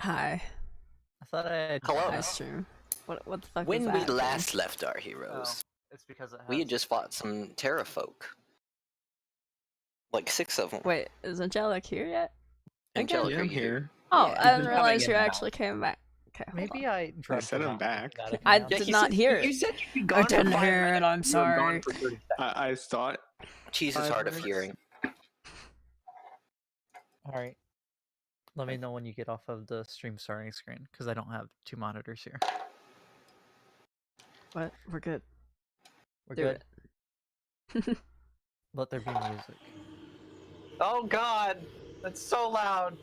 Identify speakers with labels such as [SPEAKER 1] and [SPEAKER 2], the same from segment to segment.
[SPEAKER 1] Hi.
[SPEAKER 2] I thought I had...
[SPEAKER 3] Hello.
[SPEAKER 1] Hi, stream. What the fuck
[SPEAKER 3] When
[SPEAKER 1] is
[SPEAKER 3] we
[SPEAKER 1] that?
[SPEAKER 3] last left our heroes,
[SPEAKER 2] it's because it has...
[SPEAKER 3] we had just fought some Terra folk. Like 6 of them.
[SPEAKER 1] Wait, is Angelic here yet?
[SPEAKER 3] Angelic,
[SPEAKER 4] Yeah,
[SPEAKER 3] are
[SPEAKER 4] I'm
[SPEAKER 3] you
[SPEAKER 4] here.
[SPEAKER 1] Oh,
[SPEAKER 3] Yeah.
[SPEAKER 1] I didn't
[SPEAKER 4] He's
[SPEAKER 1] realize
[SPEAKER 4] coming
[SPEAKER 1] you
[SPEAKER 4] in and
[SPEAKER 1] actually came back. Okay, hold
[SPEAKER 2] Maybe
[SPEAKER 1] on.
[SPEAKER 2] I dreamt
[SPEAKER 4] said I'm
[SPEAKER 2] about
[SPEAKER 4] back.
[SPEAKER 2] it out of
[SPEAKER 1] I
[SPEAKER 2] command.
[SPEAKER 1] did not hear it.
[SPEAKER 5] You said you'd be
[SPEAKER 1] I
[SPEAKER 5] gone
[SPEAKER 1] didn't
[SPEAKER 5] for 5
[SPEAKER 1] hear it,
[SPEAKER 5] minutes.
[SPEAKER 1] I'm
[SPEAKER 5] You were
[SPEAKER 1] sorry.
[SPEAKER 5] gone for 30 seconds.
[SPEAKER 4] I thought.
[SPEAKER 3] Cheese is hard of hearing.
[SPEAKER 2] Alright. Let me know when you get off of the stream starting screen, because I don't have 2 monitors here.
[SPEAKER 1] What? We're good.
[SPEAKER 2] We're
[SPEAKER 1] Do
[SPEAKER 2] good?
[SPEAKER 1] it.
[SPEAKER 2] Let there be music.
[SPEAKER 5] Oh god, that's so loud.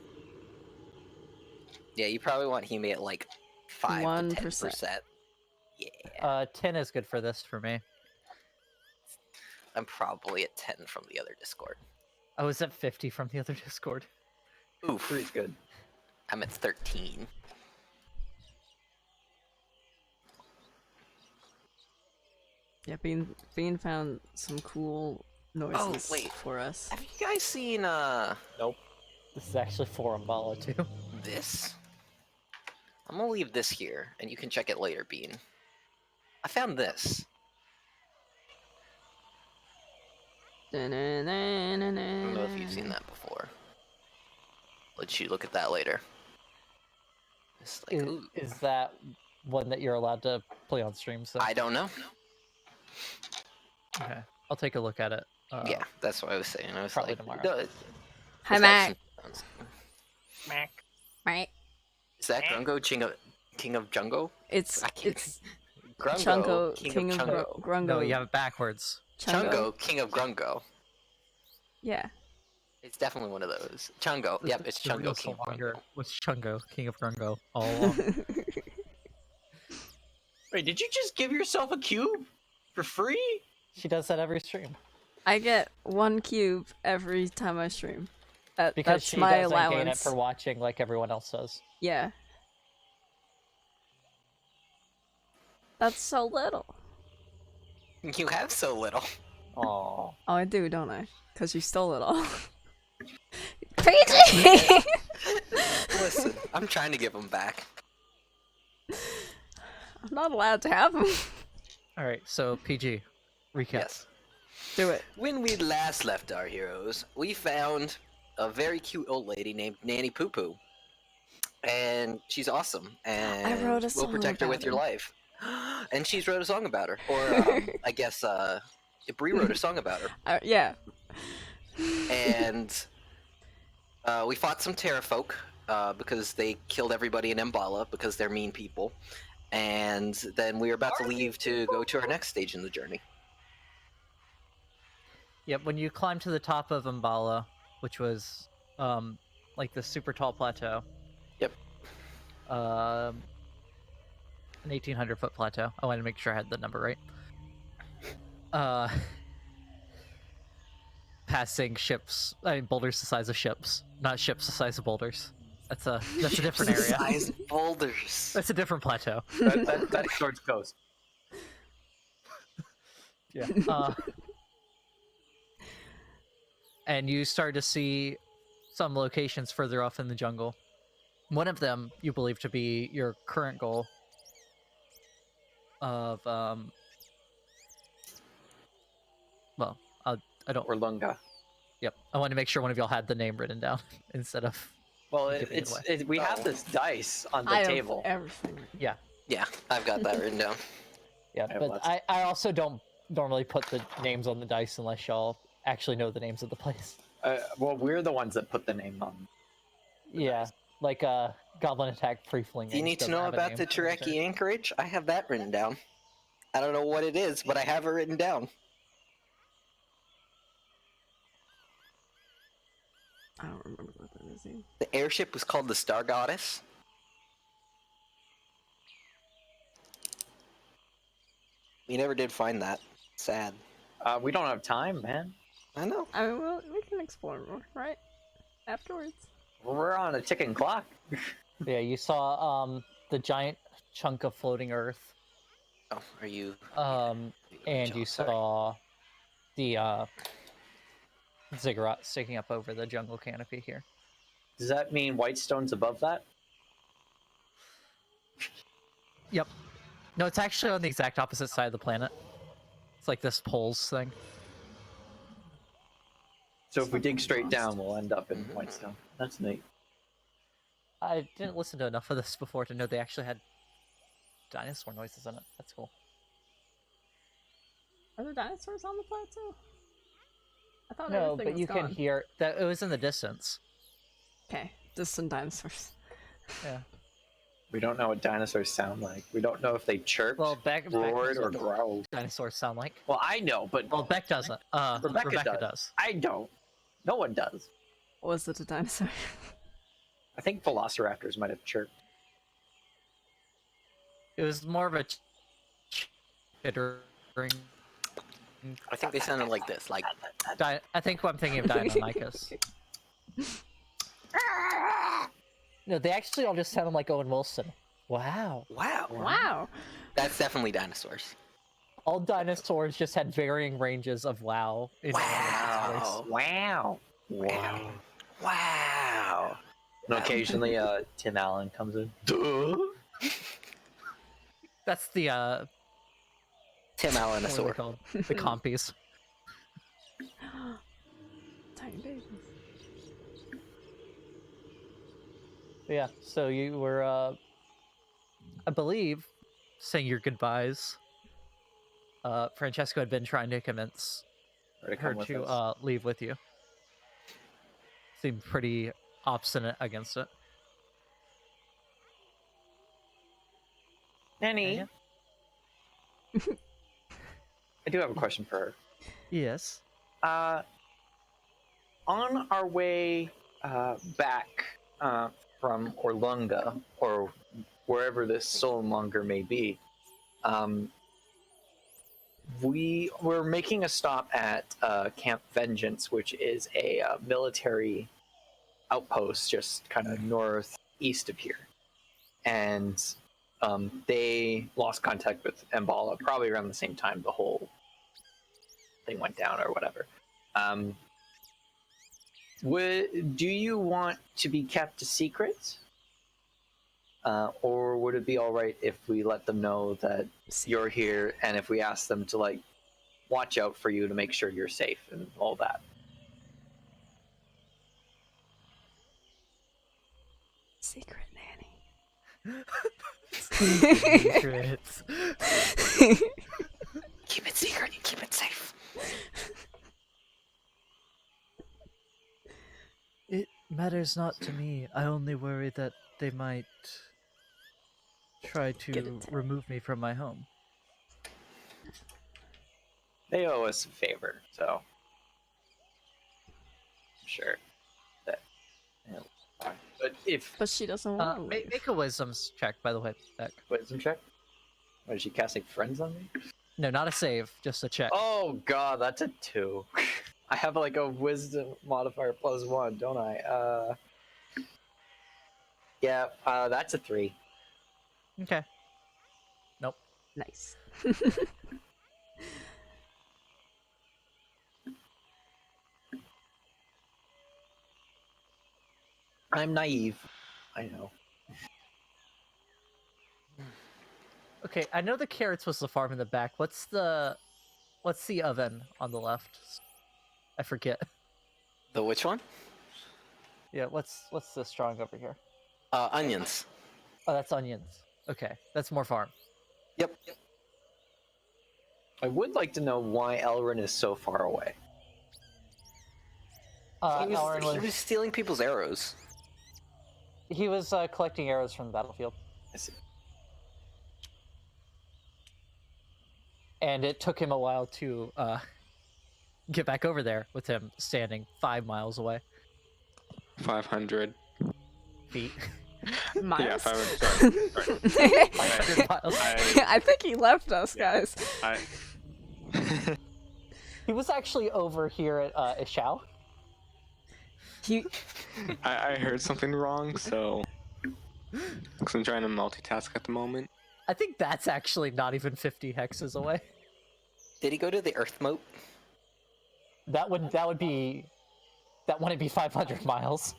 [SPEAKER 3] Yeah, you probably want Hime at like 5 to
[SPEAKER 1] 1%.
[SPEAKER 3] 10%. Yeah.
[SPEAKER 2] 10 is good for this for me.
[SPEAKER 3] I'm probably at 10 from the other Discord.
[SPEAKER 2] I was at 50 from the other Discord.
[SPEAKER 3] Oof.
[SPEAKER 5] 3's good.
[SPEAKER 3] I'm at 13.
[SPEAKER 1] Yeah, Bean found some cool noises for us.
[SPEAKER 3] Have you guys seen
[SPEAKER 2] Nope. This is actually for Umbala too.
[SPEAKER 3] this? I'm gonna leave this here, and you can check it later, Bean. I found this. I don't know if you've seen that before. Let you look at that later. It's like, ooh.
[SPEAKER 2] Is that one that you're allowed to play on stream? So
[SPEAKER 3] I don't know.
[SPEAKER 2] okay, I'll take a look at it.
[SPEAKER 3] Yeah, that's what I was saying. I was
[SPEAKER 2] probably
[SPEAKER 3] like,
[SPEAKER 2] tomorrow.
[SPEAKER 3] no,
[SPEAKER 1] Hi, Mac.
[SPEAKER 2] Mac.
[SPEAKER 1] Right.
[SPEAKER 3] Is that Grungo, King of Jungo?
[SPEAKER 1] It's
[SPEAKER 3] Grungo,
[SPEAKER 1] Chungo,
[SPEAKER 3] King of Chungo.
[SPEAKER 1] Grungo.
[SPEAKER 2] No, you have it backwards.
[SPEAKER 3] Chungo, King of Grungo.
[SPEAKER 1] Yeah.
[SPEAKER 3] It's definitely one of those. Chungo. Yep, it's Chungo, King of Grungo.
[SPEAKER 2] Was Chungo, King of Grungo, all along.
[SPEAKER 5] Wait, did you just give yourself a cube? For free?
[SPEAKER 2] She does that every stream.
[SPEAKER 1] I get 1 cube every time I stream.
[SPEAKER 2] Because
[SPEAKER 1] that's
[SPEAKER 2] she
[SPEAKER 1] my
[SPEAKER 2] doesn't gain it
[SPEAKER 1] allowance.
[SPEAKER 2] for watching like everyone else does.
[SPEAKER 1] Yeah. That's so little.
[SPEAKER 3] You have so little.
[SPEAKER 2] Aww.
[SPEAKER 1] Oh, I do, don't I? Because you stole it all. PG!
[SPEAKER 3] Listen, I'm trying to give them back.
[SPEAKER 1] I'm not allowed to have them.
[SPEAKER 2] Alright, so PG, recap.
[SPEAKER 3] Yes.
[SPEAKER 1] Do it.
[SPEAKER 3] When we last left our heroes, we found a very cute old lady named Nanny Poo Poo. And she's awesome. And
[SPEAKER 1] I wrote a
[SPEAKER 3] we'll
[SPEAKER 1] song
[SPEAKER 3] protect her
[SPEAKER 1] about
[SPEAKER 3] with your
[SPEAKER 1] her.
[SPEAKER 3] life. And she's wrote a song about her. Or, I guess, Brie wrote a song about her.
[SPEAKER 1] Yeah.
[SPEAKER 3] And we fought some Terra folk because they killed everybody in Mbala because they're mean people. And then we were about to leave to go to our next stage in the journey.
[SPEAKER 2] Yep, when you climb to the top of Umbala, which was like the super tall plateau.
[SPEAKER 3] Yep.
[SPEAKER 2] An 1,800-foot plateau. I wanted to make sure I had the number right. Passing ships, I mean boulders the size of ships, not ships the size of boulders. That's a different area.
[SPEAKER 3] Size of boulders.
[SPEAKER 2] That's a different plateau.
[SPEAKER 5] That's George Coast.
[SPEAKER 2] Yeah. And you start to see some locations further off in the jungle. One of them you believe to be your current goal of well, I don't.
[SPEAKER 5] Orlunga.
[SPEAKER 2] Yep. I wanted to make sure one of y'all had the name written down instead of.
[SPEAKER 5] Well,
[SPEAKER 2] giving it away.
[SPEAKER 5] we have this dice on the
[SPEAKER 1] I
[SPEAKER 5] table.
[SPEAKER 1] have everything.
[SPEAKER 2] Yeah.
[SPEAKER 3] Yeah, I've got that written down.
[SPEAKER 2] Yeah,
[SPEAKER 5] I have
[SPEAKER 2] but
[SPEAKER 5] lots.
[SPEAKER 2] I also don't normally put the names on the dice unless y'all actually know the names of the place.
[SPEAKER 5] Well, we're the ones that put the name on.
[SPEAKER 2] Yeah, like Goblin Attack Pre-Fling.
[SPEAKER 3] Do you need to know about the Chereki Anchorage? I have that written down. I don't know what it is, but I have it written down.
[SPEAKER 1] I don't remember what that is. Either.
[SPEAKER 3] The airship was called the Star Goddess. We never did find that. Sad.
[SPEAKER 5] We don't have time, man.
[SPEAKER 3] I know.
[SPEAKER 1] I mean, well, we can explore more, right? Afterwards.
[SPEAKER 5] We're on a ticking clock.
[SPEAKER 2] Yeah, you saw the giant chunk of floating earth.
[SPEAKER 3] Oh, are you?
[SPEAKER 2] And you saw the ziggurat sticking up over the jungle canopy here.
[SPEAKER 5] Does that mean Whitestone's above that?
[SPEAKER 2] Yep. No, it's actually on the exact opposite side of the planet. It's like this poles thing.
[SPEAKER 5] So if we dig straight
[SPEAKER 1] Lost.
[SPEAKER 5] down, we'll end up in Whitestone. That's neat.
[SPEAKER 2] I didn't listen to enough of this before to know they actually had dinosaur noises in it. That's cool.
[SPEAKER 1] Are there dinosaurs on the plateau? I thought
[SPEAKER 2] No,
[SPEAKER 1] everything
[SPEAKER 2] but
[SPEAKER 1] was
[SPEAKER 2] you
[SPEAKER 1] gone.
[SPEAKER 2] can hear that it was in the distance.
[SPEAKER 1] Okay, distant dinosaurs.
[SPEAKER 2] Yeah.
[SPEAKER 5] We don't know what dinosaurs sound like. We don't know if they chirped,
[SPEAKER 2] Well, Beck
[SPEAKER 5] roared,
[SPEAKER 2] knows
[SPEAKER 5] or
[SPEAKER 2] what
[SPEAKER 5] growled.
[SPEAKER 2] dinosaurs sound like.
[SPEAKER 5] Well, I know, but
[SPEAKER 2] Well, Beck doesn't. Rebecca does.
[SPEAKER 5] I don't. No one does.
[SPEAKER 1] Was it a dinosaur?
[SPEAKER 5] I think velociraptors might have chirped.
[SPEAKER 2] It was more of a chittering.
[SPEAKER 3] I think they sounded like this, like.
[SPEAKER 2] I think I'm thinking of Deinonychus. No, they actually all just sounded like Owen Wilson. Wow.
[SPEAKER 3] Wow.
[SPEAKER 1] Wow.
[SPEAKER 3] That's definitely dinosaurs.
[SPEAKER 2] All dinosaurs just had varying ranges of wow. In
[SPEAKER 3] Wow.
[SPEAKER 5] Wow. Wow.
[SPEAKER 3] Wow.
[SPEAKER 5] And occasionally, Tim Allen comes in. Duh.
[SPEAKER 2] That's the
[SPEAKER 3] Tim
[SPEAKER 2] what are they
[SPEAKER 3] Allenosaur.
[SPEAKER 2] called? The compies.
[SPEAKER 1] Tiny babies.
[SPEAKER 2] Yeah, so you were, I believe, saying your goodbyes. Francesco had been trying to convince
[SPEAKER 5] Or to
[SPEAKER 2] her
[SPEAKER 5] come with
[SPEAKER 2] to
[SPEAKER 5] us.
[SPEAKER 2] leave with you. Seemed pretty obstinate against it.
[SPEAKER 5] Nanny. I do have a question for her.
[SPEAKER 2] Yes.
[SPEAKER 5] On our way back from Orlunga, or wherever this soulmonger may be, we were making a stop at Camp Vengeance, which is a military outpost just kind of northeast of here. And they lost contact with Mbala probably around the same time the whole thing went down or whatever. Do you want to be kept a secret? Or would it be all right if we let them know that you're here, and if we ask them to like watch out for you to make sure you're safe and all that?
[SPEAKER 1] Secret nanny.
[SPEAKER 2] Secrets.
[SPEAKER 3] Keep it secret and keep it safe.
[SPEAKER 2] It matters not to me. I only worry that they might try
[SPEAKER 1] Get
[SPEAKER 2] to
[SPEAKER 1] it.
[SPEAKER 2] remove me from my home.
[SPEAKER 5] They owe us a favor, so I'm sure that. You know, fine. But if
[SPEAKER 1] But she doesn't want to leave.
[SPEAKER 2] Make a wisdom check, by the way, Beck.
[SPEAKER 5] wisdom check, what is she casting friends on me?
[SPEAKER 2] No, not a save, just a check.
[SPEAKER 5] Oh god, that's a 2. I have like a wisdom modifier +1, don't I? Yeah, that's a 3.
[SPEAKER 2] Okay. Nope.
[SPEAKER 1] Nice.
[SPEAKER 5] I'm naive. I know.
[SPEAKER 2] Okay, I know the carrots was the farm in the back. What's the oven on the left? I forget.
[SPEAKER 3] The which one?
[SPEAKER 2] Yeah, what's the strong over here?
[SPEAKER 3] Onions.
[SPEAKER 2] Oh, that's onions. Okay, that's more farm.
[SPEAKER 3] Yep.
[SPEAKER 5] I would like to know why Elrin is so far away.
[SPEAKER 2] Elrin
[SPEAKER 3] He was stealing people's arrows.
[SPEAKER 2] he was collecting arrows from the battlefield,
[SPEAKER 5] I see.
[SPEAKER 2] and it took him a while to get back over there with him standing 5 miles away.
[SPEAKER 4] 500.
[SPEAKER 2] Feet.
[SPEAKER 1] Miles?
[SPEAKER 4] Yeah, 500. Sorry.
[SPEAKER 2] 500 miles.
[SPEAKER 1] I think he left us, guys.
[SPEAKER 2] He was actually over here at Ishao.
[SPEAKER 1] He
[SPEAKER 4] I heard something wrong, so. Because I'm trying to multitask at the moment.
[SPEAKER 2] I think that's actually not even 50 hexes away.
[SPEAKER 3] Did he go to the Earth moat?
[SPEAKER 2] That wouldn't be 500 miles.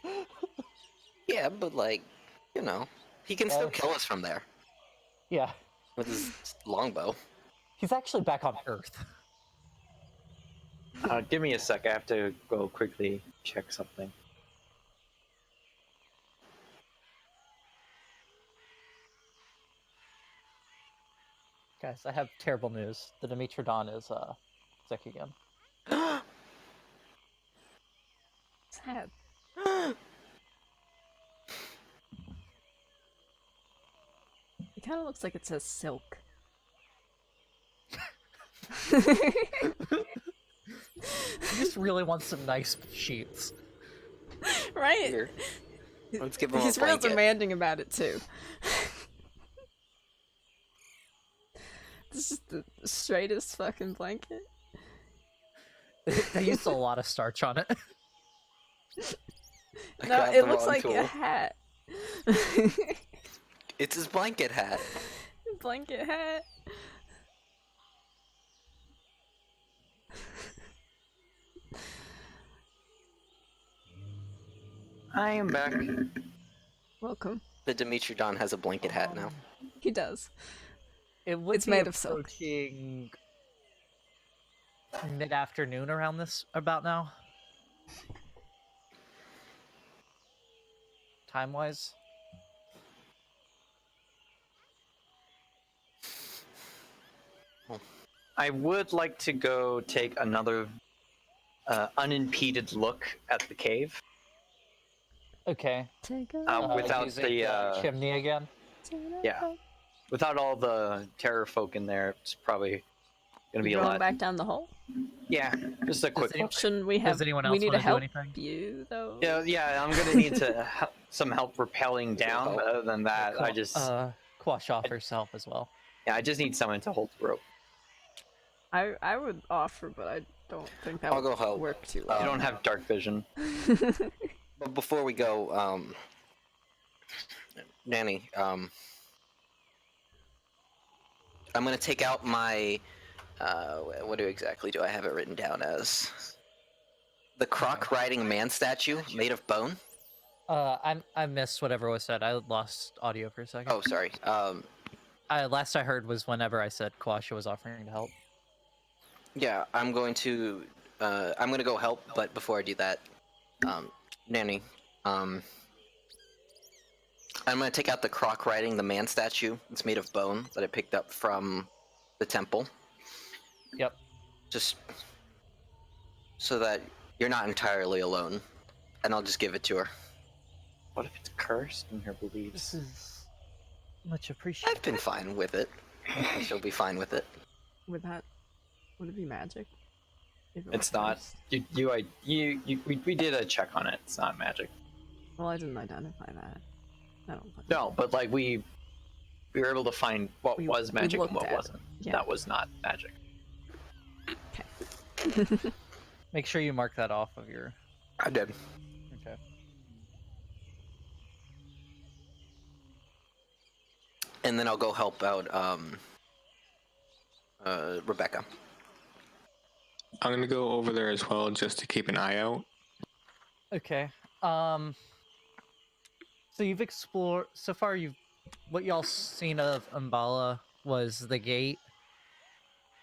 [SPEAKER 3] Yeah, but like, you know, he can still kill us from there.
[SPEAKER 2] Yeah.
[SPEAKER 3] with his longbow.
[SPEAKER 2] He's actually back on Earth.
[SPEAKER 5] Give me a sec. I have to go quickly check something.
[SPEAKER 2] Guys, I have terrible news. The Dimitrodon is sick again.
[SPEAKER 1] Sad. It kind of looks like it says silk.
[SPEAKER 2] He just really wants some nice sheets.
[SPEAKER 1] Right?
[SPEAKER 3] Here. Let's give him
[SPEAKER 1] He's
[SPEAKER 3] a
[SPEAKER 1] real
[SPEAKER 3] blanket.
[SPEAKER 1] demanding about it too. This is the straightest fucking blanket.
[SPEAKER 2] They used a lot of starch on it.
[SPEAKER 3] I
[SPEAKER 1] No,
[SPEAKER 3] grabbed
[SPEAKER 1] it
[SPEAKER 3] the
[SPEAKER 1] looks
[SPEAKER 3] wrong
[SPEAKER 1] like
[SPEAKER 3] tool.
[SPEAKER 1] a hat.
[SPEAKER 3] It's his blanket hat.
[SPEAKER 1] Blanket hat.
[SPEAKER 5] I am back.
[SPEAKER 1] Welcome.
[SPEAKER 3] The Dimitrodon has a blanket hat now.
[SPEAKER 1] He does.
[SPEAKER 2] It would
[SPEAKER 1] It's
[SPEAKER 2] be
[SPEAKER 1] made of silk.
[SPEAKER 2] approaching mid-afternoon around this about now. Time-wise.
[SPEAKER 5] I would like to go take another unimpeded look at the cave
[SPEAKER 2] Okay.
[SPEAKER 1] Take a
[SPEAKER 5] without
[SPEAKER 2] using
[SPEAKER 5] the
[SPEAKER 2] chimney again.
[SPEAKER 5] yeah. Without all the terror folk in there. It's probably gonna be a
[SPEAKER 1] Going
[SPEAKER 5] lot.
[SPEAKER 1] back down the hole.
[SPEAKER 5] Yeah, just a quick
[SPEAKER 2] anyone-
[SPEAKER 5] look.
[SPEAKER 1] Shouldn't we have?
[SPEAKER 2] Does anyone
[SPEAKER 1] we
[SPEAKER 2] else
[SPEAKER 1] need
[SPEAKER 2] wanna
[SPEAKER 1] to
[SPEAKER 2] do
[SPEAKER 1] help
[SPEAKER 2] anything?
[SPEAKER 1] you though.
[SPEAKER 5] Yeah, I'm gonna need to some help rappelling down.
[SPEAKER 3] help.
[SPEAKER 5] But other than that, I just
[SPEAKER 2] Quash offers help as well.
[SPEAKER 5] I just need someone to hold the rope.
[SPEAKER 1] I would offer, but I don't think that
[SPEAKER 3] I'll
[SPEAKER 1] would
[SPEAKER 3] go help.
[SPEAKER 1] work too
[SPEAKER 5] You
[SPEAKER 1] well.
[SPEAKER 5] don't have dark vision.
[SPEAKER 3] But before we go, Nanny, I'm gonna take out my. What exactly do I have it written down as? The croc riding man statue made of bone.
[SPEAKER 2] I missed whatever was said. I lost audio for a second.
[SPEAKER 3] Oh, sorry.
[SPEAKER 2] Last I heard was whenever I said Quasha was offering to help.
[SPEAKER 3] Yeah, I'm going to go help, but before I do that, Nanny, I'm gonna take out the croc riding the man statue. It's made of bone that I picked up from the temple.
[SPEAKER 2] Yep.
[SPEAKER 3] Just so that you're not entirely alone, and I'll just give it to her.
[SPEAKER 5] What if it's cursed in her beliefs?
[SPEAKER 2] This is much appreciated.
[SPEAKER 3] I've been fine with it. She'll be fine with it.
[SPEAKER 1] Would it be magic? If it
[SPEAKER 5] It's
[SPEAKER 1] was
[SPEAKER 5] not.
[SPEAKER 1] cursed?
[SPEAKER 5] We did a check on it. It's not magic.
[SPEAKER 1] Well, I didn't identify that. I don't. fucking-
[SPEAKER 5] No, but like we were able to find what
[SPEAKER 1] We-
[SPEAKER 5] was
[SPEAKER 1] we
[SPEAKER 5] magic and
[SPEAKER 1] looked
[SPEAKER 5] what
[SPEAKER 1] at it.
[SPEAKER 5] wasn't.
[SPEAKER 1] Yeah.
[SPEAKER 5] That was not magic.
[SPEAKER 2] Make sure you mark that off of your.
[SPEAKER 3] I did.
[SPEAKER 2] Okay.
[SPEAKER 3] And then I'll go help out Rebecca.
[SPEAKER 4] I'm gonna go over there as well just to keep an eye out.
[SPEAKER 2] Okay. So you've explored so far. What y'all seen of Umbala was the gate,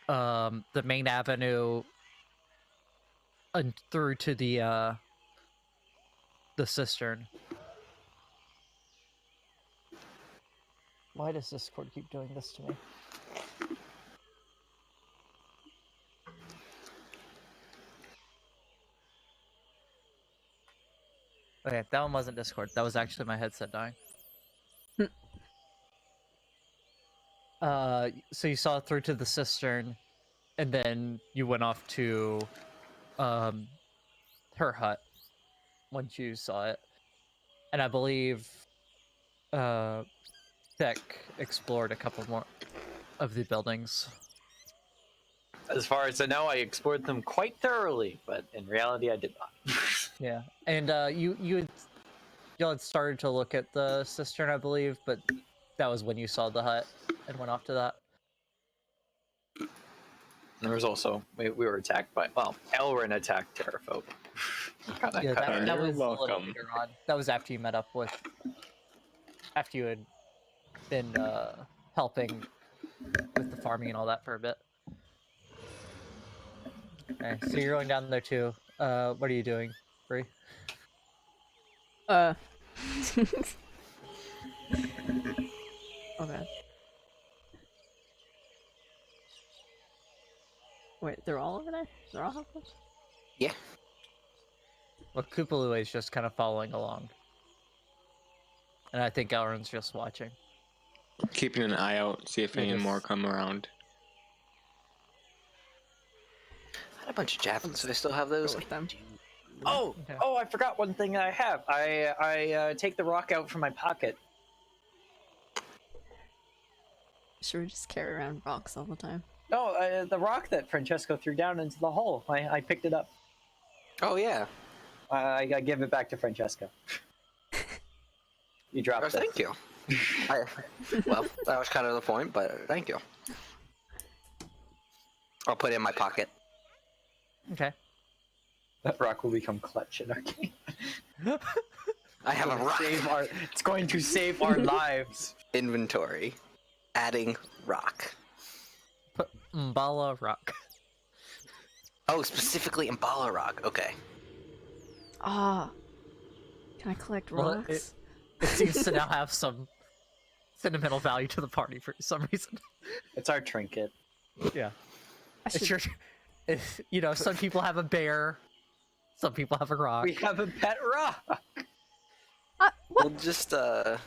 [SPEAKER 2] the main avenue, and through to the cistern. Why does Discord keep doing this to me? Okay, that one wasn't Discord. That was actually my headset dying. So you saw it through to the cistern, and then you went off to her hut once you saw it. And I believe Tech explored a couple more of the buildings.
[SPEAKER 5] As far as I know, I explored them quite thoroughly, but in reality, I did not.
[SPEAKER 2] Yeah, and y'all had started to look at the cistern, I believe, but that was when you saw the hut and went off to that.
[SPEAKER 5] There was also we were attacked by Elrin attacked Terrafolk.
[SPEAKER 2] Yeah, that
[SPEAKER 4] You're
[SPEAKER 2] was a little
[SPEAKER 4] welcome.
[SPEAKER 2] later on. That was after you met up with, after you had been helping with the farming and all that for a bit. Okay, so you're going down there too. What are you doing, Brie?
[SPEAKER 1] Okay. Wait, they're all over there? They're all helping?
[SPEAKER 3] Yeah.
[SPEAKER 2] Well, Kupalua is just kind of following along. And I think Elrin's just watching.
[SPEAKER 4] Keeping an eye out, see if
[SPEAKER 2] Yeah,
[SPEAKER 4] any more
[SPEAKER 2] just-
[SPEAKER 4] come around.
[SPEAKER 3] I had a bunch of javelins. Do I still have
[SPEAKER 1] Go
[SPEAKER 3] those?
[SPEAKER 1] with them.
[SPEAKER 5] Oh,
[SPEAKER 2] Okay.
[SPEAKER 5] oh! I forgot one thing I have. I take the rock out from my pocket.
[SPEAKER 1] Should we just carry around rocks all the time?
[SPEAKER 5] No, the rock that Francesco threw down into the hole. I picked it up.
[SPEAKER 3] Oh yeah.
[SPEAKER 5] I give it back to Francesco. You dropped
[SPEAKER 3] Oh,
[SPEAKER 5] it.
[SPEAKER 3] thank you. Well, that was kind of the point, but thank you. I'll put it in my pocket.
[SPEAKER 2] Okay.
[SPEAKER 5] That rock will become clutch in our game.
[SPEAKER 3] I have a rock
[SPEAKER 5] It's going to save our lives.
[SPEAKER 3] inventory. Adding rock.
[SPEAKER 2] Put Mbala Rock.
[SPEAKER 3] Oh, specifically Impala rock. Okay.
[SPEAKER 1] Ah. Can I collect
[SPEAKER 2] Well,
[SPEAKER 1] rocks?
[SPEAKER 2] It seems to now have some sentimental value to the party for some reason.
[SPEAKER 5] It's our trinket.
[SPEAKER 2] Yeah.
[SPEAKER 1] I
[SPEAKER 2] It's
[SPEAKER 1] should...
[SPEAKER 2] your, some people have a bear, some people have a rock.
[SPEAKER 5] We have a pet rock.
[SPEAKER 1] What?
[SPEAKER 3] We'll just
[SPEAKER 1] Tim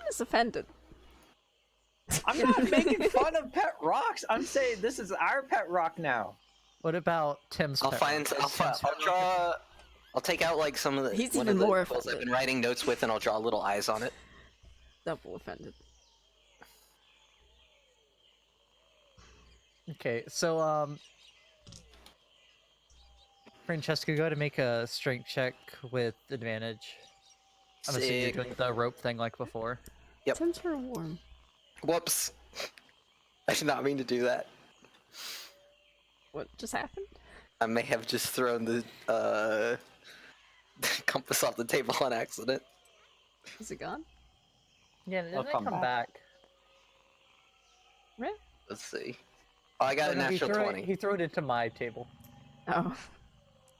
[SPEAKER 1] is offended.
[SPEAKER 5] I'm not making fun of pet rocks. I'm saying this is our pet rock now.
[SPEAKER 2] What about Tim's
[SPEAKER 3] I'll
[SPEAKER 2] pet
[SPEAKER 3] find.
[SPEAKER 2] rock?
[SPEAKER 3] I'll draw. I'll take out like some of the.
[SPEAKER 1] He's
[SPEAKER 3] one
[SPEAKER 1] even
[SPEAKER 3] of the
[SPEAKER 1] more
[SPEAKER 3] quills I've
[SPEAKER 1] offended.
[SPEAKER 3] been writing notes with, and I'll draw little eyes on it.
[SPEAKER 1] Double offended.
[SPEAKER 2] Okay, so Francesco, go ahead and make a strength check with advantage. I'm assuming you're
[SPEAKER 3] Sick.
[SPEAKER 2] doing the rope thing like before.
[SPEAKER 3] Yep.
[SPEAKER 1] Tim's are warm.
[SPEAKER 3] Whoops. I did not mean to do that.
[SPEAKER 1] What just happened?
[SPEAKER 3] I may have just thrown the compass off the table on accident.
[SPEAKER 1] Is it gone?
[SPEAKER 2] Yeah,
[SPEAKER 5] It'll
[SPEAKER 2] didn't it
[SPEAKER 5] come
[SPEAKER 2] come
[SPEAKER 5] back.
[SPEAKER 2] back?
[SPEAKER 1] Really?
[SPEAKER 3] Let's see. Oh, I got
[SPEAKER 2] Oh,
[SPEAKER 3] a
[SPEAKER 2] no,
[SPEAKER 3] natural 20.
[SPEAKER 2] He threw it into my table.
[SPEAKER 1] Oh.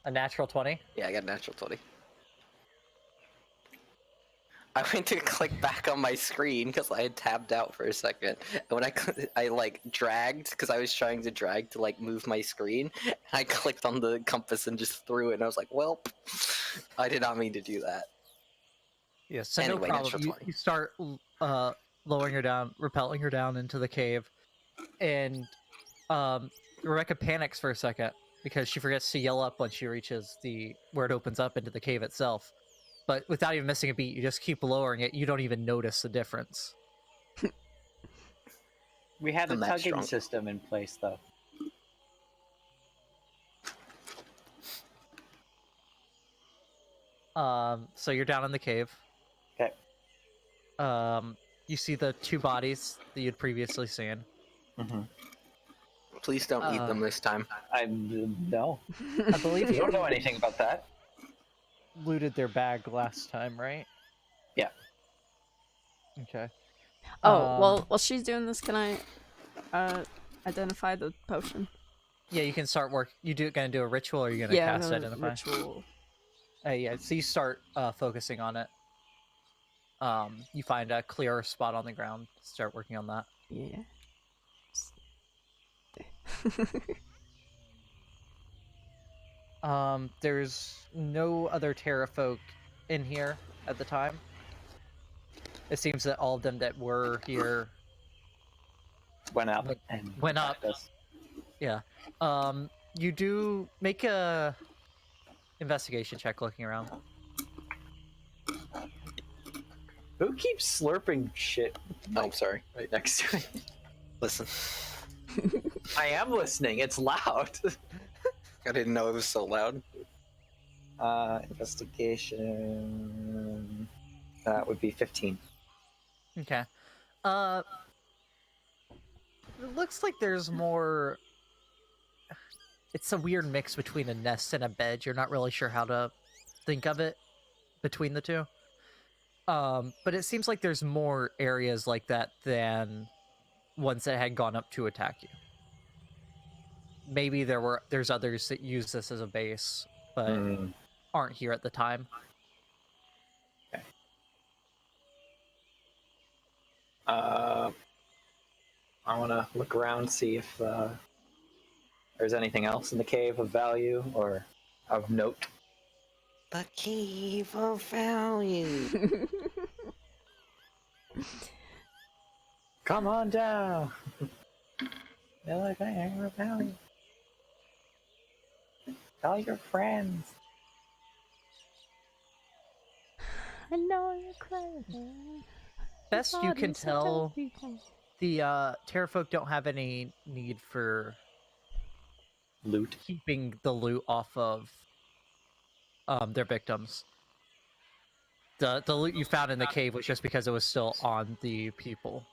[SPEAKER 2] A natural 20?
[SPEAKER 3] Yeah, I got a natural 20. I went to click back on my screen because I had tabbed out for a second. And when I like dragged, because I was trying to drag to like move my screen, I clicked on the compass and just threw it, and I was like, well, I did not mean to do that.
[SPEAKER 2] Yeah, so
[SPEAKER 3] Anyway,
[SPEAKER 2] no problem.
[SPEAKER 3] natural
[SPEAKER 2] You,
[SPEAKER 3] 20.
[SPEAKER 2] you start lowering her down, repelling her down into the cave, and Rebecca panics for a second because she forgets to yell up when she reaches where it opens up into the cave itself. But without even missing a beat, you just keep lowering it. You don't even notice the difference.
[SPEAKER 5] We had a
[SPEAKER 3] I'm that
[SPEAKER 5] tugging
[SPEAKER 3] strong.
[SPEAKER 5] system in place, though.
[SPEAKER 2] So you're down in the cave.
[SPEAKER 5] Okay.
[SPEAKER 2] You see the two bodies that you'd previously seen.
[SPEAKER 5] Mm-hmm.
[SPEAKER 3] Please don't eat them this time.
[SPEAKER 5] No.
[SPEAKER 2] I believe
[SPEAKER 5] You
[SPEAKER 2] you
[SPEAKER 5] don't know anything about that.
[SPEAKER 2] looted their bag last time, right?
[SPEAKER 5] Yeah.
[SPEAKER 2] Okay.
[SPEAKER 1] Oh, well, while she's doing this, can I identify the potion?
[SPEAKER 2] Yeah, you can start gonna do a ritual, or are you gonna
[SPEAKER 1] Yeah,
[SPEAKER 2] cast
[SPEAKER 1] the
[SPEAKER 2] identify?
[SPEAKER 1] ritual.
[SPEAKER 2] Yeah, so you start focusing on it. You find a clear spot on the ground. Start working on that.
[SPEAKER 1] Yeah.
[SPEAKER 2] There's no other Terra folk in here at the time. It seems that all of them that were here
[SPEAKER 5] Went up
[SPEAKER 2] Went-
[SPEAKER 5] and
[SPEAKER 2] went up.
[SPEAKER 5] attacked us.
[SPEAKER 2] Yeah. You do make a investigation check looking around.
[SPEAKER 5] Who keeps slurping shit
[SPEAKER 3] Oh, I'm sorry.
[SPEAKER 5] right next to me?
[SPEAKER 3] Listen,
[SPEAKER 5] I am listening. It's loud.
[SPEAKER 3] I didn't know it was so loud.
[SPEAKER 5] Investigation. That would be 15.
[SPEAKER 2] Okay. It looks like there's more. It's a weird mix between a nest and a bed. You're not really sure how to think of it between the two. But it seems like there's more areas like that than ones that had gone up to attack you. Maybe there's others that use this as a base, but aren't here at the time.
[SPEAKER 5] Okay. I want to look around, see if there's anything else in the cave of value or of note.
[SPEAKER 3] The cave of value.
[SPEAKER 5] Come on down. The cave of value. Tell your friends.
[SPEAKER 1] I know you're crazy.
[SPEAKER 2] Best you can tell, the Terrafolk don't have any need for
[SPEAKER 5] Loot.
[SPEAKER 2] keeping the loot off of their victims. The loot you found in the cave was just because it was still on the people.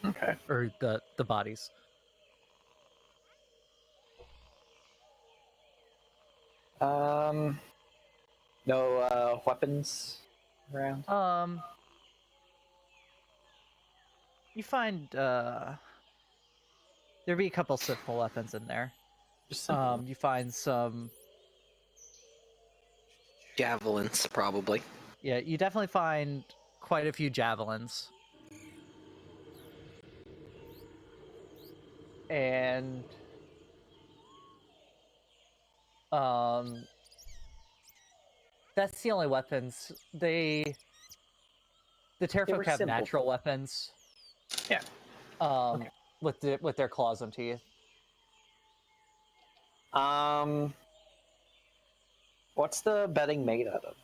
[SPEAKER 5] Okay.
[SPEAKER 2] Or the bodies.
[SPEAKER 5] No weapons around?
[SPEAKER 2] You find there'd be a couple simple weapons in there.
[SPEAKER 5] Just simple.
[SPEAKER 2] You find some
[SPEAKER 3] Javelins, probably.
[SPEAKER 2] Yeah, you definitely find quite a few javelins. And that's the only weapons. The Terrafolk have
[SPEAKER 5] simple.
[SPEAKER 2] natural weapons.
[SPEAKER 5] Yeah.
[SPEAKER 2] Okay. With their claws and teeth.
[SPEAKER 5] What's the bedding made out of?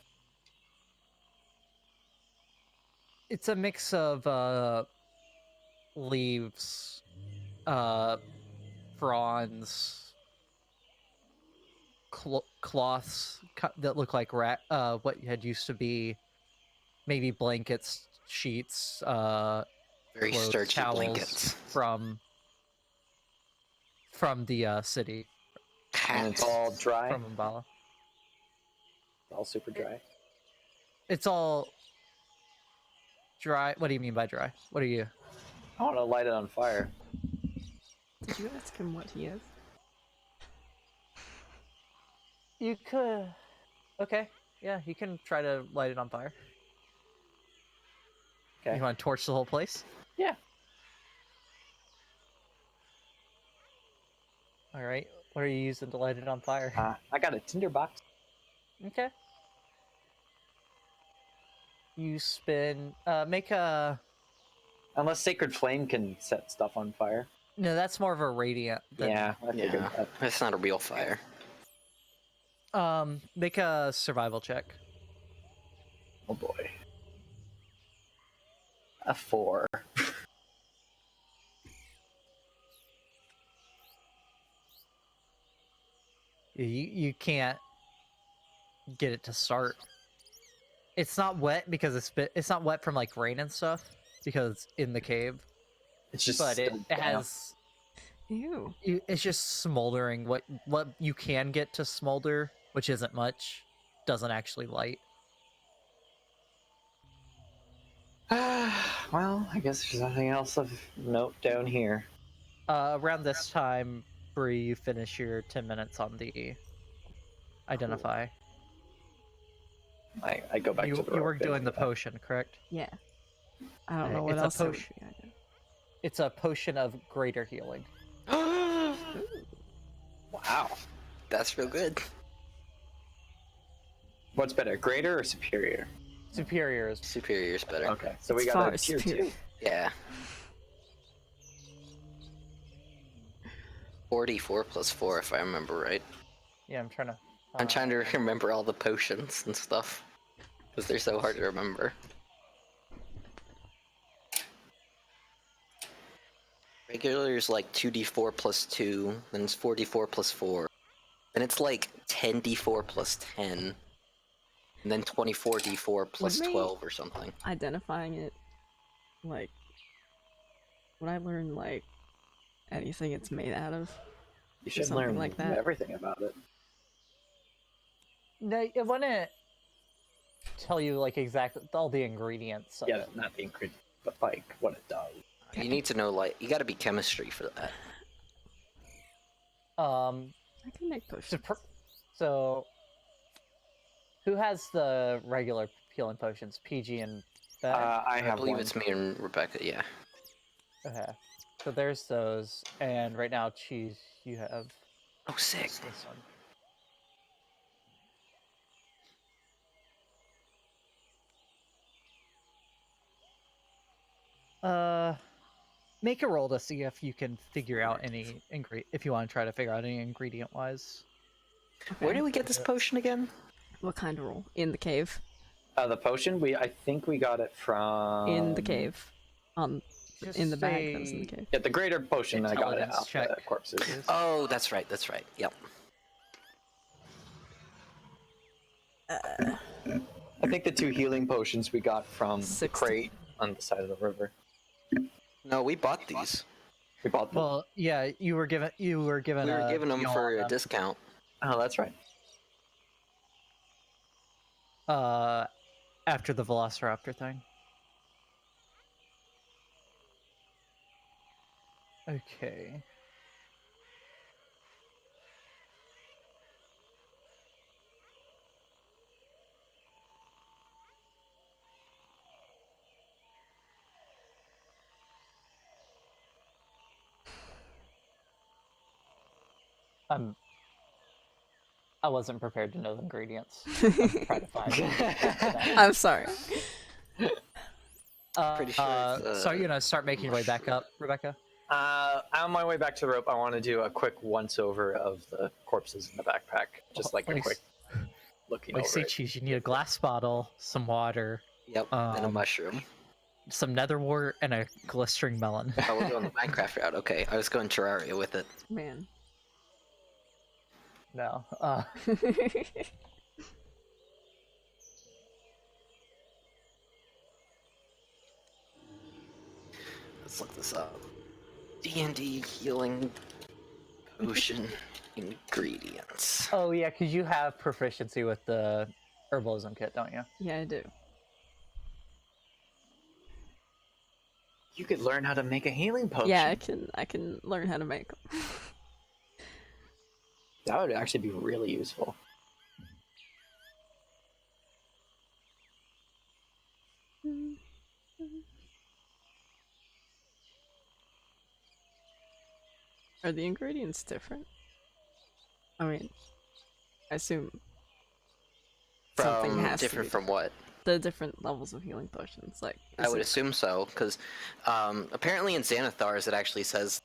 [SPEAKER 2] It's a mix of leaves, fronds, cloths that look like what had used to be maybe blankets, sheets,
[SPEAKER 3] Very
[SPEAKER 2] clothes,
[SPEAKER 3] starchy
[SPEAKER 2] towels
[SPEAKER 3] blankets.
[SPEAKER 2] from the city.
[SPEAKER 5] And it's all dry?
[SPEAKER 2] From Umbala.
[SPEAKER 5] It's all super dry?
[SPEAKER 2] It's all dry. What do you mean by dry? What are you?
[SPEAKER 5] I want to light it on fire.
[SPEAKER 1] Did you ask him what he is?
[SPEAKER 2] You could. Okay. Yeah, you can try to light it on fire.
[SPEAKER 5] Okay.
[SPEAKER 2] You want to torch the whole place?
[SPEAKER 5] Yeah.
[SPEAKER 2] All right. What are you using to light it on fire?
[SPEAKER 5] I got a tinderbox.
[SPEAKER 2] Okay. You spin. Make a.
[SPEAKER 5] Unless Sacred Flame can set stuff on fire.
[SPEAKER 2] No, that's more of a radiant.
[SPEAKER 5] Yeah, I figured
[SPEAKER 3] Yeah,
[SPEAKER 5] that.
[SPEAKER 3] it's not a real fire.
[SPEAKER 2] Make a survival check.
[SPEAKER 5] Oh boy. A 4.
[SPEAKER 2] You can't get it to start. It's not wet because it's not wet from like rain and stuff because it's in the cave.
[SPEAKER 5] It's just.
[SPEAKER 2] But it
[SPEAKER 5] damp.
[SPEAKER 2] has.
[SPEAKER 1] Ew.
[SPEAKER 2] It's just smoldering. What you can get to smolder, which isn't much, doesn't actually light.
[SPEAKER 5] Well, I guess there's nothing else of note down here.
[SPEAKER 2] Around this time, Brie, you finish your 10 minutes on the identify.
[SPEAKER 5] I go back to the
[SPEAKER 2] You were
[SPEAKER 5] rope
[SPEAKER 2] doing the
[SPEAKER 5] and-
[SPEAKER 2] potion, correct?
[SPEAKER 1] Yeah. I don't know what
[SPEAKER 2] It's a
[SPEAKER 1] else there would
[SPEAKER 2] potion.
[SPEAKER 1] be. I guess.
[SPEAKER 2] It's a potion of greater healing.
[SPEAKER 5] Wow.
[SPEAKER 3] That's real good.
[SPEAKER 5] What's better, greater or superior?
[SPEAKER 2] Superior is
[SPEAKER 3] Superior's better.
[SPEAKER 5] Okay, so we
[SPEAKER 1] It's
[SPEAKER 5] got
[SPEAKER 1] far
[SPEAKER 5] a tier
[SPEAKER 1] superior.
[SPEAKER 5] 2.
[SPEAKER 3] Yeah. 44 plus 4, if I remember right.
[SPEAKER 2] Yeah, I'm trying to.
[SPEAKER 3] I'm trying to remember all the potions and stuff. Because they're so hard to remember. Regular is like 2d4 plus 2, then it's 4d4 plus 4. Then it's like 10d4 plus 10. And then 24d4 plus
[SPEAKER 1] Would we-
[SPEAKER 3] 12 or something.
[SPEAKER 1] Identifying it, like, would I learn like anything it's made out of?
[SPEAKER 5] You should
[SPEAKER 1] something
[SPEAKER 5] learn
[SPEAKER 1] like that.
[SPEAKER 5] everything about it.
[SPEAKER 2] No, it wouldn't tell you like exactly all the ingredients. Of
[SPEAKER 5] Yeah,
[SPEAKER 2] it.
[SPEAKER 5] not the ingredient, but like what it does.
[SPEAKER 3] You need to know, like, you gotta be chemistry for that.
[SPEAKER 1] I can make potions.
[SPEAKER 2] So, who has the regular healing potions? PG and Beck?
[SPEAKER 5] I
[SPEAKER 3] I
[SPEAKER 5] have
[SPEAKER 3] believe
[SPEAKER 5] one.
[SPEAKER 3] it's me and Rebecca, yeah.
[SPEAKER 2] Okay. So there's those, and right now, Cheese, you have
[SPEAKER 3] Oh, sick.
[SPEAKER 2] this one. Make a roll to see if you can figure out any if you want to try to figure out any ingredient wise.
[SPEAKER 3] Where did we get this potion again?
[SPEAKER 1] What kind of roll? In the cave.
[SPEAKER 5] The potion, I think we got it from...
[SPEAKER 1] In the cave. In the
[SPEAKER 2] Just
[SPEAKER 1] bag that was in the cave.
[SPEAKER 5] Yeah, the greater potion I got it
[SPEAKER 2] Intelligence
[SPEAKER 5] off
[SPEAKER 2] check.
[SPEAKER 5] the corpses.
[SPEAKER 3] Oh, that's right, that's right. Yep.
[SPEAKER 5] I think the 2 healing potions we got from the
[SPEAKER 1] 60.
[SPEAKER 5] crate on the side of the river.
[SPEAKER 3] No, we bought these.
[SPEAKER 5] We bought them.
[SPEAKER 2] Well, yeah, you were given.
[SPEAKER 3] We were giving them
[SPEAKER 2] deal
[SPEAKER 3] for
[SPEAKER 2] on
[SPEAKER 3] a discount.
[SPEAKER 5] Oh, that's right.
[SPEAKER 2] After the Velociraptor thing. Okay. I wasn't prepared to know the ingredients. I'm trying to find.
[SPEAKER 1] I'm sorry.
[SPEAKER 3] Pretty sure it's,
[SPEAKER 2] So you're gonna start making your way back up, Rebecca?
[SPEAKER 5] On my way back to the rope, I want to do a quick once-over of the corpses in the backpack. Just like a quick looking
[SPEAKER 2] Like,
[SPEAKER 5] over
[SPEAKER 2] say
[SPEAKER 5] it.
[SPEAKER 2] cheese, you need a glass bottle, some water,
[SPEAKER 3] Yep, and a mushroom.
[SPEAKER 2] some netherwort, and a glistering melon.
[SPEAKER 3] Oh, we're going the Minecraft route. Okay, I was going Terraria with it.
[SPEAKER 1] Man.
[SPEAKER 2] No.
[SPEAKER 3] Let's look this up. DND healing potion ingredients.
[SPEAKER 2] Oh yeah, because you have proficiency with the herbalism kit, don't you?
[SPEAKER 1] Yeah, I do.
[SPEAKER 5] You could learn how to make a healing potion.
[SPEAKER 1] Yeah, I can learn how to make them.
[SPEAKER 5] That would actually be really useful.
[SPEAKER 1] Are the ingredients different? I mean, I assume something
[SPEAKER 3] From
[SPEAKER 1] has
[SPEAKER 3] different
[SPEAKER 1] to be
[SPEAKER 3] from what?
[SPEAKER 1] the different levels of healing potions. Like,
[SPEAKER 3] I
[SPEAKER 1] is
[SPEAKER 3] would
[SPEAKER 1] it-
[SPEAKER 3] assume so, because apparently in Xanathar's it actually says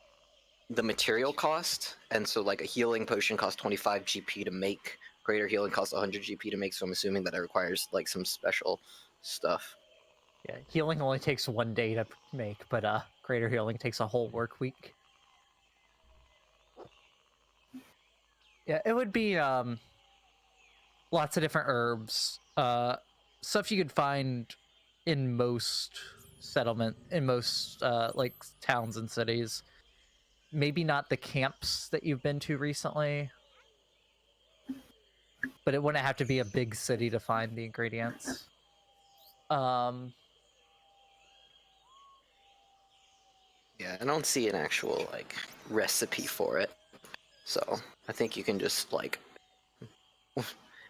[SPEAKER 3] the material cost, and so like a healing potion costs 25 GP to make, greater healing costs 100 GP to make, so I'm assuming that it requires like some special stuff.
[SPEAKER 2] Yeah, healing only takes 1 day to make, but greater healing takes a whole work week. Yeah, it would be lots of different herbs, stuff you could find in most like towns and cities. Maybe not the camps that you've been to recently, but it wouldn't have to be a big city to find the ingredients.
[SPEAKER 3] Yeah, I don't see an actual like recipe for it, so I think you can just like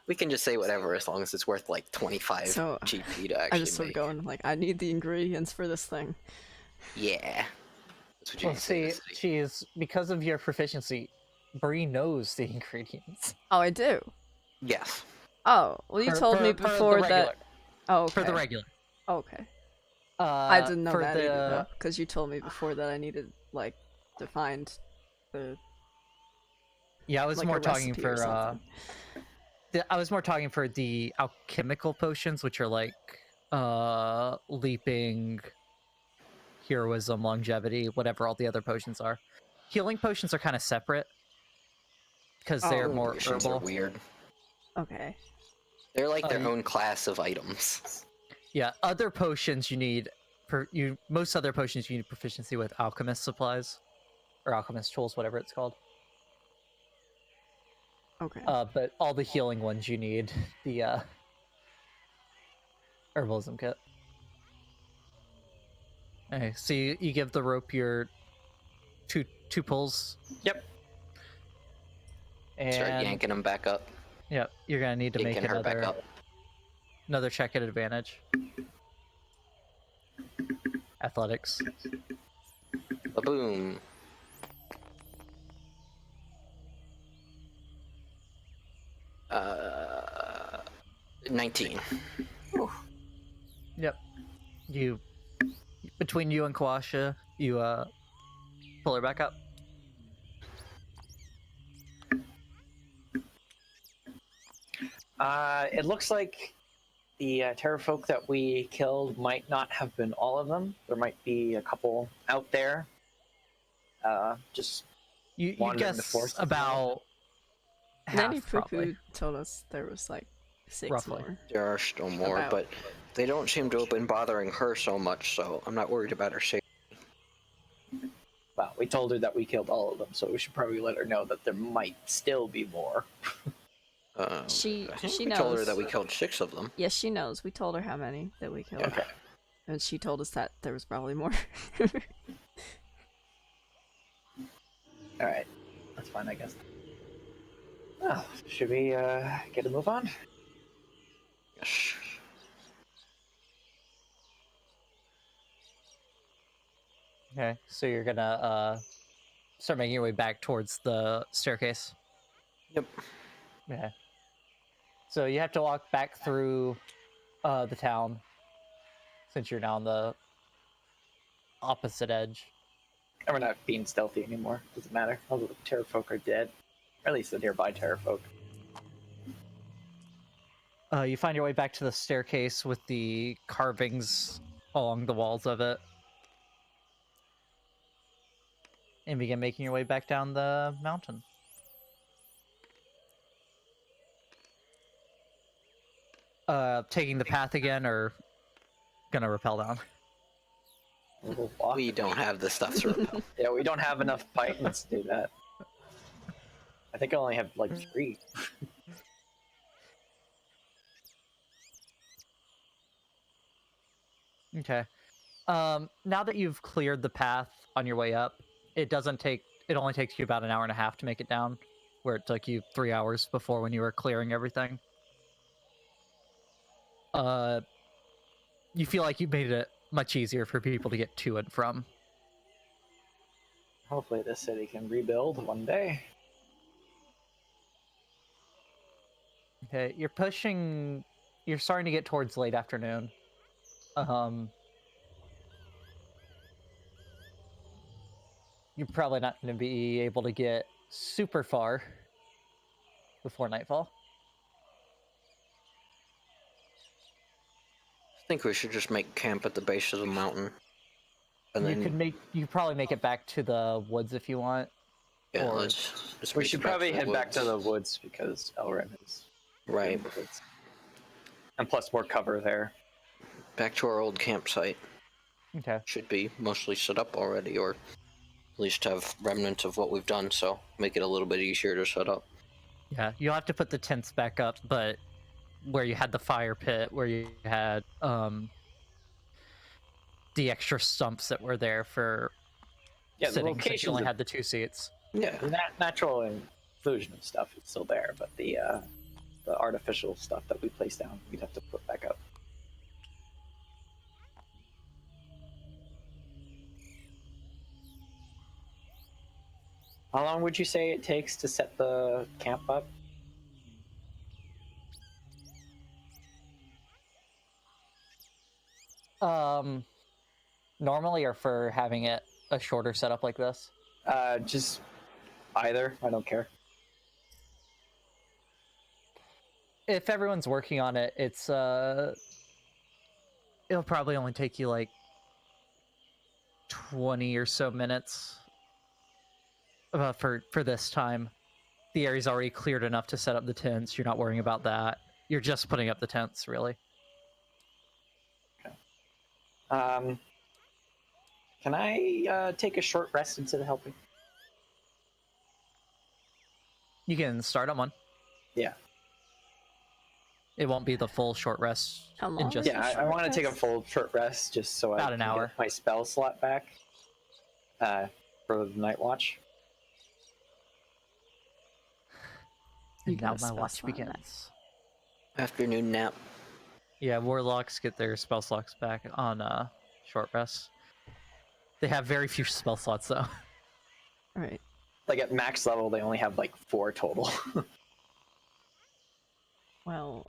[SPEAKER 3] we can just say whatever as long as it's worth like 25
[SPEAKER 1] So,
[SPEAKER 3] GP to
[SPEAKER 1] I
[SPEAKER 3] actually
[SPEAKER 1] just start
[SPEAKER 3] make.
[SPEAKER 1] going like, I need the ingredients for this thing.
[SPEAKER 3] Yeah. That's what you
[SPEAKER 2] Well,
[SPEAKER 3] need to say in
[SPEAKER 2] see,
[SPEAKER 3] the city.
[SPEAKER 2] she's because of your proficiency, Brie knows the ingredients.
[SPEAKER 1] Oh, I do.
[SPEAKER 3] Yes.
[SPEAKER 1] Oh, well, you told me
[SPEAKER 2] For the
[SPEAKER 1] before
[SPEAKER 2] regular,
[SPEAKER 1] that. Oh, okay.
[SPEAKER 2] for the regular.
[SPEAKER 1] Okay. I didn't know
[SPEAKER 2] for
[SPEAKER 1] that
[SPEAKER 2] the,
[SPEAKER 1] either, though, because you told me before that I needed like to find the
[SPEAKER 2] Yeah, I was
[SPEAKER 1] like
[SPEAKER 2] more
[SPEAKER 1] a
[SPEAKER 2] talking
[SPEAKER 1] recipe or
[SPEAKER 2] for
[SPEAKER 1] something.
[SPEAKER 2] I was more talking for the alchemical potions, which are like leaping, heroism, longevity, whatever all the other potions are. Healing potions are kind of separate because they're
[SPEAKER 1] Oh,
[SPEAKER 2] more
[SPEAKER 3] Potions are
[SPEAKER 2] herbal.
[SPEAKER 3] weird.
[SPEAKER 1] Okay.
[SPEAKER 3] They're like their
[SPEAKER 2] you-
[SPEAKER 3] own class of items.
[SPEAKER 2] Yeah, other potions you need most other potions you need proficiency with alchemist supplies or alchemist tools, whatever it's called.
[SPEAKER 1] Okay.
[SPEAKER 2] But all the healing ones you need the herbalism kit. Okay, so you give the rope your two pulls.
[SPEAKER 5] Yep.
[SPEAKER 2] And
[SPEAKER 3] Start yanking him back up.
[SPEAKER 2] Yep, you're gonna need to make
[SPEAKER 3] Yanking her back up.
[SPEAKER 2] another check at advantage. Athletics.
[SPEAKER 3] Ba-boom. Uh, 19.
[SPEAKER 2] Yep. You between you and Kwasha, you pull her back up.
[SPEAKER 5] It looks like the terrafolk that we killed might not have been all of them. There might be a couple out there. Just
[SPEAKER 2] You
[SPEAKER 5] wandering the
[SPEAKER 2] guess
[SPEAKER 5] forest.
[SPEAKER 2] about
[SPEAKER 1] Nanny
[SPEAKER 2] half,
[SPEAKER 1] Poo
[SPEAKER 2] probably.
[SPEAKER 1] Poo told us there was like 6
[SPEAKER 2] Roughly.
[SPEAKER 1] more.
[SPEAKER 3] There are still more,
[SPEAKER 1] About.
[SPEAKER 3] but they don't seem to have been bothering her so much, so I'm not worried about her safety.
[SPEAKER 5] Well, we told her that we killed all of them, so we should probably let her know that there might still be more.
[SPEAKER 1] She
[SPEAKER 3] I think
[SPEAKER 1] she
[SPEAKER 3] we told her
[SPEAKER 1] knows.
[SPEAKER 3] that we killed 6 of them.
[SPEAKER 1] Yes, she knows. We told her how many that we killed.
[SPEAKER 5] Okay.
[SPEAKER 1] And she told us that there was probably more.
[SPEAKER 5] All right. That's fine, I guess. Well, should we get a move on?
[SPEAKER 3] Yes.
[SPEAKER 2] Okay, so you're gonna start making your way back towards the staircase.
[SPEAKER 3] Yep.
[SPEAKER 2] Okay. So you have to walk back through the town, since you're now on the opposite edge.
[SPEAKER 5] And we're not being stealthy anymore. Doesn't matter. All the terrafolk are dead. Or at least the nearby terrafolk.
[SPEAKER 2] You find your way back to the staircase with the carvings along the walls of it. And begin making your way back down the mountain. Taking the path again, or gonna rappel down?
[SPEAKER 5] We'll walk.
[SPEAKER 3] We don't have the stuff to repel.
[SPEAKER 5] Yeah, we don't have enough pythons to do that. I think I only have like 3.
[SPEAKER 2] Okay. Now that you've cleared the path on your way up, it only takes you about an hour and a half to make it down, where it took you 3 hours before when you were clearing everything. You feel like you made it much easier for people to get to and from.
[SPEAKER 5] Hopefully this city can rebuild one day.
[SPEAKER 2] Okay, you're starting to get towards late afternoon. You're probably not going to be able to get super far before nightfall.
[SPEAKER 3] I think we should just make camp at the base of the mountain. And then
[SPEAKER 2] You could probably make it back to the woods if you want.
[SPEAKER 3] yeah,
[SPEAKER 2] or-
[SPEAKER 3] let's
[SPEAKER 5] We
[SPEAKER 3] make
[SPEAKER 5] should
[SPEAKER 3] it back
[SPEAKER 5] probably
[SPEAKER 3] the
[SPEAKER 5] head back to
[SPEAKER 3] woods.
[SPEAKER 5] the woods because Elrin is
[SPEAKER 3] Right.
[SPEAKER 5] in the woods. And plus more cover there.
[SPEAKER 3] Back to our old campsite.
[SPEAKER 2] Okay.
[SPEAKER 3] Should be mostly set up already, or at least have remnants of what we've done, so make it a little bit easier to set up.
[SPEAKER 2] Yeah, you'll have to put the tents back up, but where you had the fire pit, where you had the extra stumps that were there for
[SPEAKER 5] Yeah, the
[SPEAKER 2] sitting, since you
[SPEAKER 5] locations
[SPEAKER 2] only
[SPEAKER 5] of
[SPEAKER 2] had the 2 seats.
[SPEAKER 3] Yeah.
[SPEAKER 5] the natural inclusion of stuff is still there, but the artificial stuff that we placed down, we'd have to put back up. How long would you say it takes to set the camp up?
[SPEAKER 2] Normally, or for having it a shorter setup like this?
[SPEAKER 5] Just either. I don't care.
[SPEAKER 2] If everyone's working on it, it'll probably only take you like 20 or so minutes for this time. The area's already cleared enough to set up the tents. You're not worrying about that. You're just putting up the tents, really.
[SPEAKER 5] Can I take a short rest instead of helping?
[SPEAKER 2] You can start on one.
[SPEAKER 5] Yeah.
[SPEAKER 2] It won't be the full short rest.
[SPEAKER 1] How
[SPEAKER 2] in
[SPEAKER 1] long
[SPEAKER 2] just
[SPEAKER 1] is
[SPEAKER 5] Yeah,
[SPEAKER 1] a
[SPEAKER 5] I
[SPEAKER 1] short
[SPEAKER 5] want to take a
[SPEAKER 1] rest?
[SPEAKER 5] full short rest just so
[SPEAKER 2] About
[SPEAKER 5] I
[SPEAKER 2] an
[SPEAKER 5] can
[SPEAKER 2] hour.
[SPEAKER 5] get my spell slot back for the night watch.
[SPEAKER 1] You
[SPEAKER 2] And
[SPEAKER 1] get
[SPEAKER 2] now
[SPEAKER 1] a
[SPEAKER 2] my
[SPEAKER 1] spell
[SPEAKER 2] watch
[SPEAKER 1] slot back.
[SPEAKER 2] begins.
[SPEAKER 3] Afternoon nap.
[SPEAKER 2] Yeah, warlocks get their spell slots back on short rest. They have very few spell slots though.
[SPEAKER 1] Right.
[SPEAKER 5] Like at max level, they only have like 4 total.
[SPEAKER 1] Well,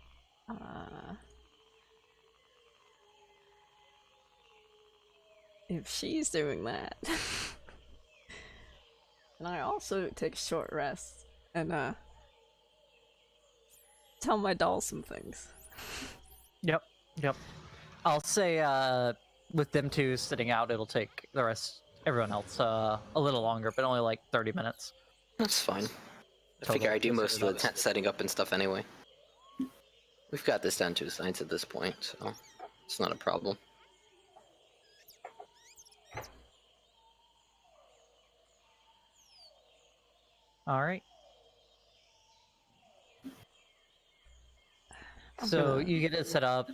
[SPEAKER 1] if she's doing that, and I also take a short rest and tell my doll some things.
[SPEAKER 2] Yep. I'll say with them two sitting out, it'll take everyone else a little longer, but only like 30 minutes.
[SPEAKER 3] That's fine. I
[SPEAKER 2] Till
[SPEAKER 3] figure
[SPEAKER 2] the-
[SPEAKER 3] I do
[SPEAKER 2] to set
[SPEAKER 3] most
[SPEAKER 2] it
[SPEAKER 3] of
[SPEAKER 2] up.
[SPEAKER 3] the tent setting up and stuff anyway. We've got this down to a science at this point, so it's not a problem.
[SPEAKER 2] All right.
[SPEAKER 1] I'm
[SPEAKER 2] So
[SPEAKER 1] gonna-
[SPEAKER 2] you get it set up,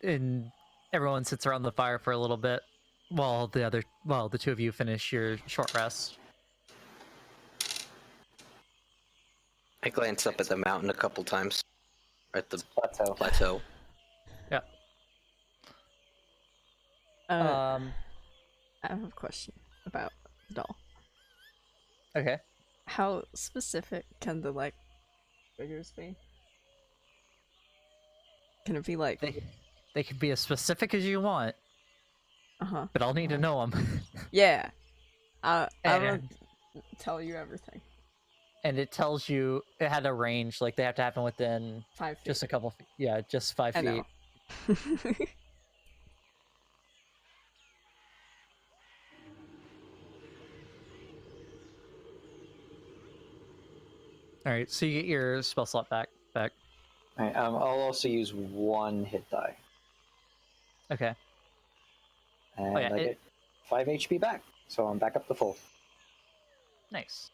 [SPEAKER 2] and everyone sits around the fire for a little bit while the two of you finish your short rest.
[SPEAKER 3] I glanced up at the mountain a couple times. At the
[SPEAKER 5] Plateau.
[SPEAKER 3] plateau.
[SPEAKER 2] Yeah.
[SPEAKER 1] I have a question about the doll.
[SPEAKER 2] Okay.
[SPEAKER 1] How specific can the figures be? Can it be like
[SPEAKER 2] They can be as specific as you want,
[SPEAKER 1] uh-huh.
[SPEAKER 2] but I'll need to know them.
[SPEAKER 1] Yeah. I will
[SPEAKER 2] and,
[SPEAKER 1] tell you everything.
[SPEAKER 2] and it tells you it had a range, like they have to happen within
[SPEAKER 1] 5 feet.
[SPEAKER 2] just a couple feet. Yeah, just 5
[SPEAKER 1] I
[SPEAKER 2] feet.
[SPEAKER 1] know.
[SPEAKER 2] All right, so you get your spell slot back.
[SPEAKER 5] Alright, I'll also use 1 hit die.
[SPEAKER 2] Okay.
[SPEAKER 5] And
[SPEAKER 2] yeah,
[SPEAKER 5] I get 5 HP back. So I'm back up to full.
[SPEAKER 2] Nice.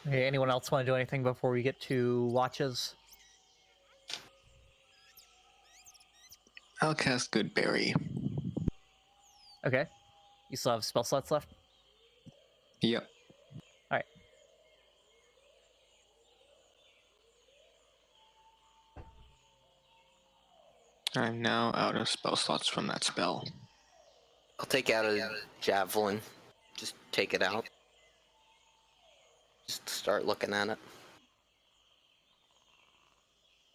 [SPEAKER 2] Okay, anyone else want to do anything before we get to watches?
[SPEAKER 4] I'll cast Goodberry.
[SPEAKER 2] Okay. You still have spell slots left?
[SPEAKER 4] Yep.
[SPEAKER 2] Alright.
[SPEAKER 4] I'm now out of spell slots from that spell.
[SPEAKER 3] I'll take out a javelin. Just take it out. Just start looking at it.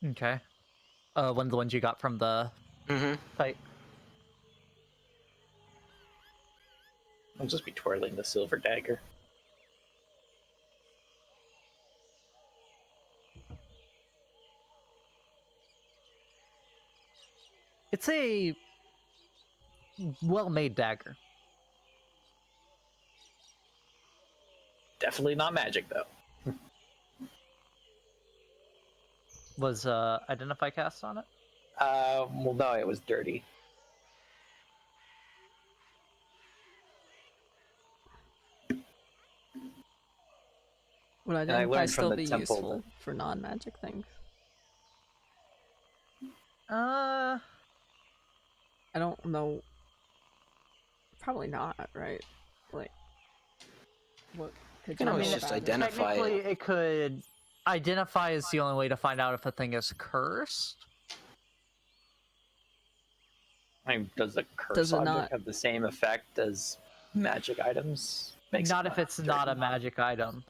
[SPEAKER 2] Okay. One of the ones you got from the
[SPEAKER 3] Mm-hmm.
[SPEAKER 2] fight.
[SPEAKER 5] I'll just be twirling the silver dagger.
[SPEAKER 2] It's a well-made dagger.
[SPEAKER 5] Definitely not magic, though.
[SPEAKER 2] Was identify cast on it?
[SPEAKER 5] Well, no, it was dirty.
[SPEAKER 1] Would
[SPEAKER 5] I
[SPEAKER 1] identify
[SPEAKER 5] learned from
[SPEAKER 1] still
[SPEAKER 5] the
[SPEAKER 1] be
[SPEAKER 5] temple
[SPEAKER 1] useful for non-magic things?
[SPEAKER 2] Uh,
[SPEAKER 1] I don't know. Probably not, right? Like, what could
[SPEAKER 3] can
[SPEAKER 1] you
[SPEAKER 3] always
[SPEAKER 1] know
[SPEAKER 3] just
[SPEAKER 1] about it?
[SPEAKER 3] identify
[SPEAKER 2] technically, it could identify is the only way to find out if a thing is cursed.
[SPEAKER 5] I mean, does the curse
[SPEAKER 1] Does it
[SPEAKER 5] object
[SPEAKER 1] not-
[SPEAKER 5] have the same effect as magic items? Makes
[SPEAKER 2] Not
[SPEAKER 5] it
[SPEAKER 2] if it's not a
[SPEAKER 5] dirty.
[SPEAKER 2] magic item.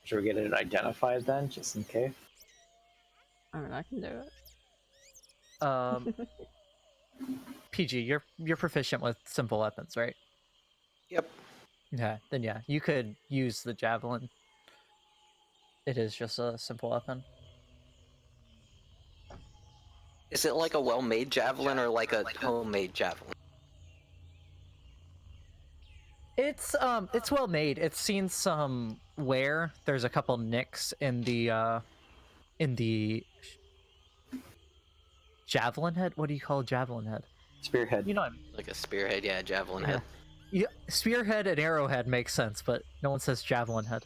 [SPEAKER 5] Should we get it identified then, just in case?
[SPEAKER 1] I mean, I can do it.
[SPEAKER 2] PG, you're proficient with simple weapons, right?
[SPEAKER 3] Yep.
[SPEAKER 2] Yeah, then yeah, you could use the javelin. It is just a simple weapon.
[SPEAKER 3] Is it like a well-made javelin or like a homemade javelin?
[SPEAKER 2] It's well made. It's seen some wear. There's a couple nicks in the javelin head. What do you call a javelin head?
[SPEAKER 5] Spearhead.
[SPEAKER 2] You know,
[SPEAKER 3] Like a spearhead, yeah, javelin
[SPEAKER 2] yeah.
[SPEAKER 3] head.
[SPEAKER 2] Yeah, spearhead and arrowhead makes sense, but no one says javelin head.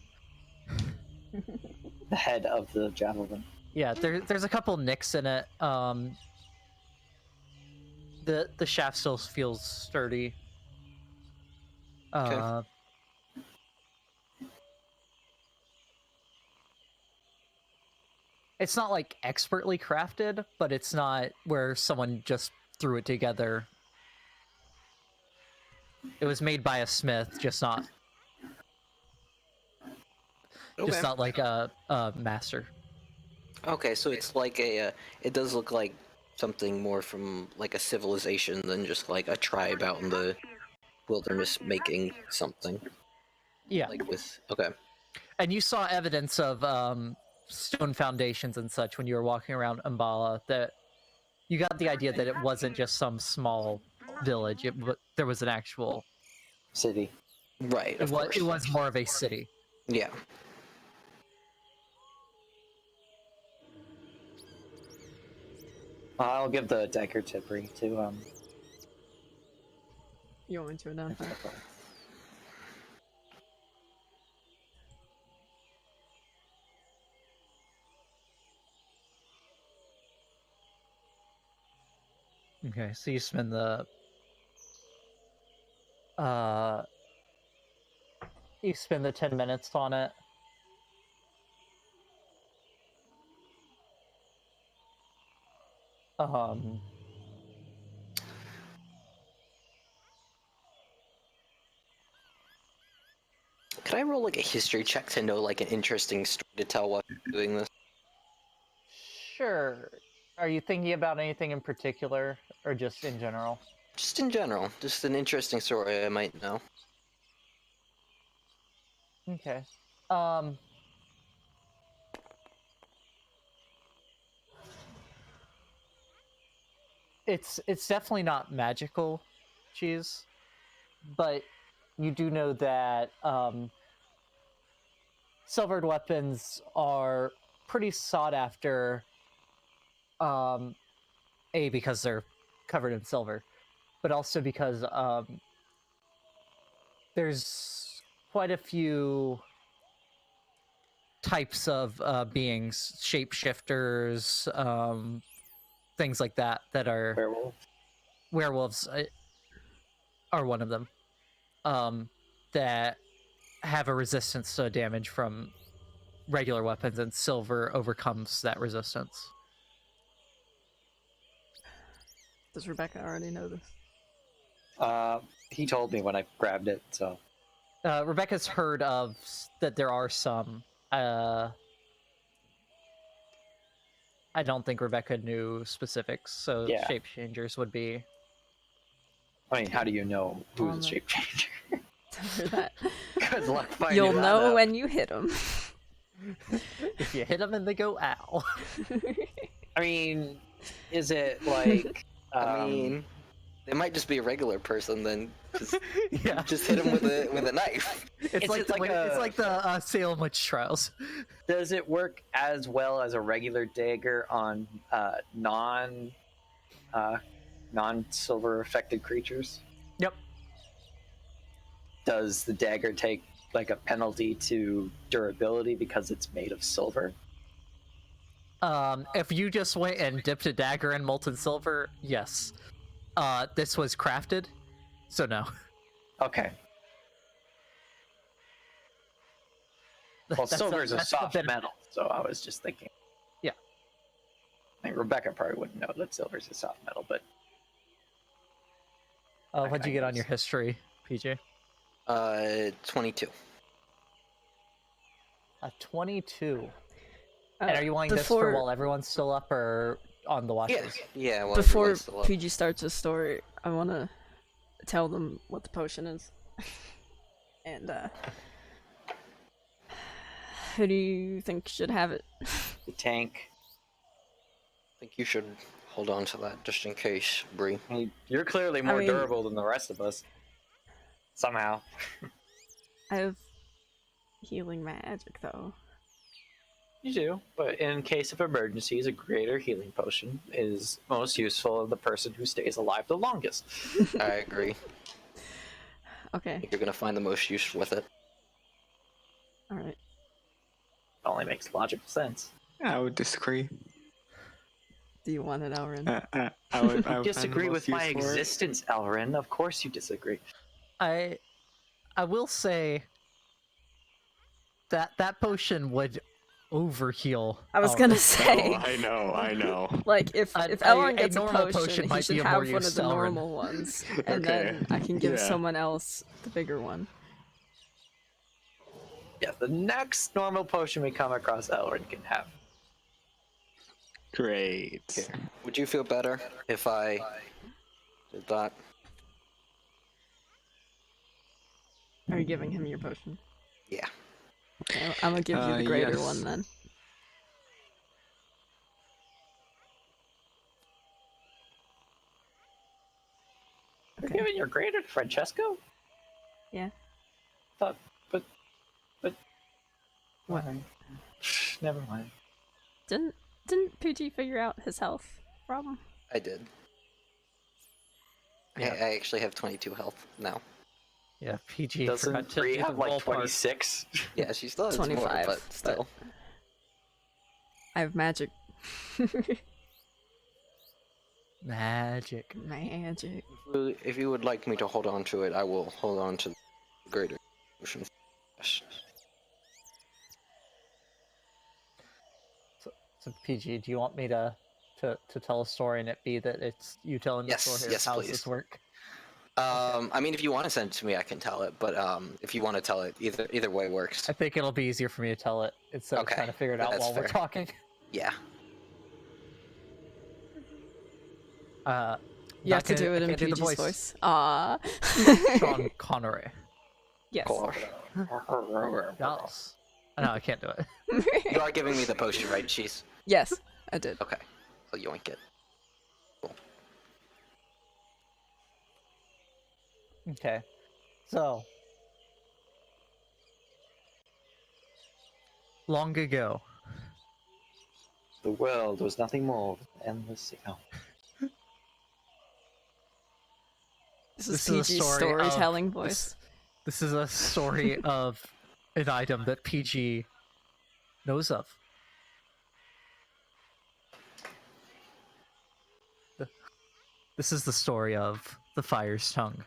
[SPEAKER 5] The head of the javelin.
[SPEAKER 2] Yeah, there's a couple nicks in it. The shaft still feels sturdy.
[SPEAKER 3] Okay.
[SPEAKER 2] It's not like expertly crafted, but it's not where someone just threw it together. It was made by a smith, just not like a master.
[SPEAKER 3] Okay, so it's like a. It does look like something more from like a civilization than just like a tribe out in the wilderness making something.
[SPEAKER 2] Yeah,
[SPEAKER 3] Like with. Okay.
[SPEAKER 2] and you saw evidence of stone foundations and such when you were walking around Umbala. That you got the idea that it wasn't just some small village. There was an actual
[SPEAKER 5] City.
[SPEAKER 3] Right. Of course.
[SPEAKER 2] It was more of a city.
[SPEAKER 3] Yeah.
[SPEAKER 5] I'll give the dagger to Brie to
[SPEAKER 1] You want me to identify?
[SPEAKER 2] Okay, so you spend the you spend the 10 minutes on it.
[SPEAKER 3] Could I roll like a history check to know like an interesting story to tell while doing this?
[SPEAKER 2] Sure. Are you thinking about anything in particular, or just in general?
[SPEAKER 3] Just in general, just an interesting story I might know.
[SPEAKER 2] Okay. It's definitely not magical cheese, but you do know that silvered weapons are pretty sought after. Because they're covered in silver, but also because there's quite a few types of beings, shapeshifters, things like that are
[SPEAKER 5] werewolf.
[SPEAKER 2] werewolves are one of them, that have a resistance to damage from regular weapons, and silver overcomes that resistance.
[SPEAKER 1] Does Rebecca already know this?
[SPEAKER 5] He told me when I grabbed it, so.
[SPEAKER 2] Rebecca's heard of that there are some. I don't think Rebecca knew specifics, so
[SPEAKER 5] Yeah.
[SPEAKER 2] shape changers would be.
[SPEAKER 5] I mean, how do you know who's a
[SPEAKER 1] the-
[SPEAKER 5] shape changer?
[SPEAKER 1] Tell her that.
[SPEAKER 5] Good luck finding
[SPEAKER 1] You'll
[SPEAKER 5] that
[SPEAKER 1] know
[SPEAKER 5] out.
[SPEAKER 1] when you hit him.
[SPEAKER 2] If you hit them and they go ow.
[SPEAKER 5] I mean, is it like?
[SPEAKER 3] I mean, they might just be a regular person then. Just,
[SPEAKER 2] Yeah,
[SPEAKER 3] just hit them with a knife.
[SPEAKER 2] it's like the Salem witch trials.
[SPEAKER 5] Does it work as well as a regular dagger on non-silver affected creatures?
[SPEAKER 2] Yep.
[SPEAKER 5] Does the dagger take like a penalty to durability because it's made of silver?
[SPEAKER 2] If you just went and dipped a dagger in molten silver, yes. This was crafted, so no.
[SPEAKER 5] Okay. Well, silver's a soft metal, so I was just thinking.
[SPEAKER 2] Yeah.
[SPEAKER 5] I mean, Rebecca probably wouldn't know that silver's a soft metal, but
[SPEAKER 2] What'd you get on your history, PJ?
[SPEAKER 3] 22.
[SPEAKER 2] A 22. And are you wanting this
[SPEAKER 1] before,
[SPEAKER 2] for while everyone's still up, or on the watch
[SPEAKER 3] Yeah,
[SPEAKER 2] list?
[SPEAKER 3] yeah. Well,
[SPEAKER 1] before
[SPEAKER 3] everyone's still up.
[SPEAKER 1] PG starts his story, I want to tell them what the potion is. And, who do you think should have it?
[SPEAKER 5] the tank.
[SPEAKER 3] I think you should hold on to that just in case, Brie.
[SPEAKER 5] I mean, you're clearly more
[SPEAKER 1] mean-
[SPEAKER 5] durable than the rest of us. somehow.
[SPEAKER 1] I have healing magic though.
[SPEAKER 5] You do, but in case of emergencies, a greater healing potion is most useful to the person who stays alive the longest.
[SPEAKER 3] I agree. I
[SPEAKER 1] Okay.
[SPEAKER 3] think you're gonna find the most use with it.
[SPEAKER 1] All right.
[SPEAKER 5] It only makes logical sense.
[SPEAKER 4] I would disagree.
[SPEAKER 1] Do you want it, Elrin?
[SPEAKER 4] I would find the
[SPEAKER 5] Disagree
[SPEAKER 4] most
[SPEAKER 5] with my
[SPEAKER 4] use for it.
[SPEAKER 5] existence, Elrin. Of course you disagree.
[SPEAKER 2] I will say that potion would overheal.
[SPEAKER 1] I was gonna say,
[SPEAKER 4] Oh, I know.
[SPEAKER 1] like, if
[SPEAKER 2] A
[SPEAKER 1] Elrin gets a
[SPEAKER 2] normal
[SPEAKER 1] potion,
[SPEAKER 2] potion
[SPEAKER 1] he
[SPEAKER 2] might
[SPEAKER 1] should
[SPEAKER 2] be of
[SPEAKER 1] have
[SPEAKER 2] more
[SPEAKER 1] one
[SPEAKER 2] use
[SPEAKER 1] of the
[SPEAKER 2] to Elrin.
[SPEAKER 1] normal ones, and
[SPEAKER 4] Okay,
[SPEAKER 1] then I can give
[SPEAKER 4] yeah.
[SPEAKER 1] someone else the bigger one.
[SPEAKER 5] Yeah, the next normal potion we come across, Elrin can have.
[SPEAKER 4] Great.
[SPEAKER 3] Here. Would you feel better if I did that?
[SPEAKER 1] Are you giving him your potion?
[SPEAKER 3] Yeah.
[SPEAKER 1] Okay, I'm gonna give you the greater
[SPEAKER 4] Yes.
[SPEAKER 1] one then.
[SPEAKER 5] You're
[SPEAKER 1] Okay.
[SPEAKER 5] giving your greater to Francesco?
[SPEAKER 1] Yeah.
[SPEAKER 5] Thought, but.
[SPEAKER 1] What?
[SPEAKER 5] Never mind.
[SPEAKER 1] Didn't PG figure out his health problem?
[SPEAKER 3] I did.
[SPEAKER 2] Yeah.
[SPEAKER 3] I actually have 22 health now.
[SPEAKER 2] Yeah, PG.
[SPEAKER 5] Doesn't
[SPEAKER 2] forgot to
[SPEAKER 5] Brie
[SPEAKER 2] do the
[SPEAKER 5] have like
[SPEAKER 2] ballpark.
[SPEAKER 5] 26?
[SPEAKER 3] Yeah, she still has more,
[SPEAKER 1] 25,
[SPEAKER 3] but still.
[SPEAKER 1] I have magic.
[SPEAKER 2] Magic.
[SPEAKER 1] Magic.
[SPEAKER 3] If you would like me to hold on to it, I will hold on to the greater potion.
[SPEAKER 2] So PG, do you want me to tell a story and it be that it's you telling the
[SPEAKER 3] Yes,
[SPEAKER 2] story? Or
[SPEAKER 3] yes,
[SPEAKER 2] how
[SPEAKER 3] please.
[SPEAKER 2] does this work?
[SPEAKER 3] I mean, if you want to send it to me, I can tell it. But if you want to tell it, either way works.
[SPEAKER 2] I think it'll be easier for me to tell it instead of
[SPEAKER 3] Okay,
[SPEAKER 2] trying to figure it out
[SPEAKER 3] that's
[SPEAKER 2] while we're
[SPEAKER 3] fair.
[SPEAKER 2] talking.
[SPEAKER 3] Yeah.
[SPEAKER 1] You have to do it in
[SPEAKER 2] PG's
[SPEAKER 1] PG's
[SPEAKER 2] voice.
[SPEAKER 1] voice. Ah.
[SPEAKER 2] Sean Connery.
[SPEAKER 1] Yes.
[SPEAKER 2] Yes. No, I can't do it.
[SPEAKER 3] You are giving me the potion, right, Cheese?
[SPEAKER 1] Yes, I did.
[SPEAKER 3] Okay. So yoink it.
[SPEAKER 2] Okay. So, long ago,
[SPEAKER 5] The world was nothing more than endless. Oh.
[SPEAKER 1] This is
[SPEAKER 2] This is a
[SPEAKER 1] PG's
[SPEAKER 2] story of-
[SPEAKER 1] storytelling voice.
[SPEAKER 2] this is a story of an item that PG knows of. This is the story of the Fire's Tongue.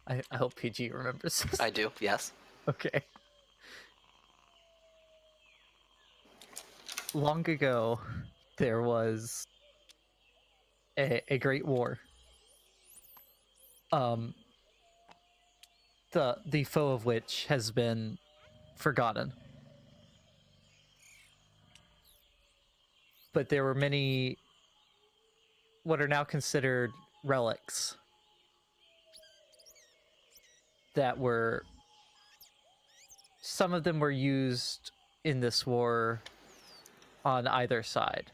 [SPEAKER 2] I hope PG remembers this.
[SPEAKER 3] I do, yes.
[SPEAKER 2] Okay. Long ago, there was a great war. The foe of which has been forgotten. But there were many what are now considered relics that were some of them were used in this war on either side.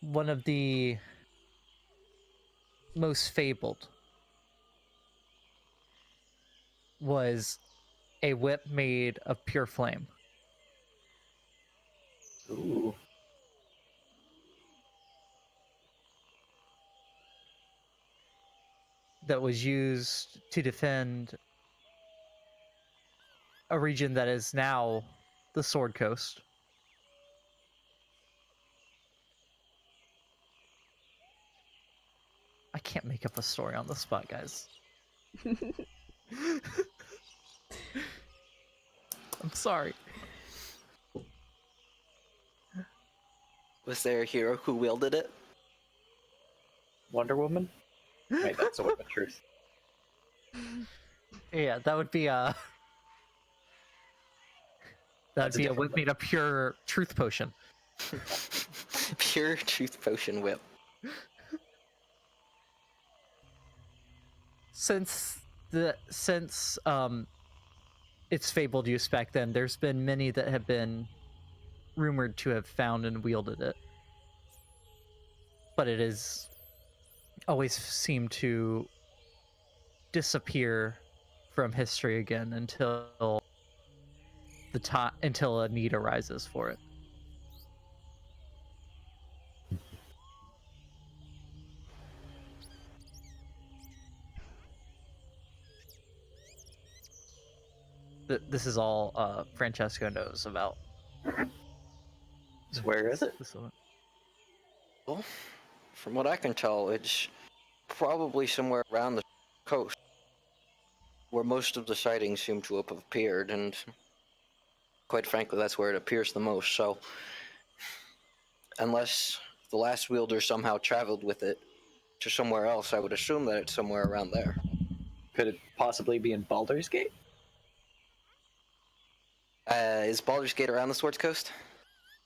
[SPEAKER 2] One of the most fabled was a whip made of pure flame.
[SPEAKER 5] Ooh.
[SPEAKER 2] That was used to defend a region that is now the Sword Coast. I can't make up a story on the spot, guys. I'm sorry.
[SPEAKER 3] Was there a hero who wielded it?
[SPEAKER 5] Wonder Woman? Wait, that's a weapon of truth.
[SPEAKER 2] Yeah, that would be a
[SPEAKER 5] That's a
[SPEAKER 2] a
[SPEAKER 5] different
[SPEAKER 2] whip made of pure truth potion.
[SPEAKER 3] Pure truth potion whip.
[SPEAKER 2] Since its fabled use back then, there's been many that have been rumored to have found and wielded it. But it is always seemed to disappear from history again until until a need arises for it. This is all Francesco knows about.
[SPEAKER 5] So where is it?
[SPEAKER 2] This one.
[SPEAKER 3] Well, from what I can tell, it's probably somewhere around the coast, where most of the sightings seem to have appeared, and quite frankly, that's where it appears the most. So, unless the last wielder somehow traveled with it to somewhere else, I would assume that it's somewhere around there.
[SPEAKER 5] Could it possibly be in Baldur's Gate?
[SPEAKER 3] Is Baldur's Gate around the Swords Coast?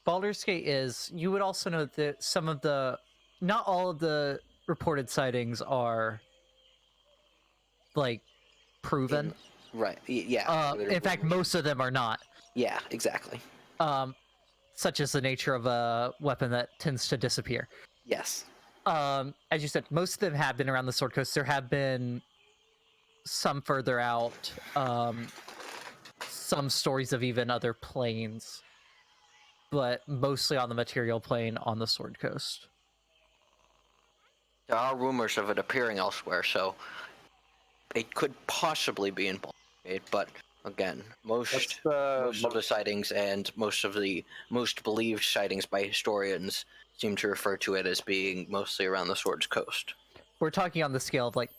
[SPEAKER 2] Baldur's Gate is. You would also know that some of the, not all of the reported sightings are like proven.
[SPEAKER 3] Right. Yeah.
[SPEAKER 2] In fact, most of them are not.
[SPEAKER 3] Yeah, exactly.
[SPEAKER 2] Such as the nature of a weapon that tends to disappear.
[SPEAKER 3] Yes.
[SPEAKER 2] As you said, most of them have been around the Sword Coast. There have been some further out. Some stories of even other planes, but mostly on the material plane on the Sword Coast.
[SPEAKER 3] There are rumors of it appearing elsewhere, so it could possibly be in Baldur's Gate, but again, most of the sightings and most of the most believed sightings by historians seem to refer to it as being mostly around the Swords Coast.
[SPEAKER 2] We're talking on the scale of like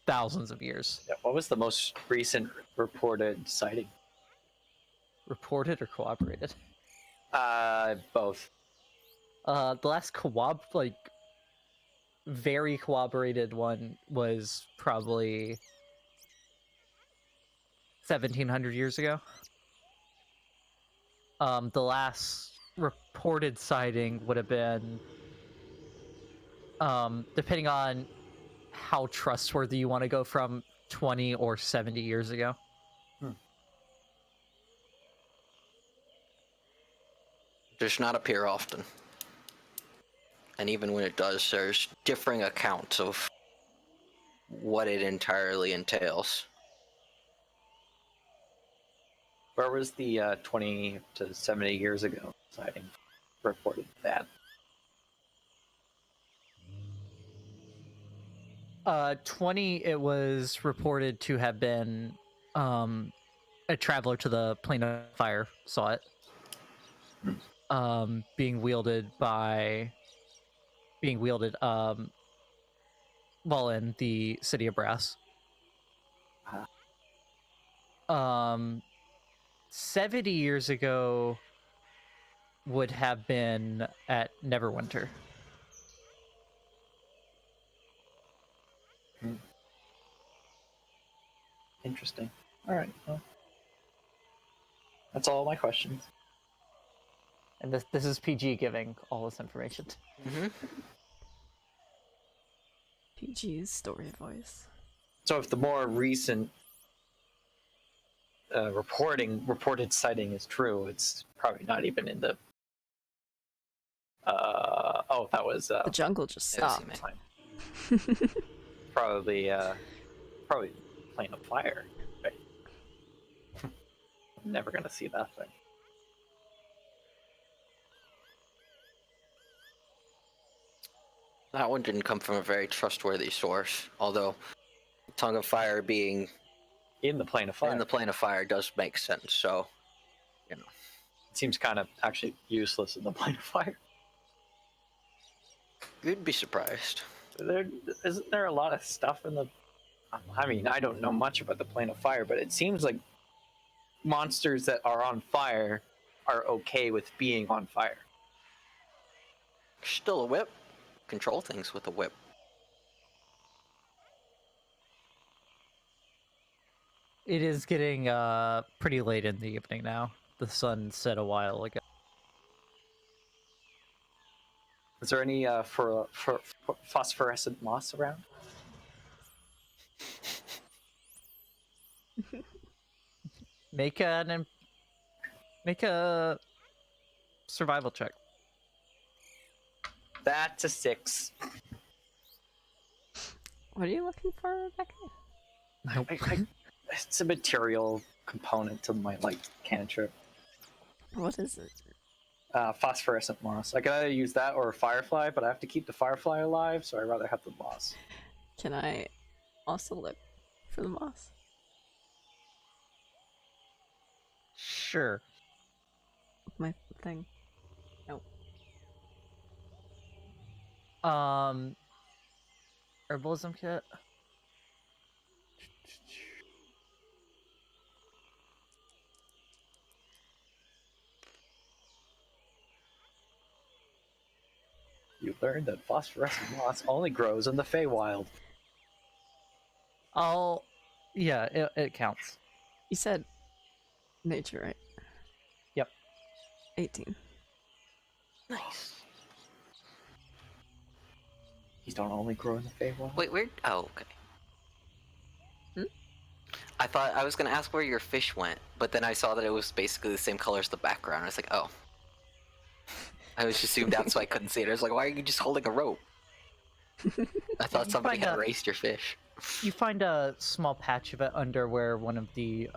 [SPEAKER 2] thousands of years.
[SPEAKER 5] Yeah, what was the most recent reported sighting?
[SPEAKER 2] Reported or corroborated?
[SPEAKER 5] Both.
[SPEAKER 2] The last very corroborated one was probably 1700 years ago. The last reported sighting would have been, depending on how trustworthy you want to go, from 20 or 70 years ago.
[SPEAKER 3] Does not appear often. And even when it does, there's differing accounts of what it entirely entails.
[SPEAKER 5] Where was the 20 to 70 years ago sighting reported that?
[SPEAKER 2] 20, it was reported to have been a traveler to the Plane of Fire saw it. Being wielded while in the City of Brass. 70 years ago would have been at Neverwinter.
[SPEAKER 5] Interesting. All right. Well, that's all my questions.
[SPEAKER 2] And this is PG giving all this information.
[SPEAKER 3] Mm-hmm.
[SPEAKER 1] PG's story voice.
[SPEAKER 5] So if the more recent reported sighting is true, it's probably not even in the. That was
[SPEAKER 1] The jungle just
[SPEAKER 3] That was
[SPEAKER 1] stopped.
[SPEAKER 5] probably Plane of Fire. Right? I'm never gonna see that thing.
[SPEAKER 3] That one didn't come from a very trustworthy source, although Tongue of Fire being
[SPEAKER 5] In the Plane of Fire.
[SPEAKER 3] in the Plane of Fire does make sense, so, you know.
[SPEAKER 5] It seems kind of actually useless in the Plane of Fire.
[SPEAKER 3] You'd be surprised.
[SPEAKER 5] Isn't there a lot of stuff in the... I mean, I don't know much about the Plane of Fire, but it seems like monsters that are on fire are okay with being on fire.
[SPEAKER 3] Still a whip. Control things with a whip.
[SPEAKER 2] It is getting pretty late in the evening now. The sun set a while ago.
[SPEAKER 5] Is there any for phosphorescent moss around?
[SPEAKER 2] Make a survival check.
[SPEAKER 5] That's a 6.
[SPEAKER 1] What are you looking for, Rebecca?
[SPEAKER 5] It's a material component to my cantrip.
[SPEAKER 1] What is it?
[SPEAKER 5] Phosphorescent moss. I could either use that or a firefly, but I have to keep the firefly alive, so I'd rather have the moss.
[SPEAKER 1] Can I also look for the moss?
[SPEAKER 2] Sure.
[SPEAKER 1] My thing. Nope.
[SPEAKER 2] Herbalism kit.
[SPEAKER 5] You learned that phosphorescent moss only grows in the Feywild.
[SPEAKER 2] Yeah, it counts.
[SPEAKER 1] You said nature, right?
[SPEAKER 2] Yep.
[SPEAKER 1] 18.
[SPEAKER 3] Nice.
[SPEAKER 5] These don't only grow in the Feywild.
[SPEAKER 3] Wait, where? Oh, okay.
[SPEAKER 1] Hmm?
[SPEAKER 3] I thought I was gonna ask where your fish went, but then I saw that it was basically the same color as the background. I was like, oh. I was just zoomed out so I couldn't see it. I was like, why are you just holding a rope? I thought
[SPEAKER 2] You
[SPEAKER 3] somebody
[SPEAKER 2] find
[SPEAKER 3] had
[SPEAKER 2] a-
[SPEAKER 3] erased your fish.
[SPEAKER 2] You find a small patch of it under where one of the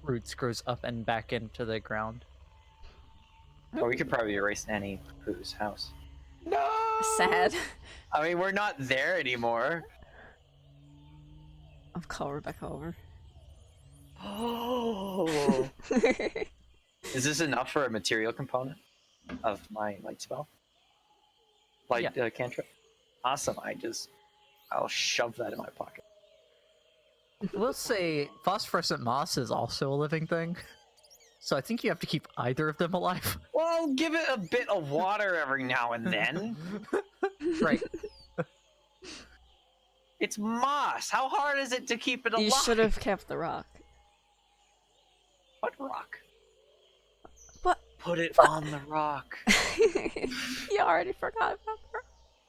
[SPEAKER 2] roots grows up and back into the ground.
[SPEAKER 5] Or we could probably erase any whose house.
[SPEAKER 3] No!
[SPEAKER 1] Sad.
[SPEAKER 5] I mean, we're not there anymore.
[SPEAKER 1] I'll call Rebecca over.
[SPEAKER 5] Oh. Is this enough for a material component of my light spell? Cantrip? Awesome. I'll shove that in my pocket.
[SPEAKER 2] We'll say phosphorescent moss is also a living thing. So I think you have to keep either of them alive.
[SPEAKER 5] Well, give it a bit of water every now and then.
[SPEAKER 2] Right.
[SPEAKER 5] It's moss. How hard is it to keep it alive?
[SPEAKER 1] You should have kept the rock.
[SPEAKER 5] What rock?
[SPEAKER 1] What?
[SPEAKER 5] Put it
[SPEAKER 1] What?
[SPEAKER 5] on the rock.
[SPEAKER 1] You already forgot about the rock.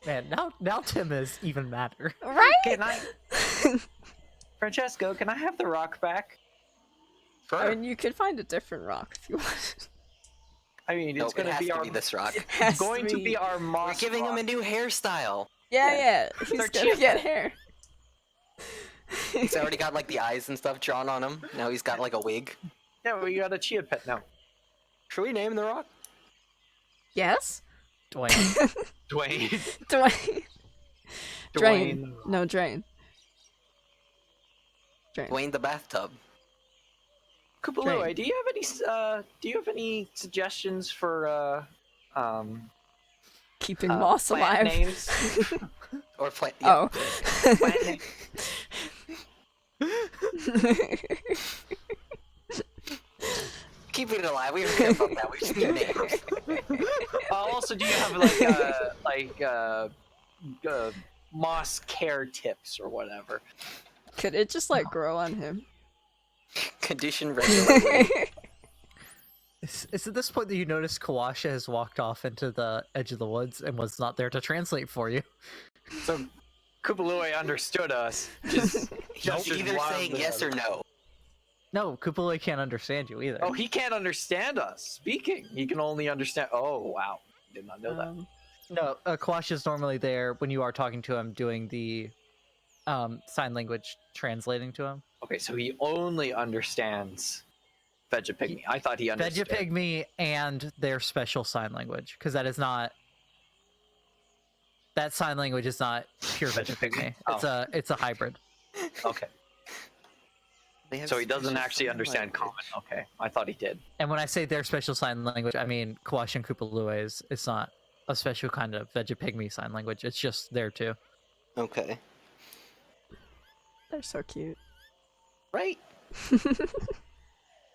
[SPEAKER 2] Man, now Tim is even madder.
[SPEAKER 1] Right?
[SPEAKER 5] Can I... Francesco, can I have the rock back?
[SPEAKER 1] I mean, you could find a different rock if you want.
[SPEAKER 5] I mean, it's
[SPEAKER 3] Nope,
[SPEAKER 5] going
[SPEAKER 3] it has
[SPEAKER 5] be
[SPEAKER 3] to
[SPEAKER 5] our...
[SPEAKER 3] be this rock.
[SPEAKER 1] Has
[SPEAKER 5] going to be our
[SPEAKER 3] We're
[SPEAKER 5] moss
[SPEAKER 3] giving him
[SPEAKER 5] rock.
[SPEAKER 3] a new hairstyle.
[SPEAKER 1] Yeah, he's
[SPEAKER 5] They're
[SPEAKER 1] gonna
[SPEAKER 5] cheap.
[SPEAKER 1] get hair.
[SPEAKER 3] He's already got like the eyes and stuff drawn on him. Now he's got like a wig.
[SPEAKER 5] Yeah, we got a chia pet now.
[SPEAKER 3] Should we name the rock?
[SPEAKER 1] Yes?
[SPEAKER 2] Dwayne.
[SPEAKER 5] Dwayne.
[SPEAKER 1] Dwayne. Drain. No, drain. Drain.
[SPEAKER 3] Dwayne the bathtub.
[SPEAKER 5] Kupalua,
[SPEAKER 1] Drain.
[SPEAKER 5] do you have any suggestions for
[SPEAKER 1] Keeping moss
[SPEAKER 5] plant
[SPEAKER 1] alive.
[SPEAKER 5] names?
[SPEAKER 3] Or plant. Yeah.
[SPEAKER 1] Oh.
[SPEAKER 5] Plant names?
[SPEAKER 3] Keeping it alive. We don't care about that. We just need names.
[SPEAKER 5] Also, do you have moss care tips or whatever?
[SPEAKER 1] Could it just like grow on him?
[SPEAKER 3] Condition regularly.
[SPEAKER 2] It's at this point that you notice Kawasha has walked off into the edge of the woods and was not there to translate for you.
[SPEAKER 5] So Kupalua understood us. Just
[SPEAKER 3] He's
[SPEAKER 5] gestured
[SPEAKER 3] either saying
[SPEAKER 5] wildly
[SPEAKER 3] yes
[SPEAKER 5] at
[SPEAKER 3] or
[SPEAKER 5] us.
[SPEAKER 3] no.
[SPEAKER 2] No, Kupalua can't understand you either.
[SPEAKER 5] Oh, he can't understand us speaking. He can only understand. Oh, wow. Did not know that.
[SPEAKER 2] No, Kawasha's normally there when you are talking to him, doing the sign language translating to him.
[SPEAKER 5] Okay, so he only understands Vegapygmy. I thought he understood.
[SPEAKER 2] Vegapygmy and their special sign language, because that is not. That sign language is not pure Vegapygmy. It's a hybrid.
[SPEAKER 5] Okay,
[SPEAKER 3] They have
[SPEAKER 5] so he doesn't
[SPEAKER 3] special
[SPEAKER 5] actually
[SPEAKER 3] sign
[SPEAKER 5] understand common.
[SPEAKER 3] language.
[SPEAKER 5] Okay, I thought he did.
[SPEAKER 2] And when I say their special sign language, I mean Kawasha and Kupalua is it's not a special kind of Vegapygmy sign language. It's just there too.
[SPEAKER 3] Okay.
[SPEAKER 1] They're so cute.
[SPEAKER 3] Right.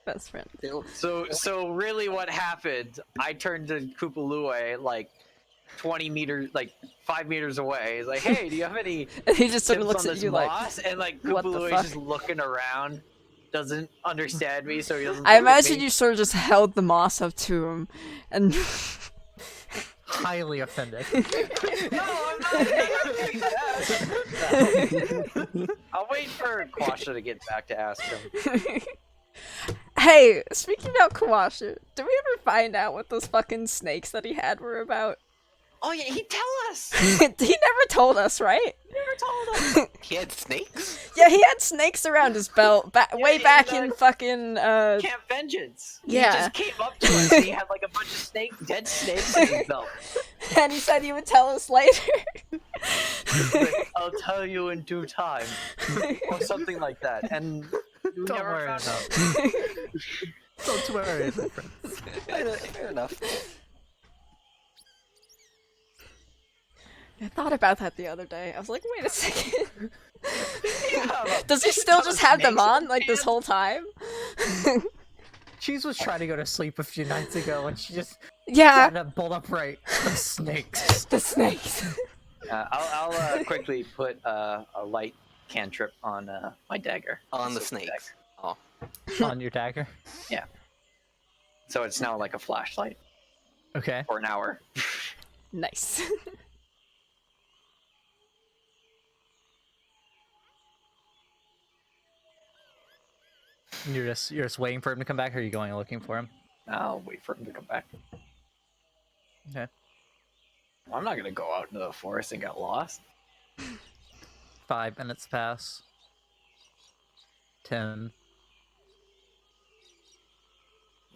[SPEAKER 1] Best friend.
[SPEAKER 5] So really, what happened? I turned to Kupalua like 20 meters, like 5 meters away. He's like, "Hey, do you have any
[SPEAKER 1] And he just sort of
[SPEAKER 5] tips
[SPEAKER 1] looks
[SPEAKER 5] on
[SPEAKER 1] at
[SPEAKER 5] this
[SPEAKER 1] you like,
[SPEAKER 5] moss?" And like
[SPEAKER 1] what the
[SPEAKER 5] Kupalua
[SPEAKER 1] fuck?
[SPEAKER 5] is just looking around, doesn't understand me, so he doesn't.
[SPEAKER 1] I
[SPEAKER 5] look at
[SPEAKER 1] imagine
[SPEAKER 5] me.
[SPEAKER 1] you sort of just held the moss up to him, and
[SPEAKER 2] Highly offended.
[SPEAKER 5] No, I'm not doing that. I'll wait for Quasha to get back to ask him.
[SPEAKER 1] Hey, speaking about Kawasha, did we ever find out what those fucking snakes that he had were about?
[SPEAKER 5] Oh yeah, he'd tell us.
[SPEAKER 1] He never told us, right?
[SPEAKER 5] Never told us.
[SPEAKER 3] He had snakes?
[SPEAKER 1] Yeah, he had snakes around his belt, way back in fucking,
[SPEAKER 5] Camp Vengeance.
[SPEAKER 1] Yeah.
[SPEAKER 5] He just came up to us and he had like a bunch of dead snakes in his belt.
[SPEAKER 1] and he said he would tell us later.
[SPEAKER 5] I'll tell you in due time. Or something like that. And you
[SPEAKER 2] Don't
[SPEAKER 5] never
[SPEAKER 2] worry
[SPEAKER 5] found
[SPEAKER 2] about
[SPEAKER 5] out.
[SPEAKER 2] Don't worry about it.
[SPEAKER 3] Fair enough.
[SPEAKER 1] I thought about that the other day. I was like, wait a second.
[SPEAKER 5] Yeah,
[SPEAKER 1] Does he still
[SPEAKER 5] Tell
[SPEAKER 1] just
[SPEAKER 5] us
[SPEAKER 1] have them
[SPEAKER 5] snakes
[SPEAKER 1] on,
[SPEAKER 5] in
[SPEAKER 1] like, this
[SPEAKER 5] camp?
[SPEAKER 1] whole time?
[SPEAKER 2] Cheese was trying to go to sleep a few nights ago, and she just
[SPEAKER 1] Yeah,
[SPEAKER 2] sat up bolt upright. The snakes.
[SPEAKER 1] the snakes.
[SPEAKER 5] I'll quickly put a light cantrip on my dagger.
[SPEAKER 3] On the
[SPEAKER 5] Silver
[SPEAKER 3] snakes.
[SPEAKER 5] dagger.
[SPEAKER 3] Oh.
[SPEAKER 2] On your dagger.
[SPEAKER 5] So it's now like a flashlight
[SPEAKER 2] Okay.
[SPEAKER 5] for an hour.
[SPEAKER 1] Nice.
[SPEAKER 2] You're just waiting for him to come back, or are you going looking for him?
[SPEAKER 5] I'll wait for him to come back.
[SPEAKER 2] Okay.
[SPEAKER 5] I'm not gonna go out into the forest and get lost.
[SPEAKER 2] 5 minutes pass. 10.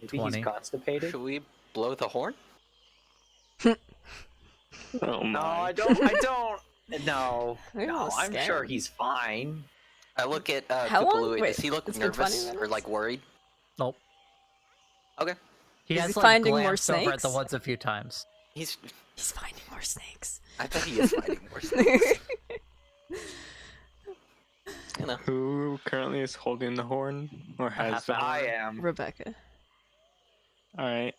[SPEAKER 5] Maybe
[SPEAKER 2] 20.
[SPEAKER 5] he's constipated.
[SPEAKER 3] Should we blow the horn?
[SPEAKER 4] Oh my.
[SPEAKER 5] No, I don't. I don't. No,
[SPEAKER 1] I'm
[SPEAKER 5] no. I'm
[SPEAKER 1] scared.
[SPEAKER 5] sure he's fine.
[SPEAKER 3] I look at
[SPEAKER 1] How long?
[SPEAKER 3] Kupalui.
[SPEAKER 1] Wait,
[SPEAKER 3] Does he look
[SPEAKER 1] it's been 20
[SPEAKER 3] nervous or
[SPEAKER 1] minutes?
[SPEAKER 3] like worried?
[SPEAKER 2] Nope.
[SPEAKER 3] Okay.
[SPEAKER 2] He
[SPEAKER 1] Is
[SPEAKER 2] has
[SPEAKER 1] he
[SPEAKER 2] like
[SPEAKER 1] finding more
[SPEAKER 2] glanced over at the
[SPEAKER 1] snakes?
[SPEAKER 2] woods a few times.
[SPEAKER 3] He's.
[SPEAKER 1] He's finding more snakes.
[SPEAKER 3] I bet he is finding more snakes. You know.
[SPEAKER 4] Who currently is holding the horn or has
[SPEAKER 2] half
[SPEAKER 4] the
[SPEAKER 2] hour.
[SPEAKER 5] I
[SPEAKER 4] horn?
[SPEAKER 5] am.
[SPEAKER 1] Rebecca.
[SPEAKER 4] All right.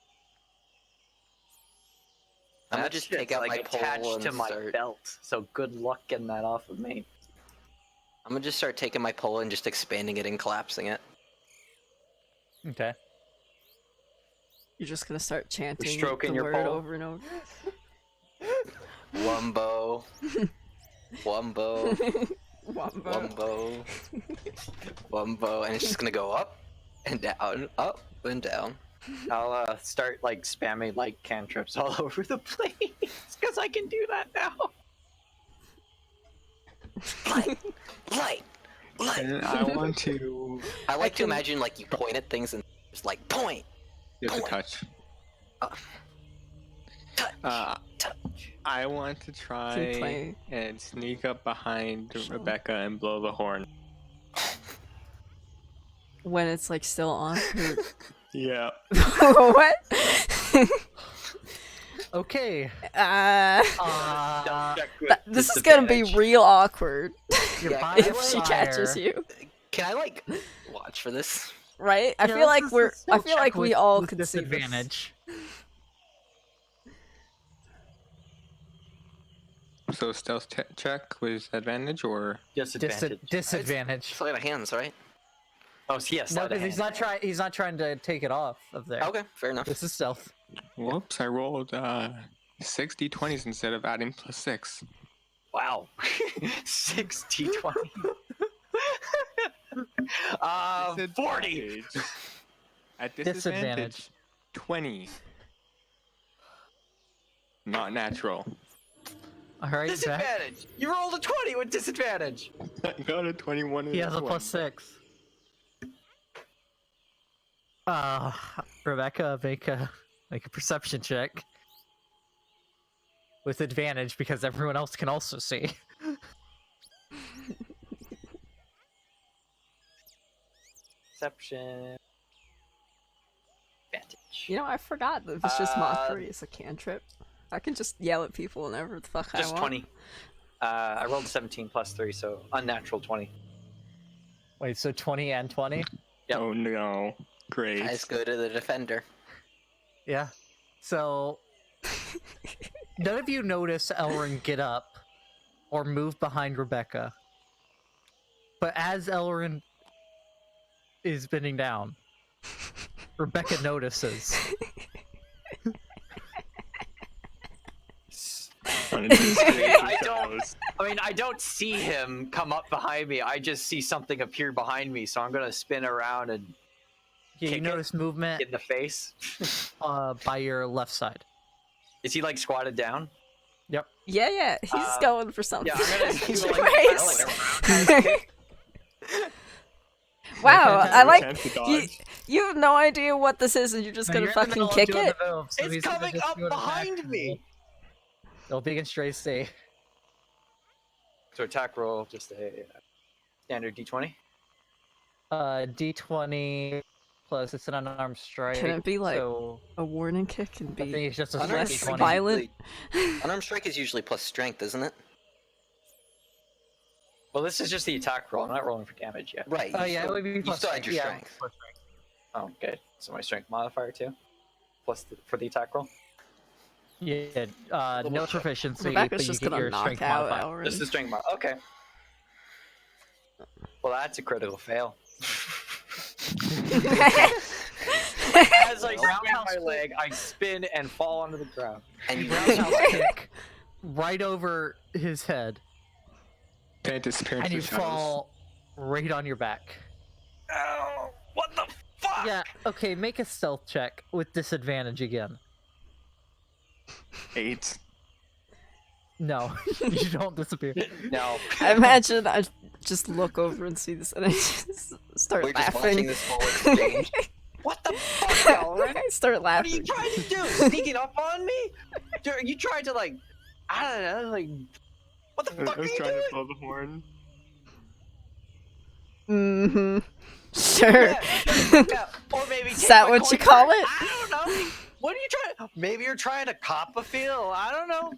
[SPEAKER 3] I'm gonna
[SPEAKER 5] That
[SPEAKER 3] just
[SPEAKER 5] shit's,
[SPEAKER 3] take out
[SPEAKER 5] like
[SPEAKER 3] my pole
[SPEAKER 5] attached
[SPEAKER 3] and
[SPEAKER 5] to my
[SPEAKER 3] start.
[SPEAKER 5] belt. So good luck getting that off of me.
[SPEAKER 3] I'm gonna just start taking my pole and just expanding it and collapsing it.
[SPEAKER 2] Okay.
[SPEAKER 1] You're just gonna start chanting
[SPEAKER 5] stroking
[SPEAKER 1] the
[SPEAKER 5] your
[SPEAKER 1] word
[SPEAKER 5] pole?
[SPEAKER 1] over and over.
[SPEAKER 3] Wumbo. Wumbo.
[SPEAKER 1] Wombo.
[SPEAKER 3] Wumbo. Wumbo. And it's just gonna go up and down, up and down.
[SPEAKER 5] I'll start like spamming like cantrips all over the place because I can do that now.
[SPEAKER 3] Light. Light. Light.
[SPEAKER 4] And I want to
[SPEAKER 3] I like to
[SPEAKER 1] can-
[SPEAKER 3] imagine like you point at things and just like point.
[SPEAKER 4] get the
[SPEAKER 3] Point.
[SPEAKER 4] touch.
[SPEAKER 3] Touch. Touch.
[SPEAKER 4] I want to try
[SPEAKER 1] play?
[SPEAKER 4] and sneak up behind Rebecca and blow the horn.
[SPEAKER 1] When it's like still on.
[SPEAKER 4] Yeah.
[SPEAKER 1] What?
[SPEAKER 2] Okay.
[SPEAKER 1] This is gonna be real awkward
[SPEAKER 2] You're
[SPEAKER 3] Yeah,
[SPEAKER 2] by
[SPEAKER 1] if
[SPEAKER 2] the
[SPEAKER 1] she
[SPEAKER 2] fire.
[SPEAKER 1] catches you,
[SPEAKER 3] Can I like watch for this?
[SPEAKER 1] right? I
[SPEAKER 2] Yeah,
[SPEAKER 1] feel like
[SPEAKER 2] let's
[SPEAKER 1] we're.
[SPEAKER 2] still
[SPEAKER 1] I feel
[SPEAKER 2] check
[SPEAKER 1] like we
[SPEAKER 2] with-
[SPEAKER 1] all
[SPEAKER 2] with
[SPEAKER 1] could see this.
[SPEAKER 2] disadvantage.
[SPEAKER 4] So stealth check with advantage or
[SPEAKER 5] disadvantage.
[SPEAKER 2] Disadvantage.
[SPEAKER 3] Sleight of hands, right?
[SPEAKER 5] Oh, yes.
[SPEAKER 2] No, because he's not trying. He's not trying to take it off of there.
[SPEAKER 3] Okay, fair enough.
[SPEAKER 2] This is stealth.
[SPEAKER 4] whoops, I rolled 60 20s instead of adding +6.
[SPEAKER 5] Wow. 60 20. 40.
[SPEAKER 4] At
[SPEAKER 2] Disadvantage.
[SPEAKER 4] disadvantage 20. Not natural.
[SPEAKER 2] All right. Zach.
[SPEAKER 5] Disadvantage. You rolled a 20 with disadvantage.
[SPEAKER 4] I got a 21 and
[SPEAKER 2] He has a
[SPEAKER 4] 20.
[SPEAKER 2] +6. Rebecca, make a perception check with advantage because everyone else can also see.
[SPEAKER 5] Perception. Advantage.
[SPEAKER 1] You know, I forgot that it's just mockery. It's a cantrip. I can just yell at people whenever the fuck I
[SPEAKER 5] Just
[SPEAKER 1] want.
[SPEAKER 5] 20. I rolled a 17 plus 3, so unnatural 20.
[SPEAKER 2] Wait, so 20 and 20?
[SPEAKER 5] Yep.
[SPEAKER 4] Oh no. Great.
[SPEAKER 3] Guys go to the defender.
[SPEAKER 2] Yeah. So none of you notice Elrin get up or move behind Rebecca. But as Elrin is bending down, Rebecca notices.
[SPEAKER 5] I don't see him come up behind me. I just see something appear behind me, so I'm gonna spin around and
[SPEAKER 2] Yeah, you
[SPEAKER 5] kick it
[SPEAKER 2] notice movement
[SPEAKER 5] in the face?
[SPEAKER 2] by your left side.
[SPEAKER 5] Is he like squatted down?
[SPEAKER 2] Yep.
[SPEAKER 1] Yeah, he's going for something.
[SPEAKER 5] Yeah, I'm gonna do like
[SPEAKER 1] Christ.
[SPEAKER 5] roundhouse kick.
[SPEAKER 1] Wow,
[SPEAKER 2] Fantastic.
[SPEAKER 1] I like
[SPEAKER 4] Chance to
[SPEAKER 1] you.
[SPEAKER 4] dodge.
[SPEAKER 1] You have no idea what this is, and you're just
[SPEAKER 2] No,
[SPEAKER 1] gonna
[SPEAKER 2] you're in the
[SPEAKER 1] fucking
[SPEAKER 2] middle of
[SPEAKER 1] kick
[SPEAKER 2] doing
[SPEAKER 1] it.
[SPEAKER 2] the move, so he's
[SPEAKER 5] It's
[SPEAKER 2] gonna
[SPEAKER 5] coming
[SPEAKER 2] just
[SPEAKER 5] up
[SPEAKER 2] do an attack
[SPEAKER 5] behind me.
[SPEAKER 2] roll. It'll be against Dre's save.
[SPEAKER 5] So attack roll, just a standard D20.
[SPEAKER 2] D20 plus it's an unarmed strike.
[SPEAKER 1] Can it be like
[SPEAKER 2] so
[SPEAKER 1] a warning kick and
[SPEAKER 2] I think
[SPEAKER 1] be
[SPEAKER 2] it's just a
[SPEAKER 3] Unarmed
[SPEAKER 1] less
[SPEAKER 3] strike is
[SPEAKER 2] D20.
[SPEAKER 1] violent?
[SPEAKER 3] usually- Unarmed strike is usually plus strength, isn't it?
[SPEAKER 5] Well, this is just the attack roll. I'm not rolling for damage yet.
[SPEAKER 3] Right.
[SPEAKER 2] Oh
[SPEAKER 3] you
[SPEAKER 2] yeah, it
[SPEAKER 3] still-
[SPEAKER 2] would be
[SPEAKER 3] you
[SPEAKER 2] plus
[SPEAKER 3] still had
[SPEAKER 2] strength.
[SPEAKER 3] your
[SPEAKER 2] Yeah,
[SPEAKER 3] strength.
[SPEAKER 2] plus strength.
[SPEAKER 5] Oh, good. So my strength modifier too, plus for the attack roll.
[SPEAKER 2] Yeah, no proficiency,
[SPEAKER 1] Rebecca's
[SPEAKER 2] but you
[SPEAKER 1] just
[SPEAKER 2] get
[SPEAKER 1] gonna
[SPEAKER 2] your
[SPEAKER 1] knock
[SPEAKER 2] strength
[SPEAKER 1] out
[SPEAKER 2] modifier.
[SPEAKER 1] Elrin.
[SPEAKER 5] Just the strength mod. Okay. Well, that's a critical fail. As I swing my leg, I spin and fall onto the ground.
[SPEAKER 3] And you
[SPEAKER 2] Roundhouse kick right over his head,
[SPEAKER 4] Can I disappear
[SPEAKER 2] and
[SPEAKER 4] into
[SPEAKER 2] you
[SPEAKER 4] the shadows?
[SPEAKER 2] fall right on your back.
[SPEAKER 5] Ow! What the fuck?
[SPEAKER 2] Yeah, okay, make a stealth check with disadvantage again.
[SPEAKER 4] 8.
[SPEAKER 2] No, you don't disappear.
[SPEAKER 5] No.
[SPEAKER 1] I imagine I just look over and see this, and I just start
[SPEAKER 3] We're just watching
[SPEAKER 1] laughing.
[SPEAKER 3] this whole exchange.
[SPEAKER 5] What the fuck, Elrin?
[SPEAKER 1] I start
[SPEAKER 5] What are you
[SPEAKER 1] laughing.
[SPEAKER 5] trying to do? Sneaking up on me? You tried to like, I don't know, like, what the
[SPEAKER 4] I
[SPEAKER 5] fuck are
[SPEAKER 4] was
[SPEAKER 5] you
[SPEAKER 4] trying
[SPEAKER 5] doing?
[SPEAKER 4] to blow the horn.
[SPEAKER 1] Mm-hmm. Sure.
[SPEAKER 5] Yeah, or maybe
[SPEAKER 1] Is
[SPEAKER 5] take
[SPEAKER 1] that
[SPEAKER 5] my
[SPEAKER 1] what you
[SPEAKER 5] coin
[SPEAKER 1] call
[SPEAKER 5] for
[SPEAKER 1] it?
[SPEAKER 5] I don't know. What are you trying? Maybe you're trying to cop a feel. I don't know.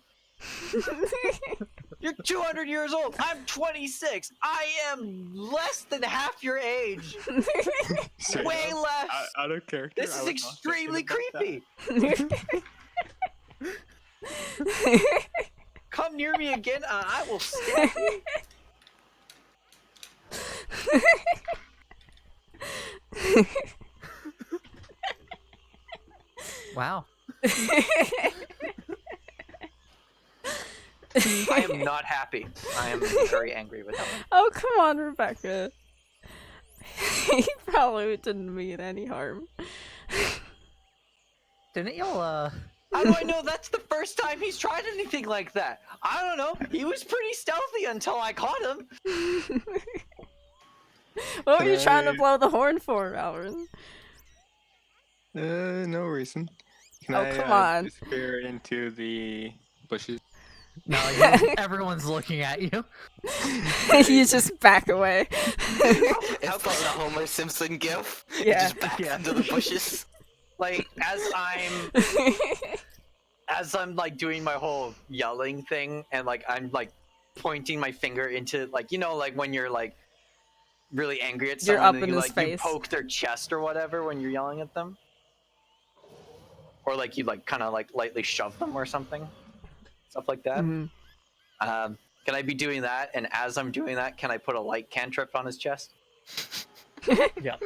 [SPEAKER 5] You're 200 years old. I'm 26. I am less than half your age.
[SPEAKER 4] Straight
[SPEAKER 5] Way
[SPEAKER 4] up,
[SPEAKER 5] less.
[SPEAKER 4] out of character.
[SPEAKER 5] This
[SPEAKER 4] I
[SPEAKER 5] is
[SPEAKER 4] was not thinking
[SPEAKER 5] extremely
[SPEAKER 4] about that.
[SPEAKER 5] creepy. Come near me again, I will stab you.
[SPEAKER 2] Wow.
[SPEAKER 5] I am not happy. I am very angry with him.
[SPEAKER 1] Oh, come on, Rebecca. He probably didn't mean any harm.
[SPEAKER 2] Didn't y'all,
[SPEAKER 5] How do I know that's the first time he's tried anything like that? I don't know. He was pretty stealthy until I caught him.
[SPEAKER 1] What were you trying to
[SPEAKER 4] Can I-
[SPEAKER 1] blow the horn for, Elrin?
[SPEAKER 4] No reason. Can
[SPEAKER 1] Oh,
[SPEAKER 4] I,
[SPEAKER 1] come on.
[SPEAKER 4] disappear into the bushes?
[SPEAKER 2] no, everyone's looking at you.
[SPEAKER 1] You just back away.
[SPEAKER 3] It's like the Homer Simpson gif. It
[SPEAKER 1] Yeah.
[SPEAKER 3] just backs
[SPEAKER 2] Yeah.
[SPEAKER 3] into the bushes.
[SPEAKER 5] Like as I'm like doing my whole yelling thing and like I'm like pointing my finger into like like when you're like really angry at
[SPEAKER 1] You're
[SPEAKER 5] someone
[SPEAKER 1] up
[SPEAKER 5] and
[SPEAKER 1] in
[SPEAKER 5] you
[SPEAKER 1] his
[SPEAKER 5] like you
[SPEAKER 1] face.
[SPEAKER 5] poke their chest or whatever when you're yelling at them. Or like you like kind of like lightly shove them or something. Stuff like that.
[SPEAKER 1] Mhm.
[SPEAKER 5] Can I be doing that? And as I'm doing that, can I put a light cantrip on his chest?
[SPEAKER 2] Yeah.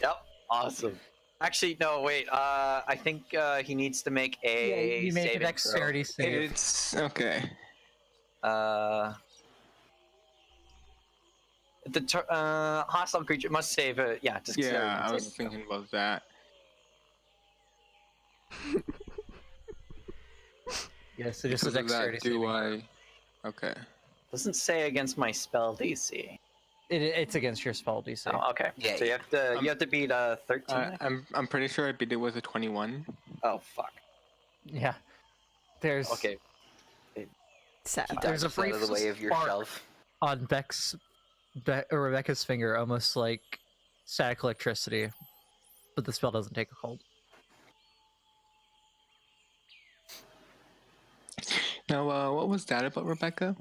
[SPEAKER 5] Yep. Awesome. Actually, no. Wait. I think he needs to make a
[SPEAKER 2] You make a
[SPEAKER 5] saving
[SPEAKER 2] dexterity save.
[SPEAKER 4] It's okay.
[SPEAKER 5] throw. Hostile creature must save a just
[SPEAKER 4] Yeah, I
[SPEAKER 5] saving
[SPEAKER 4] was
[SPEAKER 5] throw.
[SPEAKER 4] thinking about that.
[SPEAKER 2] Yeah, so just a
[SPEAKER 4] Because of that,
[SPEAKER 2] dexterity saving.
[SPEAKER 4] do I? Okay.
[SPEAKER 5] Doesn't say against my spell DC.
[SPEAKER 2] It's against your spell DC.
[SPEAKER 5] Oh, okay.
[SPEAKER 3] Yeah,
[SPEAKER 5] So you have to beat 13.
[SPEAKER 4] I'm pretty sure I beat it with a 21.
[SPEAKER 5] Oh fuck.
[SPEAKER 2] Yeah. There's
[SPEAKER 5] Okay.
[SPEAKER 1] Sad.
[SPEAKER 2] There's a
[SPEAKER 3] Ducks out of the
[SPEAKER 2] brief
[SPEAKER 3] way of
[SPEAKER 2] spark.
[SPEAKER 3] yourself.
[SPEAKER 2] on Rebecca's finger, almost like static electricity, but the spell doesn't take a hold.
[SPEAKER 4] Now, what was that about, Rebecca?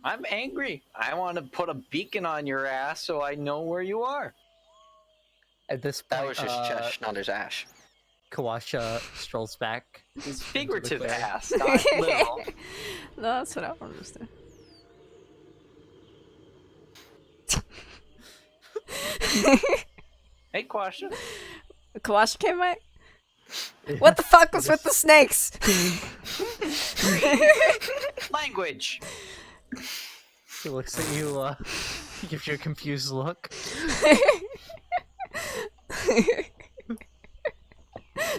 [SPEAKER 5] I'm angry. I want to put a beacon on your ass so I know where you are.
[SPEAKER 2] At this
[SPEAKER 3] That
[SPEAKER 2] point,
[SPEAKER 3] was just Chesh, not his ash.
[SPEAKER 2] Kawasha strolls back.
[SPEAKER 5] It's figurative
[SPEAKER 2] clear.
[SPEAKER 5] ass, not literal.
[SPEAKER 1] No, that's what I don't understand.
[SPEAKER 5] Hey, Quasha.
[SPEAKER 1] Kawasha came back? What the fuck was with the snakes?
[SPEAKER 5] Language.
[SPEAKER 2] He looks at you, gives you a confused look.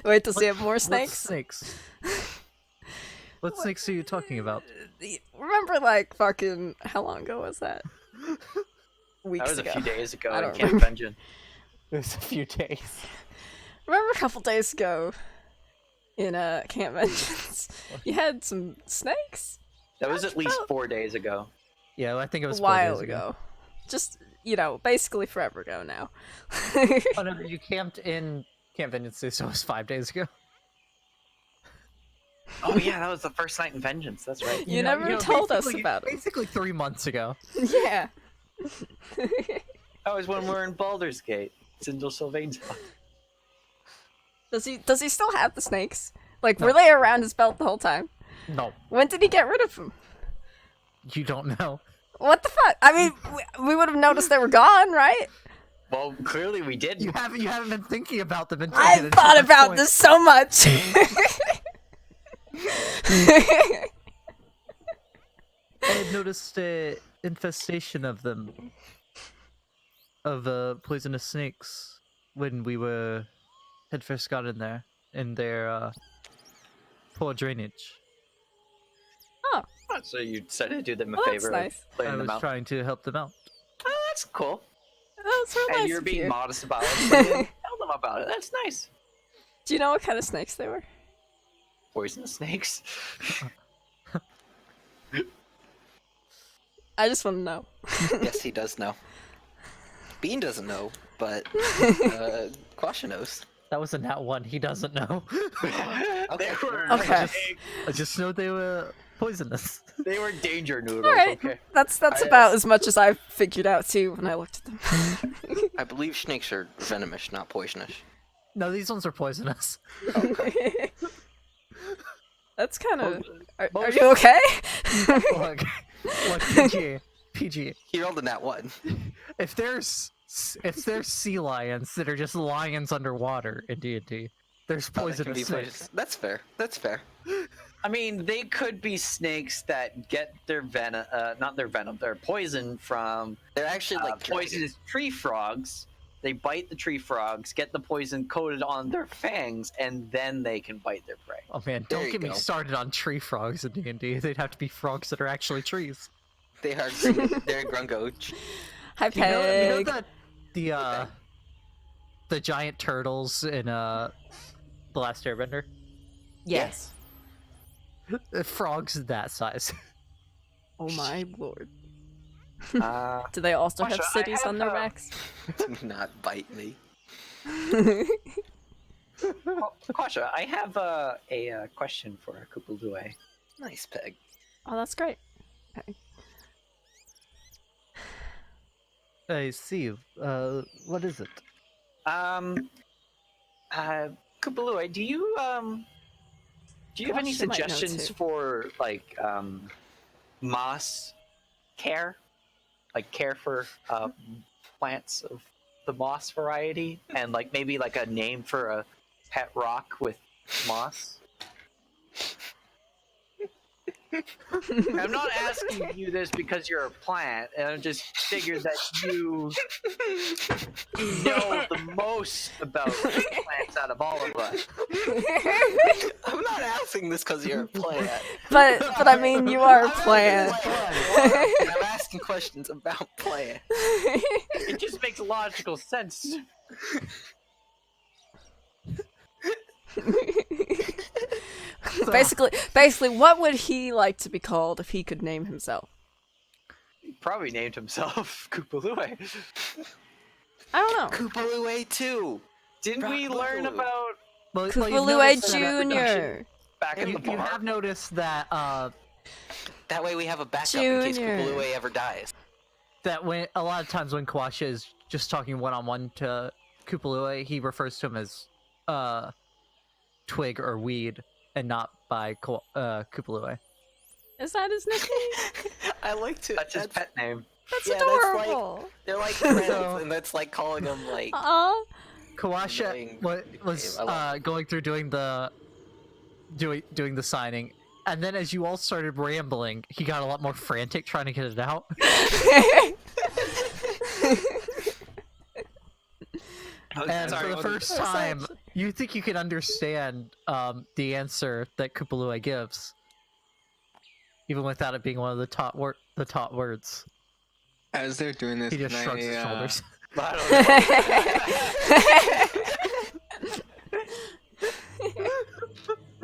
[SPEAKER 1] Wait to see if more
[SPEAKER 2] What
[SPEAKER 1] snakes.
[SPEAKER 2] snakes? What snakes are you talking about?
[SPEAKER 1] Remember, like, fucking, how long ago was that? Weeks
[SPEAKER 5] That was a
[SPEAKER 1] ago.
[SPEAKER 5] few days ago
[SPEAKER 1] I
[SPEAKER 5] in
[SPEAKER 1] don't
[SPEAKER 5] Camp
[SPEAKER 1] remember.
[SPEAKER 5] Vengeance.
[SPEAKER 2] It was a few days.
[SPEAKER 1] Remember a couple days ago in Camp Vengeance, you had some snakes
[SPEAKER 5] That was at least
[SPEAKER 1] about-
[SPEAKER 5] 4 days ago.
[SPEAKER 2] Yeah, I think it
[SPEAKER 1] a
[SPEAKER 2] was 4
[SPEAKER 1] while
[SPEAKER 2] days
[SPEAKER 1] ago. Just, you know, basically forever ago now.
[SPEAKER 2] Oh no, you camped in Camp Vengeance, so it was 5 days ago.
[SPEAKER 5] Oh yeah, that was the first night in Vengeance. That's right.
[SPEAKER 1] You never told us
[SPEAKER 2] basically-
[SPEAKER 1] about it.
[SPEAKER 2] Basically 3 months ago.
[SPEAKER 1] Yeah.
[SPEAKER 5] That was when we were in Baldur's Gate. Sindel Sylvain's house.
[SPEAKER 1] Does he still have the snakes? Like, were they around his belt the whole time?
[SPEAKER 2] No,
[SPEAKER 1] When did he get rid of them?
[SPEAKER 2] you don't know.
[SPEAKER 1] What the fuck? I mean, we would have noticed they were gone, right?
[SPEAKER 5] Well, clearly we did.
[SPEAKER 2] You haven't been thinking about them until
[SPEAKER 1] I thought about this so much.
[SPEAKER 2] I had noticed a infestation of them, of poisonous snakes, when we had first got in there, in their poor drainage.
[SPEAKER 1] Oh,
[SPEAKER 5] So you decided to do them a
[SPEAKER 1] well, that's
[SPEAKER 5] favor
[SPEAKER 1] nice.
[SPEAKER 5] of clearing
[SPEAKER 2] I
[SPEAKER 5] them
[SPEAKER 2] was
[SPEAKER 5] out.
[SPEAKER 2] trying to help them out.
[SPEAKER 5] Oh, that's cool.
[SPEAKER 1] That's so
[SPEAKER 5] And
[SPEAKER 1] nice
[SPEAKER 5] you're
[SPEAKER 1] of
[SPEAKER 5] being
[SPEAKER 1] you.
[SPEAKER 5] modest about it. But you didn't tell them about it. That's nice.
[SPEAKER 1] Do you know what kind of snakes they were?
[SPEAKER 5] Poisonous snakes.
[SPEAKER 1] I just want to know.
[SPEAKER 3] Yes, he does know. Bean doesn't know, but Quasha knows.
[SPEAKER 2] That was a nat 1. He doesn't know.
[SPEAKER 5] They were
[SPEAKER 1] Okay.
[SPEAKER 2] I just know they were poisonous.
[SPEAKER 5] They were danger noodles.
[SPEAKER 1] All right,
[SPEAKER 5] Okay.
[SPEAKER 1] that's
[SPEAKER 3] I-
[SPEAKER 1] about as much as I figured out too when I looked at them.
[SPEAKER 3] I believe snakes are venomous, not poisonous.
[SPEAKER 2] No, these ones are poisonous.
[SPEAKER 1] That's kind of. Are
[SPEAKER 5] most-
[SPEAKER 1] you okay?
[SPEAKER 2] Look, PG.
[SPEAKER 3] He rolled in that one.
[SPEAKER 2] If there's sea lions that are just lions underwater in D&D, there's
[SPEAKER 3] Oh, that can
[SPEAKER 2] poisonous
[SPEAKER 3] be
[SPEAKER 2] snakes.
[SPEAKER 3] poisonous. That's fair. That's fair.
[SPEAKER 5] I mean, they could be snakes that get their venom, not their venom, their poison from
[SPEAKER 3] They're actually like
[SPEAKER 5] poisonous tree frogs. They bite the tree frogs, get the poison coated on their fangs, and then they can bite their prey.
[SPEAKER 2] Oh man,
[SPEAKER 3] There
[SPEAKER 2] don't
[SPEAKER 3] you
[SPEAKER 2] get me
[SPEAKER 3] go.
[SPEAKER 2] started on tree frogs in D&D. They'd have to be frogs that are actually trees.
[SPEAKER 3] They are. They're grungo.
[SPEAKER 1] Hi,
[SPEAKER 2] You know
[SPEAKER 1] Peg.
[SPEAKER 2] that the giant turtles in The Last Airbender?
[SPEAKER 1] Yes.
[SPEAKER 2] Frogs that size.
[SPEAKER 1] Oh my lord.
[SPEAKER 5] Uh,
[SPEAKER 1] Do they also have
[SPEAKER 5] Masha, I
[SPEAKER 1] cities on
[SPEAKER 5] have,
[SPEAKER 1] their backs?
[SPEAKER 3] Do not bite me.
[SPEAKER 5] Quasha, I have a question for Kupalue.
[SPEAKER 3] Nice peg.
[SPEAKER 1] Oh, that's great.
[SPEAKER 2] I see. What is it?
[SPEAKER 5] Kupalue, do you have any
[SPEAKER 1] Quasha might know,
[SPEAKER 5] suggestions
[SPEAKER 1] too.
[SPEAKER 5] for like moss care? Like care for plants of the moss variety, and like maybe like a name for a pet rock with moss. I'm not asking you this because you're a plant, and I just figured that you know the most about plants out of all of us.
[SPEAKER 3] I'm not asking this because you're a plant.
[SPEAKER 1] But I mean, you are a
[SPEAKER 3] I'm
[SPEAKER 1] plant.
[SPEAKER 3] I'm asking questions about plants.
[SPEAKER 5] It just makes logical sense.
[SPEAKER 1] basically, what would he like to be called if he could name himself?
[SPEAKER 5] He probably named himself Kupalue.
[SPEAKER 1] I don't know.
[SPEAKER 3] Kupalue too.
[SPEAKER 5] Didn't we
[SPEAKER 3] Rock
[SPEAKER 5] learn
[SPEAKER 3] Kupalue.
[SPEAKER 5] about
[SPEAKER 2] Well, you've
[SPEAKER 1] Kupalue
[SPEAKER 2] noticed that-
[SPEAKER 1] Jr.
[SPEAKER 5] back in
[SPEAKER 2] You,
[SPEAKER 5] the
[SPEAKER 2] you
[SPEAKER 5] bar?
[SPEAKER 2] have noticed that
[SPEAKER 3] That way we have a backup in case
[SPEAKER 1] Junior.
[SPEAKER 3] Kupalue ever dies.
[SPEAKER 2] that when a lot of times when Quasha is just talking one-on-one to Kupalue, he refers to him as Twig or Weed, and not by Kupalue.
[SPEAKER 1] Is that his nickname?
[SPEAKER 3] I like to.
[SPEAKER 5] That's his pet name.
[SPEAKER 1] That's
[SPEAKER 3] Yeah, that's like-
[SPEAKER 1] adorable.
[SPEAKER 3] They're like friends,
[SPEAKER 2] So-
[SPEAKER 3] and that's like calling them like.
[SPEAKER 1] Aw.
[SPEAKER 2] Kawasha
[SPEAKER 3] Annoying
[SPEAKER 2] was
[SPEAKER 3] nickname. I love
[SPEAKER 2] going through doing the signing, and then as you all started rambling, he got a lot more frantic trying to get it out.
[SPEAKER 5] Oh,
[SPEAKER 2] And
[SPEAKER 5] sorry,
[SPEAKER 2] for the
[SPEAKER 4] how
[SPEAKER 2] first time, you think you can understand the answer that Kupalua gives, even without it being one of the top words.
[SPEAKER 4] as they're doing this,
[SPEAKER 2] He just
[SPEAKER 4] can
[SPEAKER 2] shrugs his
[SPEAKER 4] I,
[SPEAKER 2] shoulders.
[SPEAKER 5] I don't know.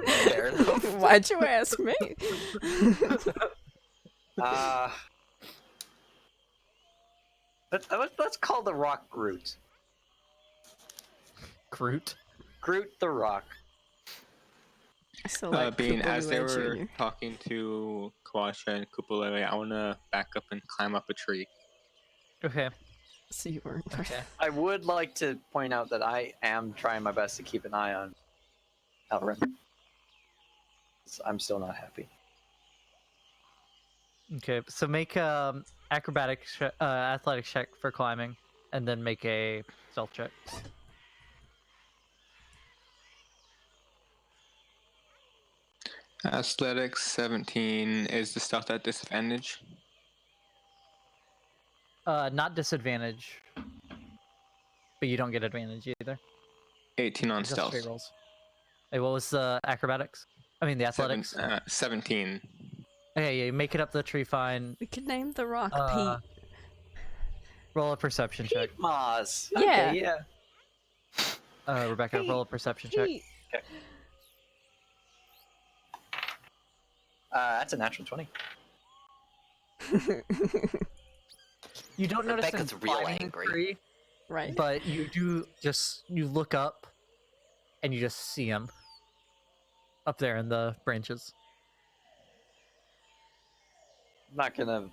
[SPEAKER 3] Fair enough.
[SPEAKER 1] Why'd you ask me?
[SPEAKER 5] Let's call the rock Groot.
[SPEAKER 2] Groot.
[SPEAKER 5] Groot the rock.
[SPEAKER 1] I still like
[SPEAKER 4] Bean, as they
[SPEAKER 1] Kupalua
[SPEAKER 4] were
[SPEAKER 1] Jr.
[SPEAKER 4] talking to Kawasha and Kupalele, I want to back up and climb up a tree.
[SPEAKER 2] Okay.
[SPEAKER 1] So you weren't.
[SPEAKER 2] Okay.
[SPEAKER 5] I would like to point out that I am trying my best to keep an eye on Elrin. I'm still not happy.
[SPEAKER 2] Okay. So make athletic check for climbing, and then make a stealth check.
[SPEAKER 4] Athletics 17 is the stuff at disadvantage.
[SPEAKER 2] Not disadvantage, but you don't get advantage either.
[SPEAKER 4] 18 on
[SPEAKER 2] Just
[SPEAKER 4] stealth.
[SPEAKER 2] straight rolls. Hey, what was the acrobatics? I mean the athletics.
[SPEAKER 4] 17.
[SPEAKER 2] Okay, yeah, you make it up the tree fine.
[SPEAKER 1] We could name the rock
[SPEAKER 2] Uh,
[SPEAKER 1] Pete.
[SPEAKER 2] Roll a perception check.
[SPEAKER 5] Pete Moss.
[SPEAKER 1] Yeah.
[SPEAKER 5] Okay, yeah.
[SPEAKER 2] Rebecca, roll a perception check.
[SPEAKER 1] Pete.
[SPEAKER 5] That's a natural 20.
[SPEAKER 2] You don't notice
[SPEAKER 3] Rebecca's
[SPEAKER 2] them
[SPEAKER 3] real
[SPEAKER 2] climbing the
[SPEAKER 3] angry.
[SPEAKER 2] tree,
[SPEAKER 1] Right.
[SPEAKER 2] but you do you look up, and you just see him up there in the branches.
[SPEAKER 5] I'm not gonna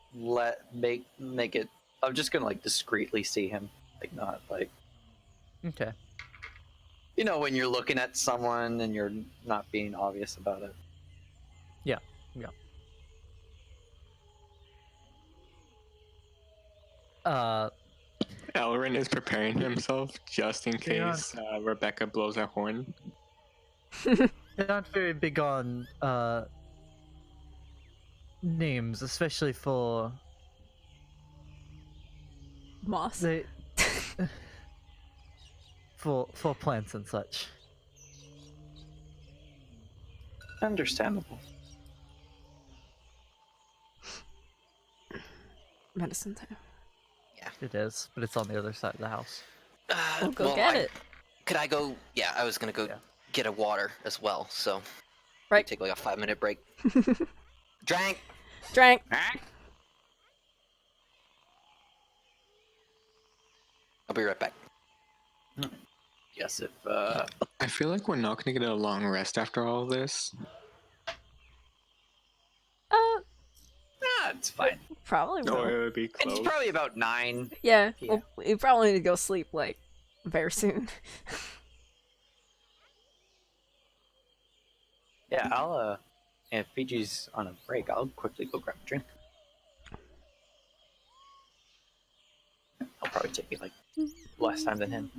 [SPEAKER 5] make it. I'm just gonna like discreetly see him, like not like
[SPEAKER 2] Okay.
[SPEAKER 5] when you're looking at someone and you're not being obvious about it.
[SPEAKER 2] Yeah. Yeah.
[SPEAKER 4] Elrin is preparing himself just in
[SPEAKER 2] Yeah.
[SPEAKER 4] case Rebecca blows a horn.
[SPEAKER 2] They're not very big on names, especially for
[SPEAKER 1] Moss.
[SPEAKER 2] they for plants and such.
[SPEAKER 5] Understandable.
[SPEAKER 1] Medicine time.
[SPEAKER 2] It is, but it's on the other side of the house.
[SPEAKER 1] We'll go get it.
[SPEAKER 3] Could I go? Yeah, I was gonna go
[SPEAKER 2] Yeah.
[SPEAKER 3] get a water as well. So
[SPEAKER 1] Right.
[SPEAKER 3] take like a 5-minute break. Drank.
[SPEAKER 1] Drank.
[SPEAKER 3] I'll be right back.
[SPEAKER 5] Yes, if
[SPEAKER 4] I feel like we're not going to get a long rest after all this.
[SPEAKER 5] it's fine.
[SPEAKER 1] Probably will.
[SPEAKER 4] Or it would be close.
[SPEAKER 5] It's probably about 9.
[SPEAKER 1] Yeah.
[SPEAKER 5] Yeah.
[SPEAKER 1] Well, we probably need to go sleep like very soon.
[SPEAKER 5] Yeah, I'll if Fiji's on a break, I'll quickly go grab a drink. I'll probably take me like less time than him.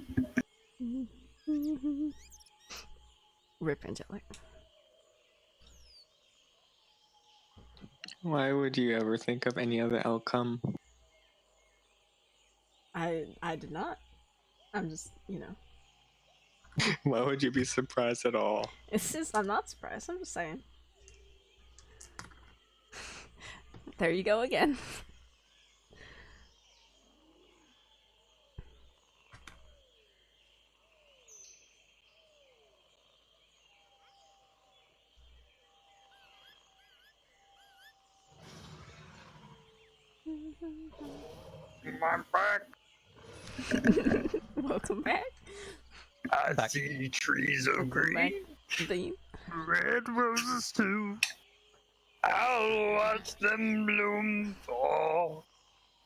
[SPEAKER 1] Rip Angelic.
[SPEAKER 4] Why would you ever think of any other outcome?
[SPEAKER 1] I did not. I'm just,
[SPEAKER 4] Why would you be surprised at all?
[SPEAKER 1] it's just, I'm not surprised. I'm just saying. There you go again.
[SPEAKER 5] I'm back.
[SPEAKER 1] Welcome back.
[SPEAKER 5] I
[SPEAKER 2] Back.
[SPEAKER 5] see trees of
[SPEAKER 1] Welcome back,
[SPEAKER 5] green,
[SPEAKER 1] Dean.
[SPEAKER 5] red roses too. I'll watch them bloom for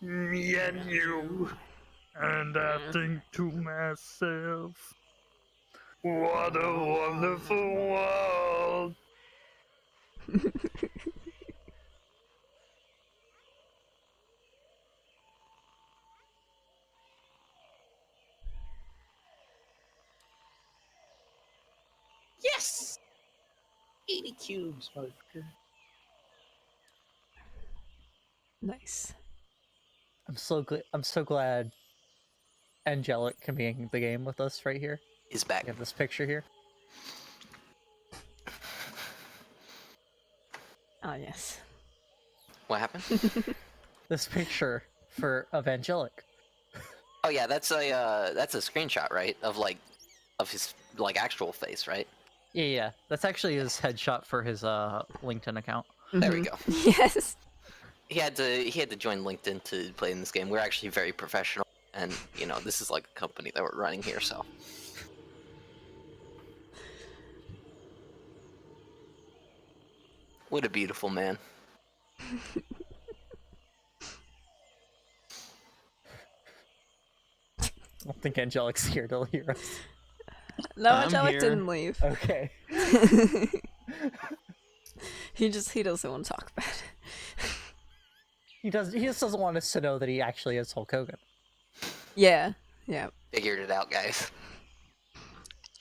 [SPEAKER 5] me and you. And I think to myself, what a wonderful world. Yes! 80 cubes, motherfucker.
[SPEAKER 1] Nice.
[SPEAKER 2] I'm so glad Angelic can be in the game with us right here.
[SPEAKER 3] He's back.
[SPEAKER 2] You have this picture here.
[SPEAKER 1] Oh yes.
[SPEAKER 3] What happened?
[SPEAKER 2] This picture for Evangelic.
[SPEAKER 3] Oh yeah, that's a screenshot, right? Of his actual face, right?
[SPEAKER 2] Yeah. That's actually his headshot for his LinkedIn account.
[SPEAKER 3] There we
[SPEAKER 1] Mhm.
[SPEAKER 3] go.
[SPEAKER 1] Yes.
[SPEAKER 3] He had to join LinkedIn to play in this game. We're actually very professional, and you know this is like a company that we're running here. So what a beautiful man.
[SPEAKER 2] I don't think Angelic's here to hear us.
[SPEAKER 1] No,
[SPEAKER 4] I'm
[SPEAKER 1] Angelic
[SPEAKER 4] here.
[SPEAKER 1] didn't leave.
[SPEAKER 2] Okay.
[SPEAKER 1] he doesn't want to talk about it.
[SPEAKER 2] He just doesn't want us to know that he actually is Hulk Hogan.
[SPEAKER 1] Yeah. Yeah.
[SPEAKER 3] Figured it out, guys.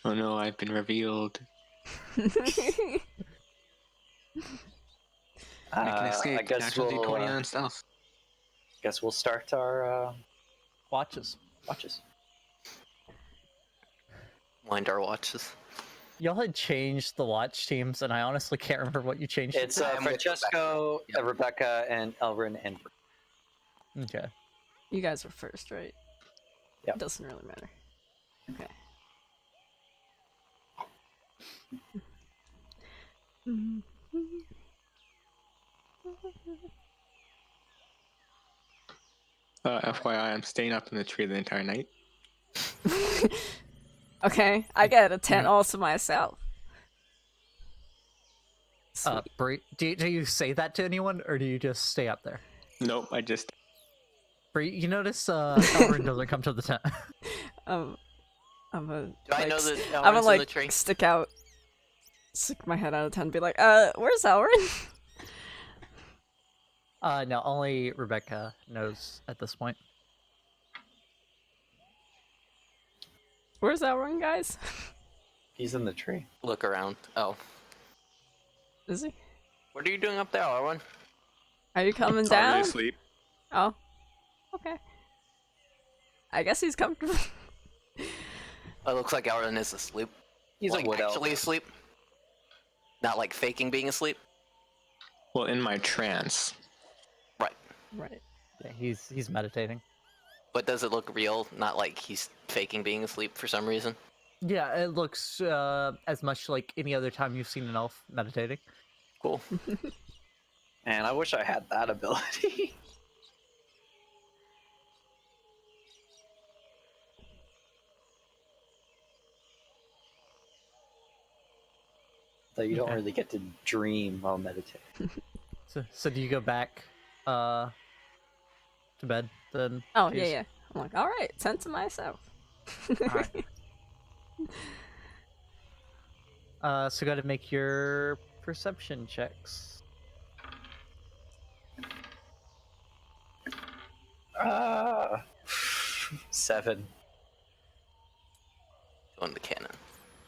[SPEAKER 4] Oh no, I've been revealed. I can escape.
[SPEAKER 5] I guess
[SPEAKER 4] Natural
[SPEAKER 5] we'll,
[SPEAKER 4] D20 on stealth.
[SPEAKER 5] guess we'll start our
[SPEAKER 2] Watches.
[SPEAKER 5] watches.
[SPEAKER 3] Wind our watches.
[SPEAKER 2] Y'all had changed the watch teams, and I honestly can't remember what you changed. it
[SPEAKER 5] It's
[SPEAKER 2] to.
[SPEAKER 3] I'm with
[SPEAKER 5] Francesco,
[SPEAKER 3] Rebecca. Yep.
[SPEAKER 5] Rebecca, and Elrin and Brie.
[SPEAKER 2] Okay.
[SPEAKER 1] You guys were first, right?
[SPEAKER 5] Yep.
[SPEAKER 1] It doesn't really matter. Okay.
[SPEAKER 4] FYI, I'm staying up in the tree the entire night.
[SPEAKER 1] Okay, I get a tent all to myself. Sweet.
[SPEAKER 2] Brie, do you say that to anyone, or do you just stay up there?
[SPEAKER 4] Nope, I just.
[SPEAKER 2] Brie, you notice Elrin doesn't come to the tent.
[SPEAKER 1] I'm a.
[SPEAKER 3] Do I know that
[SPEAKER 1] I'm gonna
[SPEAKER 3] Elrin's in the tree?
[SPEAKER 1] like stick my head out of the tent and be like, where's Elrin?
[SPEAKER 2] No, only Rebecca knows at this point.
[SPEAKER 1] Where's Elrin, guys?
[SPEAKER 5] He's in the tree.
[SPEAKER 3] Look around. Oh,
[SPEAKER 1] Is he?
[SPEAKER 3] what are you doing up there, Elrin?
[SPEAKER 1] Are you coming
[SPEAKER 4] Probably
[SPEAKER 1] down?
[SPEAKER 4] asleep.
[SPEAKER 1] Oh. Okay. I guess he's comfortable.
[SPEAKER 3] It looks like Elrin is asleep.
[SPEAKER 5] He's
[SPEAKER 3] like
[SPEAKER 5] a wood elf.
[SPEAKER 3] actually asleep. Not like faking being asleep.
[SPEAKER 4] Well, in my trance.
[SPEAKER 3] Right.
[SPEAKER 1] Right.
[SPEAKER 2] Yeah, he's meditating.
[SPEAKER 3] But does it look real? Not like he's faking being asleep for some reason.
[SPEAKER 2] Yeah, it looks as much like any other time you've seen an elf meditating.
[SPEAKER 3] Cool.
[SPEAKER 5] Man, I wish I had that ability. So you don't
[SPEAKER 2] Okay.
[SPEAKER 5] really get to dream while meditating.
[SPEAKER 2] So do you go back to bed then?
[SPEAKER 1] Oh,
[SPEAKER 2] Cheers?
[SPEAKER 1] yeah. I'm like, alright, tent to myself.
[SPEAKER 2] Alright. So gotta make your perception checks.
[SPEAKER 5] Ah, 7.
[SPEAKER 3] On the cannon.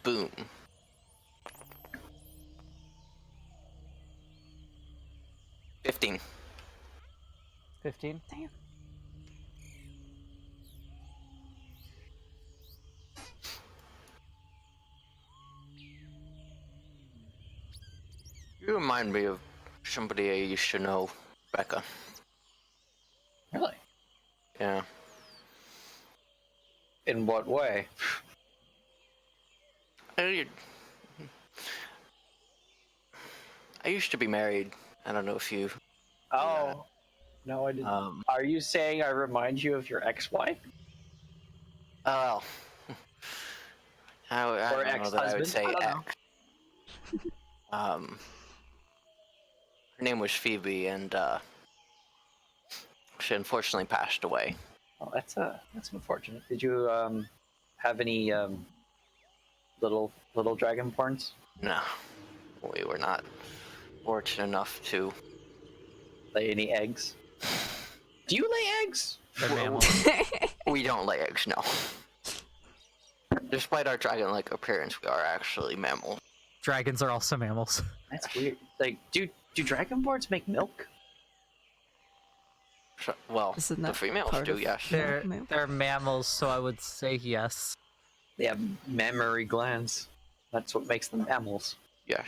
[SPEAKER 3] Boom. $15.
[SPEAKER 2] 15.
[SPEAKER 1] Damn.
[SPEAKER 3] You remind me of somebody I used to know, Becca.
[SPEAKER 5] Really?
[SPEAKER 3] Yeah.
[SPEAKER 5] In what way?
[SPEAKER 3] I used to be married. I don't know if you.
[SPEAKER 5] Oh, no, I didn't. Are you saying I remind you of your ex-wife?
[SPEAKER 3] Oh. I
[SPEAKER 5] Or
[SPEAKER 3] don't know that I would
[SPEAKER 5] ex-husband?
[SPEAKER 3] say
[SPEAKER 5] I don't know.
[SPEAKER 3] ex. Her name was Phoebe, and she unfortunately passed away.
[SPEAKER 5] Oh, that's unfortunate. Did you have any little dragonborns?
[SPEAKER 3] No, we were not fortunate enough to.
[SPEAKER 5] Lay any eggs? Do you lay eggs?
[SPEAKER 2] They're mammals.
[SPEAKER 3] We don't lay eggs, no. Despite our dragon-like appearance, we are actually mammals.
[SPEAKER 2] Dragons are also mammals.
[SPEAKER 5] That's weird. Like, do dragonborns make milk?
[SPEAKER 3] Well,
[SPEAKER 1] Isn't
[SPEAKER 3] the
[SPEAKER 1] that
[SPEAKER 3] females
[SPEAKER 1] part
[SPEAKER 3] do,
[SPEAKER 1] of-
[SPEAKER 3] yes.
[SPEAKER 2] They're
[SPEAKER 1] mammal.
[SPEAKER 2] they're mammals, so I would say yes.
[SPEAKER 5] They have mammary glands. That's what makes them mammals.
[SPEAKER 3] Yes.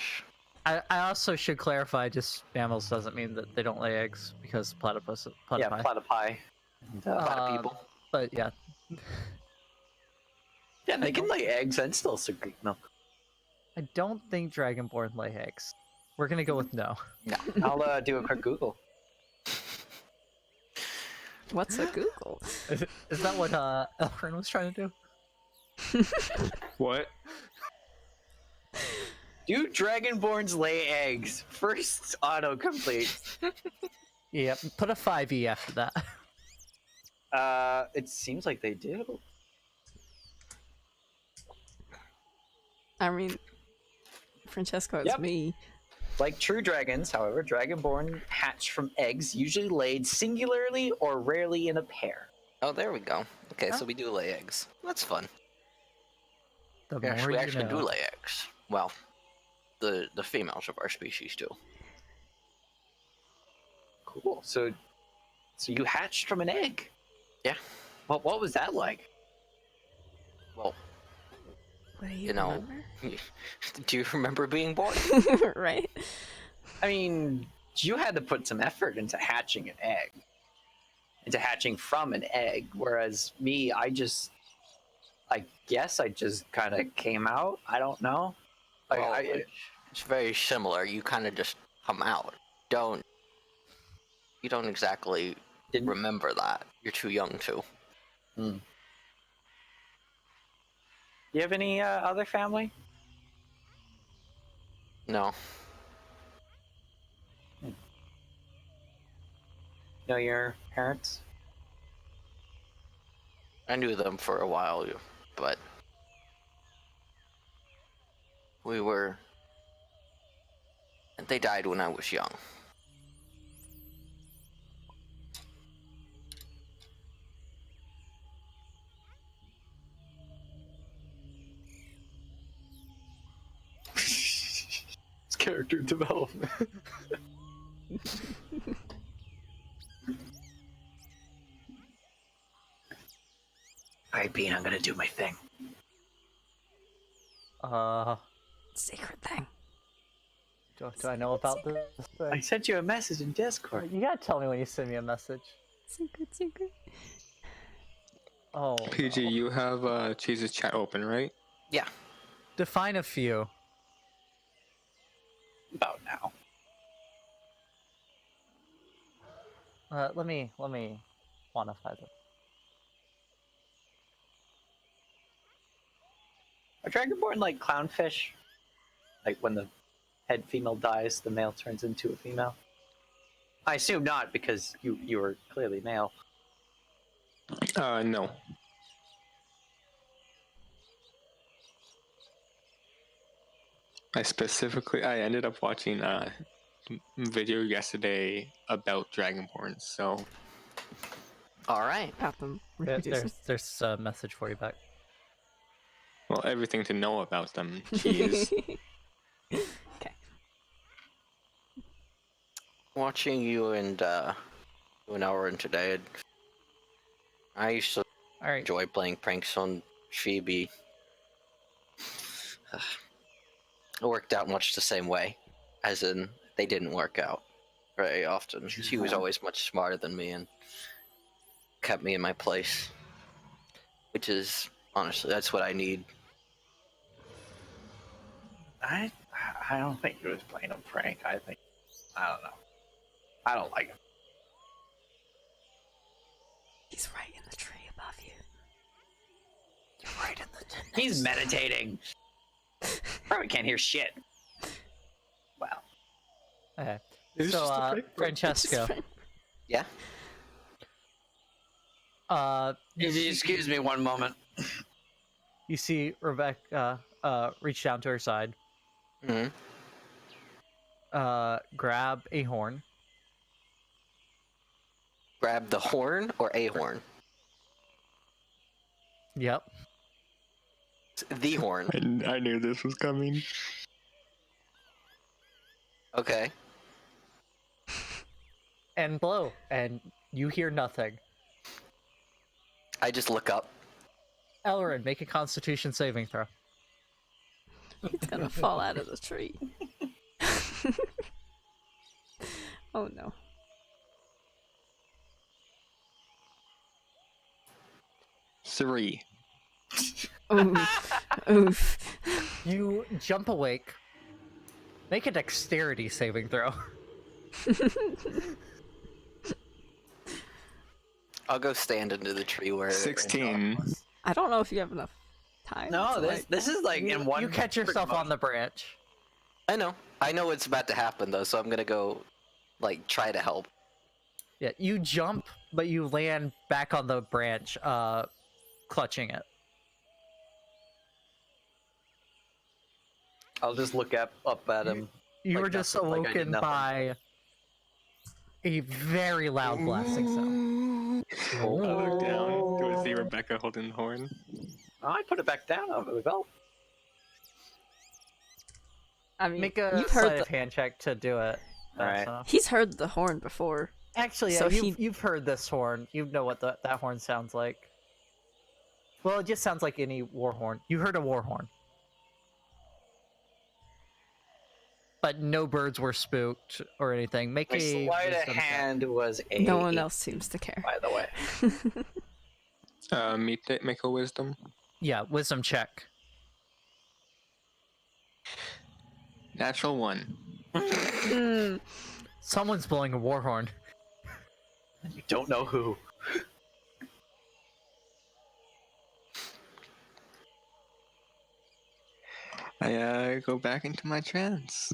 [SPEAKER 2] I also should clarify, just mammals doesn't mean that they don't lay eggs, because platypus,
[SPEAKER 5] Yeah,
[SPEAKER 2] platypi.
[SPEAKER 5] platypi. And,
[SPEAKER 3] People.
[SPEAKER 2] But yeah,
[SPEAKER 5] yeah, they can lay eggs and still secrete milk.
[SPEAKER 2] I don't think Dragonborn lay eggs. We're gonna go with no.
[SPEAKER 5] I'll do a quick Google.
[SPEAKER 1] What's a Google?
[SPEAKER 2] Is that what Elrin was trying to do?
[SPEAKER 4] What?
[SPEAKER 5] Do Dragonborns lay eggs? First autocomplete.
[SPEAKER 2] Yep. Put a 5e after that.
[SPEAKER 5] It seems like they do.
[SPEAKER 1] I mean, Francesco, it's
[SPEAKER 5] Yep.
[SPEAKER 1] me.
[SPEAKER 5] Like true dragons, however, Dragonborn hatch from eggs usually laid singularly or rarely in a pair.
[SPEAKER 3] Oh, there we go. Okay, so we do lay eggs. That's fun.
[SPEAKER 2] The
[SPEAKER 3] Yes,
[SPEAKER 2] more
[SPEAKER 3] we
[SPEAKER 2] you
[SPEAKER 3] actually
[SPEAKER 2] know.
[SPEAKER 3] do lay eggs. Well, the females of our species do.
[SPEAKER 5] Cool. So you hatched from an egg.
[SPEAKER 3] Yeah.
[SPEAKER 5] What was that like?
[SPEAKER 3] Well,
[SPEAKER 1] What do
[SPEAKER 3] you know, do you remember being born?
[SPEAKER 1] remember? Right?
[SPEAKER 5] I mean, you had to put some effort into hatching an egg, into hatching from an egg. Whereas me, I guess I just kind of came out. I don't know.
[SPEAKER 3] Well, it's very similar. You kind of just come out. You don't exactly
[SPEAKER 5] Didn't-
[SPEAKER 3] remember that. You're too young to.
[SPEAKER 5] Do you have any other family?
[SPEAKER 3] No.
[SPEAKER 5] Know your parents?
[SPEAKER 3] I knew them for a while, but they died when I was young.
[SPEAKER 5] It's character development. Alright, Bean, I'm gonna do my thing.
[SPEAKER 1] Secret thing.
[SPEAKER 2] Do I know about this
[SPEAKER 5] I
[SPEAKER 2] thing?
[SPEAKER 5] sent you a message in Discord.
[SPEAKER 2] You gotta tell me when you send me a message.
[SPEAKER 1] Secret.
[SPEAKER 2] Oh.
[SPEAKER 4] PG,
[SPEAKER 2] no.
[SPEAKER 4] you have Cheese's chat open, right?
[SPEAKER 3] Yeah.
[SPEAKER 2] Define a few.
[SPEAKER 5] About now.
[SPEAKER 2] Let me quantify this.
[SPEAKER 5] Are Dragonborn like clownfish? Like when the head female dies, the male turns into a female? I assume not, because you were clearly male.
[SPEAKER 4] No. I ended up watching a video yesterday about Dragonborn, so
[SPEAKER 3] All right.
[SPEAKER 1] About them
[SPEAKER 2] Yeah,
[SPEAKER 1] reproducing.
[SPEAKER 2] there's a message for you back.
[SPEAKER 4] well, everything to know about them. Cheese.
[SPEAKER 1] Okay.
[SPEAKER 3] Watching you and Elrin today, I used to
[SPEAKER 2] All right.
[SPEAKER 3] enjoy playing pranks on Phoebe. It worked out much the same way, as in they didn't work out very often. She was always much smarter than me and kept me in my place, which is honestly that's what I need.
[SPEAKER 5] I don't think he was playing a prank. I don't know. I don't like him.
[SPEAKER 1] He's right in the tree above you.
[SPEAKER 2] You're right in the tin.
[SPEAKER 5] He's meditating. Probably can't hear shit. Wow.
[SPEAKER 2] Okay.
[SPEAKER 4] It's
[SPEAKER 2] So,
[SPEAKER 4] just a prank.
[SPEAKER 2] Francesco.
[SPEAKER 3] Yeah.
[SPEAKER 5] Excuse me one moment.
[SPEAKER 2] You see Rebecca reach down to her side,
[SPEAKER 3] Hmm.
[SPEAKER 2] grab a horn.
[SPEAKER 3] Grab the horn or a horn?
[SPEAKER 2] Yep.
[SPEAKER 3] The horn.
[SPEAKER 4] I knew this was coming.
[SPEAKER 3] Okay.
[SPEAKER 2] And blow, and you hear nothing.
[SPEAKER 3] I just look up.
[SPEAKER 2] Elrin, make a Constitution saving throw.
[SPEAKER 1] He's gonna fall out of the tree. Oh no.
[SPEAKER 4] Three.
[SPEAKER 1] Oof. Oof.
[SPEAKER 2] You jump awake. Make a Dexterity saving throw.
[SPEAKER 3] I'll go stand under the tree where
[SPEAKER 4] 16.
[SPEAKER 1] I don't know if you have enough time.
[SPEAKER 5] No,
[SPEAKER 1] to,
[SPEAKER 5] this is like in one.
[SPEAKER 2] You catch yourself on the branch.
[SPEAKER 3] I know what's about to happen though, so I'm gonna go, like, try to help.
[SPEAKER 2] Yeah, you jump, but you land back on the branch, clutching it.
[SPEAKER 5] I'll just look up at him.
[SPEAKER 2] You
[SPEAKER 5] Like
[SPEAKER 2] were just
[SPEAKER 5] nothing, like I did
[SPEAKER 2] awoken
[SPEAKER 5] nothing.
[SPEAKER 2] by a very loud blasting sound.
[SPEAKER 4] I look down. Do I see Rebecca holding the horn?
[SPEAKER 5] Oh, I put it back down over the belt.
[SPEAKER 1] I mean,
[SPEAKER 2] Make a
[SPEAKER 1] you've
[SPEAKER 2] sleight
[SPEAKER 1] heard
[SPEAKER 2] of hand check to do it.
[SPEAKER 5] Alright.
[SPEAKER 2] So-
[SPEAKER 1] he's heard the horn before.
[SPEAKER 2] Actually, yeah,
[SPEAKER 1] So
[SPEAKER 2] you've heard this horn. You know what that horn sounds like. Well, it just sounds like any war horn. You heard a war horn. But no birds were spooked or anything. Make
[SPEAKER 5] My
[SPEAKER 2] a
[SPEAKER 5] sleight of
[SPEAKER 2] wisdom check.
[SPEAKER 5] hand was a.
[SPEAKER 1] No one else seems to care.
[SPEAKER 5] By the way,
[SPEAKER 4] Make a wisdom.
[SPEAKER 2] Yeah, wisdom check.
[SPEAKER 4] Natural 1.
[SPEAKER 1] Mm,
[SPEAKER 2] Someone's blowing a war horn.
[SPEAKER 5] you don't know who.
[SPEAKER 4] I go back into my trance.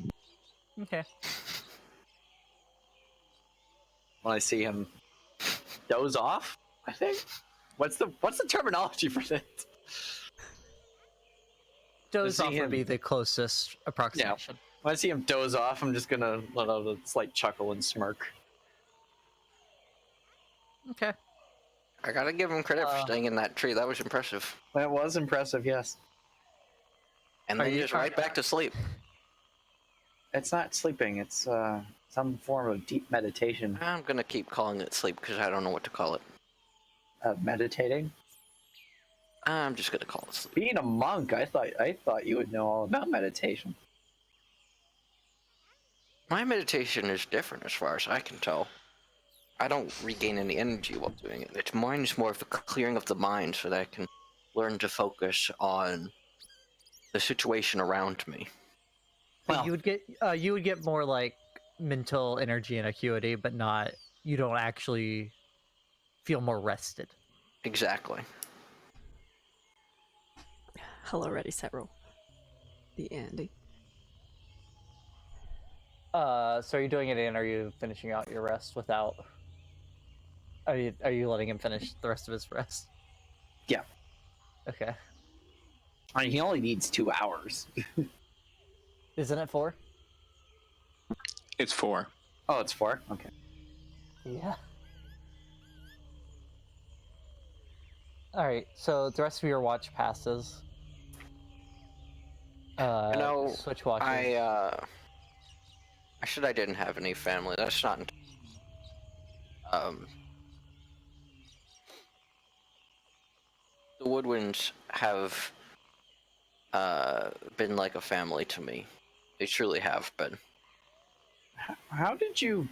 [SPEAKER 2] Okay.
[SPEAKER 5] When I see him doze off, I think. What's the terminology for that?
[SPEAKER 2] Doze
[SPEAKER 5] see
[SPEAKER 2] off would
[SPEAKER 5] him-
[SPEAKER 2] be the closest approximation.
[SPEAKER 5] When I see him doze off, I'm just gonna let out a slight chuckle and smirk.
[SPEAKER 2] Okay.
[SPEAKER 3] I gotta give him credit for staying in that tree. That was impressive.
[SPEAKER 5] That was impressive, yes.
[SPEAKER 3] And
[SPEAKER 2] Are
[SPEAKER 3] then
[SPEAKER 2] you
[SPEAKER 3] just
[SPEAKER 2] trying-
[SPEAKER 3] right back to sleep.
[SPEAKER 5] It's not sleeping. It's some form of deep meditation.
[SPEAKER 3] I'm gonna keep calling it sleep because I don't know what to call it.
[SPEAKER 5] Meditating.
[SPEAKER 3] I'm just gonna call it sleep.
[SPEAKER 5] Being a monk, I thought you would know all about meditation.
[SPEAKER 3] My meditation is different as far as I can tell. I don't regain any energy while doing it. Mine is more of a clearing of the mind so that I can learn to focus on the situation around me.
[SPEAKER 2] But
[SPEAKER 5] Well-
[SPEAKER 2] you would get more like mental energy and acuity, but not you don't actually feel more rested.
[SPEAKER 3] Exactly.
[SPEAKER 1] hello, ready, set, roll. The Andy.
[SPEAKER 2] So are you doing it in? Are you finishing out your rest without? Are you letting him finish the rest of his rest?
[SPEAKER 5] Yeah.
[SPEAKER 2] Okay.
[SPEAKER 5] I mean, he only needs 2 hours.
[SPEAKER 2] Isn't it 4?
[SPEAKER 4] It's 4.
[SPEAKER 5] Oh, it's 4? Okay.
[SPEAKER 2] Yeah. Alright, so the rest of your watch passes. Switch watches.
[SPEAKER 3] I should I didn't have any family. That's not. The Woodwinds have been like a family to me. They truly have been.
[SPEAKER 5] How did you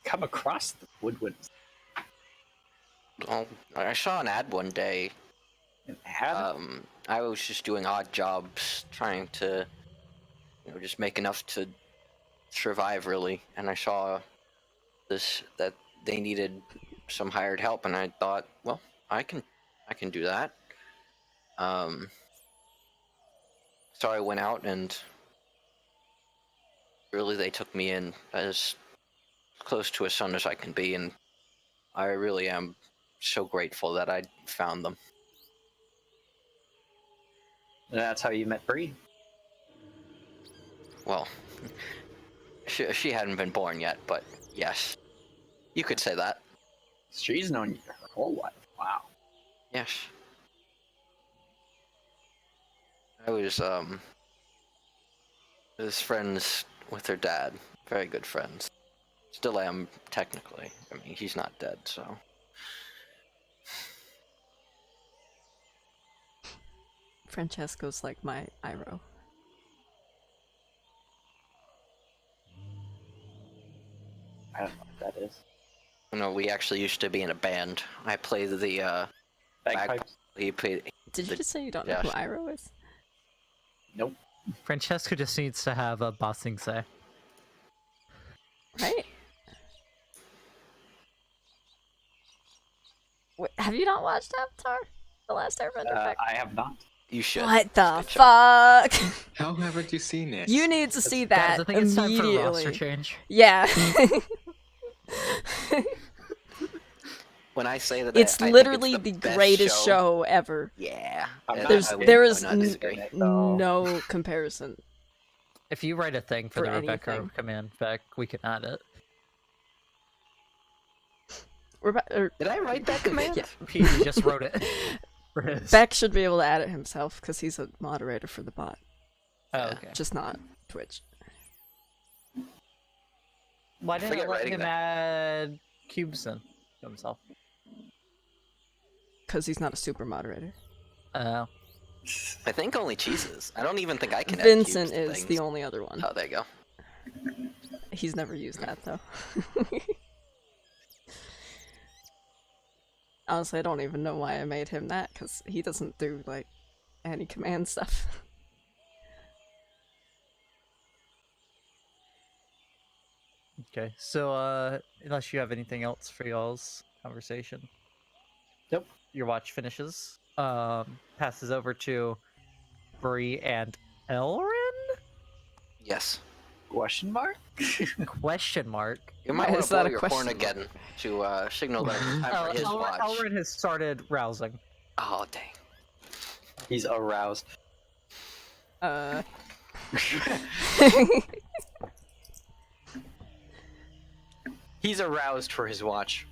[SPEAKER 5] come across the Woodwinds?
[SPEAKER 3] Well, I saw an ad one day. I was just doing odd jobs, trying to, just make enough to survive, really. And I saw that they needed some hired help, and I thought, well, I can do that. So I went out, and really they took me in as close to a son as I can be, and I really am so grateful that I found them.
[SPEAKER 5] That's how you met Brie.
[SPEAKER 3] Well, she hadn't been born yet, but yes, you could say that.
[SPEAKER 5] She's known you her whole life. Wow.
[SPEAKER 3] Yes. I was friends with her dad, very good friends. Still am, technically. I mean, he's not dead, so.
[SPEAKER 1] Francesco's like my Iroh.
[SPEAKER 5] I don't know what that is.
[SPEAKER 3] No, we actually used to be in a band. I played the
[SPEAKER 5] Bagpipes?
[SPEAKER 3] He played.
[SPEAKER 1] Did you just say you don't know who
[SPEAKER 3] Josh.
[SPEAKER 1] Iroh is?
[SPEAKER 5] Nope.
[SPEAKER 2] Francesco just needs to have a bossing say.
[SPEAKER 1] Right? Wait, have you not watched Avatar? The Last Airbender?
[SPEAKER 5] I have not.
[SPEAKER 3] You should.
[SPEAKER 1] What the
[SPEAKER 3] Good show.
[SPEAKER 1] fuck?
[SPEAKER 4] How haven't you seen it?
[SPEAKER 1] You need to see
[SPEAKER 2] Guys,
[SPEAKER 1] that
[SPEAKER 2] I think it's time for a roster
[SPEAKER 1] immediately.
[SPEAKER 2] change.
[SPEAKER 1] Yeah.
[SPEAKER 3] When I say that,
[SPEAKER 1] It's
[SPEAKER 3] I think
[SPEAKER 1] literally
[SPEAKER 3] it's
[SPEAKER 1] the
[SPEAKER 3] best
[SPEAKER 1] great's show ever.
[SPEAKER 3] Yeah.
[SPEAKER 5] I'm not-
[SPEAKER 1] There's
[SPEAKER 5] I would-
[SPEAKER 1] there
[SPEAKER 5] I
[SPEAKER 1] is
[SPEAKER 5] would not disagree.
[SPEAKER 1] no comparison.
[SPEAKER 2] If you write a thing for
[SPEAKER 1] For
[SPEAKER 2] the Rebecca
[SPEAKER 1] anything.
[SPEAKER 2] command, Beck, we can add it.
[SPEAKER 3] Did I write that command?
[SPEAKER 1] Yeah.
[SPEAKER 2] He just wrote it. For his.
[SPEAKER 1] Beck should be able to add it himself because he's a moderator for the bot,
[SPEAKER 2] Oh, okay.
[SPEAKER 1] just not Twitch.
[SPEAKER 2] Why didn't I
[SPEAKER 3] forget
[SPEAKER 2] let
[SPEAKER 3] writing
[SPEAKER 2] him
[SPEAKER 3] that.
[SPEAKER 2] add Cubeson to himself?
[SPEAKER 1] Because he's not a super moderator.
[SPEAKER 2] Oh.
[SPEAKER 3] I think only cheeses. I don't even think I can.
[SPEAKER 1] Vincent
[SPEAKER 3] add cubes to
[SPEAKER 1] is
[SPEAKER 3] things.
[SPEAKER 1] the only other one.
[SPEAKER 3] Oh, there you go.
[SPEAKER 1] He's never used that though. Honestly, I don't even know why I made him that because he doesn't do like any command stuff.
[SPEAKER 2] Okay, so unless you have anything else for y'all's conversation.
[SPEAKER 5] Nope.
[SPEAKER 2] Your watch finishes. Passes over to Brie and Elrin?
[SPEAKER 3] Yes.
[SPEAKER 5] Question mark?
[SPEAKER 2] Question mark.
[SPEAKER 3] You might
[SPEAKER 1] Why
[SPEAKER 3] want
[SPEAKER 1] is
[SPEAKER 3] to blow
[SPEAKER 1] that a
[SPEAKER 3] your horn
[SPEAKER 1] question?
[SPEAKER 3] again to signal that it's time for his watch.
[SPEAKER 2] Elrin has started rousing.
[SPEAKER 3] Oh, dang.
[SPEAKER 5] He's aroused. He's aroused for his watch.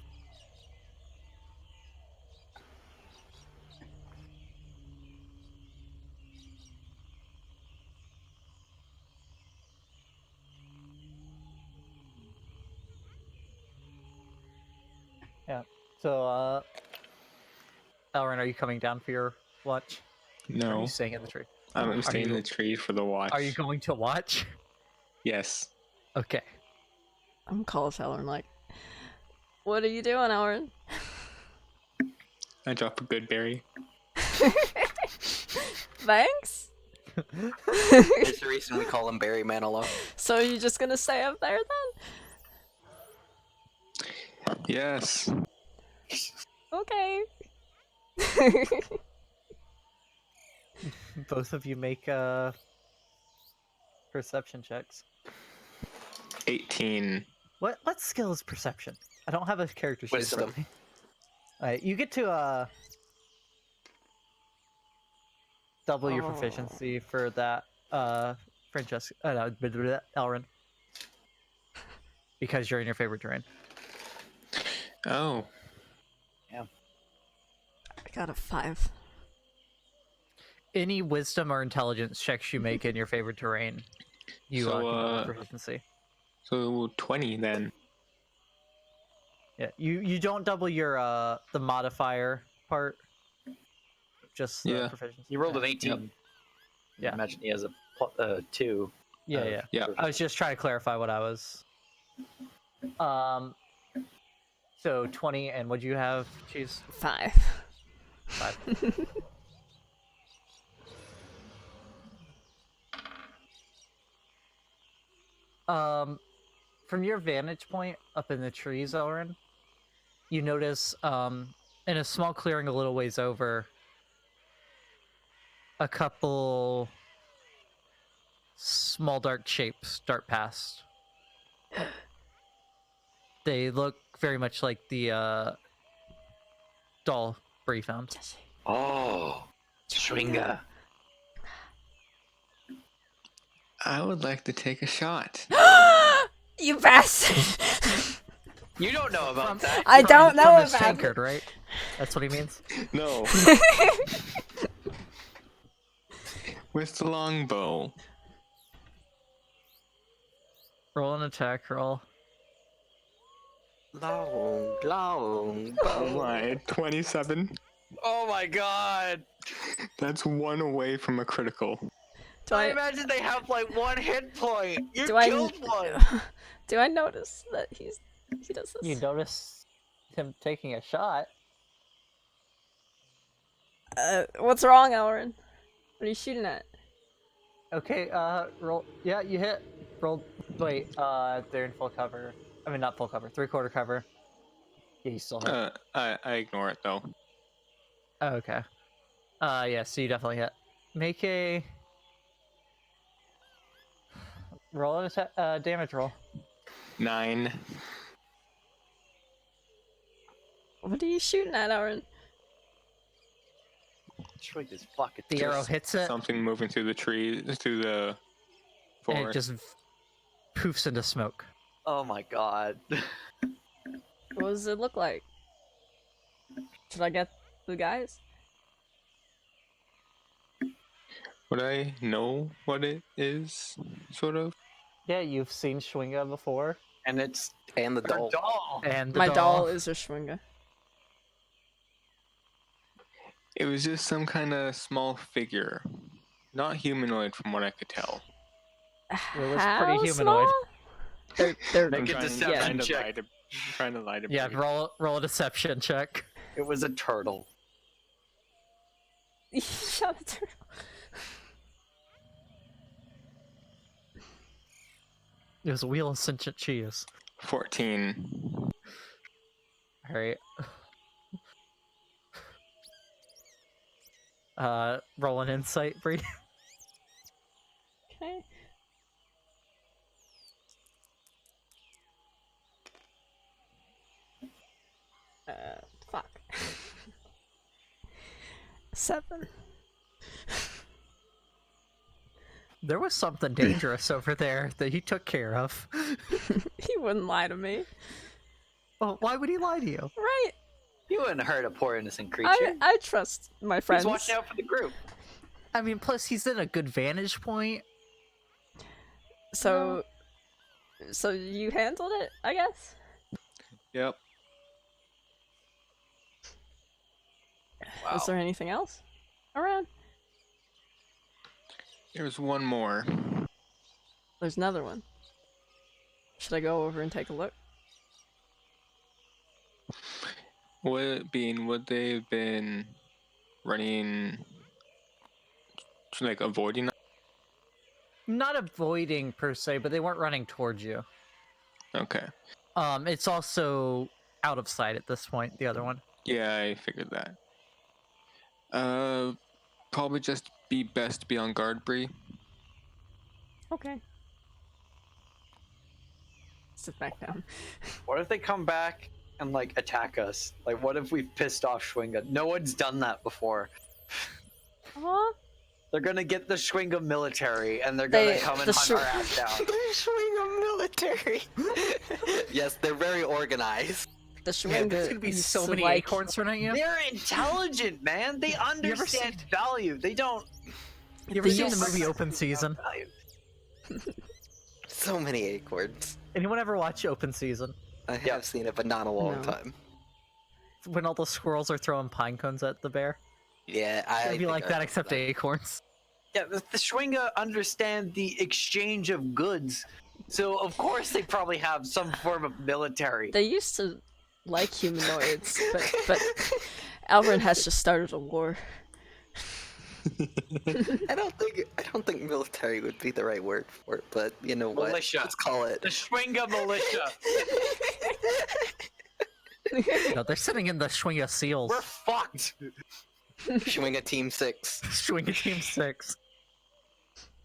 [SPEAKER 2] Yeah. So, Elrin, are you coming down for your watch? Or are
[SPEAKER 4] No,
[SPEAKER 2] you staying in the tree?
[SPEAKER 4] I'm staying in
[SPEAKER 2] you-
[SPEAKER 4] the tree for the watch.
[SPEAKER 2] Are you going to watch?
[SPEAKER 4] Yes.
[SPEAKER 2] Okay.
[SPEAKER 1] I'm calling Elrin like, what are you doing, Elrin?
[SPEAKER 4] I drop a good berry.
[SPEAKER 1] Thanks.
[SPEAKER 3] There's the reason we call him Barry Manilow.
[SPEAKER 1] So you just gonna stay up there then?
[SPEAKER 4] Yes.
[SPEAKER 1] Okay.
[SPEAKER 2] Both of you make perception checks.
[SPEAKER 4] 18.
[SPEAKER 2] What skill is perception? I don't have a character sheet in front of
[SPEAKER 3] Wisdom.
[SPEAKER 2] me. Alright, you get to double your
[SPEAKER 1] Oh.
[SPEAKER 2] proficiency for that Francesco Elrin. Because you're in your favorite terrain.
[SPEAKER 4] Oh.
[SPEAKER 1] I got a 5.
[SPEAKER 2] Any wisdom or intelligence checks you make in your favorite terrain, you
[SPEAKER 4] So,
[SPEAKER 2] can double proficiency.
[SPEAKER 4] So 20 then.
[SPEAKER 2] Yeah, you don't double your the modifier part. Just the
[SPEAKER 4] Yeah.
[SPEAKER 2] proficiency.
[SPEAKER 5] He rolled an 18.
[SPEAKER 4] Yep.
[SPEAKER 2] Yeah.
[SPEAKER 5] Imagine he has a 2.
[SPEAKER 2] Yeah,
[SPEAKER 5] of
[SPEAKER 2] yeah.
[SPEAKER 4] Yeah.
[SPEAKER 2] I was just trying to clarify what I was. So 20, and what'd you have? Cheese
[SPEAKER 1] 5.
[SPEAKER 2] 5. From your vantage point up in the trees, Elrin, you notice in a small clearing a little ways over, a couple small dark shapes dart past. They look very much like the doll Brie found.
[SPEAKER 5] Oh. Shringa.
[SPEAKER 4] I would like to take a shot.
[SPEAKER 1] You bastard!
[SPEAKER 5] You don't know about that.
[SPEAKER 1] I don't know
[SPEAKER 2] From his
[SPEAKER 1] about it.
[SPEAKER 2] tankard, right? That's what he means.
[SPEAKER 4] No. With the longbow.
[SPEAKER 2] Roll an attack roll.
[SPEAKER 3] Long
[SPEAKER 4] Oh
[SPEAKER 3] bow.
[SPEAKER 4] my, 27.
[SPEAKER 5] Oh my god!
[SPEAKER 4] That's one away from a critical.
[SPEAKER 1] Do
[SPEAKER 5] I
[SPEAKER 1] I
[SPEAKER 5] imagine they have like 1 hit point. You
[SPEAKER 1] do I
[SPEAKER 5] killed one.
[SPEAKER 1] do I notice that he does this?
[SPEAKER 2] You notice him taking a shot.
[SPEAKER 1] What's wrong, Elrin? What are you shooting at?
[SPEAKER 2] Okay, roll. Yeah, you hit. Roll. Wait, they're in full cover. I mean, not full cover. 3/4 cover. Yeah, you still hit.
[SPEAKER 4] I ignore it though.
[SPEAKER 2] Oh, okay. Yeah, so you definitely hit. Make a roll an attack, damage roll.
[SPEAKER 4] 9.
[SPEAKER 1] What are you shooting at, Elrin?
[SPEAKER 5] Destroy this fucking.
[SPEAKER 2] The arrow hits it,
[SPEAKER 4] Something moving through the trees, through the
[SPEAKER 2] and it
[SPEAKER 4] forest.
[SPEAKER 2] just poofs into smoke.
[SPEAKER 5] Oh my god.
[SPEAKER 1] What does it look like? Should I get the guys?
[SPEAKER 4] Would I know what it is? Sort of.
[SPEAKER 2] Yeah, you've seen Schwinga before,
[SPEAKER 5] And it's
[SPEAKER 3] And the
[SPEAKER 5] a
[SPEAKER 3] doll.
[SPEAKER 5] doll.
[SPEAKER 2] and the
[SPEAKER 1] My doll is a Schwinga.
[SPEAKER 4] It was just some kind of small figure, not humanoid from what I could tell.
[SPEAKER 2] It was
[SPEAKER 1] How
[SPEAKER 2] pretty humanoid.
[SPEAKER 1] small? They're
[SPEAKER 5] Make a
[SPEAKER 4] trying,
[SPEAKER 5] deception
[SPEAKER 4] trying to
[SPEAKER 5] check.
[SPEAKER 4] lie to, trying to lie to
[SPEAKER 2] Yeah,
[SPEAKER 4] Brie.
[SPEAKER 2] roll a deception check.
[SPEAKER 5] It was a turtle.
[SPEAKER 1] Shut it.
[SPEAKER 2] It was a wheel of sentient cheese.
[SPEAKER 4] 14.
[SPEAKER 2] All right. Roll an insight, Brie.
[SPEAKER 1] Okay. Fuck. 7.
[SPEAKER 2] There was something dangerous over there that he took care of.
[SPEAKER 1] He wouldn't lie to me.
[SPEAKER 2] Well, why would he lie to you?
[SPEAKER 1] Right?
[SPEAKER 5] You wouldn't hurt a poor innocent creature.
[SPEAKER 1] I trust my friends.
[SPEAKER 5] He's watching out for the group.
[SPEAKER 2] I mean, plus he's in a good vantage point.
[SPEAKER 1] So you handled it, I guess?
[SPEAKER 4] Yep.
[SPEAKER 1] Is there anything else around?
[SPEAKER 4] There's one more.
[SPEAKER 1] There's another one. Should I go over and take a look?
[SPEAKER 4] Would they have been running, like avoiding?
[SPEAKER 2] Not avoiding per se, but they weren't running towards you.
[SPEAKER 4] Okay.
[SPEAKER 2] It's also out of sight at this point, the other one.
[SPEAKER 4] Yeah, I figured that. Probably just be best to be on guard, Brie.
[SPEAKER 1] Okay. Sit back down.
[SPEAKER 5] What if they come back and like attack us? Like, what if we've pissed off Schwinga? No one's done that before.
[SPEAKER 1] Aw.
[SPEAKER 5] They're gonna get the Schwinga military and they're gonna
[SPEAKER 1] They-
[SPEAKER 5] come and
[SPEAKER 1] the
[SPEAKER 5] hunt our ass down.
[SPEAKER 3] They're showing a military. Yes, they're very organized.
[SPEAKER 1] The Schwinga
[SPEAKER 2] There's gonna be
[SPEAKER 1] used
[SPEAKER 2] so
[SPEAKER 1] to,
[SPEAKER 2] many
[SPEAKER 1] like,
[SPEAKER 2] acorns thrown at you.
[SPEAKER 5] They're intelligent, man. They understand value. They don't.
[SPEAKER 2] You ever
[SPEAKER 1] They
[SPEAKER 2] seen the
[SPEAKER 1] use-
[SPEAKER 2] movie Open Season?
[SPEAKER 5] Value.
[SPEAKER 3] So many acorns.
[SPEAKER 2] Anyone ever watch Open Season?
[SPEAKER 3] I have
[SPEAKER 5] Yeah.
[SPEAKER 3] seen it, but not a long
[SPEAKER 1] No.
[SPEAKER 3] time.
[SPEAKER 2] When all the squirrels are throwing pine cones at the bear?
[SPEAKER 3] Yeah,
[SPEAKER 2] It'd be
[SPEAKER 3] think
[SPEAKER 2] like
[SPEAKER 3] I
[SPEAKER 2] that
[SPEAKER 3] know
[SPEAKER 2] except acorns.
[SPEAKER 5] Yeah, the Schwinga understand the exchange of goods. So, of course, they probably have some form of military.
[SPEAKER 1] They used to like humanoids, but Elrin has just started a war.
[SPEAKER 3] I don't think military would be the right word for it, but you know what?
[SPEAKER 5] Militia.
[SPEAKER 3] Let's call it.
[SPEAKER 5] The Schwinga militia.
[SPEAKER 2] No, they're sitting in the Schwinga Seals.
[SPEAKER 5] We're fucked.
[SPEAKER 3] Schwinga Team 6.
[SPEAKER 2] Schwinga Team 6.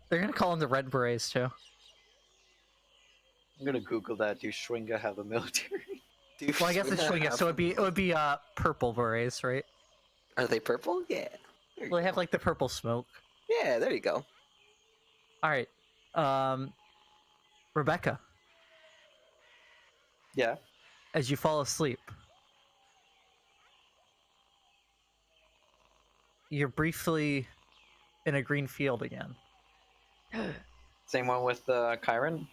[SPEAKER 2] They're gonna call them the Red Berets too.
[SPEAKER 5] I'm gonna Google that. Do Schwinga have a military?
[SPEAKER 3] Do
[SPEAKER 2] Well, I guess it's Schwinga, so it would be purple berets, right?
[SPEAKER 3] Are they purple? Yeah. There you
[SPEAKER 2] Well, they
[SPEAKER 3] go.
[SPEAKER 2] have like the purple smoke.
[SPEAKER 3] Yeah, there you go.
[SPEAKER 2] All right, Rebecca,
[SPEAKER 5] Yeah.
[SPEAKER 2] as you fall asleep, you're briefly in a green field again.
[SPEAKER 5] Same one with Chiron.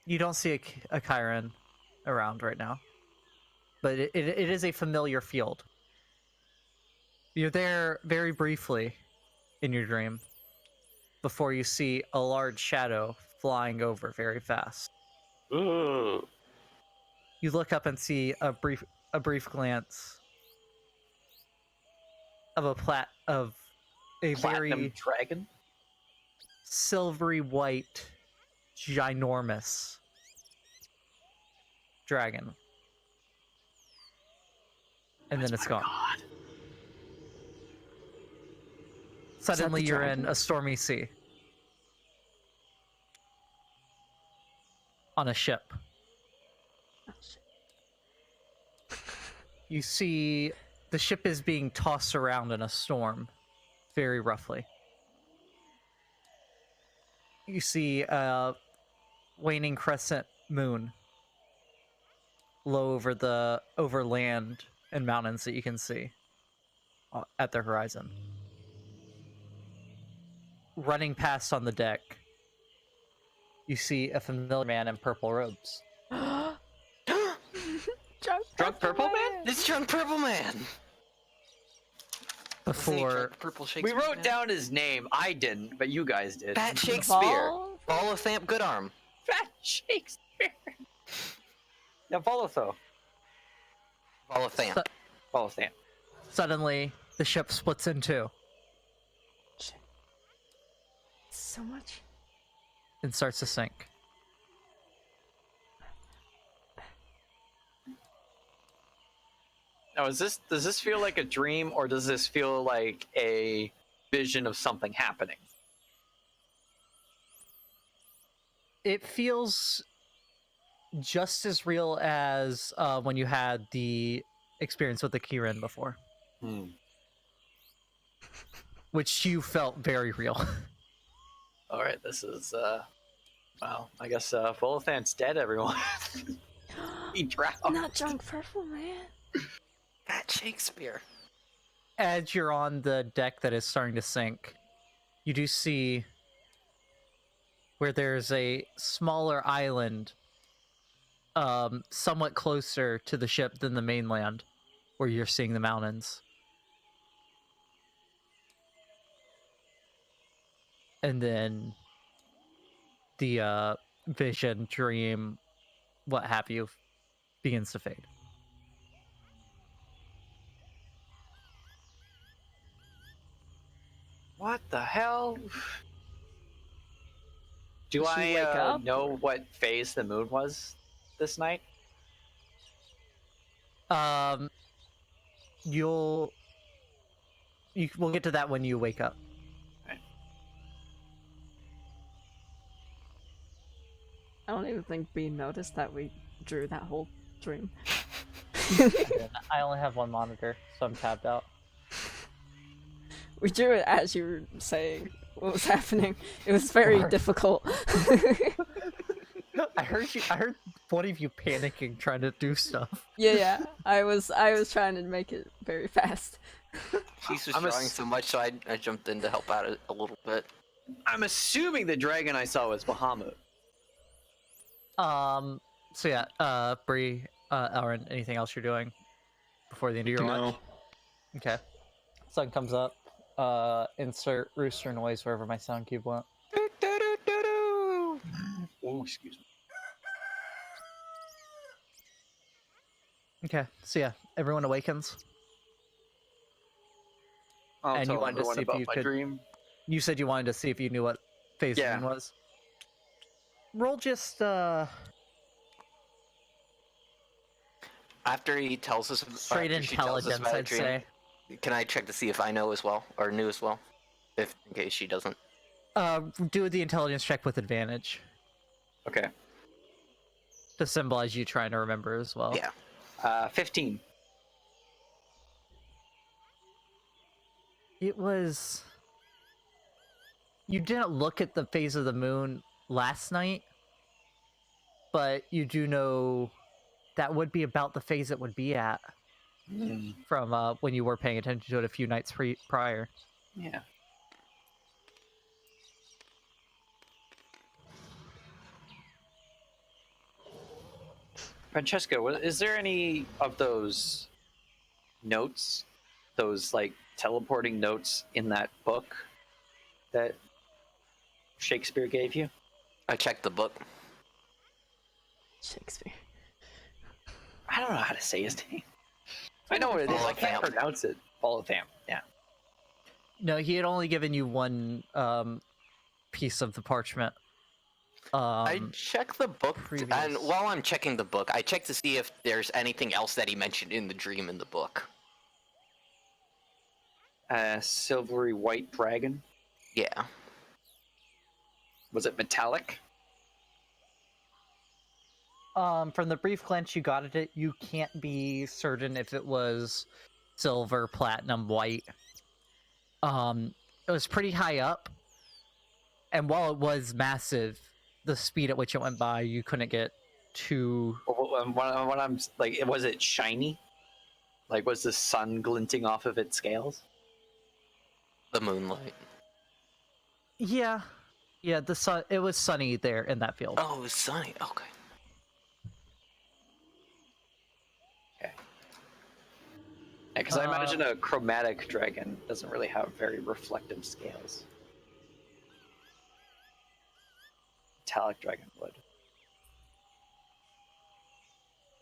[SPEAKER 2] You don't see a Chiron around right now, but it is a familiar field. You're there very briefly in your dream before you see a large shadow flying over very fast.
[SPEAKER 5] Ooh.
[SPEAKER 2] You look up and see a brief glance of a
[SPEAKER 5] Platinum
[SPEAKER 2] very
[SPEAKER 5] dragon?
[SPEAKER 2] silvery white, ginormous dragon. And then it's gone.
[SPEAKER 5] God.
[SPEAKER 2] Suddenly
[SPEAKER 1] the
[SPEAKER 2] you're
[SPEAKER 1] dragon?
[SPEAKER 2] in a stormy sea. On a ship.
[SPEAKER 1] Oh, shit.
[SPEAKER 2] You see the ship is being tossed around in a storm, very roughly. You see a waning crescent moon low over land and mountains that you can see at the horizon. Running past on the deck, you see a familiar man in purple robes.
[SPEAKER 5] Drunk Purple Man?
[SPEAKER 3] It's Drunk Purple Man.
[SPEAKER 2] Before
[SPEAKER 3] Drunk Purple
[SPEAKER 5] We
[SPEAKER 3] Shakespeare.
[SPEAKER 5] wrote down his name. I didn't, but you guys did.
[SPEAKER 3] Fat Shakespeare.
[SPEAKER 1] Ball?
[SPEAKER 3] Volothamp Goodarm.
[SPEAKER 5] Fat Shakespeare. Now Volotho.
[SPEAKER 3] Volothamp.
[SPEAKER 5] Volothamp.
[SPEAKER 2] suddenly the ship splits in two
[SPEAKER 1] Shit. So much.
[SPEAKER 2] and starts to sink.
[SPEAKER 5] Now, does this feel like a dream, or does this feel like a vision of something happening?
[SPEAKER 2] It feels just as real as when you had the experience with the Kirin before, which you felt very real.
[SPEAKER 5] All right, this is well, I guess Volothan's dead, everyone. He drowned.
[SPEAKER 1] Not drunk purple, man.
[SPEAKER 3] Fat Shakespeare.
[SPEAKER 2] As you're on the deck that is starting to sink, you do see where there's a smaller island somewhat closer to the ship than the mainland, where you're seeing the mountains. And then the vision, dream, what have you, begins to fade.
[SPEAKER 5] What the hell? Do
[SPEAKER 1] Does she
[SPEAKER 5] I
[SPEAKER 1] wake up?
[SPEAKER 5] know what phase the moon was this night?
[SPEAKER 2] We'll get to that when you wake up.
[SPEAKER 1] I don't even think Brie noticed that we drew that whole dream.
[SPEAKER 2] I only have one monitor, so I'm tabbed out.
[SPEAKER 1] We drew it as you were saying what was happening. It was very difficult.
[SPEAKER 2] I heard one of you panicking trying to do stuff.
[SPEAKER 1] Yeah. I was trying to make it very fast.
[SPEAKER 3] She's was
[SPEAKER 5] I'm
[SPEAKER 3] drawing so much, so I jumped in to help out a little bit.
[SPEAKER 5] I'm assuming the dragon I saw was Bahamut.
[SPEAKER 2] So yeah, Brie, Elrin, anything else you're doing before the end of your watch?
[SPEAKER 4] No.
[SPEAKER 2] Okay. Sun comes up. Insert rooster noise wherever my sound cube went.
[SPEAKER 5] Oh, excuse me.
[SPEAKER 2] Okay, so yeah, everyone awakens.
[SPEAKER 5] I'll
[SPEAKER 2] And you
[SPEAKER 5] tell
[SPEAKER 2] wanted to
[SPEAKER 5] everyone
[SPEAKER 2] see if
[SPEAKER 5] about
[SPEAKER 2] you
[SPEAKER 5] my
[SPEAKER 2] could-
[SPEAKER 5] dream.
[SPEAKER 2] You said you wanted to see if you knew what phase
[SPEAKER 5] Yeah.
[SPEAKER 2] the moon was. Roll just
[SPEAKER 3] After he tells us,
[SPEAKER 2] straight
[SPEAKER 3] after she tells us
[SPEAKER 2] intelligence,
[SPEAKER 3] about a
[SPEAKER 2] I'd
[SPEAKER 3] dream,
[SPEAKER 2] say.
[SPEAKER 3] Can I check to see if I know as well, or knew as well, if in case she doesn't?
[SPEAKER 2] Do the intelligence check with advantage
[SPEAKER 5] Okay.
[SPEAKER 2] to symbolize you trying to remember as well.
[SPEAKER 3] Yeah.
[SPEAKER 5] 15.
[SPEAKER 2] It was. You didn't look at the phase of the moon last night, but you do know that would be about the phase it would be at from when you were paying attention to it a few nights prior.
[SPEAKER 5] Yeah. Francesco, is there any of those notes those like teleporting notes in that book that Shakespeare gave you?
[SPEAKER 3] I checked the book.
[SPEAKER 1] Shakespeare.
[SPEAKER 5] I don't know how to say his name. I know what it is. I can't pronounce it. Voltham. Yeah.
[SPEAKER 2] No, he had only given you one piece of the parchment.
[SPEAKER 3] I checked the book, and
[SPEAKER 2] previous.
[SPEAKER 3] while I'm checking the book, I checked to see if there's anything else that he mentioned in the dream in the book.
[SPEAKER 5] Silvery white dragon.
[SPEAKER 3] Yeah.
[SPEAKER 5] Was it metallic?
[SPEAKER 2] From the brief glance you got at it, you can't be certain if it was silver, platinum, white. It was pretty high up, and while it was massive, the speed at which it went by, you couldn't get too.
[SPEAKER 5] What I'm like, was it shiny? Like, was the sun glinting off of its scales?
[SPEAKER 3] The moonlight.
[SPEAKER 2] Yeah, the sun. It was sunny there in that field.
[SPEAKER 3] Oh, it was sunny. Okay.
[SPEAKER 5] Okay. Yeah, because I imagine a chromatic dragon doesn't really have very reflective scales. Metallic dragon would.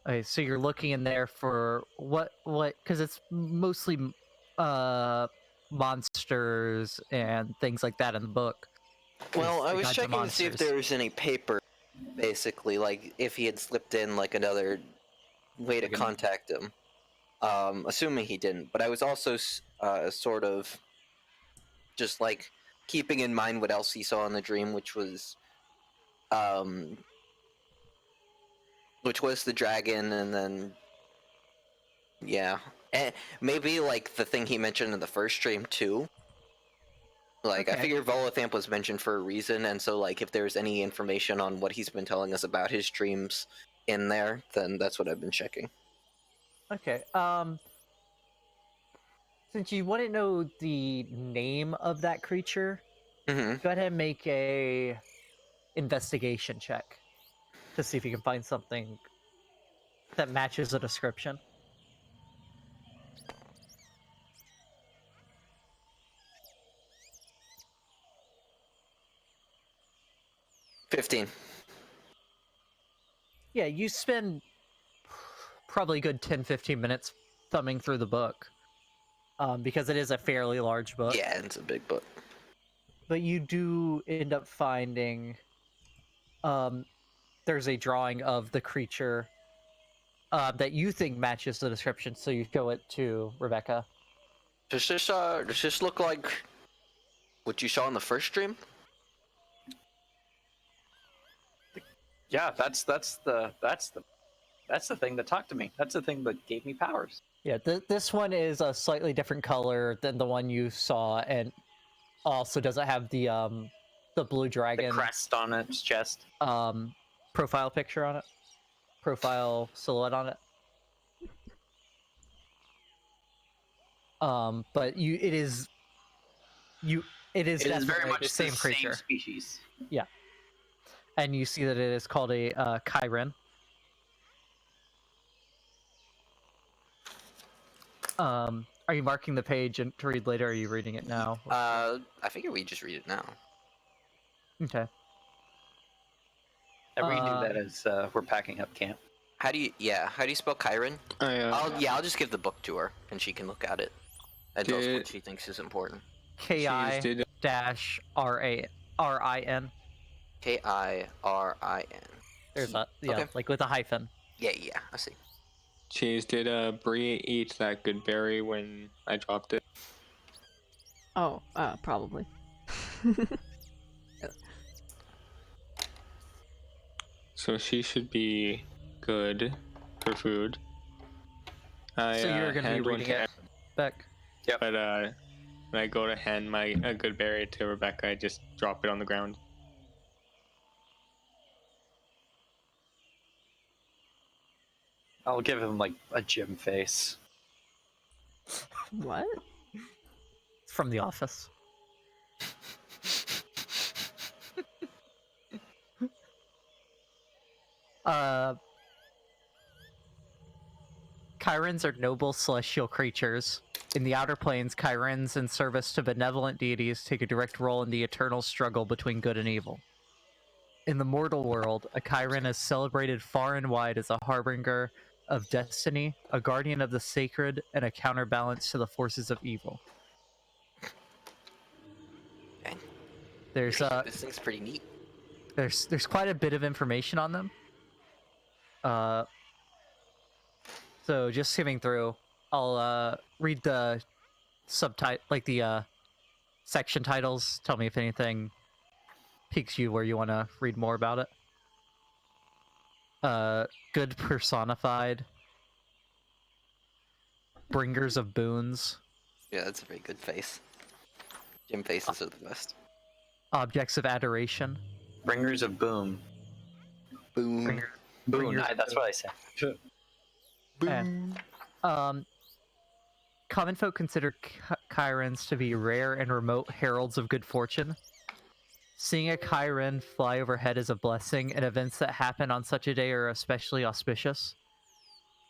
[SPEAKER 2] Okay, so you're looking in there for what? Because it's mostly monsters and things like that in the book.
[SPEAKER 3] Well, I
[SPEAKER 2] The
[SPEAKER 3] was
[SPEAKER 2] Guide to
[SPEAKER 3] checking to see if
[SPEAKER 2] Monsters.
[SPEAKER 3] there was any paper, basically, like if he had slipped in like another way to contact him. Assuming he didn't, but I was also sort of just like keeping in mind what else he saw in the dream, which was the dragon, and then yeah, and maybe like the thing he mentioned in the first stream too. Like, I
[SPEAKER 2] Okay.
[SPEAKER 3] figure Volothamp was mentioned for a reason, and so like if there's any information on what he's been telling us about his dreams in there, then that's what I've been checking.
[SPEAKER 2] Okay. Since you wouldn't know the name of that creature,
[SPEAKER 3] Mm-hmm.
[SPEAKER 2] go ahead and make a investigation check to see if you can find something that matches the description.
[SPEAKER 3] $15.
[SPEAKER 2] Yeah, you spend probably a good 10-15 minutes thumbing through the book, because it is a fairly large book.
[SPEAKER 3] Yeah, it's a big book.
[SPEAKER 2] But you do end up finding there's a drawing of the creature that you think matches the description, so you show it to Rebecca.
[SPEAKER 3] Does this look like what you saw in the first stream?
[SPEAKER 5] Yeah, that's the thing that talked to me. That's the thing that gave me powers.
[SPEAKER 2] Yeah, this one is a slightly different color than the one you saw, and also doesn't have the blue
[SPEAKER 5] The
[SPEAKER 2] dragon
[SPEAKER 5] crest on its chest.
[SPEAKER 2] profile picture on it, profile silhouette on it. But it is
[SPEAKER 5] It is
[SPEAKER 2] definitely
[SPEAKER 5] very much
[SPEAKER 2] the same creature.
[SPEAKER 5] Same species.
[SPEAKER 2] Yeah, and you see that it is called a Chiron. Are you marking the page and to read later? Or are you reading it now?
[SPEAKER 3] I figure we just read it now.
[SPEAKER 2] Okay.
[SPEAKER 5] I redo that as we're packing up camp.
[SPEAKER 3] How do you spell Chiron? I'll just give the book to her and she can look at it and tell us what she thinks is important.
[SPEAKER 2] KI-RIN.
[SPEAKER 3] Kirin.
[SPEAKER 2] There's a
[SPEAKER 3] Okay.
[SPEAKER 2] like with a hyphen.
[SPEAKER 3] Yeah, I see.
[SPEAKER 4] Cheese, did Brie eat that good berry when I dropped it?
[SPEAKER 1] Oh, probably.
[SPEAKER 4] So she should be good for food.
[SPEAKER 2] So you're gonna be
[SPEAKER 4] hand one
[SPEAKER 2] reading
[SPEAKER 4] to
[SPEAKER 2] it, Beck.
[SPEAKER 4] But when I go to hand a good berry to Rebecca, I just drop it on the ground.
[SPEAKER 5] I'll give him like a gym face.
[SPEAKER 1] What?
[SPEAKER 2] It's from The Office. Chirons are noble celestial creatures In the Outer Planes, Chirins in service to benevolent deities take a direct role in the eternal struggle between good and evil. In the mortal world, a Chiron is celebrated far and wide as a harbinger of destiny, a guardian of the sacred, and a counterbalance to the forces of evil.
[SPEAKER 3] Okay.
[SPEAKER 2] There's
[SPEAKER 3] This thing's pretty neat.
[SPEAKER 2] there's quite a bit of information on them. So just skimming through, I'll read the subtitle, like the section titles. Tell me if anything piques you where you want to read more about it. Good personified, bringers of boons,
[SPEAKER 3] Yeah, that's a very good face. Gym faces are the best.
[SPEAKER 2] objects of adoration,
[SPEAKER 5] Bringers of boom.
[SPEAKER 3] Boom.
[SPEAKER 5] Boon. That's what I said.
[SPEAKER 3] Boom.
[SPEAKER 2] Common folk consider Chirons to be rare and remote heralds of good fortune. Seeing a Chiron fly overhead is a blessing, and events that happen on such a day are especially auspicious.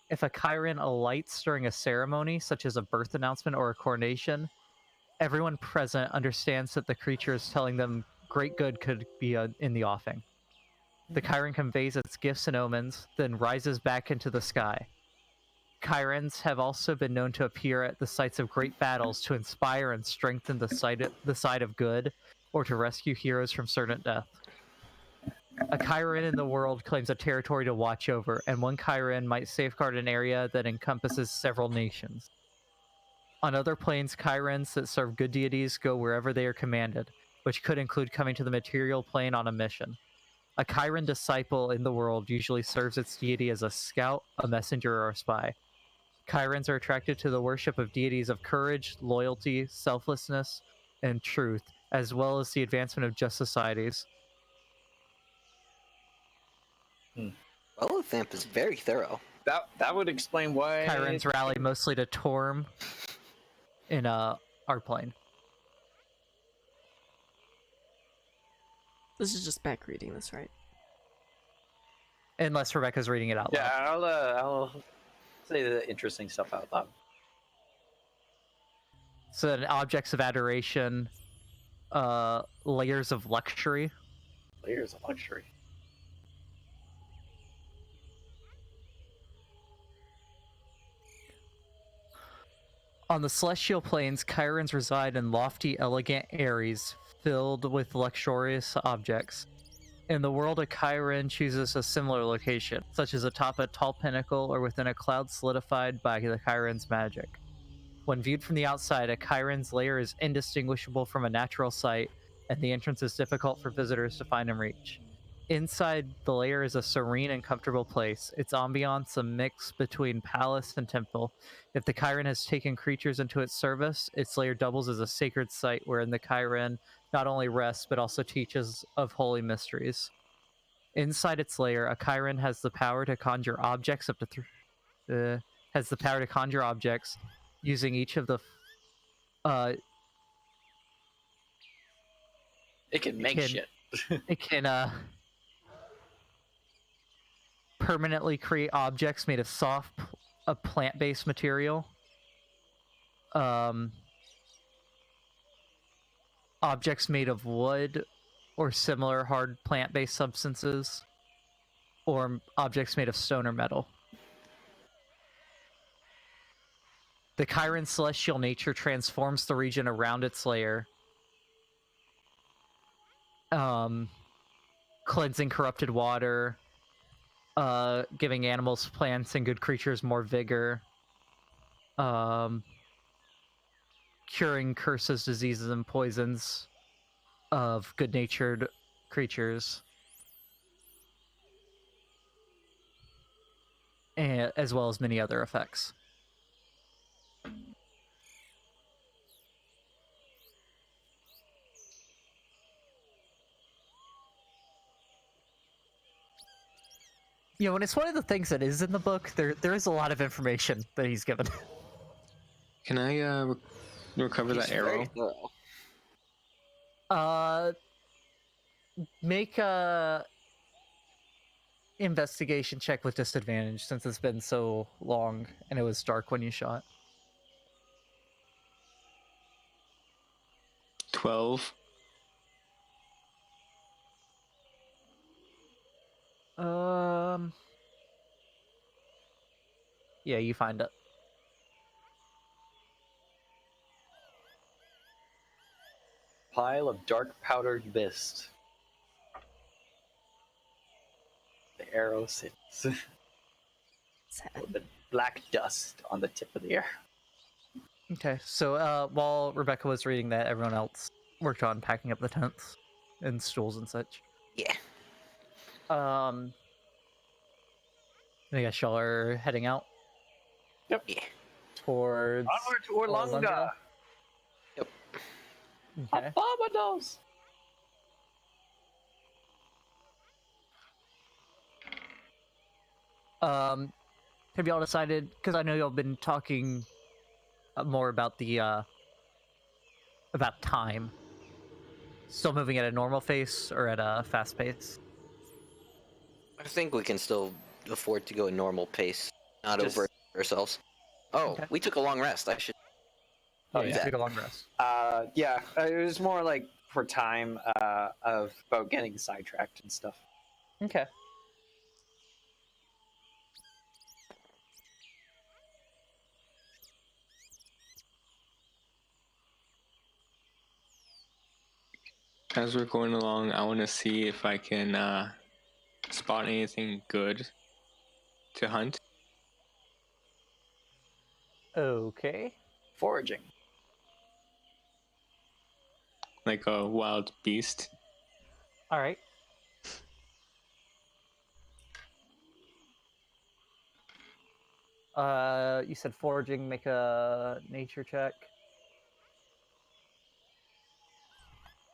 [SPEAKER 2] If a Chiron alights during a ceremony, such as a birth announcement or a coronation, everyone present understands that the creature is telling them great good could be in the offing. The Chiron conveys its gifts and omens, then rises back into the sky. Chirons have also been known to appear at the sites of great battles to inspire and strengthen the side of good, or to rescue heroes from certain death. A Chiron in the world claims a territory to watch over, and one Chiron might safeguard an area that encompasses several nations. On other planes, Chirons that serve good deities go wherever they are commanded, which could include coming to the material plane on a mission. A Chiron disciple in the world usually serves its deity as a scout, a messenger, or a spy. Chirons are attracted to the worship of deities of courage, loyalty, selflessness, and truth, as well as the advancement of just societies.
[SPEAKER 3] Thamp is very thorough.
[SPEAKER 5] That would explain why
[SPEAKER 2] Chirons rally mostly to Torm in our plane.
[SPEAKER 1] This is just back reading this, right?
[SPEAKER 2] Unless Rebecca's reading it out loud.
[SPEAKER 5] Yeah, I'll say the interesting stuff out loud.
[SPEAKER 2] So then objects of adoration, layers of luxury.
[SPEAKER 5] Layers of luxury.
[SPEAKER 2] On the celestial planes, Chirons reside in lofty, elegant areas filled with luxurious objects. In the world, a Chiron chooses a similar location, such as atop a tall pinnacle or within a cloud solidified by the Chiron's magic. When viewed from the outside, a Chiron's lair is indistinguishable from a natural sight, and the entrance is difficult for visitors to find and reach. Inside the lair is a serene and comfortable place, its ambiance a mix between palace and temple. If the Chiron has taken creatures into its service, its lair doubles as a sacred site wherein the Chiron not only rests but also teaches of holy mysteries. Inside its lair, a Chiron has the power to conjure objects using each of the
[SPEAKER 5] It can make shit.
[SPEAKER 2] It can permanently create objects made of soft, plant-based material. Objects made of wood or similar hard plant-based substances, or objects made of stone or metal. The Chiron's celestial nature transforms the region around its lair, cleansing corrupted water, giving animals, plants, and good creatures more vigor, curing curses, diseases, and poisons of good-natured creatures, as well as many other effects. You know, and it's one of the things that is in the book. There is a lot of information that he's given.
[SPEAKER 4] Can I recover that arrow?
[SPEAKER 2] Make a investigation check with disadvantage since it's been so long and it was dark when you shot.
[SPEAKER 4] 12.
[SPEAKER 2] Yeah, you find it.
[SPEAKER 5] Pile of dark powdered mist. The arrow sits.
[SPEAKER 1] Sad.
[SPEAKER 5] The black dust on the tip of the arrow.
[SPEAKER 2] Okay, so while Rebecca was reading that, everyone else worked on packing up the tents and stools and such.
[SPEAKER 3] Yeah.
[SPEAKER 2] I guess y'all are heading out
[SPEAKER 3] Yeah.
[SPEAKER 2] towards
[SPEAKER 5] Onward to Orlanga!
[SPEAKER 3] Yep.
[SPEAKER 2] Okay.
[SPEAKER 5] Barbados!
[SPEAKER 2] Have y'all decided? Because I know y'all been talking more about the about time. Still moving at a normal pace or at a fast pace?
[SPEAKER 3] I think we can still afford to go a normal pace, not
[SPEAKER 5] Just-
[SPEAKER 3] over ourselves. Oh,
[SPEAKER 2] Okay.
[SPEAKER 3] we took a long rest. I should.
[SPEAKER 2] Oh,
[SPEAKER 3] do
[SPEAKER 2] yeah,
[SPEAKER 3] that.
[SPEAKER 2] take a long rest.
[SPEAKER 5] Yeah, it was more like for time about getting sidetracked and stuff.
[SPEAKER 2] Okay.
[SPEAKER 4] As we're going along, I want to see if I can spot anything good to hunt.
[SPEAKER 2] Okay.
[SPEAKER 5] Foraging.
[SPEAKER 4] Like a wild beast.
[SPEAKER 2] All right. You said foraging. Make a nature check.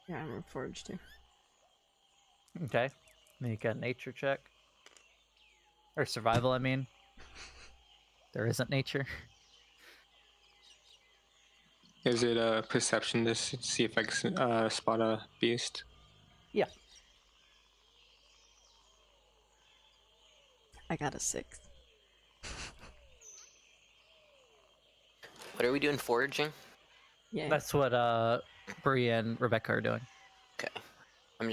[SPEAKER 1] Yeah, I'm forged too.
[SPEAKER 2] Okay. Make a nature check. Or survival, I mean. There isn't nature.
[SPEAKER 4] Is it a perception to see if I can spot a beast?
[SPEAKER 2] Yeah.
[SPEAKER 1] I got a 6.
[SPEAKER 3] What are we doing? Foraging?
[SPEAKER 1] Yeah.
[SPEAKER 2] That's what Brie and Rebecca are doing.
[SPEAKER 3] Okay. I'm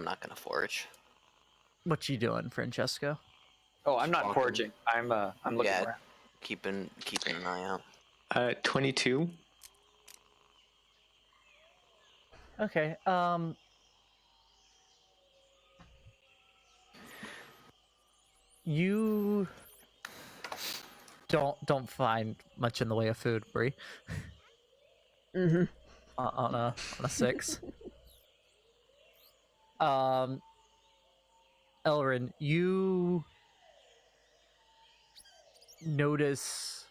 [SPEAKER 3] not gonna forage.
[SPEAKER 2] What you doing, Francesco?
[SPEAKER 5] Oh, I'm not
[SPEAKER 3] Walking.
[SPEAKER 5] foraging. I'm looking
[SPEAKER 3] Yeah.
[SPEAKER 5] around.
[SPEAKER 3] Keeping an eye out.
[SPEAKER 4] 22.
[SPEAKER 2] Okay. You don't find much in the way of food, Brie.
[SPEAKER 1] Mm-hmm.
[SPEAKER 2] On a 6. Elrin, you notice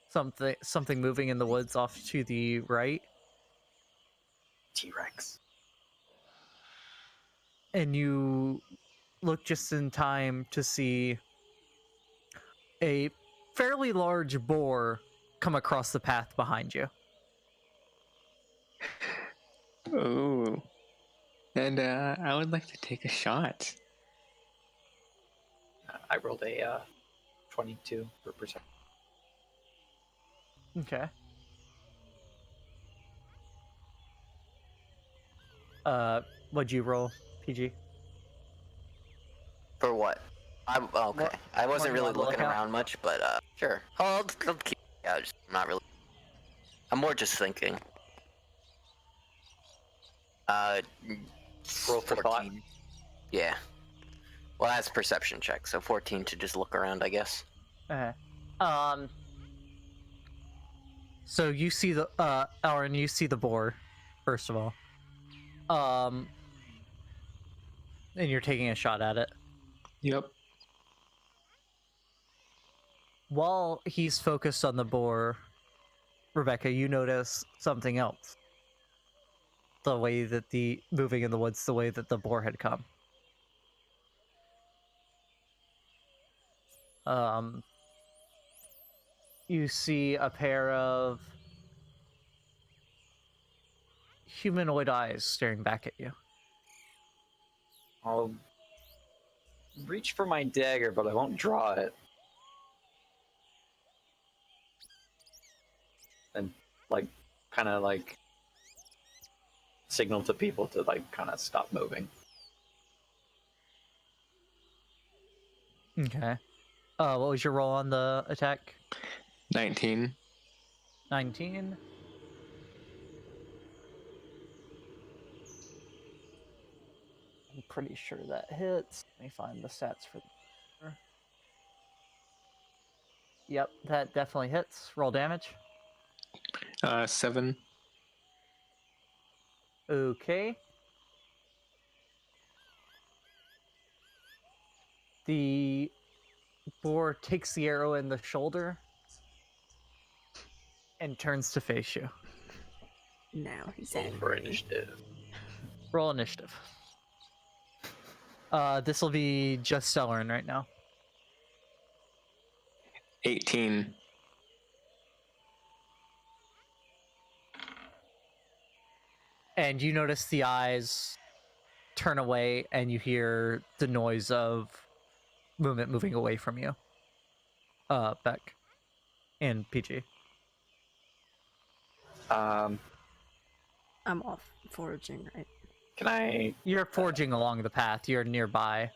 [SPEAKER 2] something moving in the woods off to the right,
[SPEAKER 5] T-Rex.
[SPEAKER 2] and you look just in time to see a fairly large boar come across the path behind you.
[SPEAKER 4] Oh. And I would like to take a shot.
[SPEAKER 5] I rolled a 22 for perception.
[SPEAKER 2] Okay. What'd you roll, PG?
[SPEAKER 3] For what? Okay.
[SPEAKER 2] What-
[SPEAKER 3] I wasn't
[SPEAKER 2] what you
[SPEAKER 3] really
[SPEAKER 2] on the
[SPEAKER 3] looking
[SPEAKER 2] lookout?
[SPEAKER 3] around much, but sure. I'll keep. Yeah, I'm not really. I'm more just thinking.
[SPEAKER 5] Roll for thought.
[SPEAKER 3] 14. Yeah. Well, that's perception check, so 14 to just look around, I guess.
[SPEAKER 2] Okay. So you see the Elrin, you see the boar, first of all. And you're taking a shot at it.
[SPEAKER 4] Yep.
[SPEAKER 2] While he's focused on the boar, Rebecca, you notice something else. The way that the moving in the woods, the way that the boar had come. You see a pair of humanoid eyes staring back at you.
[SPEAKER 5] I'll reach for my dagger, but I won't draw it. And, like, kind of like signal to people to like kind of stop moving.
[SPEAKER 2] Okay. What was your roll on the attack?
[SPEAKER 4] 19.
[SPEAKER 2] 19. I'm pretty sure that hits. Let me find the stats for the... Yep, that definitely hits. Roll damage.
[SPEAKER 4] 7.
[SPEAKER 2] Okay. The boar takes the arrow in the shoulder and turns to face you.
[SPEAKER 1] Now he's
[SPEAKER 5] Roll for
[SPEAKER 1] angry.
[SPEAKER 5] initiative.
[SPEAKER 2] Roll initiative. This will be just Elrin right now.
[SPEAKER 4] 18.
[SPEAKER 2] And you notice the eyes turn away and you hear the noise of movement moving away from you. Beck and PG.
[SPEAKER 5] Um,
[SPEAKER 1] I'm off foraging, right?
[SPEAKER 5] can I?
[SPEAKER 2] You're forging along the path. You're nearby.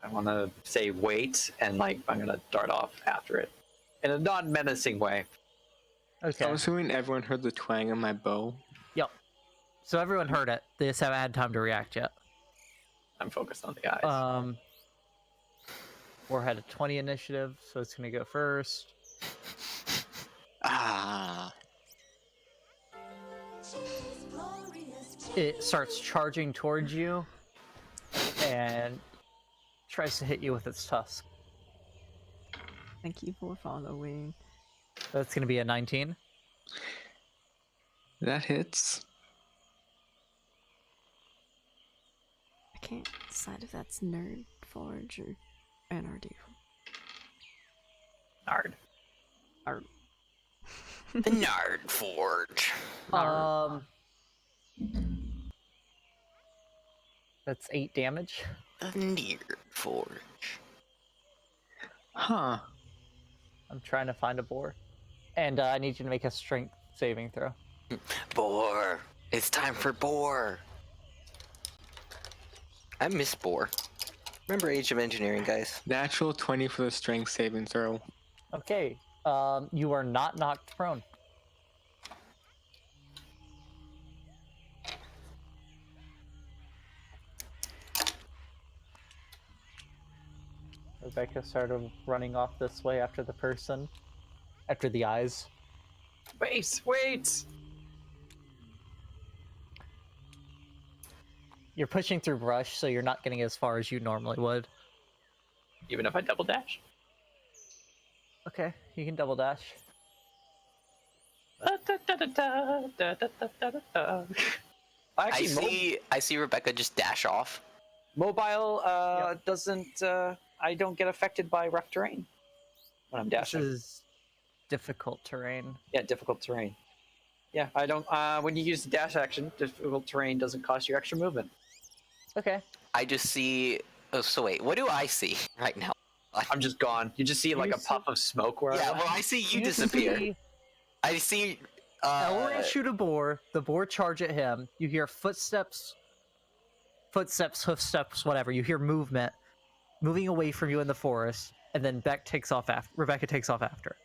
[SPEAKER 5] I want to say wait, and like I'm gonna dart off after it in a non-menacing way.
[SPEAKER 2] Okay.
[SPEAKER 4] I was assuming everyone heard the twang of my bow.
[SPEAKER 2] Yep. So everyone heard it. They just haven't had time to react yet.
[SPEAKER 5] I'm focused on the eyes.
[SPEAKER 2] War had a 20 initiative, so it's gonna go first.
[SPEAKER 4] Ah.
[SPEAKER 2] It starts charging towards you and tries to hit you with its tusk.
[SPEAKER 1] Thank you for following.
[SPEAKER 2] That's gonna be a 19.
[SPEAKER 4] That hits.
[SPEAKER 1] I can't decide if that's nerd, forge, or NRD.
[SPEAKER 5] Nard.
[SPEAKER 3] The Nard Forge.
[SPEAKER 2] That's 8 damage.
[SPEAKER 3] The Nard Forge.
[SPEAKER 4] Huh.
[SPEAKER 2] I'm trying to find a boar. And I need you to make a strength saving throw.
[SPEAKER 3] Boar. It's time for boar. I miss boar. Remember Age of Engineering, guys?
[SPEAKER 4] Natural 20 for the strength saving throw.
[SPEAKER 2] Okay, you are not knocked prone. Rebecca started running off this way after the person, after the eyes.
[SPEAKER 5] Wait!
[SPEAKER 2] You're pushing through brush, so you're not getting as far as you normally would.
[SPEAKER 5] Even if I double dash.
[SPEAKER 2] Okay, you can double dash.
[SPEAKER 5] Actually,
[SPEAKER 3] I see Rebecca just dash off.
[SPEAKER 5] mobile doesn't. I don't get affected by rough terrain when I'm
[SPEAKER 2] This
[SPEAKER 5] dashing.
[SPEAKER 2] is difficult terrain.
[SPEAKER 5] Yeah, difficult terrain. Yeah, I don't. When you use the dash action, difficult terrain doesn't cost you extra movement.
[SPEAKER 2] Okay.
[SPEAKER 3] I just see. Oh, so wait, what do I see right now?
[SPEAKER 5] I'm just gone. You just see like
[SPEAKER 2] You
[SPEAKER 5] a puff of smoke where
[SPEAKER 3] Yeah,
[SPEAKER 5] I'm
[SPEAKER 3] well, I see you disappear.
[SPEAKER 2] See
[SPEAKER 3] I see.
[SPEAKER 2] Elrin shoot a boar. The boar charge at him. You hear footsteps, hoofsteps, whatever. You hear movement, moving away from you in the forest, and then Rebecca takes off after.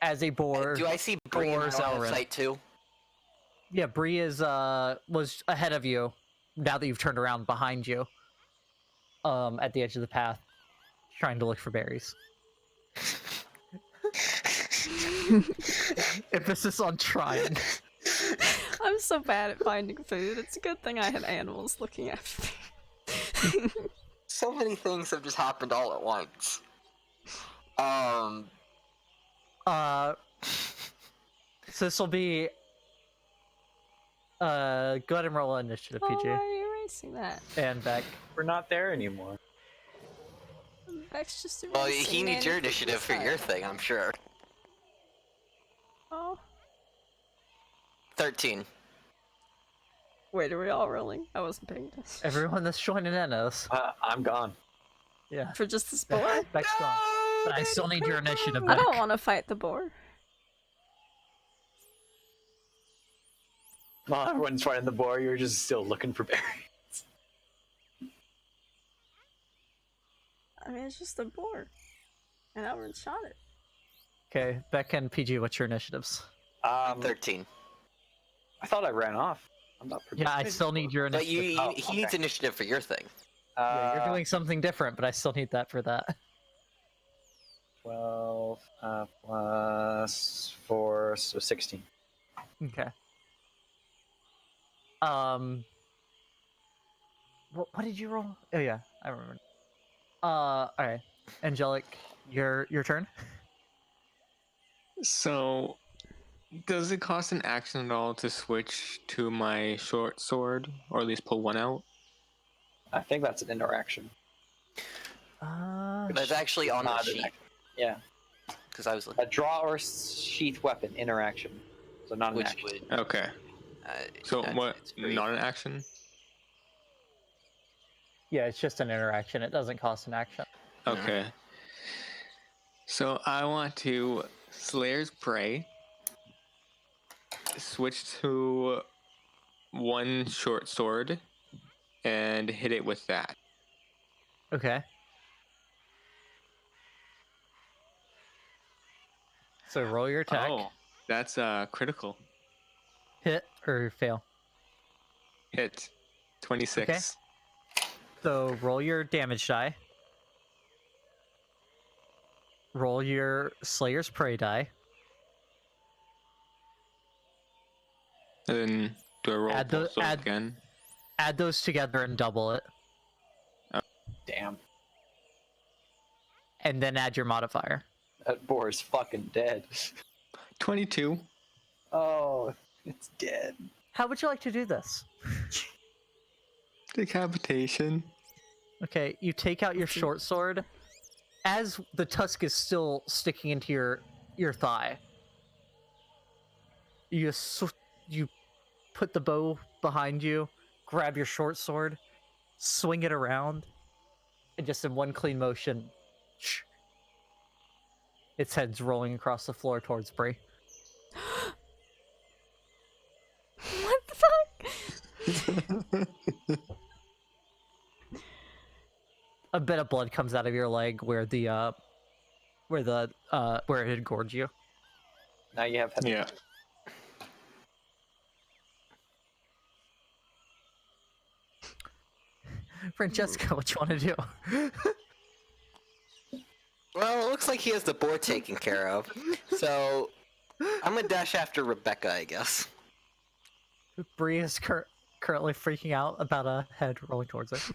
[SPEAKER 2] As a boar.
[SPEAKER 3] Do I see Brie in
[SPEAKER 2] Boar's
[SPEAKER 3] line of
[SPEAKER 2] Elrin.
[SPEAKER 3] sight too?
[SPEAKER 2] Yeah, Brie was ahead of you. Now that you've turned around behind you, at the edge of the path, trying to look for berries. Emphasis on trying.
[SPEAKER 1] I'm so bad at finding food. It's a good thing I have animals looking after me.
[SPEAKER 3] So many things have just happened all at once.
[SPEAKER 2] So this will be. Go ahead and roll initiative,
[SPEAKER 1] Oh,
[SPEAKER 2] PG.
[SPEAKER 1] why are you erasing that?
[SPEAKER 2] And Beck.
[SPEAKER 5] we're not there anymore.
[SPEAKER 1] Beck's just erasing
[SPEAKER 3] Well, he needs your
[SPEAKER 1] anything
[SPEAKER 3] initiative for
[SPEAKER 1] beside-
[SPEAKER 3] your thing, I'm sure.
[SPEAKER 1] Oh.
[SPEAKER 3] 13.
[SPEAKER 1] Wait, are we all rolling? I wasn't paying attention.
[SPEAKER 2] Everyone that's joining in us.
[SPEAKER 5] I'm gone.
[SPEAKER 2] Yeah.
[SPEAKER 1] For just the boar?
[SPEAKER 2] Beck's gone. But I still need your initiative,
[SPEAKER 1] I
[SPEAKER 2] Beck.
[SPEAKER 1] don't want to fight the boar.
[SPEAKER 5] While everyone's fighting the boar, you're just still looking for berries.
[SPEAKER 1] I mean, it's just a boar. And Elrin shot it.
[SPEAKER 2] Okay, Beck and PG, what's your initiatives?
[SPEAKER 3] 13.
[SPEAKER 5] I thought I ran off. I'm not
[SPEAKER 2] Yeah, I
[SPEAKER 5] predicting.
[SPEAKER 2] still need your
[SPEAKER 3] But
[SPEAKER 2] initiative.
[SPEAKER 5] Oh,
[SPEAKER 3] he needs
[SPEAKER 5] okay.
[SPEAKER 3] initiative for your thing.
[SPEAKER 2] Yeah, you're doing something different, but I still need that for that.
[SPEAKER 5] 12 plus 4, so 16.
[SPEAKER 2] Okay. What did you roll? Oh yeah, I remember. Alright. Angelic, your turn.
[SPEAKER 4] So, does it cost an action at all to switch to my short sword, or at least pull one out?
[SPEAKER 5] I think that's an interaction.
[SPEAKER 3] That's actually on the
[SPEAKER 5] Not an
[SPEAKER 3] sheet.
[SPEAKER 5] action. Yeah.
[SPEAKER 3] Because I was looking.
[SPEAKER 5] A draw or sheath weapon interaction. So not an
[SPEAKER 3] Which
[SPEAKER 5] action.
[SPEAKER 3] would.
[SPEAKER 4] Okay. So what?
[SPEAKER 3] It's pretty-
[SPEAKER 4] Not an action?
[SPEAKER 2] Yeah, it's just an interaction. It doesn't cost an action.
[SPEAKER 4] Okay. So I want to Slayer's Prey, switch to one short sword, and hit it with that.
[SPEAKER 2] Okay. So roll your attack.
[SPEAKER 4] Oh, that's critical.
[SPEAKER 2] Hit or fail.
[SPEAKER 4] Hit. 26.
[SPEAKER 2] Okay. So roll your damage die. Roll your Slayer's Prey die.
[SPEAKER 4] And then do I roll
[SPEAKER 2] Add
[SPEAKER 4] both
[SPEAKER 2] the-
[SPEAKER 4] those
[SPEAKER 2] add-
[SPEAKER 4] again?
[SPEAKER 2] Add those together and double it.
[SPEAKER 5] Damn.
[SPEAKER 2] And then add your modifier.
[SPEAKER 5] That boar is fucking dead.
[SPEAKER 4] 22.
[SPEAKER 5] Oh, it's dead.
[SPEAKER 2] How would you like to do this?
[SPEAKER 4] Decapitation.
[SPEAKER 2] Okay, you take out your short sword. As the tusk is still sticking into your thigh, you you put the bow behind you, grab your short sword, swing it around, and just in one clean motion, its head's rolling across the floor towards Brie.
[SPEAKER 1] What the fuck?
[SPEAKER 2] A bit of blood comes out of your leg where it had gored you.
[SPEAKER 5] Now you have head.
[SPEAKER 4] Yeah.
[SPEAKER 2] Francesco, what you want to do?
[SPEAKER 3] Well, it looks like he has the boar taken care of. So I'm gonna dash after Rebecca, I guess.
[SPEAKER 2] Brie is currently freaking out about a head rolling towards her.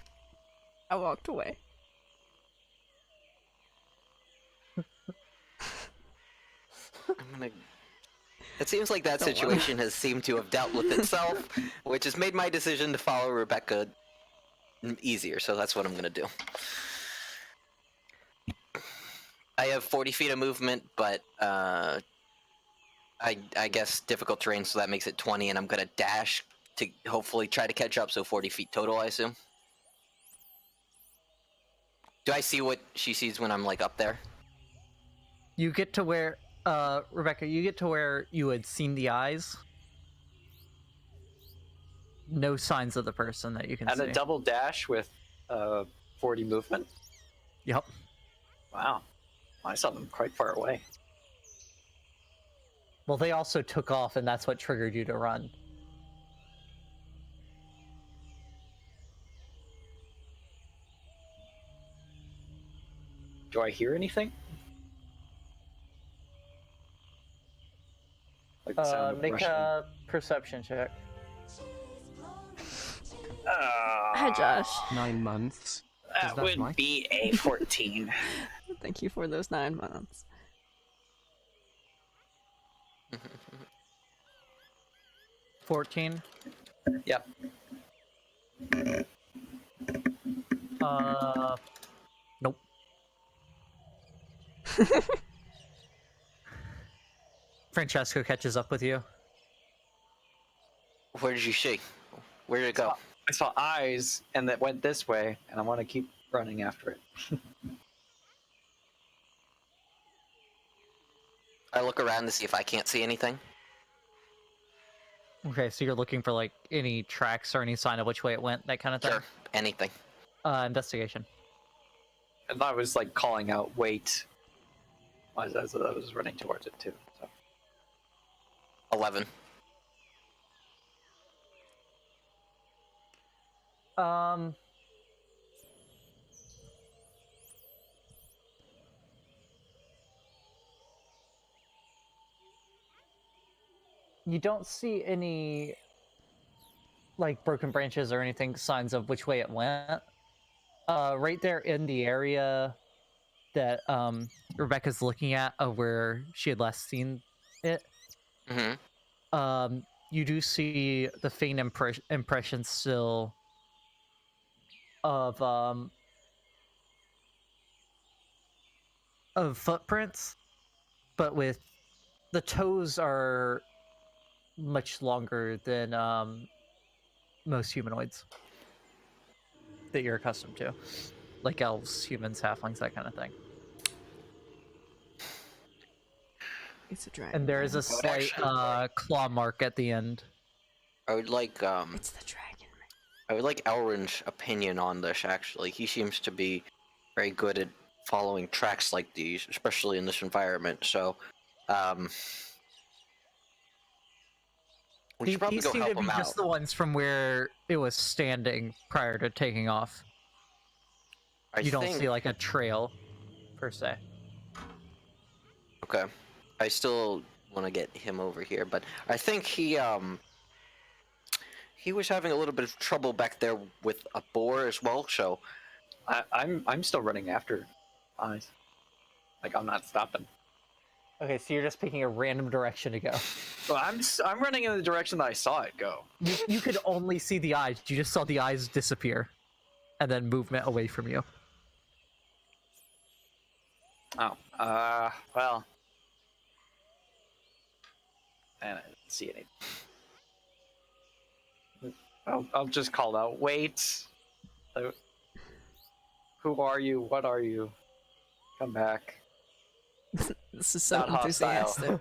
[SPEAKER 1] I walked away.
[SPEAKER 3] I'm gonna. It seems like that situation has seemed to have dealt with itself, which has made my decision to follow Rebecca easier. So that's what I'm gonna do. I have 40 feet of movement, but I guess difficult terrain, so that makes it 20, and I'm gonna dash to hopefully try to catch up. So 40 feet total, I assume. Do I see what she sees when I'm like up there?
[SPEAKER 2] You get to where, Rebecca, you get to where you had seen the eyes. No signs of the person that you can
[SPEAKER 5] And
[SPEAKER 2] see.
[SPEAKER 5] a double dash with 40 movement.
[SPEAKER 2] Yep.
[SPEAKER 5] Wow. I saw them quite far away.
[SPEAKER 2] Well, they also took off, and that's what triggered you to run.
[SPEAKER 5] Do I hear anything? Like the sound of
[SPEAKER 2] Make
[SPEAKER 5] rushing.
[SPEAKER 2] a perception check.
[SPEAKER 1] Hi, Josh.
[SPEAKER 6] 9 months.
[SPEAKER 5] That
[SPEAKER 6] that
[SPEAKER 5] would
[SPEAKER 6] Mike?
[SPEAKER 5] be a 14.
[SPEAKER 1] Thank you for those 9 months.
[SPEAKER 2] 14.
[SPEAKER 5] Yep.
[SPEAKER 2] Nope. Francesco catches up with you.
[SPEAKER 3] Where did you see? Where did it go?
[SPEAKER 5] I saw eyes and that went this way, and I want to keep running after it.
[SPEAKER 3] I look around to see if I can't see anything.
[SPEAKER 2] Okay, so you're looking for like any tracks or any sign of which way it went, that kind of thing.
[SPEAKER 3] Sure, anything.
[SPEAKER 2] Investigation.
[SPEAKER 5] And I was like calling out, wait, as I was running towards it too. So.
[SPEAKER 3] 11.
[SPEAKER 2] You don't see any like broken branches or anything, signs of which way it went. Right there in the area that Rebecca's looking at of where she had last seen it,
[SPEAKER 3] Mm-hmm.
[SPEAKER 2] you do see the faint impression still of footprints, but with the toes are much longer than most humanoids that you're accustomed to, like elves, humans, halflings, that kind of thing.
[SPEAKER 1] It's a dragon.
[SPEAKER 2] And there is a
[SPEAKER 3] would
[SPEAKER 2] slight
[SPEAKER 3] actually
[SPEAKER 2] claw mark at the end.
[SPEAKER 3] I would like
[SPEAKER 1] It's the dragon.
[SPEAKER 3] I would like Elrin's opinion on this. Actually, he seems to be very good at following tracks like these, especially in this environment. So, we should probably
[SPEAKER 2] These
[SPEAKER 3] go
[SPEAKER 2] seem to
[SPEAKER 3] help
[SPEAKER 2] be
[SPEAKER 3] him
[SPEAKER 2] just
[SPEAKER 3] out.
[SPEAKER 2] the ones from where it was standing prior to taking off. You don't see like a trail, per se.
[SPEAKER 3] Okay, I still want to get him over here, but I think he was having a little bit of trouble back there with a boar as well. So,
[SPEAKER 5] I'm still running after eyes. Like I'm not stopping.
[SPEAKER 2] Okay, so you're just picking a random direction to go.
[SPEAKER 5] Well, I'm running in the direction that I saw it go.
[SPEAKER 2] You could only see the eyes. You just saw the eyes disappear, and then movement away from you.
[SPEAKER 5] Oh, well, and I didn't see anything. I'll just call out. Wait, who are you? What are you? Come back.
[SPEAKER 1] This is so
[SPEAKER 5] Not hostile.
[SPEAKER 1] enthusiastic.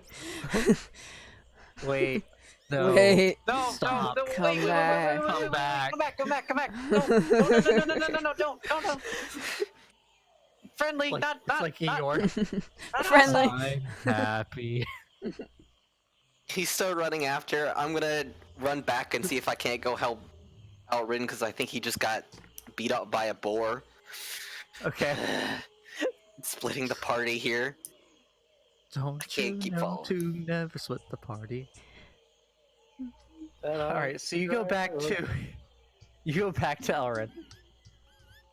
[SPEAKER 2] Wait, no,
[SPEAKER 1] Wait.
[SPEAKER 5] No,
[SPEAKER 2] Stop.
[SPEAKER 5] no,
[SPEAKER 1] Come back.
[SPEAKER 2] Come back.
[SPEAKER 5] Come back. No, no, don't. Friendly,
[SPEAKER 2] Like,
[SPEAKER 5] not
[SPEAKER 2] it's like Eeyore.
[SPEAKER 1] Friendly.
[SPEAKER 2] I'm happy.
[SPEAKER 3] he's still running after. I'm gonna run back and see if I can't go help Elrin because I think he just got beat up by a boar.
[SPEAKER 2] Okay.
[SPEAKER 3] Splitting the party here.
[SPEAKER 2] Don't
[SPEAKER 3] can't
[SPEAKER 2] you
[SPEAKER 3] keep
[SPEAKER 2] know
[SPEAKER 3] following.
[SPEAKER 2] to never split the party?
[SPEAKER 5] All
[SPEAKER 2] Alright, so you go back to Elrin.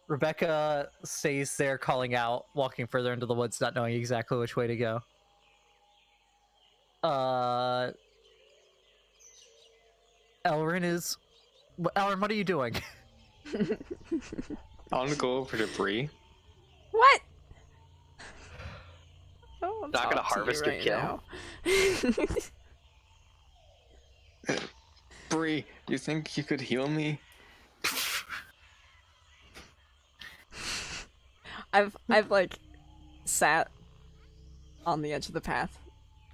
[SPEAKER 2] Rebecca stays there calling out, walking further into the woods, not knowing exactly which way to go. Elrin, what are you doing?
[SPEAKER 4] I want to go over to Brie.
[SPEAKER 1] What? I don't wanna
[SPEAKER 5] Not gonna
[SPEAKER 1] talk to you
[SPEAKER 5] harvest your
[SPEAKER 1] right
[SPEAKER 5] kill.
[SPEAKER 1] now.
[SPEAKER 4] Brie, you think you could heal me?
[SPEAKER 1] I've like sat on the edge of the path,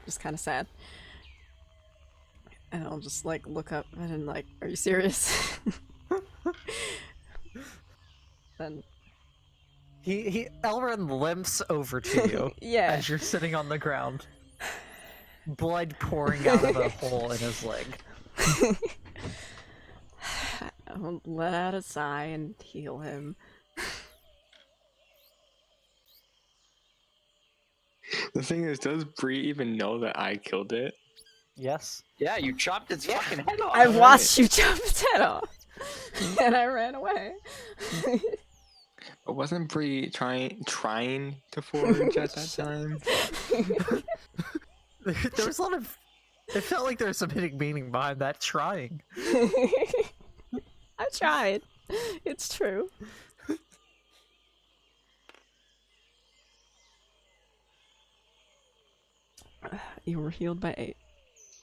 [SPEAKER 1] just kind of sad, and I'll just like look up and like, are you serious? Then
[SPEAKER 2] Elrin limps over to you
[SPEAKER 1] yeah,
[SPEAKER 2] as you're sitting on the ground, blood pouring out of a hole in his leg.
[SPEAKER 1] I'll let out a sigh and heal him.
[SPEAKER 4] The thing is, does Brie even know that I killed it?
[SPEAKER 2] Yes.
[SPEAKER 5] Yeah, you chopped its fucking head off.
[SPEAKER 1] I watched you chop its head off, and I ran away.
[SPEAKER 4] But wasn't Brie trying to forge at that time?
[SPEAKER 2] There was a lot of. It felt like there was some hidden meaning behind that trying.
[SPEAKER 1] I tried. It's true. You were healed by 8.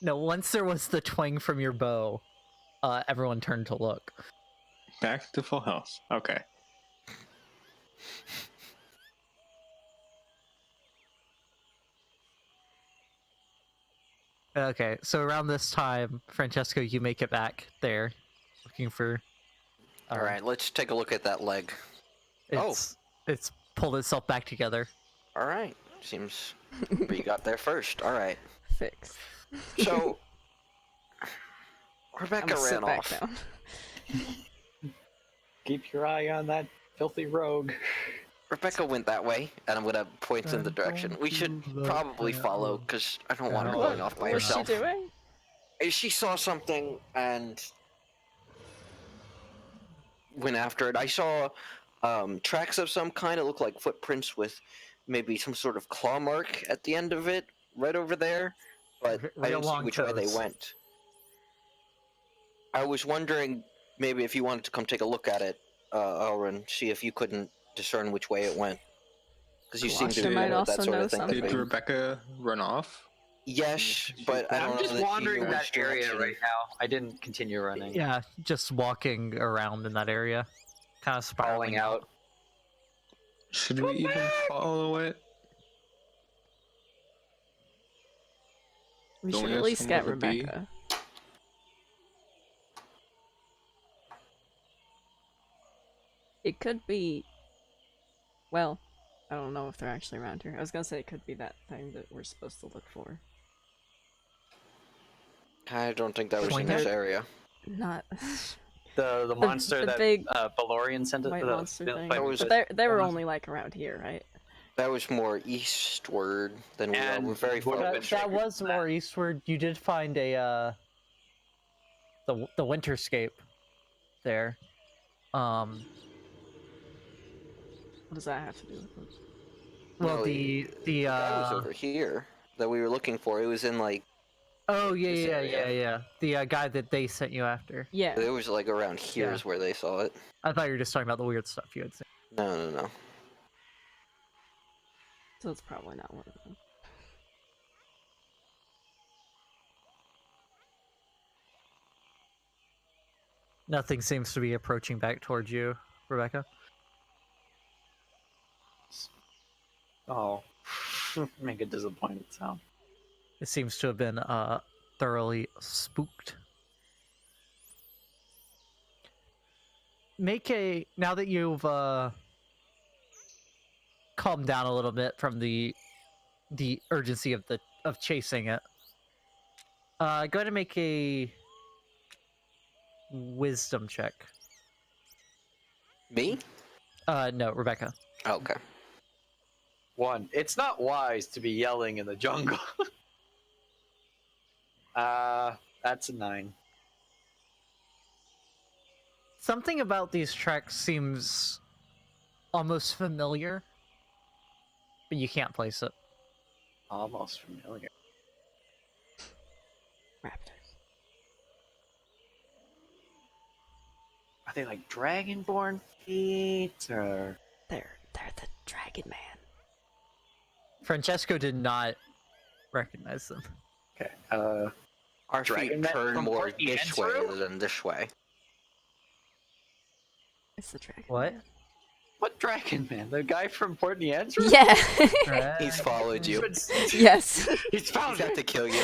[SPEAKER 2] No, once there was the twang from your bow, everyone turned to look.
[SPEAKER 4] Back to full health. Okay.
[SPEAKER 2] Okay, so around this time, Francesco, you make it back there, looking for.
[SPEAKER 3] All right, let's take a look at that leg.
[SPEAKER 2] It's pulled itself back together.
[SPEAKER 3] All right, seems Brie got there first. All right,
[SPEAKER 1] Fix.
[SPEAKER 3] so
[SPEAKER 1] I'm
[SPEAKER 3] Rebecca
[SPEAKER 1] gonna sit
[SPEAKER 3] ran
[SPEAKER 1] back
[SPEAKER 3] off.
[SPEAKER 1] down.
[SPEAKER 5] Keep your eye on that filthy rogue.
[SPEAKER 3] Rebecca went that way, and I'm gonna point in the direction. We should probably follow, because I don't want her going off by
[SPEAKER 1] What's she
[SPEAKER 3] herself.
[SPEAKER 1] doing?
[SPEAKER 3] She saw something and went after it. I saw tracks of some kind. It looked like footprints with maybe some sort of claw mark at the end of it, right over there. But I didn't see
[SPEAKER 2] long
[SPEAKER 3] which way they
[SPEAKER 2] toes.
[SPEAKER 3] went. I was wondering maybe if you wanted to come take a look at it, Elrin, see if you couldn't discern which way it went. Because you seem to
[SPEAKER 1] Washer might
[SPEAKER 3] know
[SPEAKER 1] also
[SPEAKER 3] that sort
[SPEAKER 1] know
[SPEAKER 3] of thing.
[SPEAKER 1] something.
[SPEAKER 4] Did Rebecca run off?
[SPEAKER 3] Yes, but I don't
[SPEAKER 5] I'm
[SPEAKER 3] know
[SPEAKER 5] just
[SPEAKER 3] that she
[SPEAKER 5] wandering
[SPEAKER 3] knew
[SPEAKER 5] that
[SPEAKER 3] which
[SPEAKER 5] area
[SPEAKER 3] direction.
[SPEAKER 5] right now. I didn't continue running.
[SPEAKER 2] Yeah, just walking around in that area, kind of spiraling
[SPEAKER 5] Falling out.
[SPEAKER 4] Should we even follow it?
[SPEAKER 1] We
[SPEAKER 4] Don't
[SPEAKER 1] should
[SPEAKER 4] we
[SPEAKER 1] at
[SPEAKER 4] have
[SPEAKER 1] least get
[SPEAKER 4] somewhere to be?
[SPEAKER 1] Rebecca. It could be. Well, I don't know if they're actually around here. I was gonna say it could be that thing that we're supposed to look for.
[SPEAKER 3] I don't think that was in
[SPEAKER 2] Point
[SPEAKER 3] this
[SPEAKER 2] it.
[SPEAKER 3] area.
[SPEAKER 1] Not
[SPEAKER 5] The monster
[SPEAKER 1] the
[SPEAKER 5] that
[SPEAKER 1] big
[SPEAKER 5] Valorian sent it.
[SPEAKER 1] white monster thing.
[SPEAKER 3] That was-
[SPEAKER 1] But they were only like around here, right?
[SPEAKER 3] That was more eastward than we are.
[SPEAKER 5] And
[SPEAKER 3] We're very far.
[SPEAKER 5] Woodwind-
[SPEAKER 2] That was more eastward. You did find a the winterscape there.
[SPEAKER 1] What does that have to do with it?
[SPEAKER 2] Well,
[SPEAKER 3] No,
[SPEAKER 2] the
[SPEAKER 3] That was over here that we were looking for. It was in like
[SPEAKER 2] oh
[SPEAKER 3] this
[SPEAKER 2] yeah
[SPEAKER 3] area.
[SPEAKER 2] the guy that they sent you after.
[SPEAKER 1] Yeah.
[SPEAKER 3] it was like around here
[SPEAKER 2] Yeah.
[SPEAKER 3] is where they saw it.
[SPEAKER 2] I thought you were just talking about the weird stuff you had seen.
[SPEAKER 3] No.
[SPEAKER 1] So it's probably not one of them.
[SPEAKER 2] Nothing seems to be approaching back towards you, Rebecca.
[SPEAKER 5] Oh, make a disappointed sound.
[SPEAKER 2] It seems to have been thoroughly spooked. Make a now that you've calmed down a little bit from the urgency of chasing it. Go ahead and make a wisdom check.
[SPEAKER 3] Me?
[SPEAKER 2] No, Rebecca.
[SPEAKER 3] Oh, okay.
[SPEAKER 5] 1. It's not wise to be yelling in the jungle. That's a 9.
[SPEAKER 2] Something about these tracks seems almost familiar, but you can't place it.
[SPEAKER 5] Almost familiar.
[SPEAKER 1] Raptors.
[SPEAKER 5] Are they like Dragonborn feet or?
[SPEAKER 1] They're the Dragon Man.
[SPEAKER 2] Francesco did not recognize them.
[SPEAKER 5] Okay.
[SPEAKER 3] Our
[SPEAKER 5] Dragon
[SPEAKER 3] feet
[SPEAKER 5] Man
[SPEAKER 3] turn
[SPEAKER 5] from
[SPEAKER 3] more
[SPEAKER 5] Porky
[SPEAKER 3] this way
[SPEAKER 5] Andrew?
[SPEAKER 3] than this way.
[SPEAKER 1] It's the Dragon
[SPEAKER 2] What?
[SPEAKER 1] Man.
[SPEAKER 5] What Dragon Man? The guy from Port Neandra?
[SPEAKER 1] Yeah.
[SPEAKER 3] He's followed you.
[SPEAKER 1] Yes.
[SPEAKER 5] He's
[SPEAKER 3] He's
[SPEAKER 5] found
[SPEAKER 3] got
[SPEAKER 5] it.
[SPEAKER 3] to kill you.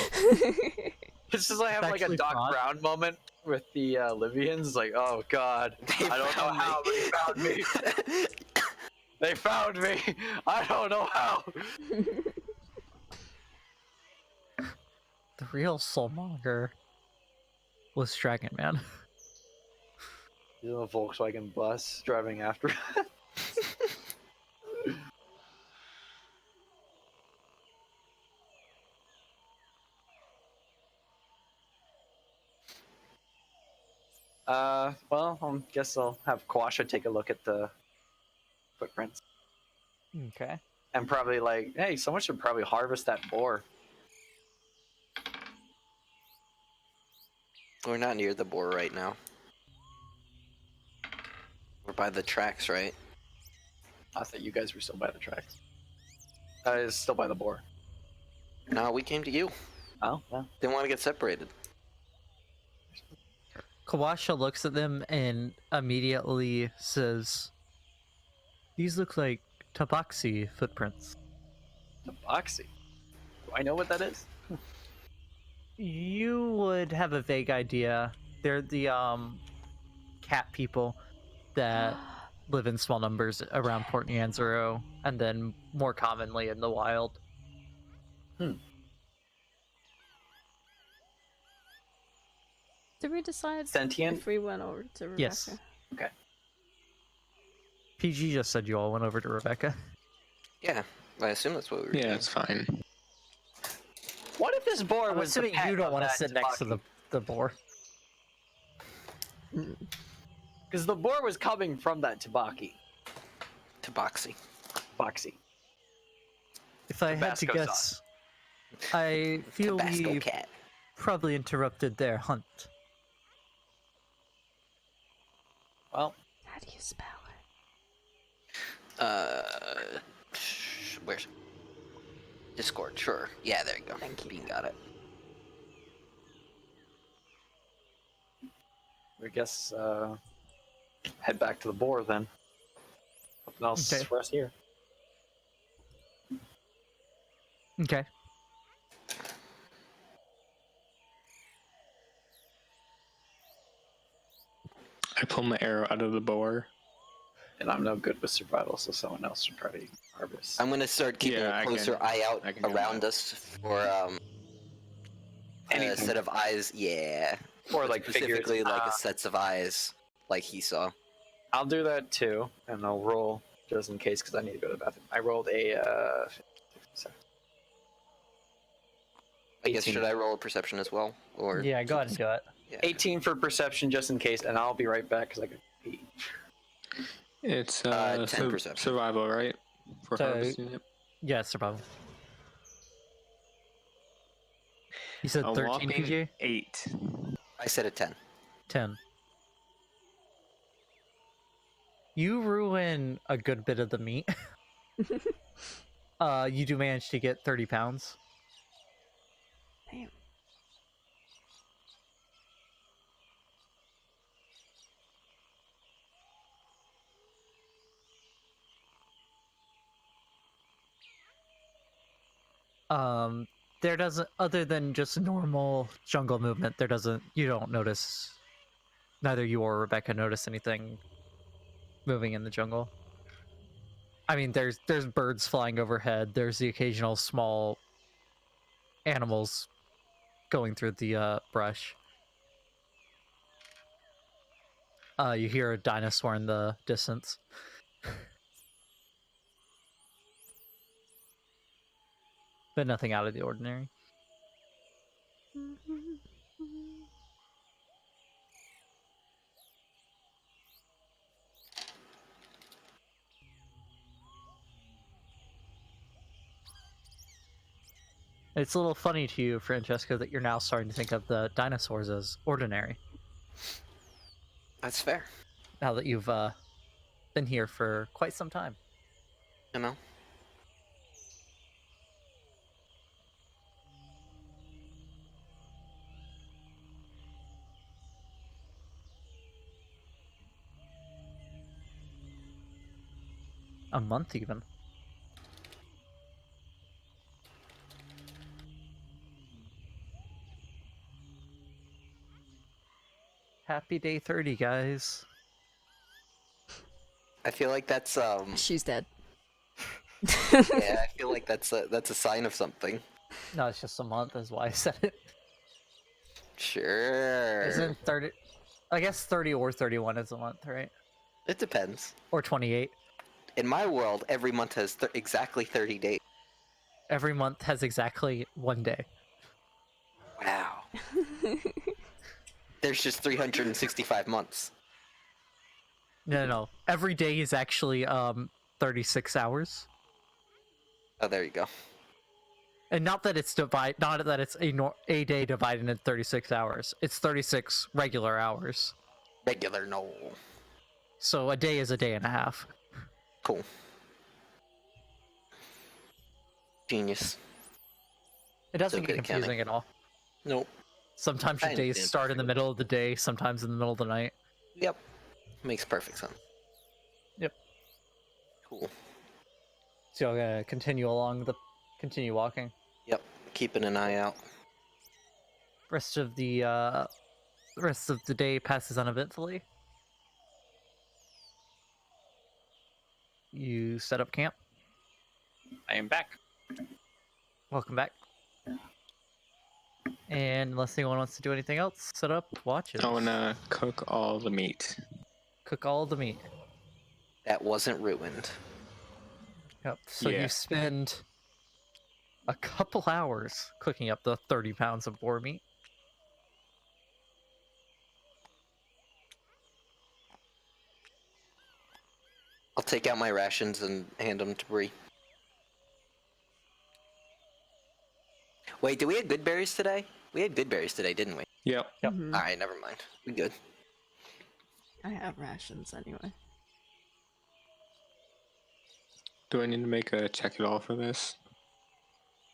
[SPEAKER 5] It's just I have like a
[SPEAKER 2] actually
[SPEAKER 5] Doc
[SPEAKER 2] fun.
[SPEAKER 5] Brown moment with the Libyans. Like, oh god,
[SPEAKER 3] They
[SPEAKER 5] I don't know
[SPEAKER 3] found
[SPEAKER 5] how they found me. They found me. I don't know how.
[SPEAKER 2] The real soulmonger was Dragon Man.
[SPEAKER 5] He's in a Volkswagen bus driving after. Well, I guess I'll have Quasha take a look at the footprints.
[SPEAKER 2] Okay.
[SPEAKER 5] And probably like, hey, someone should probably harvest that boar.
[SPEAKER 3] We're not near the boar right now. We're by the tracks, right?
[SPEAKER 5] I thought you guys were still by the tracks. It's still by the boar.
[SPEAKER 3] No, we came to you.
[SPEAKER 5] Oh, well.
[SPEAKER 3] Didn't want to get separated.
[SPEAKER 2] Kawasha looks at them and immediately says, "These look like tabaxi footprints."
[SPEAKER 5] The Boxy. Do I know what that is?
[SPEAKER 2] You would have a vague idea. They're the cat people that live in small numbers around Port Nyanzaro, and then more commonly in the wild.
[SPEAKER 1] Did we decide
[SPEAKER 5] Sentient?
[SPEAKER 1] if we went over to Rebecca?
[SPEAKER 2] Yes.
[SPEAKER 5] Okay.
[SPEAKER 2] PG just said you all went over to Rebecca.
[SPEAKER 3] Yeah, I assume that's what we were
[SPEAKER 4] Yeah,
[SPEAKER 3] doing.
[SPEAKER 4] it's fine.
[SPEAKER 5] What if this boar
[SPEAKER 2] I'm
[SPEAKER 5] was the
[SPEAKER 2] assuming
[SPEAKER 5] pet
[SPEAKER 2] you don't
[SPEAKER 5] of
[SPEAKER 2] want to
[SPEAKER 5] that
[SPEAKER 2] sit next to
[SPEAKER 5] Tabaki?
[SPEAKER 2] the boar.
[SPEAKER 5] Because the boar was coming from that Tabaki.
[SPEAKER 3] Tabaxi.
[SPEAKER 5] Boxy.
[SPEAKER 2] If I had to
[SPEAKER 5] Tabasco
[SPEAKER 2] guess,
[SPEAKER 5] sauce.
[SPEAKER 2] I feel
[SPEAKER 3] Tabasco
[SPEAKER 2] we
[SPEAKER 3] cat.
[SPEAKER 2] probably interrupted their hunt.
[SPEAKER 5] Well,
[SPEAKER 1] How do you spell it?
[SPEAKER 3] Where's Discord? Sure. Yeah, there you go.
[SPEAKER 1] Thank you.
[SPEAKER 3] Bean got it.
[SPEAKER 5] I guess head back to the boar then. Nothing else
[SPEAKER 2] Okay.
[SPEAKER 5] for us here.
[SPEAKER 2] Okay.
[SPEAKER 4] I pull my arrow out of the boar.
[SPEAKER 5] And I'm no good with survival, so someone else should try to harvest.
[SPEAKER 3] I'm gonna start keeping
[SPEAKER 4] Yeah,
[SPEAKER 3] a
[SPEAKER 4] I
[SPEAKER 3] closer
[SPEAKER 4] can-
[SPEAKER 3] eye out
[SPEAKER 4] I can do
[SPEAKER 3] around
[SPEAKER 4] that.
[SPEAKER 3] us for a
[SPEAKER 5] Anything.
[SPEAKER 3] set of eyes. Yeah.
[SPEAKER 5] Or like
[SPEAKER 3] Specifically,
[SPEAKER 5] figures.
[SPEAKER 3] like a sets of eyes, like he saw.
[SPEAKER 5] I'll do that too, and I'll roll just in case because I need to go to the bathroom. I rolled a.
[SPEAKER 3] I guess
[SPEAKER 5] 18.
[SPEAKER 3] should I roll a perception as well, or
[SPEAKER 2] Yeah, go ahead and do it.
[SPEAKER 3] Yeah.
[SPEAKER 5] 18 for perception just in case, and I'll be right back because I can pee.
[SPEAKER 4] It's
[SPEAKER 3] 10 perception.
[SPEAKER 4] survival, right? For
[SPEAKER 2] So-
[SPEAKER 4] harvesting it.
[SPEAKER 2] Yeah, it's survival. You said
[SPEAKER 4] A
[SPEAKER 2] 13,
[SPEAKER 4] whopping
[SPEAKER 2] PG?
[SPEAKER 4] 8.
[SPEAKER 3] I said a 10.
[SPEAKER 2] 10. You ruin a good bit of the meat. You do manage to get 30 pounds.
[SPEAKER 1] Damn.
[SPEAKER 2] There doesn't, other than just normal jungle movement, you don't notice, neither you or Rebecca notice anything moving in the jungle. I mean, there's birds flying overhead, there's the occasional small animals going through the brush. You hear a dinosaur in the distance. But nothing out of the ordinary. It's a little funny to you, Francesco, that you're now starting to think of the dinosaurs as ordinary,
[SPEAKER 3] That's fair.
[SPEAKER 2] now that you've been here for quite some time.
[SPEAKER 3] You know.
[SPEAKER 2] A month, even. Happy day 30, guys.
[SPEAKER 3] I feel like that's
[SPEAKER 1] She's dead.
[SPEAKER 3] yeah, I feel like that's a sign of something.
[SPEAKER 2] No, it's just a month, is why I said it.
[SPEAKER 3] Sure.
[SPEAKER 2] Isn't 30... I guess 30 or 31 is a month, right?
[SPEAKER 3] It depends.
[SPEAKER 2] Or 28.
[SPEAKER 3] In my world, every month has exactly 30 days.
[SPEAKER 2] Every month has exactly 1 day.
[SPEAKER 3] Wow. There's just 365 months.
[SPEAKER 2] No. Every day is actually 36 hours.
[SPEAKER 3] Oh, there you go.
[SPEAKER 2] And not that it's a day divided into 36 hours. It's 36 regular hours.
[SPEAKER 3] Regular, no.
[SPEAKER 2] So a day is a day and a half.
[SPEAKER 3] Cool. Genius.
[SPEAKER 2] It doesn't
[SPEAKER 3] So
[SPEAKER 2] get
[SPEAKER 3] good at
[SPEAKER 2] confusing at all.
[SPEAKER 3] Nope.
[SPEAKER 2] Sometimes your
[SPEAKER 3] I
[SPEAKER 2] days
[SPEAKER 3] understand
[SPEAKER 2] start in the
[SPEAKER 3] perfectly.
[SPEAKER 2] middle of the day, sometimes in the middle of the night.
[SPEAKER 3] Yep. Makes perfect sense.
[SPEAKER 2] Yep.
[SPEAKER 3] Cool.
[SPEAKER 2] So I'm gonna continue walking.
[SPEAKER 3] Yep. Keeping an eye out.
[SPEAKER 2] rest of the day passes uneventfully. You set up camp.
[SPEAKER 6] I am back.
[SPEAKER 2] Welcome back. And unless anyone wants to do anything else, set up watches.
[SPEAKER 4] I wanna cook all the meat.
[SPEAKER 2] Cook all the meat.
[SPEAKER 3] That wasn't ruined.
[SPEAKER 2] Yep. So
[SPEAKER 4] Yeah.
[SPEAKER 2] you spend a couple hours cooking up the 30 pounds of boar meat.
[SPEAKER 3] I'll take out my rations and hand them to Brie. Wait, did we have good berries today? We had good berries today, didn't we?
[SPEAKER 4] Yep.
[SPEAKER 2] Yep.
[SPEAKER 1] Mhm.
[SPEAKER 3] Alright, never mind. We good.
[SPEAKER 1] I have rations anyway.
[SPEAKER 4] Do I need to make a check it all for this?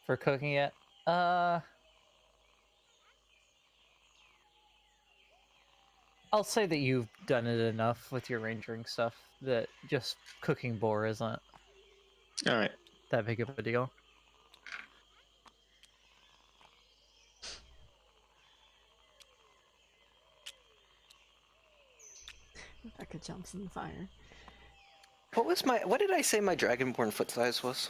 [SPEAKER 2] For cooking it, I'll say that you've done it enough with your rangering stuff that just cooking boar isn't
[SPEAKER 4] Alright.
[SPEAKER 2] that big of a deal.
[SPEAKER 1] Rebecca jumps in the fire.
[SPEAKER 3] What did I say my Dragonborn foot size was?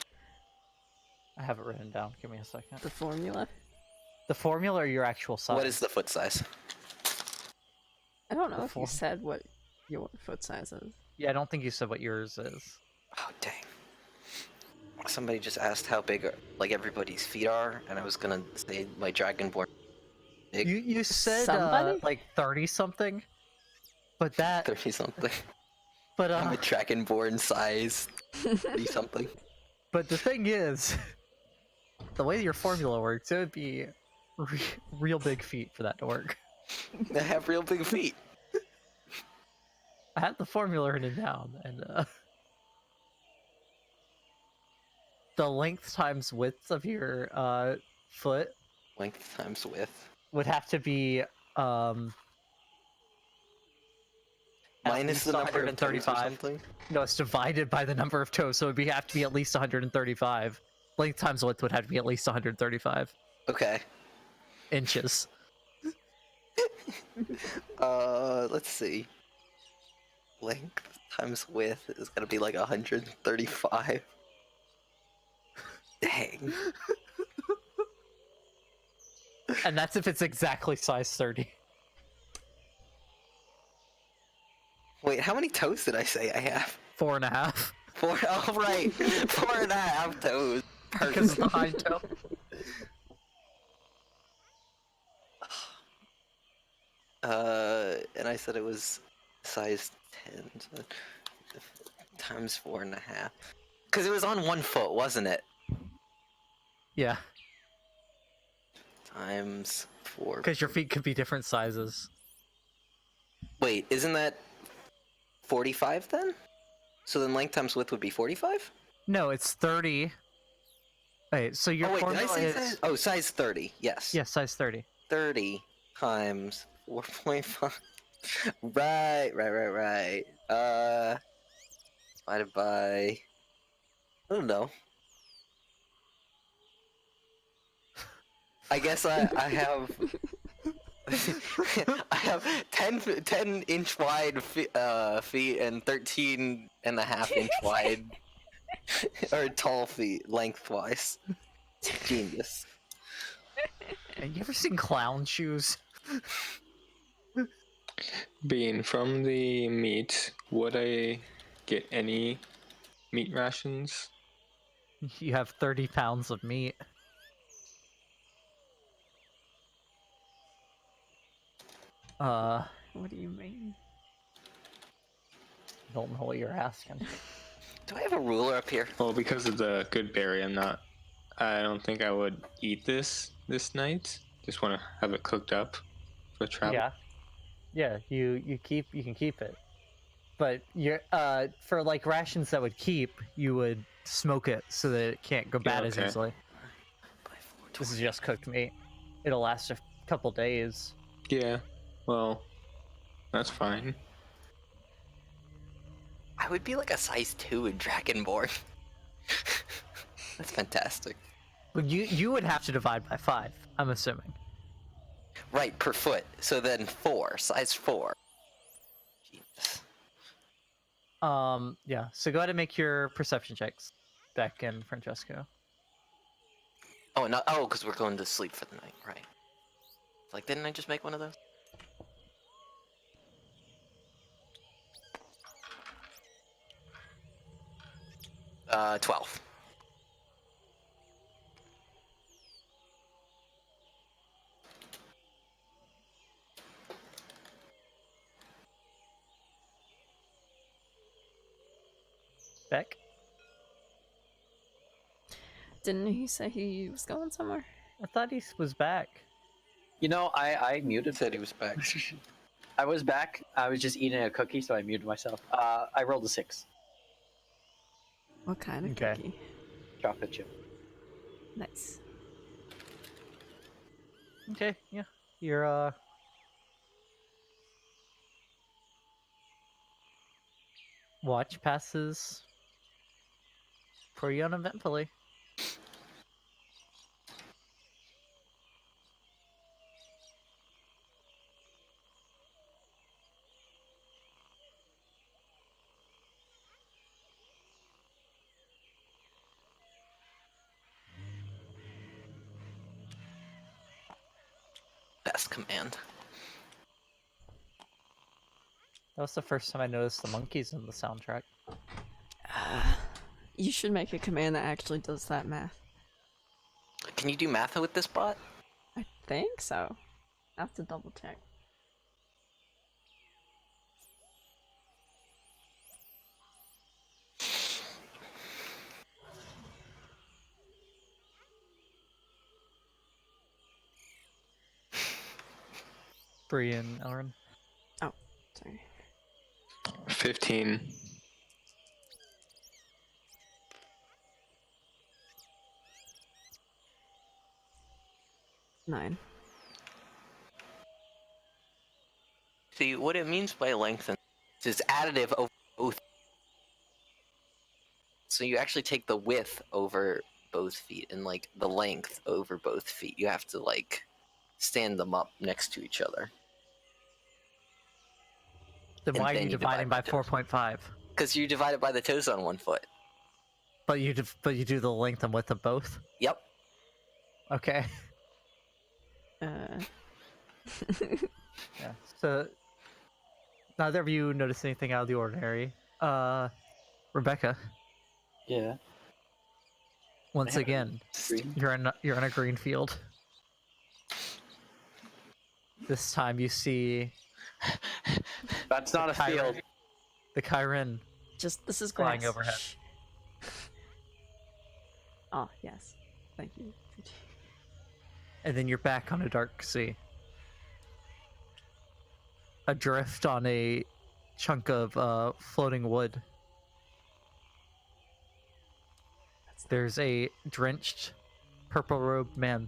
[SPEAKER 2] I have it written down. Give me a second.
[SPEAKER 1] The formula?
[SPEAKER 2] The formula or your actual size?
[SPEAKER 3] What is the foot size?
[SPEAKER 1] I don't know if you
[SPEAKER 2] Form-
[SPEAKER 1] said what your foot size is.
[SPEAKER 2] Yeah, I don't think you said what yours is.
[SPEAKER 3] Oh, dang. Somebody just asked how big, like, everybody's feet are, and I was gonna say my Dragonborn big.
[SPEAKER 2] You said
[SPEAKER 1] Somebody?
[SPEAKER 2] like 30 something, but that
[SPEAKER 3] 30 something.
[SPEAKER 2] but
[SPEAKER 3] I'm a Dragonborn size 30 something.
[SPEAKER 2] but the thing is, the way your formula works, it would be real big feet for that to work.
[SPEAKER 3] I have real big feet.
[SPEAKER 2] I had the formula written down, and the length times width of your foot
[SPEAKER 3] Length times width.
[SPEAKER 2] would have to be at
[SPEAKER 3] Minus
[SPEAKER 2] least
[SPEAKER 3] the number of toes or
[SPEAKER 2] 135.
[SPEAKER 3] something.
[SPEAKER 2] No, it's divided by the number of toes, so it would have to be at least 135. Length times width would have to be at least 135
[SPEAKER 3] Okay.
[SPEAKER 2] inches.
[SPEAKER 3] Let's see. Length times width is gonna be like 135. Dang.
[SPEAKER 2] And that's if it's exactly size 30.
[SPEAKER 3] Wait, how many toes did I say I have?
[SPEAKER 2] 4.5.
[SPEAKER 3] Four. Oh, right. 4.5 toes.
[SPEAKER 2] Because of the
[SPEAKER 3] Perfect.
[SPEAKER 2] high toe.
[SPEAKER 3] And I said it was size 10 so times 4.5. Because it was on 1 foot, wasn't it?
[SPEAKER 2] Yeah,
[SPEAKER 3] Times 4.
[SPEAKER 2] because your feet could be different sizes.
[SPEAKER 3] Wait, isn't that 45 then? So then length times width would be 45?
[SPEAKER 2] No, it's 30. Wait, so your
[SPEAKER 3] Oh wait, did I
[SPEAKER 2] formula
[SPEAKER 3] say
[SPEAKER 2] is...
[SPEAKER 3] size? Oh, size 30. Yes.
[SPEAKER 2] Yeah, size 30.
[SPEAKER 3] 30 times 4.5. Right. Divided by... I don't know. I guess I have... I have 10 inch wide feet and 13 and a half inch wide or tall feet lengthwise. Genius.
[SPEAKER 2] Have you ever seen clown shoes?
[SPEAKER 4] Being from the meat, would I get any meat rations?
[SPEAKER 2] You have 30 pounds of meat.
[SPEAKER 1] What do you mean?
[SPEAKER 2] Don't know what you're asking.
[SPEAKER 3] Do I have a ruler up here?
[SPEAKER 4] Well, because of the good berry, I don't think I would eat this night. Just want to have it cooked up for travel.
[SPEAKER 2] Yeah, you can keep it, but you're for like rations that would keep, you would smoke it so that it can't go bad as
[SPEAKER 4] okay.
[SPEAKER 2] easily. This is just cooked meat. It'll last a couple days.
[SPEAKER 4] Yeah. Well, that's fine.
[SPEAKER 3] I would be like a size 2 in Dragonborn. That's fantastic.
[SPEAKER 2] But you would have to divide by 5. I'm assuming.
[SPEAKER 3] Right, per foot. So then 4, size 4. Genius.
[SPEAKER 2] Yeah. So go ahead and make your perception checks, Beck and Francesco.
[SPEAKER 3] Oh, no, oh, because we're going to sleep for the night, right? Like, didn't I just make one of those? Uh, 12.
[SPEAKER 2] Beck.
[SPEAKER 1] Didn't he say he was going somewhere?
[SPEAKER 2] I thought he was back.
[SPEAKER 5] You know, I muted.
[SPEAKER 3] Said he was back.
[SPEAKER 5] I was back. I was just eating a cookie, so I muted myself. I rolled a 6.
[SPEAKER 1] What kind of
[SPEAKER 2] Okay.
[SPEAKER 1] cookie?
[SPEAKER 5] Chocolate chip.
[SPEAKER 1] Nice.
[SPEAKER 2] Okay. Yeah. You're watch passes pretty uneventfully.
[SPEAKER 3] Best command.
[SPEAKER 2] That was the first time I noticed the monkeys in the soundtrack.
[SPEAKER 1] You should make a command that actually does that math.
[SPEAKER 3] Can you do math with this bot?
[SPEAKER 1] I think so. I have to double check.
[SPEAKER 2] Brie and Elrin.
[SPEAKER 1] Oh, sorry.
[SPEAKER 4] 15.
[SPEAKER 1] Nine.
[SPEAKER 3] See, what it means by lengthen is additive over both. So you actually take the width over both feet and, like, the length over both feet. You have to, like, stand them up next to each other.
[SPEAKER 2] Then
[SPEAKER 3] And
[SPEAKER 2] why are
[SPEAKER 3] then
[SPEAKER 2] you
[SPEAKER 3] you
[SPEAKER 2] dividing by
[SPEAKER 3] divide by
[SPEAKER 2] 4.5?
[SPEAKER 3] Because you divide it by the toes on one foot.
[SPEAKER 2] But you do the length and width of both.
[SPEAKER 3] Yep.
[SPEAKER 2] Okay.
[SPEAKER 1] Uh.
[SPEAKER 2] Yeah. So neither of you notice anything out of the ordinary. Rebecca,
[SPEAKER 5] Yeah.
[SPEAKER 2] once
[SPEAKER 5] Yeah.
[SPEAKER 2] again,
[SPEAKER 5] Green.
[SPEAKER 2] you're in a green field. This time you see
[SPEAKER 5] That's not a field.
[SPEAKER 2] the Chiron.
[SPEAKER 1] Just this is
[SPEAKER 2] Flying
[SPEAKER 1] grass.
[SPEAKER 2] overhead.
[SPEAKER 1] Shh. Oh yes, thank you.
[SPEAKER 2] And then you're back on a dark sea. Adrift on a chunk of floating wood. There's a drenched, purple-robed man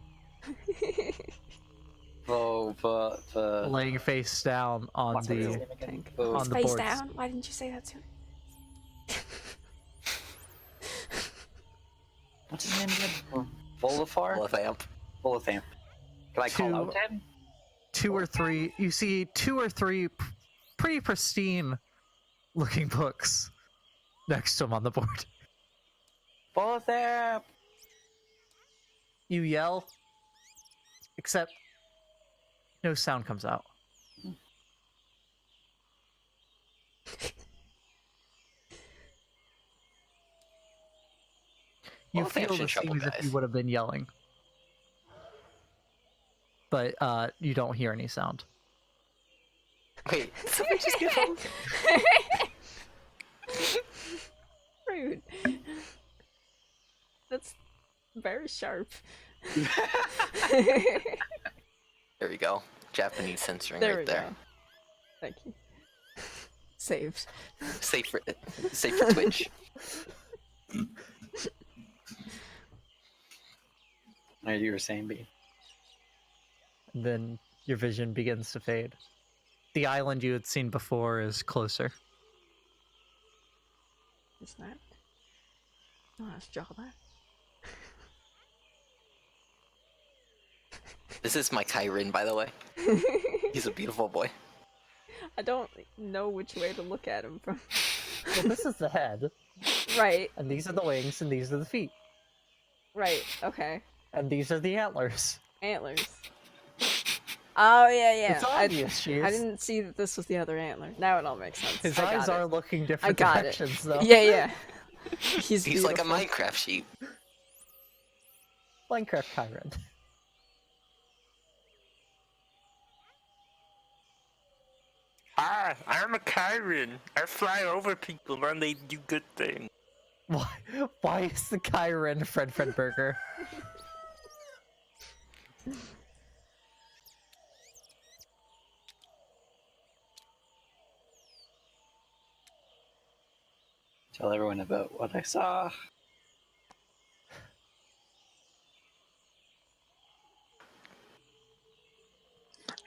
[SPEAKER 5] Oh, but
[SPEAKER 2] laying face down on
[SPEAKER 5] what's his
[SPEAKER 2] the
[SPEAKER 5] name again?
[SPEAKER 1] Tank.
[SPEAKER 5] Oh,
[SPEAKER 2] on the
[SPEAKER 1] Face
[SPEAKER 2] boards.
[SPEAKER 1] down. Why didn't you say that sooner?
[SPEAKER 5] what's his name again? Bolafar?
[SPEAKER 3] Olivamp.
[SPEAKER 5] Bolafamp. Can I call
[SPEAKER 2] Two-
[SPEAKER 5] out to him?
[SPEAKER 2] Two or three. You see two or three pretty pristine-looking books next to him on the board.
[SPEAKER 5] Bolafamp!
[SPEAKER 2] You yell, except no sound comes out. You
[SPEAKER 3] Well,
[SPEAKER 2] feel the
[SPEAKER 3] should trouble
[SPEAKER 2] same as if you
[SPEAKER 3] guys.
[SPEAKER 2] would have been yelling, but you don't hear any sound.
[SPEAKER 3] Wait, somebody just give him.
[SPEAKER 1] Rude. That's very sharp.
[SPEAKER 3] There we go. Japanese censoring
[SPEAKER 1] There we
[SPEAKER 3] right there.
[SPEAKER 1] go. Thank you. Saved.
[SPEAKER 3] Safe for Twitch.
[SPEAKER 5] As you were saying, B.
[SPEAKER 2] And then your vision begins to fade. The island you had seen before is closer.
[SPEAKER 1] Is that? Oh, let's draw that.
[SPEAKER 3] This is my Kyrin, by the way. He's a beautiful boy.
[SPEAKER 1] I don't know which way to look at him from.
[SPEAKER 2] Well, this is the head,
[SPEAKER 1] Right,
[SPEAKER 2] and these are the wings, and these are the feet,
[SPEAKER 1] right, okay.
[SPEAKER 2] and these are the antlers.
[SPEAKER 1] Antlers. Oh, yeah.
[SPEAKER 2] It's obvious,
[SPEAKER 1] I didn't see that this was the other antler. Now it all makes sense.
[SPEAKER 2] His
[SPEAKER 1] I
[SPEAKER 2] eyes
[SPEAKER 1] got
[SPEAKER 2] are
[SPEAKER 1] it.
[SPEAKER 2] looking
[SPEAKER 1] I
[SPEAKER 2] different
[SPEAKER 1] got
[SPEAKER 2] directions,
[SPEAKER 1] it.
[SPEAKER 2] though.
[SPEAKER 1] Yeah. He's
[SPEAKER 3] like a
[SPEAKER 1] beautiful.
[SPEAKER 3] Minecraft sheep.
[SPEAKER 2] Minecraft Kyren.
[SPEAKER 7] Hi, I'm a Kyren. I fly over people when they do good things.
[SPEAKER 2] Why is the Kyren Fred Burger?
[SPEAKER 5] Tell everyone about what I saw.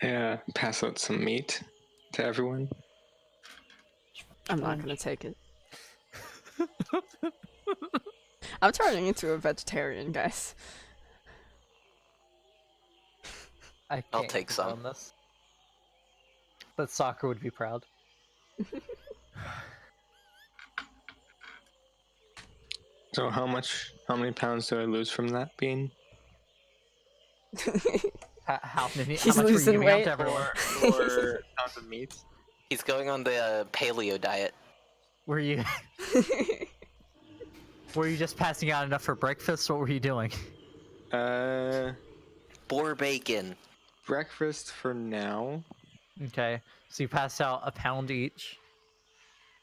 [SPEAKER 4] Yeah, pass out some meat to everyone.
[SPEAKER 1] I'm not gonna take it. I'm turning into a vegetarian, guys.
[SPEAKER 2] I'll
[SPEAKER 3] take some.
[SPEAKER 2] on this. But soccer would be proud.
[SPEAKER 4] So how many pounds do I lose from that bean?
[SPEAKER 2] How much
[SPEAKER 1] He's
[SPEAKER 2] were you
[SPEAKER 1] losing
[SPEAKER 2] giving out
[SPEAKER 1] weight.
[SPEAKER 2] to everyone?
[SPEAKER 4] Or pounds of meat?
[SPEAKER 3] He's going on the paleo diet.
[SPEAKER 2] Were you just passing out enough for breakfast? What were you doing?
[SPEAKER 3] Boar bacon.
[SPEAKER 4] Breakfast for now.
[SPEAKER 2] Okay, so you passed out a pound each.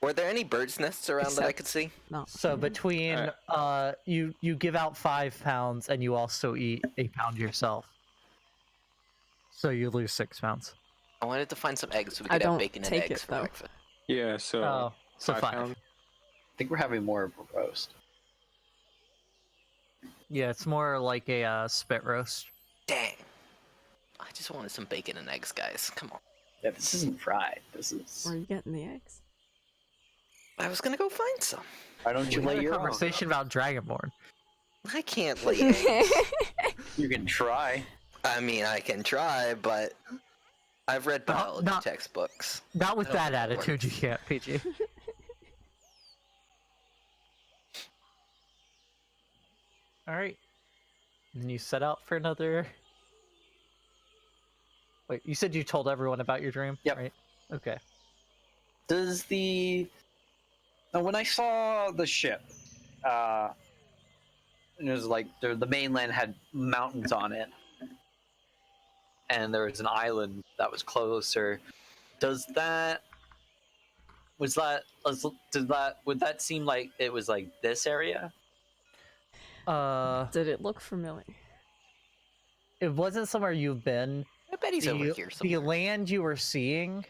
[SPEAKER 3] Were there any bird's nests around that I could see?
[SPEAKER 1] No.
[SPEAKER 2] So between you give out 5 pounds and you also eat a pound yourself. So you lose 6 pounds.
[SPEAKER 3] I wanted to find some eggs so we
[SPEAKER 1] I
[SPEAKER 3] could have
[SPEAKER 1] don't
[SPEAKER 3] bacon and
[SPEAKER 1] take
[SPEAKER 3] eggs
[SPEAKER 1] it,
[SPEAKER 3] for
[SPEAKER 1] though.
[SPEAKER 3] breakfast.
[SPEAKER 4] Yeah, so
[SPEAKER 2] Oh, so 5.
[SPEAKER 4] pounds.
[SPEAKER 5] I think we're having more of a roast.
[SPEAKER 2] Yeah, it's more like a spit roast.
[SPEAKER 3] Dang. I just wanted some bacon and eggs, guys. Come on.
[SPEAKER 5] Yeah, this isn't fried. This is.
[SPEAKER 1] Where are you getting the eggs?
[SPEAKER 3] I was gonna go find some.
[SPEAKER 5] Why don't you
[SPEAKER 2] We
[SPEAKER 5] lay
[SPEAKER 2] had a
[SPEAKER 5] your own?
[SPEAKER 2] conversation about Dragonborn.
[SPEAKER 3] I can't lay eggs.
[SPEAKER 5] You can try.
[SPEAKER 3] I mean, I can try, but I've read biology
[SPEAKER 2] not-
[SPEAKER 3] textbooks.
[SPEAKER 2] Not with
[SPEAKER 3] I don't
[SPEAKER 2] that
[SPEAKER 3] think it
[SPEAKER 2] attitude, you can't, PG. Alright. Then you set out for another... Wait, you said you told everyone about your dream?
[SPEAKER 5] Yep.
[SPEAKER 2] Right? Okay.
[SPEAKER 5] Does the now when I saw the ship, it was like the mainland had mountains on it, and there was an island that was closer. Would that seem like it was like this area?
[SPEAKER 1] Did it look familiar?
[SPEAKER 2] It wasn't somewhere you've been.
[SPEAKER 3] I bet he's over here
[SPEAKER 2] The
[SPEAKER 3] somewhere.
[SPEAKER 2] land you were seeing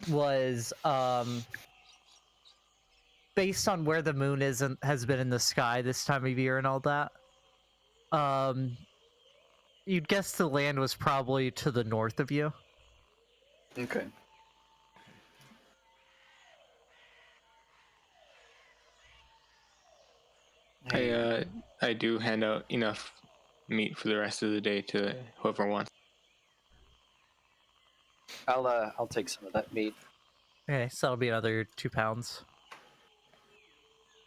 [SPEAKER 2] was based on where the moon is and has been in the sky this time of year and all that. You'd guess the land was probably to the north of you.
[SPEAKER 5] Okay.
[SPEAKER 4] I do hand out enough meat for the rest of the day to whoever wants.
[SPEAKER 5] I'll take some of that meat.
[SPEAKER 2] Okay, so that'll be another 2 pounds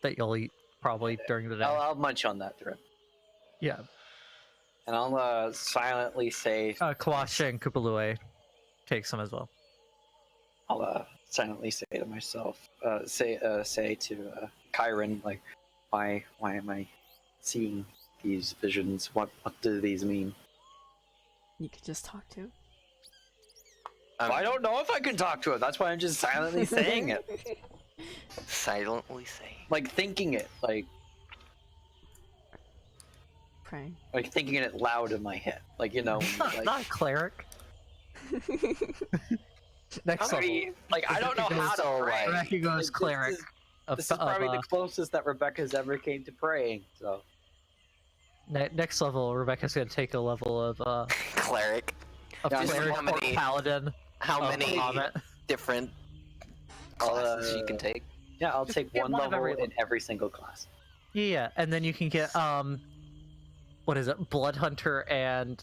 [SPEAKER 2] that you'll eat probably during the day.
[SPEAKER 5] I'll munch on that thread,
[SPEAKER 2] Yeah.
[SPEAKER 5] and I'll silently say,
[SPEAKER 2] Kawasha and Kupalue take some as well.
[SPEAKER 5] I'll silently say to myself, say to Kyron, like, why am I seeing these visions? What do these mean?
[SPEAKER 1] You could just talk to him.
[SPEAKER 5] I don't know if I can talk to him. That's why I'm just silently saying it,
[SPEAKER 3] Silently saying.
[SPEAKER 5] like thinking it, like
[SPEAKER 1] Praying.
[SPEAKER 5] thinking it loud in my head, like like,
[SPEAKER 2] Not a cleric. Next
[SPEAKER 5] I
[SPEAKER 2] level.
[SPEAKER 5] mean, like I don't know how to pray.
[SPEAKER 2] Rebecca goes
[SPEAKER 5] Like,
[SPEAKER 2] cleric.
[SPEAKER 5] This is probably the closest that Rebecca's ever came to praying. So
[SPEAKER 2] Next level, Rebecca's gonna take a level of
[SPEAKER 3] Cleric.
[SPEAKER 5] Yeah,
[SPEAKER 2] cleric
[SPEAKER 3] how
[SPEAKER 2] or
[SPEAKER 3] many-
[SPEAKER 2] paladin.
[SPEAKER 3] How
[SPEAKER 2] of
[SPEAKER 3] many
[SPEAKER 2] Bahamut.
[SPEAKER 3] different classes you can take?
[SPEAKER 5] yeah, I'll take
[SPEAKER 2] get
[SPEAKER 5] one
[SPEAKER 2] one of
[SPEAKER 5] level
[SPEAKER 2] every
[SPEAKER 5] in every single class.
[SPEAKER 2] Yeah, and then you can get what is it? Blood Hunter and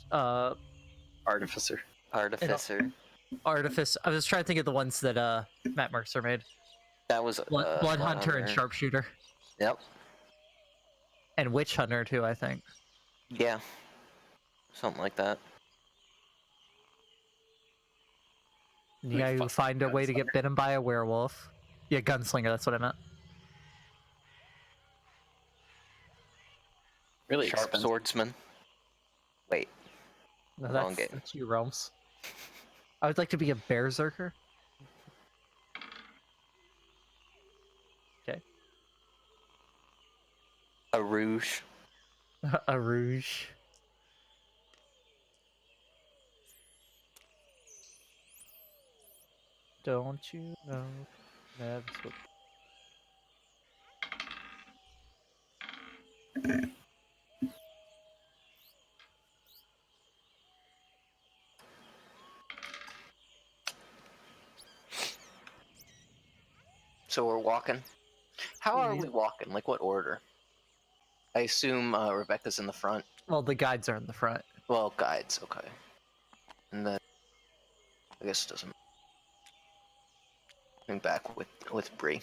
[SPEAKER 5] Artificer.
[SPEAKER 3] Artificer.
[SPEAKER 2] Artifice. I was trying to think of the ones that Matt Mercer made.
[SPEAKER 3] That was
[SPEAKER 2] Blood Hunter and Sharpshooter.
[SPEAKER 3] Yep.
[SPEAKER 2] And Witch Hunter too, I think.
[SPEAKER 3] Yeah. Something like that.
[SPEAKER 2] Yeah, you find a way to get bitten by a werewolf. Yeah, gunslinger, that's what I meant.
[SPEAKER 5] Really
[SPEAKER 3] Sharp
[SPEAKER 5] expensive.
[SPEAKER 3] swordsman. Wait.
[SPEAKER 2] No,
[SPEAKER 3] Wrong game.
[SPEAKER 2] that's two realms. I would like to be a berserker. Okay.
[SPEAKER 3] A rouge.
[SPEAKER 2] A rouge. Don't you know that's what...
[SPEAKER 3] So we're walking. How are we walking? Like what order? I assume Rebecca's in the front.
[SPEAKER 2] Well, the guides are in the front.
[SPEAKER 3] Well, guides, okay. And then I guess it doesn't. I'm back with Brie.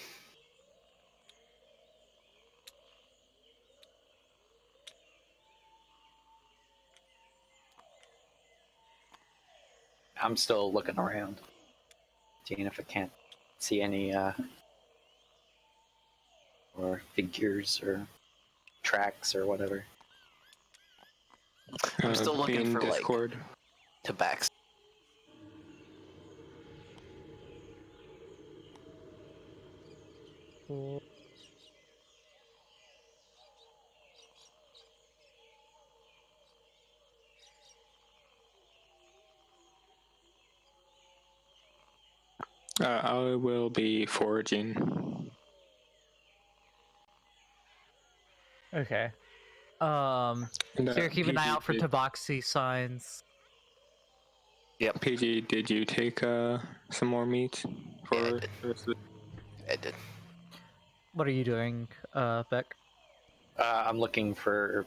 [SPEAKER 5] I'm still looking around, seeing if I can't see any or figures or tracks or whatever.
[SPEAKER 3] I'm still looking
[SPEAKER 4] in
[SPEAKER 3] for
[SPEAKER 4] Discord.
[SPEAKER 3] like tobacco.
[SPEAKER 4] I will be foraging.
[SPEAKER 2] Okay.
[SPEAKER 4] And,
[SPEAKER 2] So you're keeping an eye
[SPEAKER 4] PG,
[SPEAKER 2] out for tabaxi signs.
[SPEAKER 4] PG, did you take some more meat for
[SPEAKER 3] Yeah, I
[SPEAKER 4] the
[SPEAKER 3] did.
[SPEAKER 4] rest of
[SPEAKER 3] I did.
[SPEAKER 2] What are you doing, Beck?
[SPEAKER 5] I'm looking for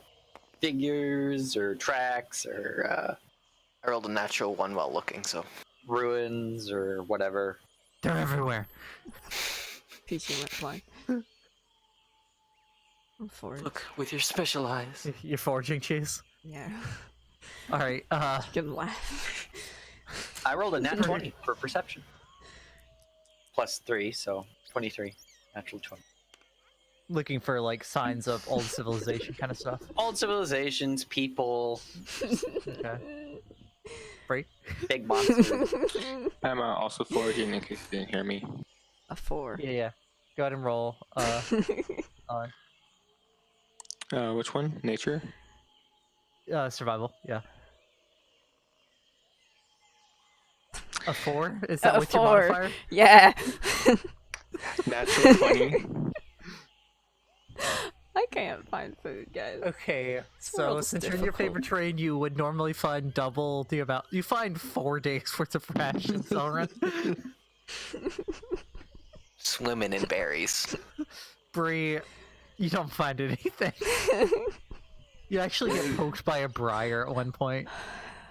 [SPEAKER 5] figures or tracks or
[SPEAKER 3] I rolled a natural one while looking, so.
[SPEAKER 5] ruins or whatever.
[SPEAKER 2] They're everywhere.
[SPEAKER 1] PC went flying. I'm forward.
[SPEAKER 3] Look with your special eyes.
[SPEAKER 2] You're foraging, Chase?
[SPEAKER 1] Yeah.
[SPEAKER 2] Alright,
[SPEAKER 1] Give him laugh.
[SPEAKER 5] I rolled a nat 20 for perception. Plus 3, so 23. Natural 20.
[SPEAKER 2] looking for like signs of old civilization kind of stuff.
[SPEAKER 5] Old civilizations, people,
[SPEAKER 2] Okay. Brie?
[SPEAKER 5] big monsters.
[SPEAKER 4] I'm also foraging in case you didn't hear me.
[SPEAKER 1] A 4.
[SPEAKER 2] Yeah. Go ahead and roll.
[SPEAKER 4] Which one? Nature?
[SPEAKER 2] Survival. Yeah. A 4? Is that
[SPEAKER 1] A
[SPEAKER 2] with your
[SPEAKER 1] 4.
[SPEAKER 2] modifier?
[SPEAKER 1] Yeah.
[SPEAKER 4] Natural 20.
[SPEAKER 1] I can't find food, guys.
[SPEAKER 2] Okay, so
[SPEAKER 1] world's
[SPEAKER 2] since you're in your
[SPEAKER 1] difficult.
[SPEAKER 2] favorite terrain, you would normally find double the amount. You find 4 days worth of rations, Elrin.
[SPEAKER 3] Swimming in berries.
[SPEAKER 2] Brie, you don't find anything. You actually get poked by a briar at one point.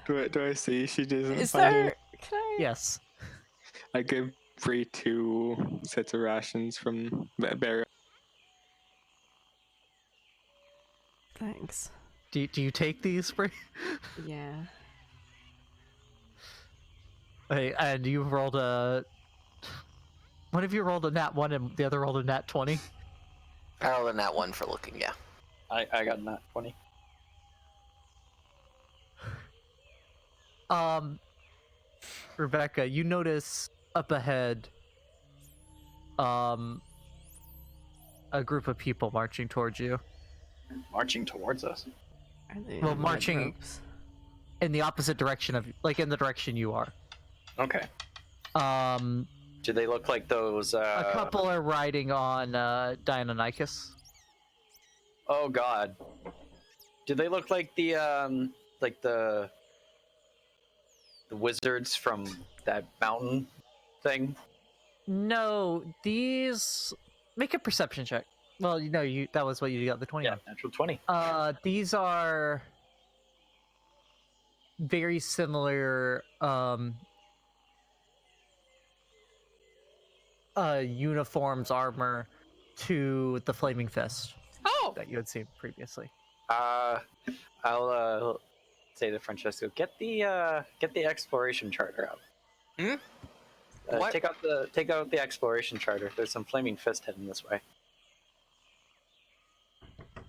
[SPEAKER 4] Do I see she doesn't
[SPEAKER 1] Is
[SPEAKER 4] find
[SPEAKER 1] there?
[SPEAKER 4] it?
[SPEAKER 1] Can I?
[SPEAKER 2] Yes.
[SPEAKER 4] I give Brie 2 sets of rations from that berry.
[SPEAKER 1] Thanks.
[SPEAKER 2] Do you take these, Brie?
[SPEAKER 1] Yeah.
[SPEAKER 2] Hey, and you rolled a... One of you rolled a nat 1 and the other rolled a nat 20?
[SPEAKER 3] I rolled in that one for looking, yeah.
[SPEAKER 5] I got nat 20.
[SPEAKER 2] Rebecca, you notice up ahead, a group of people marching towards you.
[SPEAKER 5] Marching towards us.
[SPEAKER 1] Are they
[SPEAKER 2] Well,
[SPEAKER 1] in red
[SPEAKER 2] marching-
[SPEAKER 1] robes?
[SPEAKER 2] In the opposite direction of, like in the direction you are.
[SPEAKER 5] Okay.
[SPEAKER 2] Do
[SPEAKER 5] they look like those?
[SPEAKER 2] A couple are riding on Deinonychus.
[SPEAKER 5] Oh God. Do they look like the wizards from that mountain thing?
[SPEAKER 2] No, these make a perception check. Well, you know, that was what you got the 20
[SPEAKER 5] Yeah,
[SPEAKER 2] on.
[SPEAKER 5] natural 20.
[SPEAKER 2] These are very similar uniforms, armor to the Flaming Fist
[SPEAKER 5] Oh!
[SPEAKER 2] that you had seen previously.
[SPEAKER 5] I'll say to Francesco, get the exploration charter out.
[SPEAKER 3] Hmm? What?
[SPEAKER 5] Take out the exploration charter. There's some flaming fist heading this way.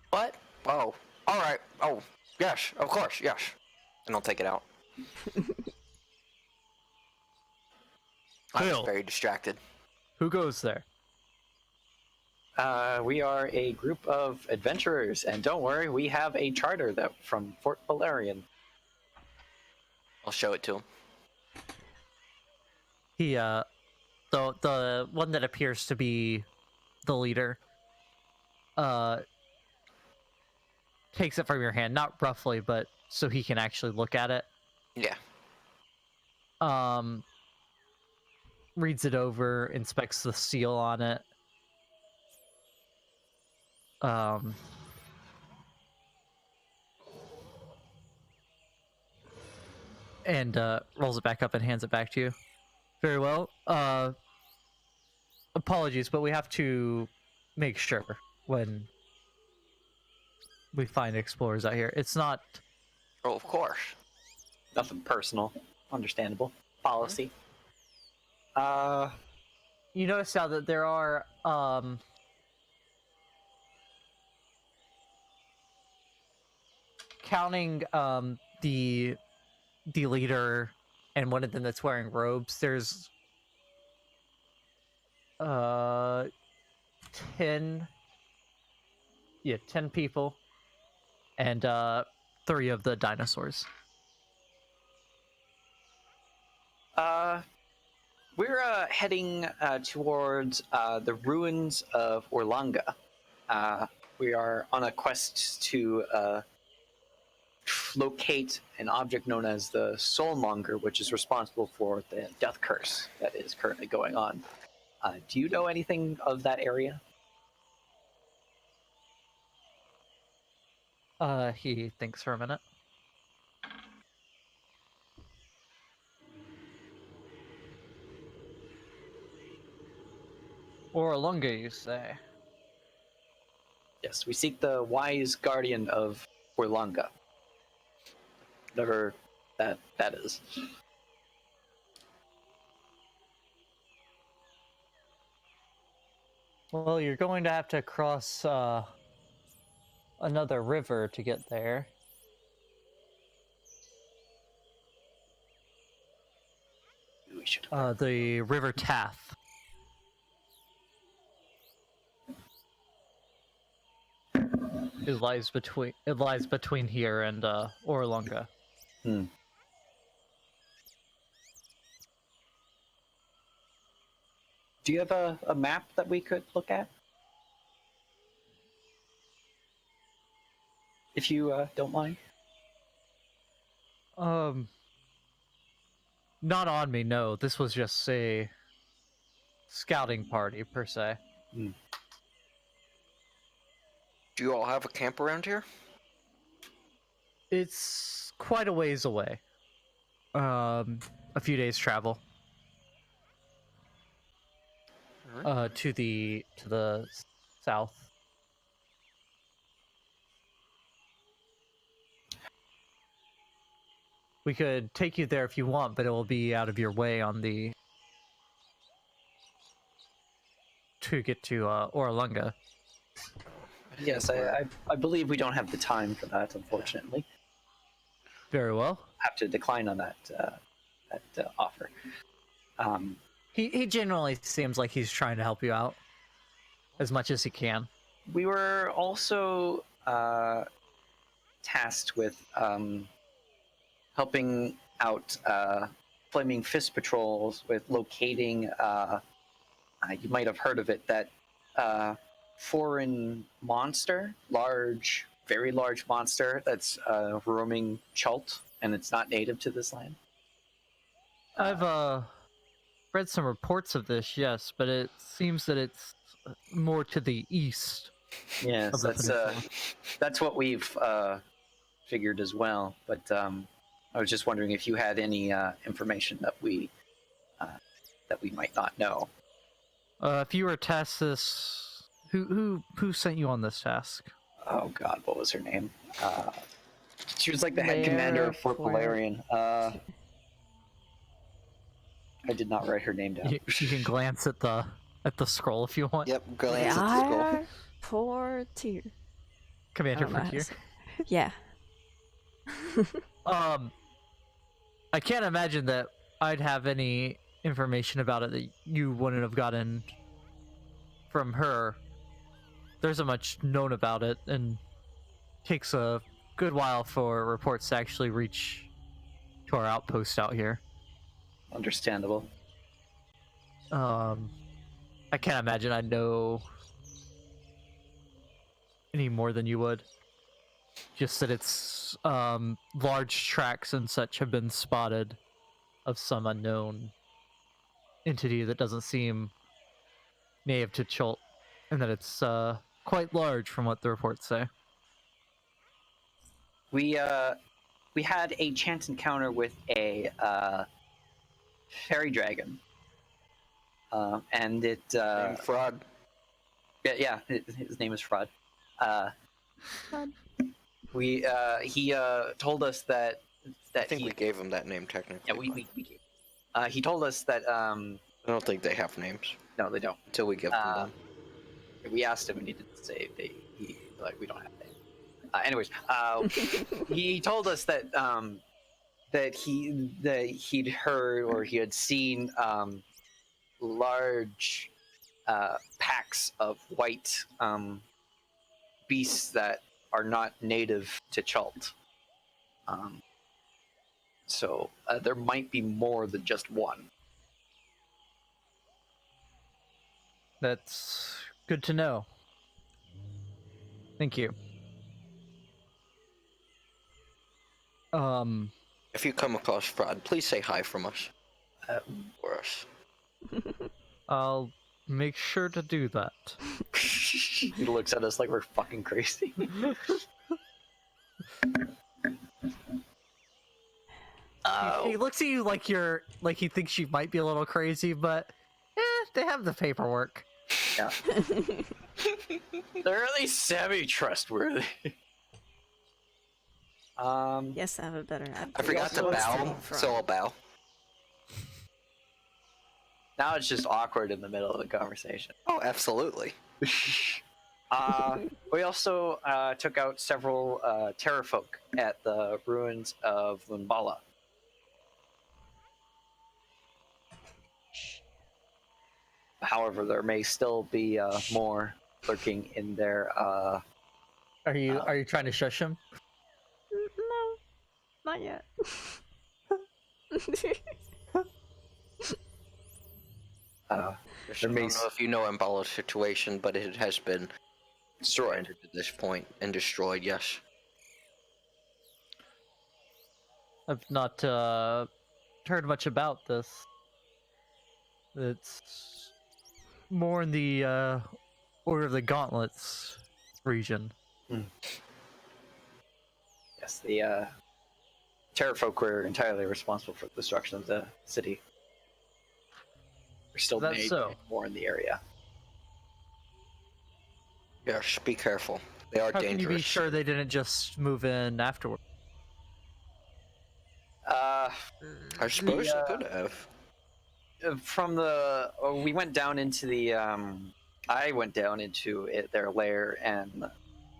[SPEAKER 3] What? Oh, all right. Oh, yes, of course, yes. And I'll take it out. I was
[SPEAKER 2] Bill.
[SPEAKER 3] very distracted.
[SPEAKER 2] Who goes there?
[SPEAKER 5] We are a group of adventurers, and don't worry, we have a charter that from Fort Valerian.
[SPEAKER 3] I'll show it to him.
[SPEAKER 2] He the one that appears to be the leader takes it from your hand, not roughly, but so he can actually look at it.
[SPEAKER 3] Yeah.
[SPEAKER 2] Reads it over, inspects the seal on it. And rolls it back up and hands it back to you. Very well. Apologies, but we have to make sure when we find explorers out here. It's not...
[SPEAKER 3] Oh, of course.
[SPEAKER 5] Nothing personal. Understandable. Policy.
[SPEAKER 2] You notice now that there are counting the leader and one of them that's wearing robes, there's 10 people and 3 of the dinosaurs.
[SPEAKER 5] We're heading towards the ruins of Orlanga. We are on a quest to locate an object known as the Soulmonger, which is responsible for the death curse that is currently going on. Do you know anything of that area?
[SPEAKER 2] He thinks for a minute. Orlanga, you say?
[SPEAKER 5] Yes, we seek the wise guardian of Orlanga. Whatever that is.
[SPEAKER 2] Well, you're going to have to cross another river to get there.
[SPEAKER 5] We should.
[SPEAKER 2] The River Taff. It lies between here and Orlanga.
[SPEAKER 5] Hmm. Do you have a map that we could look at? If you don't mind.
[SPEAKER 2] Not on me, no. This was just a scouting party, per se.
[SPEAKER 5] Hmm.
[SPEAKER 3] Do you all have a camp around here?
[SPEAKER 2] It's quite a ways away. A few days travel. To the south. We could take you there if you want, but it will be out of your way on the to get to Orlanga.
[SPEAKER 5] Yes, I believe we don't have the time for that, unfortunately.
[SPEAKER 2] Very well.
[SPEAKER 5] Have to decline on that offer.
[SPEAKER 2] He generally seems like he's trying to help you out as much as he can.
[SPEAKER 5] We were also tasked with helping out Flaming Fist patrols with locating, you might have heard of it, that foreign monster, very large monster that's roaming Chult, and it's not native to this land.
[SPEAKER 2] I've read some reports of this, yes, but it seems that it's more to the east.
[SPEAKER 5] Yes, that's what we've figured as well. But I was just wondering if you had any information that we might not know.
[SPEAKER 2] If you were tasked this, who sent you on this task?
[SPEAKER 5] Oh God, what was her name? She was like the head commander of Fort Valerian. I did not write her name down.
[SPEAKER 2] You can glance at the scroll if you want.
[SPEAKER 3] Yep, glance at the scroll.
[SPEAKER 1] Are for tier.
[SPEAKER 2] Commander
[SPEAKER 1] I don't know how to
[SPEAKER 2] Frontier.
[SPEAKER 1] say- Yeah.
[SPEAKER 2] I can't imagine that I'd have any information about it that you wouldn't have gotten from her. There isn't much known about it, and takes a good while for reports to actually reach to our outpost out here.
[SPEAKER 5] Understandable.
[SPEAKER 2] I can't imagine I'd know any more than you would. Just that it's large tracks and such have been spotted of some unknown entity that doesn't seem native to Chult, and that it's quite large from what the reports say.
[SPEAKER 5] We had a chance encounter with a fairy dragon, and it
[SPEAKER 3] Fraud.
[SPEAKER 5] yeah, his name is Fraud. He told us that
[SPEAKER 3] I think we gave him that name technically.
[SPEAKER 5] yeah we he told us that
[SPEAKER 3] I don't think they have names
[SPEAKER 5] no, they don't.
[SPEAKER 3] until we give them them.
[SPEAKER 5] We asked him and he didn't say he like we don't have names. Anyways, he told us that that he'd heard or he had seen large packs of white beasts that are not native to Chult. So there might be more than just one.
[SPEAKER 2] That's good to know. Thank you.
[SPEAKER 3] If you come across Fraud, please say hi from us. Or us.
[SPEAKER 2] I'll make sure to do that.
[SPEAKER 5] He looks at us like we're fucking crazy.
[SPEAKER 2] He looks at you like he thinks you might be a little crazy, but they have the paperwork.
[SPEAKER 5] Yeah. They're at least semi-trustworthy.
[SPEAKER 1] Yes, I have a better
[SPEAKER 3] I forgot to bow, so I'll bow.
[SPEAKER 5] Now it's just awkward in the middle of the conversation.
[SPEAKER 3] Oh, absolutely.
[SPEAKER 5] We also took out several terrafolk at the ruins of Lumbala. However, there may still be more lurking in there.
[SPEAKER 2] Are you trying to shush him?
[SPEAKER 1] No, not yet.
[SPEAKER 3] I don't know if you know Mbala's situation, but it has been
[SPEAKER 5] Destroyed.
[SPEAKER 3] to this point and destroyed, yes.
[SPEAKER 2] I've not heard much about this. It's more in the Order of the Gauntlets region.
[SPEAKER 5] Yes, the terrafolk were entirely responsible for the destruction of the city. We're still
[SPEAKER 2] That's
[SPEAKER 5] made
[SPEAKER 2] so.
[SPEAKER 5] more in the area.
[SPEAKER 3] Yes, be careful. They are
[SPEAKER 2] How
[SPEAKER 3] dangerous.
[SPEAKER 2] can you be sure they didn't just move in afterward?
[SPEAKER 3] I suppose they could have.
[SPEAKER 5] From the we went down into the I went down into their lair and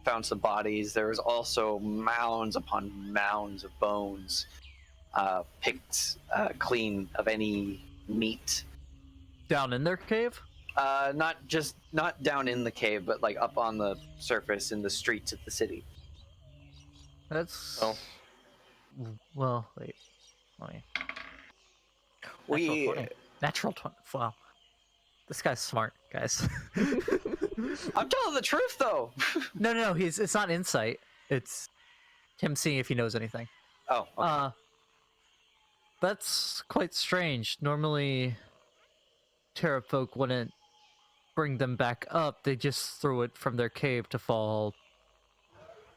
[SPEAKER 5] found some bodies. There was also mounds upon mounds of bones, picked clean of any meat.
[SPEAKER 2] Down in their cave?
[SPEAKER 5] Not down in the cave, but like up on the surface in the streets of the city.
[SPEAKER 2] That's
[SPEAKER 3] Oh.
[SPEAKER 2] well. Wait. Let me.
[SPEAKER 3] We
[SPEAKER 2] Natural 20. Wow. This guy's smart, guys.
[SPEAKER 5] I'm telling the truth, though.
[SPEAKER 2] No. It's not insight. It's him seeing if he knows anything.
[SPEAKER 5] Oh, okay.
[SPEAKER 2] That's quite strange. Normally, Terrafolk wouldn't bring them back up. They just threw it from their cave to fall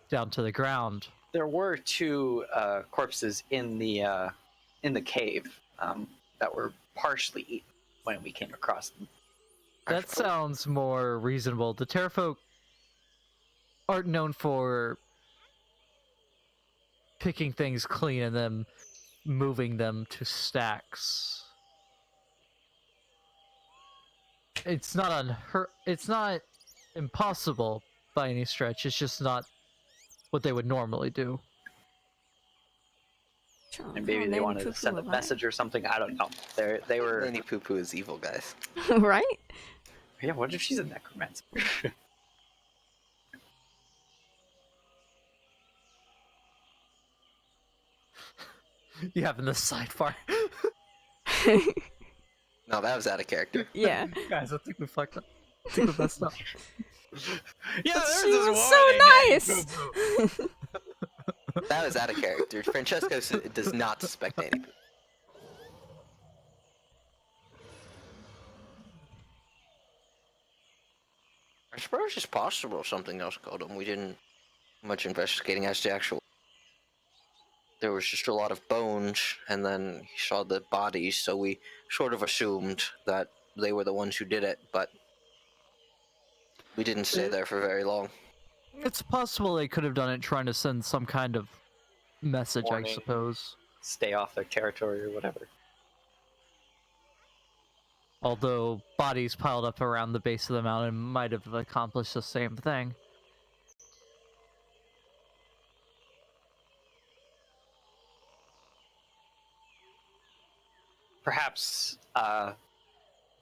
[SPEAKER 2] down to the ground.
[SPEAKER 5] there were two corpses in the cave that were partially eaten when we came across them.
[SPEAKER 2] That sounds more reasonable. The Terrafolk aren't known for picking things clean and then moving them to stacks. It's not it's not impossible by any stretch. It's just not what they would normally do.
[SPEAKER 5] And maybe they wanted to send a message or something. I don't know. They were.
[SPEAKER 3] Nanny Poo Poo is evil, guys.
[SPEAKER 1] Right?
[SPEAKER 5] Yeah, what if she's a necromancer?
[SPEAKER 2] You have in the sidebar.
[SPEAKER 3] No, that was out of character.
[SPEAKER 1] Yeah.
[SPEAKER 2] Guys, I think we fucked up. I think we messed up.
[SPEAKER 7] Yeah,
[SPEAKER 1] But
[SPEAKER 7] there's
[SPEAKER 1] she
[SPEAKER 7] this
[SPEAKER 1] was
[SPEAKER 7] woman
[SPEAKER 1] so
[SPEAKER 7] named
[SPEAKER 1] nice.
[SPEAKER 3] That was out of character. Francesco does not suspect Nanny Poo. I suppose it's possible something else killed him. We didn't much investigating as to actual. There was just a lot of bones, and then he saw the bodies, so we sort of assumed that they were the ones who did it, but we didn't stay there for very long.
[SPEAKER 2] It's possible they could have done it trying to send some kind of message,
[SPEAKER 5] Warning.
[SPEAKER 2] I suppose.
[SPEAKER 5] Stay off their territory or whatever.
[SPEAKER 2] Although bodies piled up around the base of the mountain might have accomplished the same thing.
[SPEAKER 5] Perhaps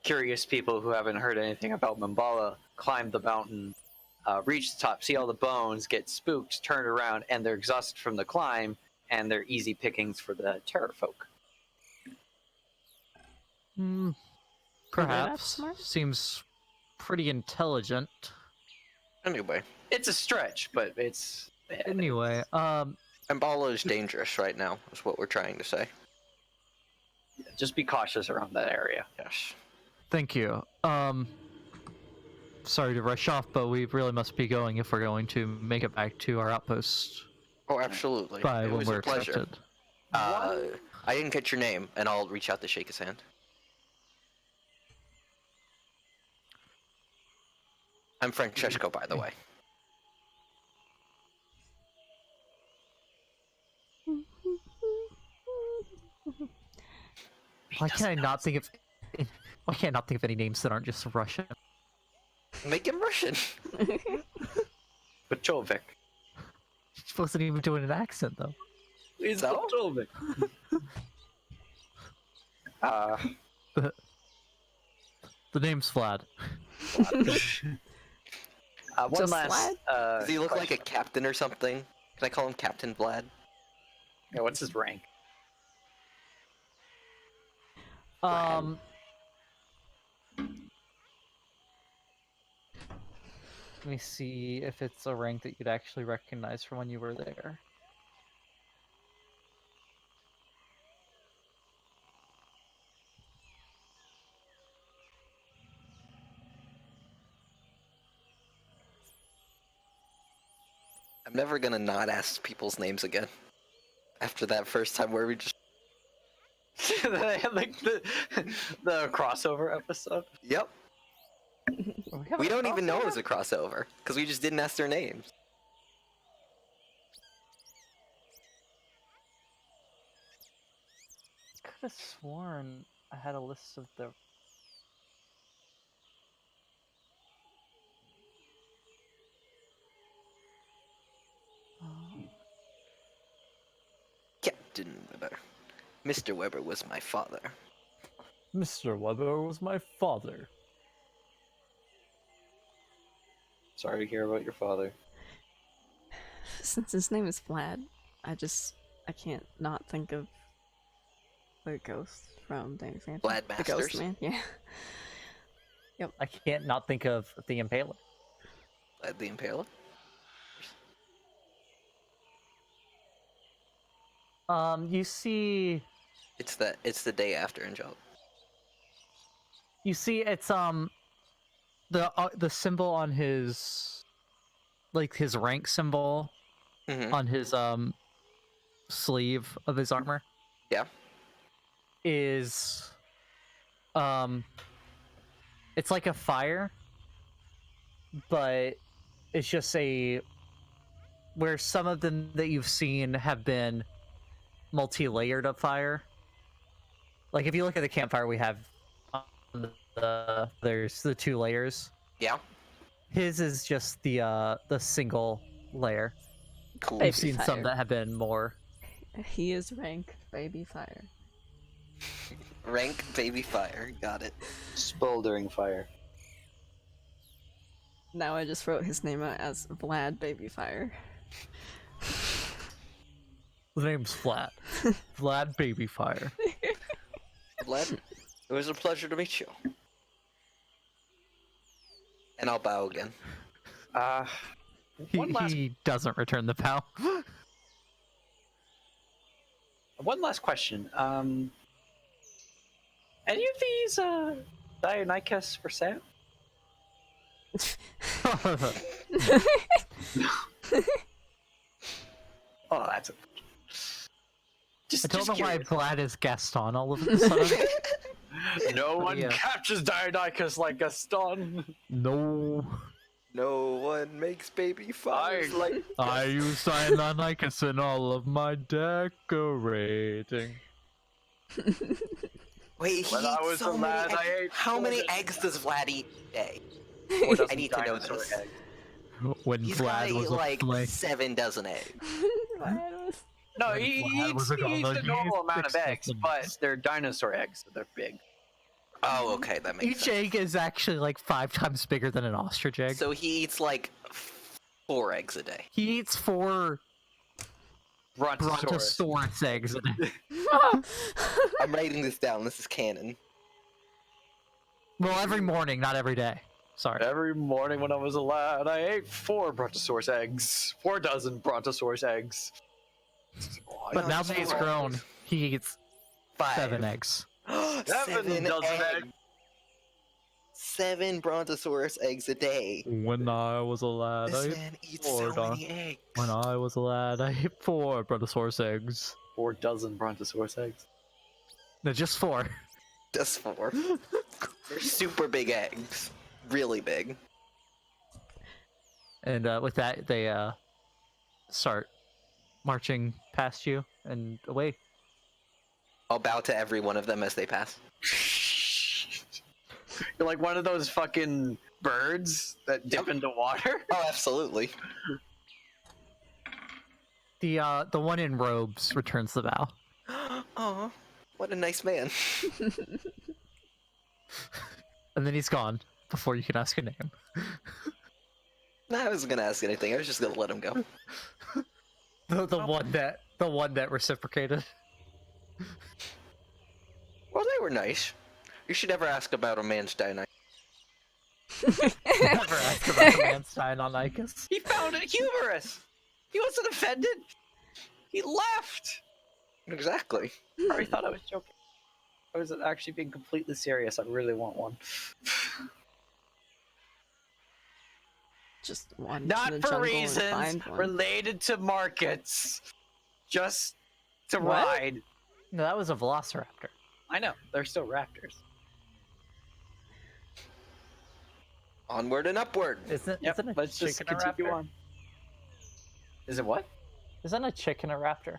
[SPEAKER 5] curious people who haven't heard anything about Mambala climb the mountain, reach the top, see all the bones, get spooked, turn around, and they're exhausted from the climb, and they're easy pickings for the Terrafolk.
[SPEAKER 2] Perhaps.
[SPEAKER 1] smart?
[SPEAKER 2] Seems pretty intelligent.
[SPEAKER 3] Anyway,
[SPEAKER 5] It's a stretch, but it's...
[SPEAKER 2] Anyway,
[SPEAKER 3] Mbala is dangerous right now, is what we're trying to say.
[SPEAKER 5] Just be cautious around that area.
[SPEAKER 3] Yes.
[SPEAKER 2] thank you. Sorry to rush off, but we really must be going if we're going to make it back to our outpost
[SPEAKER 3] Oh, absolutely.
[SPEAKER 2] by
[SPEAKER 3] It
[SPEAKER 2] when
[SPEAKER 3] was
[SPEAKER 2] we're
[SPEAKER 3] a pleasure.
[SPEAKER 2] accepted.
[SPEAKER 3] I didn't get your name, and I'll reach out to shake his hand. I'm Francesco, by the way.
[SPEAKER 2] Why can't I not think of? Why can't I not think of any names that aren't just Russian?
[SPEAKER 3] Make him Russian.
[SPEAKER 5] Petrovic.
[SPEAKER 2] She wasn't even doing an accent though.
[SPEAKER 5] He's
[SPEAKER 3] So?
[SPEAKER 5] Petrovic.
[SPEAKER 2] The name's Vlad.
[SPEAKER 5] One
[SPEAKER 1] Just
[SPEAKER 5] last.
[SPEAKER 3] Does he look like a
[SPEAKER 5] question.
[SPEAKER 3] captain or something? Can I call him Captain Vlad?
[SPEAKER 5] Yeah, what's his rank?
[SPEAKER 2] Let me see if it's a rank that you'd actually recognize from when you were there.
[SPEAKER 3] I'm never gonna not ask people's names again. After that first time where we just...
[SPEAKER 5] They had like the crossover episode.
[SPEAKER 3] Yep. We don't even know it was a crossover, because we just didn't ask their names.
[SPEAKER 2] I could have sworn I had a list of the.
[SPEAKER 3] Captain Weber. Mr. Weber was my father.
[SPEAKER 2] Mr. Weber was my father.
[SPEAKER 5] Sorry to hear about your father.
[SPEAKER 1] Since his name is Vlad, I can't not think of the ghost from Danny Phantom.
[SPEAKER 3] Vlad
[SPEAKER 1] The ghost
[SPEAKER 3] Masters.
[SPEAKER 1] man, yeah.
[SPEAKER 2] I can't not think of the Impaler.
[SPEAKER 3] Vlad the Impaler.
[SPEAKER 2] You see,
[SPEAKER 3] It's the day after Angelic.
[SPEAKER 2] it's the symbol on his, like his rank symbol,
[SPEAKER 3] Mhm.
[SPEAKER 2] on his sleeve of his armor.
[SPEAKER 3] Yeah.
[SPEAKER 2] Is it's like a fire, but it's just where some of them that you've seen have been multi-layered of fire. Like if you look at the campfire we have on there's the 2 layers.
[SPEAKER 3] Yeah.
[SPEAKER 2] His is just the single layer.
[SPEAKER 3] Cool.
[SPEAKER 1] Baby
[SPEAKER 2] You've seen some
[SPEAKER 1] fire.
[SPEAKER 2] that have been more.
[SPEAKER 1] He is rank baby fire.
[SPEAKER 3] Rank baby fire. Got it.
[SPEAKER 5] Spuldering fire.
[SPEAKER 1] Now I just wrote his name out as Vlad Baby Fire.
[SPEAKER 2] The name's Flat. Vlad Babyfire.
[SPEAKER 3] Vlad, it was a pleasure to meet you. And I'll bow again.
[SPEAKER 2] He doesn't return the bow.
[SPEAKER 5] One last question. Any of these Dionicus for sale? Oh, that's a...
[SPEAKER 2] I don't know why
[SPEAKER 5] curious.
[SPEAKER 2] Vlad is Gaston all of a sudden.
[SPEAKER 5] No one
[SPEAKER 2] Yeah.
[SPEAKER 5] captures Dionicus like Gaston.
[SPEAKER 2] No.
[SPEAKER 3] No one makes baby fires like.
[SPEAKER 2] I use Dionicus in all of my decorating.
[SPEAKER 3] Wait, he
[SPEAKER 5] When I
[SPEAKER 3] eats
[SPEAKER 5] was
[SPEAKER 3] so
[SPEAKER 5] a
[SPEAKER 3] many
[SPEAKER 5] lad,
[SPEAKER 3] eggs.
[SPEAKER 5] I ate
[SPEAKER 3] How
[SPEAKER 5] 4
[SPEAKER 3] many
[SPEAKER 5] dozen-
[SPEAKER 3] eggs does Vlad eat a day?
[SPEAKER 5] 4 dozen
[SPEAKER 3] I need to know
[SPEAKER 5] dinosaur
[SPEAKER 3] this.
[SPEAKER 5] eggs.
[SPEAKER 2] When
[SPEAKER 3] He's
[SPEAKER 2] Vlad
[SPEAKER 3] gotta
[SPEAKER 2] was
[SPEAKER 3] eat
[SPEAKER 2] a
[SPEAKER 3] like
[SPEAKER 2] flake.
[SPEAKER 3] 7 dozen eggs.
[SPEAKER 5] No,
[SPEAKER 2] When
[SPEAKER 5] he
[SPEAKER 2] Vlad was
[SPEAKER 5] eats,
[SPEAKER 2] a
[SPEAKER 5] he eats
[SPEAKER 2] goblin,
[SPEAKER 5] the
[SPEAKER 2] he
[SPEAKER 5] normal
[SPEAKER 2] ate
[SPEAKER 5] amount of
[SPEAKER 2] 6
[SPEAKER 5] eggs,
[SPEAKER 2] dozen.
[SPEAKER 5] but they're dinosaur eggs, so they're big.
[SPEAKER 3] Oh, okay, that makes
[SPEAKER 2] Each
[SPEAKER 3] sense.
[SPEAKER 2] egg is actually like 5 times bigger than an ostrich egg.
[SPEAKER 3] So he eats like 4 eggs a day.
[SPEAKER 2] He eats 4
[SPEAKER 5] Brontosaurus.
[SPEAKER 2] Brontosaurus eggs a day.
[SPEAKER 3] I'm writing this down. This is canon.
[SPEAKER 2] Well, every morning, not every day. Sorry.
[SPEAKER 5] Every morning when I was a lad, I ate 4 Brontosaurus eggs. 4 dozen Brontosaurus eggs.
[SPEAKER 2] But now that he's grown, he eats
[SPEAKER 3] 5.
[SPEAKER 2] 7 eggs.
[SPEAKER 3] 7
[SPEAKER 5] dozen
[SPEAKER 3] eggs.
[SPEAKER 5] eggs.
[SPEAKER 3] 7 Brontosaurus eggs a day.
[SPEAKER 2] When I was a lad,
[SPEAKER 3] This
[SPEAKER 2] I
[SPEAKER 3] man eats
[SPEAKER 2] four
[SPEAKER 3] so many eggs.
[SPEAKER 2] When I was a lad, I ate 4 Brontosaurus eggs.
[SPEAKER 5] 4 dozen Brontosaurus eggs.
[SPEAKER 2] No, just 4.
[SPEAKER 3] Just 4. They're super big eggs. Really big.
[SPEAKER 2] And with that, they start marching past you and away.
[SPEAKER 3] I'll bow to every one of them as they pass.
[SPEAKER 5] You're like one of those fucking birds that dip into water.
[SPEAKER 3] Oh, absolutely.
[SPEAKER 2] The one in robes returns the bow.
[SPEAKER 3] Oh, what a nice man.
[SPEAKER 2] And then he's gone before you can ask a name.
[SPEAKER 3] No, I wasn't gonna ask anything. I was just gonna let him go.
[SPEAKER 2] The one that reciprocated.
[SPEAKER 3] Well, they were nice. You should never ask about a man's dynamic.
[SPEAKER 2] Never asked about the man's Deinonychus.
[SPEAKER 5] He found it humorous. He wasn't offended. He laughed.
[SPEAKER 3] Exactly.
[SPEAKER 5] I thought I was joking. I was actually being completely serious. I really want one.
[SPEAKER 1] Just one.
[SPEAKER 5] Not
[SPEAKER 1] to the
[SPEAKER 5] for
[SPEAKER 1] jungle and
[SPEAKER 5] reasons
[SPEAKER 1] find one.
[SPEAKER 5] related to markets. Just to
[SPEAKER 1] What?
[SPEAKER 5] ride.
[SPEAKER 2] No, that was a velociraptor.
[SPEAKER 5] I know. They're still raptors.
[SPEAKER 3] Onward and upward.
[SPEAKER 2] Isn't
[SPEAKER 5] Yep.
[SPEAKER 2] a
[SPEAKER 5] Let's just
[SPEAKER 2] chicken a
[SPEAKER 5] continue
[SPEAKER 2] raptor?
[SPEAKER 5] on. Is it what?
[SPEAKER 2] Isn't a chicken a raptor?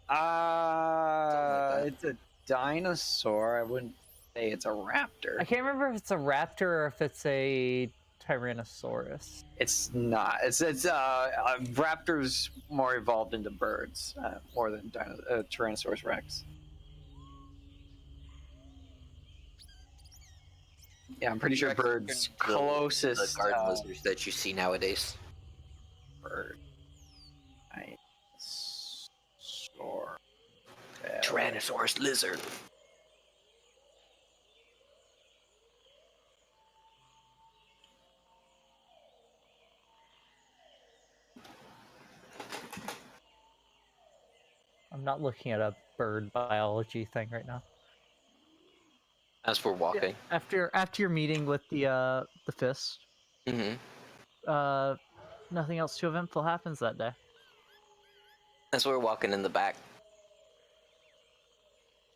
[SPEAKER 3] that.
[SPEAKER 5] It's a dinosaur. I wouldn't say it's a raptor.
[SPEAKER 2] I can't remember if it's a raptor or if it's a Tyrannosaurus.
[SPEAKER 5] It's not. It's raptors more evolved into birds, more than Tyrannosaurus Rex. Yeah, I'm pretty sure
[SPEAKER 3] Rex
[SPEAKER 5] birds
[SPEAKER 3] the
[SPEAKER 5] closest
[SPEAKER 3] garden lizards that you see nowadays.
[SPEAKER 5] bird. Dinosaur.
[SPEAKER 3] Tyrannosaurus lizard.
[SPEAKER 2] I'm not looking at a bird biology thing right now.
[SPEAKER 3] As we're walking.
[SPEAKER 2] After your meeting with the fist,
[SPEAKER 3] Mm-hmm.
[SPEAKER 2] nothing else too eventful happens that day.
[SPEAKER 3] As we're walking in the back,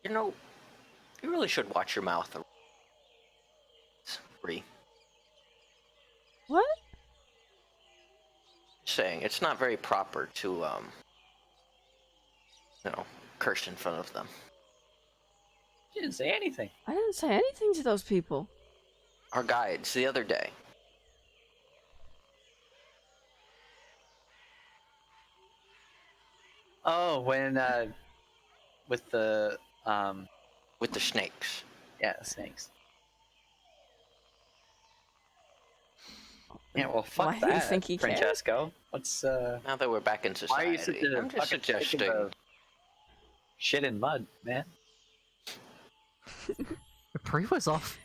[SPEAKER 3] you know, you really should watch your mouth, Brie.
[SPEAKER 1] What?
[SPEAKER 3] Saying it's not very proper to, curse in front of them.
[SPEAKER 6] She didn't say anything.
[SPEAKER 1] I didn't say anything to those people.
[SPEAKER 3] Our guides the other day.
[SPEAKER 6] Oh, when with the
[SPEAKER 3] With the snakes.
[SPEAKER 6] yeah, the snakes. Yeah, well, fuck
[SPEAKER 1] Why do
[SPEAKER 6] that,
[SPEAKER 1] you think he cared?
[SPEAKER 6] Francesco. Let's
[SPEAKER 3] Now that we're back in
[SPEAKER 6] why are you
[SPEAKER 3] society,
[SPEAKER 6] such a
[SPEAKER 3] I'm just
[SPEAKER 6] fucking chicken
[SPEAKER 3] suggesting.
[SPEAKER 6] of shit and mud, man?
[SPEAKER 2] Brie was off.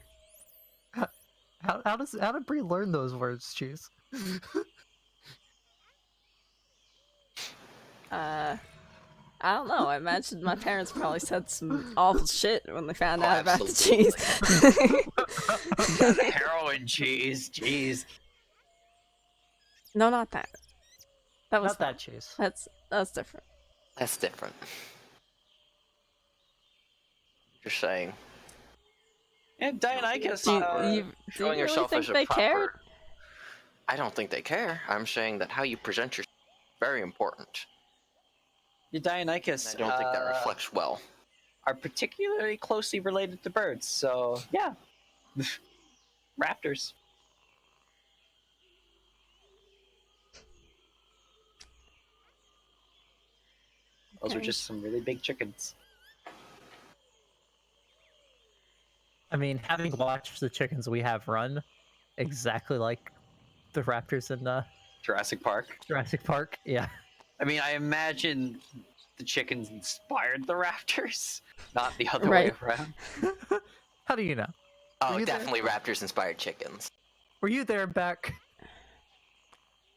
[SPEAKER 2] How did Brie learn those words, Cheese?
[SPEAKER 1] I don't know. I imagine my parents probably said some awful shit when they found
[SPEAKER 3] Oh,
[SPEAKER 1] out about the
[SPEAKER 3] absolutely.
[SPEAKER 1] cheese.
[SPEAKER 6] Heroin cheese, jeez.
[SPEAKER 1] No, not that. That was
[SPEAKER 2] Not that Cheese.
[SPEAKER 1] That's different.
[SPEAKER 3] That's different. Just saying.
[SPEAKER 6] And Dionycus,
[SPEAKER 1] Do you
[SPEAKER 3] Showing
[SPEAKER 1] really
[SPEAKER 3] yourself
[SPEAKER 1] think
[SPEAKER 3] as a
[SPEAKER 1] they
[SPEAKER 3] proper.
[SPEAKER 1] cared?
[SPEAKER 3] I don't think they care. I'm saying that how you present yourself is very important.
[SPEAKER 6] your Dionycus
[SPEAKER 3] And I don't think that reflects well.
[SPEAKER 6] are particularly closely related to birds. So yeah, raptors. Those are
[SPEAKER 1] Okay.
[SPEAKER 6] just some really big chickens.
[SPEAKER 2] I mean, having watched the chickens we have run exactly like the raptors in
[SPEAKER 6] Jurassic Park.
[SPEAKER 2] Jurassic Park, yeah.
[SPEAKER 6] I mean, I imagine the chickens inspired the raptors, not the other
[SPEAKER 1] Right.
[SPEAKER 6] way around.
[SPEAKER 2] How do you know?
[SPEAKER 3] Oh,
[SPEAKER 2] you there?
[SPEAKER 3] definitely Raptors inspired chickens.
[SPEAKER 2] Were you there, Beck?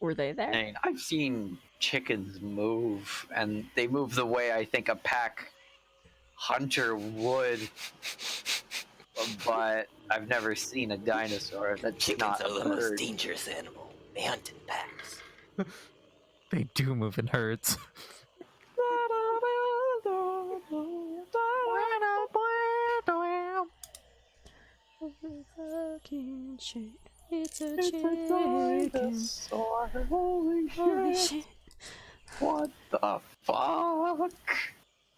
[SPEAKER 1] Were they
[SPEAKER 6] I
[SPEAKER 1] there?
[SPEAKER 6] mean, I've seen chickens move, and they move the way I think a pack hunter would, but I've never seen a dinosaur that's
[SPEAKER 3] Chickens
[SPEAKER 6] not
[SPEAKER 3] are
[SPEAKER 6] a
[SPEAKER 3] the most
[SPEAKER 6] bird.
[SPEAKER 3] dangerous animal. They hunt in packs.
[SPEAKER 2] They do move in herds.
[SPEAKER 1] Fucking shit. It's a
[SPEAKER 6] It's
[SPEAKER 1] chicken.
[SPEAKER 6] a dinosaur. Holy
[SPEAKER 1] Holy
[SPEAKER 6] shit.
[SPEAKER 1] shit.
[SPEAKER 6] What the fuck?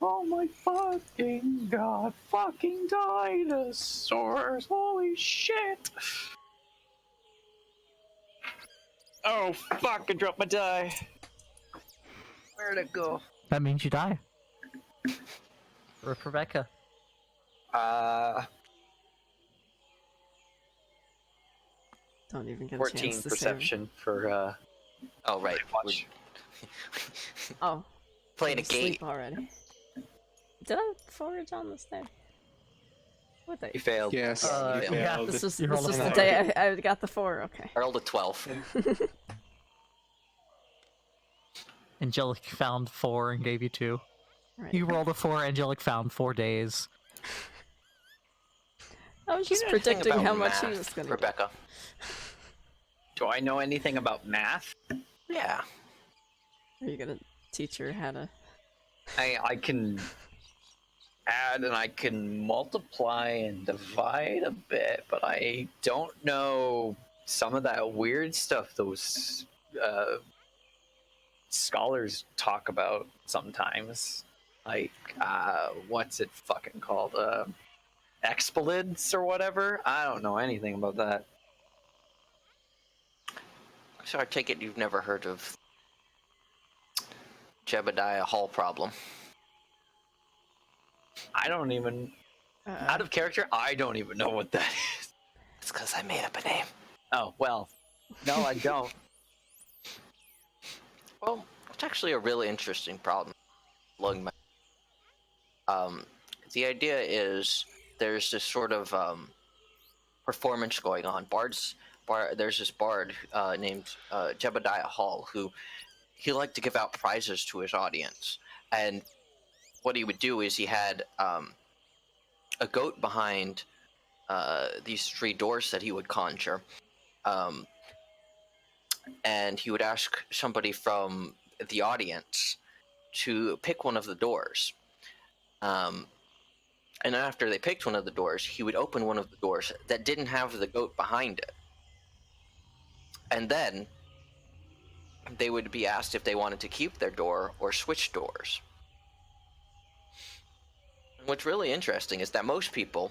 [SPEAKER 6] Oh my fucking god. Fucking dinosaurs. Holy shit. Oh fuck, I dropped my die. Where'd it go?
[SPEAKER 2] That means you die. Rip Rebecca.
[SPEAKER 1] Don't even get a
[SPEAKER 6] 14
[SPEAKER 1] chance to
[SPEAKER 6] perception for
[SPEAKER 3] Oh, right.
[SPEAKER 6] watch.
[SPEAKER 1] Save. Oh,
[SPEAKER 3] Playing a
[SPEAKER 1] I'm asleep
[SPEAKER 3] game.
[SPEAKER 1] already. Did I forage on this day? What day?
[SPEAKER 6] You failed.
[SPEAKER 4] Yes.
[SPEAKER 2] Uh,
[SPEAKER 4] you
[SPEAKER 2] yeah,
[SPEAKER 4] failed.
[SPEAKER 1] This was
[SPEAKER 2] You rolled a
[SPEAKER 1] the
[SPEAKER 2] four.
[SPEAKER 1] day I got the 4. Okay.
[SPEAKER 3] I rolled a 12.
[SPEAKER 2] Angelic found 4 and gave you 2.
[SPEAKER 1] Right.
[SPEAKER 2] You rolled a 4, Angelic found 4 days.
[SPEAKER 1] I was just
[SPEAKER 3] You know anything
[SPEAKER 1] predicting
[SPEAKER 3] about
[SPEAKER 1] how much he
[SPEAKER 3] math,
[SPEAKER 1] was gonna get.
[SPEAKER 3] Rebecca.
[SPEAKER 6] Do I know anything about math?
[SPEAKER 3] Yeah.
[SPEAKER 1] Are you gonna teach her how to?
[SPEAKER 6] I can add and I can multiply and divide a bit, but I don't know some of that weird stuff those scholars talk about sometimes. Like, what's it fucking called? Expelids or whatever? I don't know anything about that.
[SPEAKER 3] So I take it you've never heard of Jebediah Hall problem.
[SPEAKER 6] I don't even, out of character, I don't even know what that is.
[SPEAKER 3] It's because I made up a name.
[SPEAKER 6] Oh, well, no, I don't.
[SPEAKER 3] Well, it's actually a really interesting problem. Blowing my... The idea is there's this sort of performance going on. There's this bard named Jebediah Hall who he liked to give out prizes to his audience, and what he would do is he had a goat behind these 3 doors that he would conjure, and he would ask somebody from the audience to pick one of the doors. And after they picked one of the doors, he would open one of the doors that didn't have the goat behind it. And then they would be asked if they wanted to keep their door or switch doors. And what's really interesting is that most people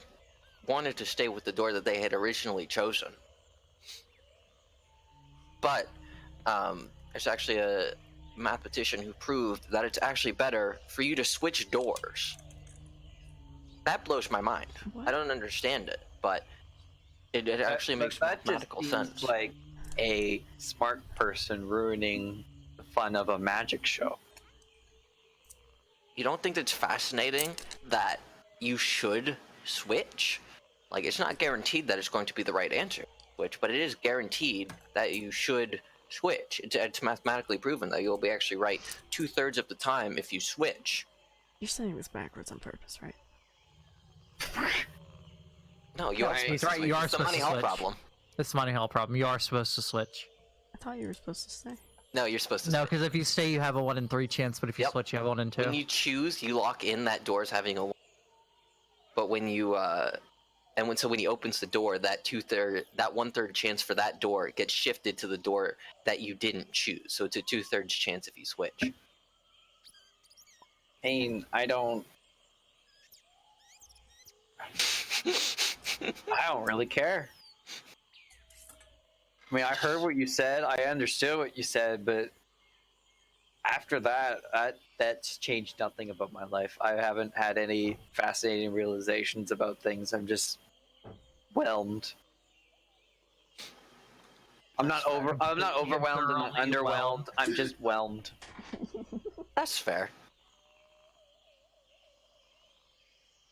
[SPEAKER 3] wanted to stay with the door that they had originally chosen. But there's actually a mathematician who proved that it's actually better for you to switch doors. That blows my mind.
[SPEAKER 1] What?
[SPEAKER 3] I don't understand it, but it actually makes
[SPEAKER 6] that
[SPEAKER 3] mathematical
[SPEAKER 6] just
[SPEAKER 3] sense.
[SPEAKER 6] seems like a smart person ruining the fun of a magic show.
[SPEAKER 3] You don't think it's fascinating that you should switch? Like, it's not guaranteed that it's going to be the right answer, but it is guaranteed that you should switch. It's mathematically proven that you'll be actually right 2/3 of the time if you switch.
[SPEAKER 1] You're saying this backwards on purpose, right?
[SPEAKER 3] No, you are
[SPEAKER 2] He's
[SPEAKER 3] supposed to
[SPEAKER 2] right,
[SPEAKER 3] switch.
[SPEAKER 2] you are
[SPEAKER 3] It's the
[SPEAKER 2] supposed
[SPEAKER 3] money
[SPEAKER 2] to
[SPEAKER 3] hall
[SPEAKER 2] switch.
[SPEAKER 3] problem.
[SPEAKER 2] It's the money hall problem. You are supposed to switch.
[SPEAKER 1] I thought you were supposed to stay.
[SPEAKER 3] No, you're supposed to
[SPEAKER 2] No,
[SPEAKER 3] switch.
[SPEAKER 2] because if you stay, you have a 1 in 3 chance, but if you
[SPEAKER 3] Yep.
[SPEAKER 2] switch, you have a 1 in 2.
[SPEAKER 3] When you choose, you lock in that door's having a. But when you when he opens the door, that 1/3 chance for that door gets shifted to the door that you didn't choose. So it's a 2/3 chance if you switch.
[SPEAKER 6] I mean, I don't really care. I mean, I heard what you said, I understood what you said, but after that's changed nothing about my life. I haven't had any fascinating realizations about things. I'm just whelmed. I'm not overwhelmed and not
[SPEAKER 2] Thoroughly
[SPEAKER 6] underwhelmed. I'm just whelmed.
[SPEAKER 3] That's fair.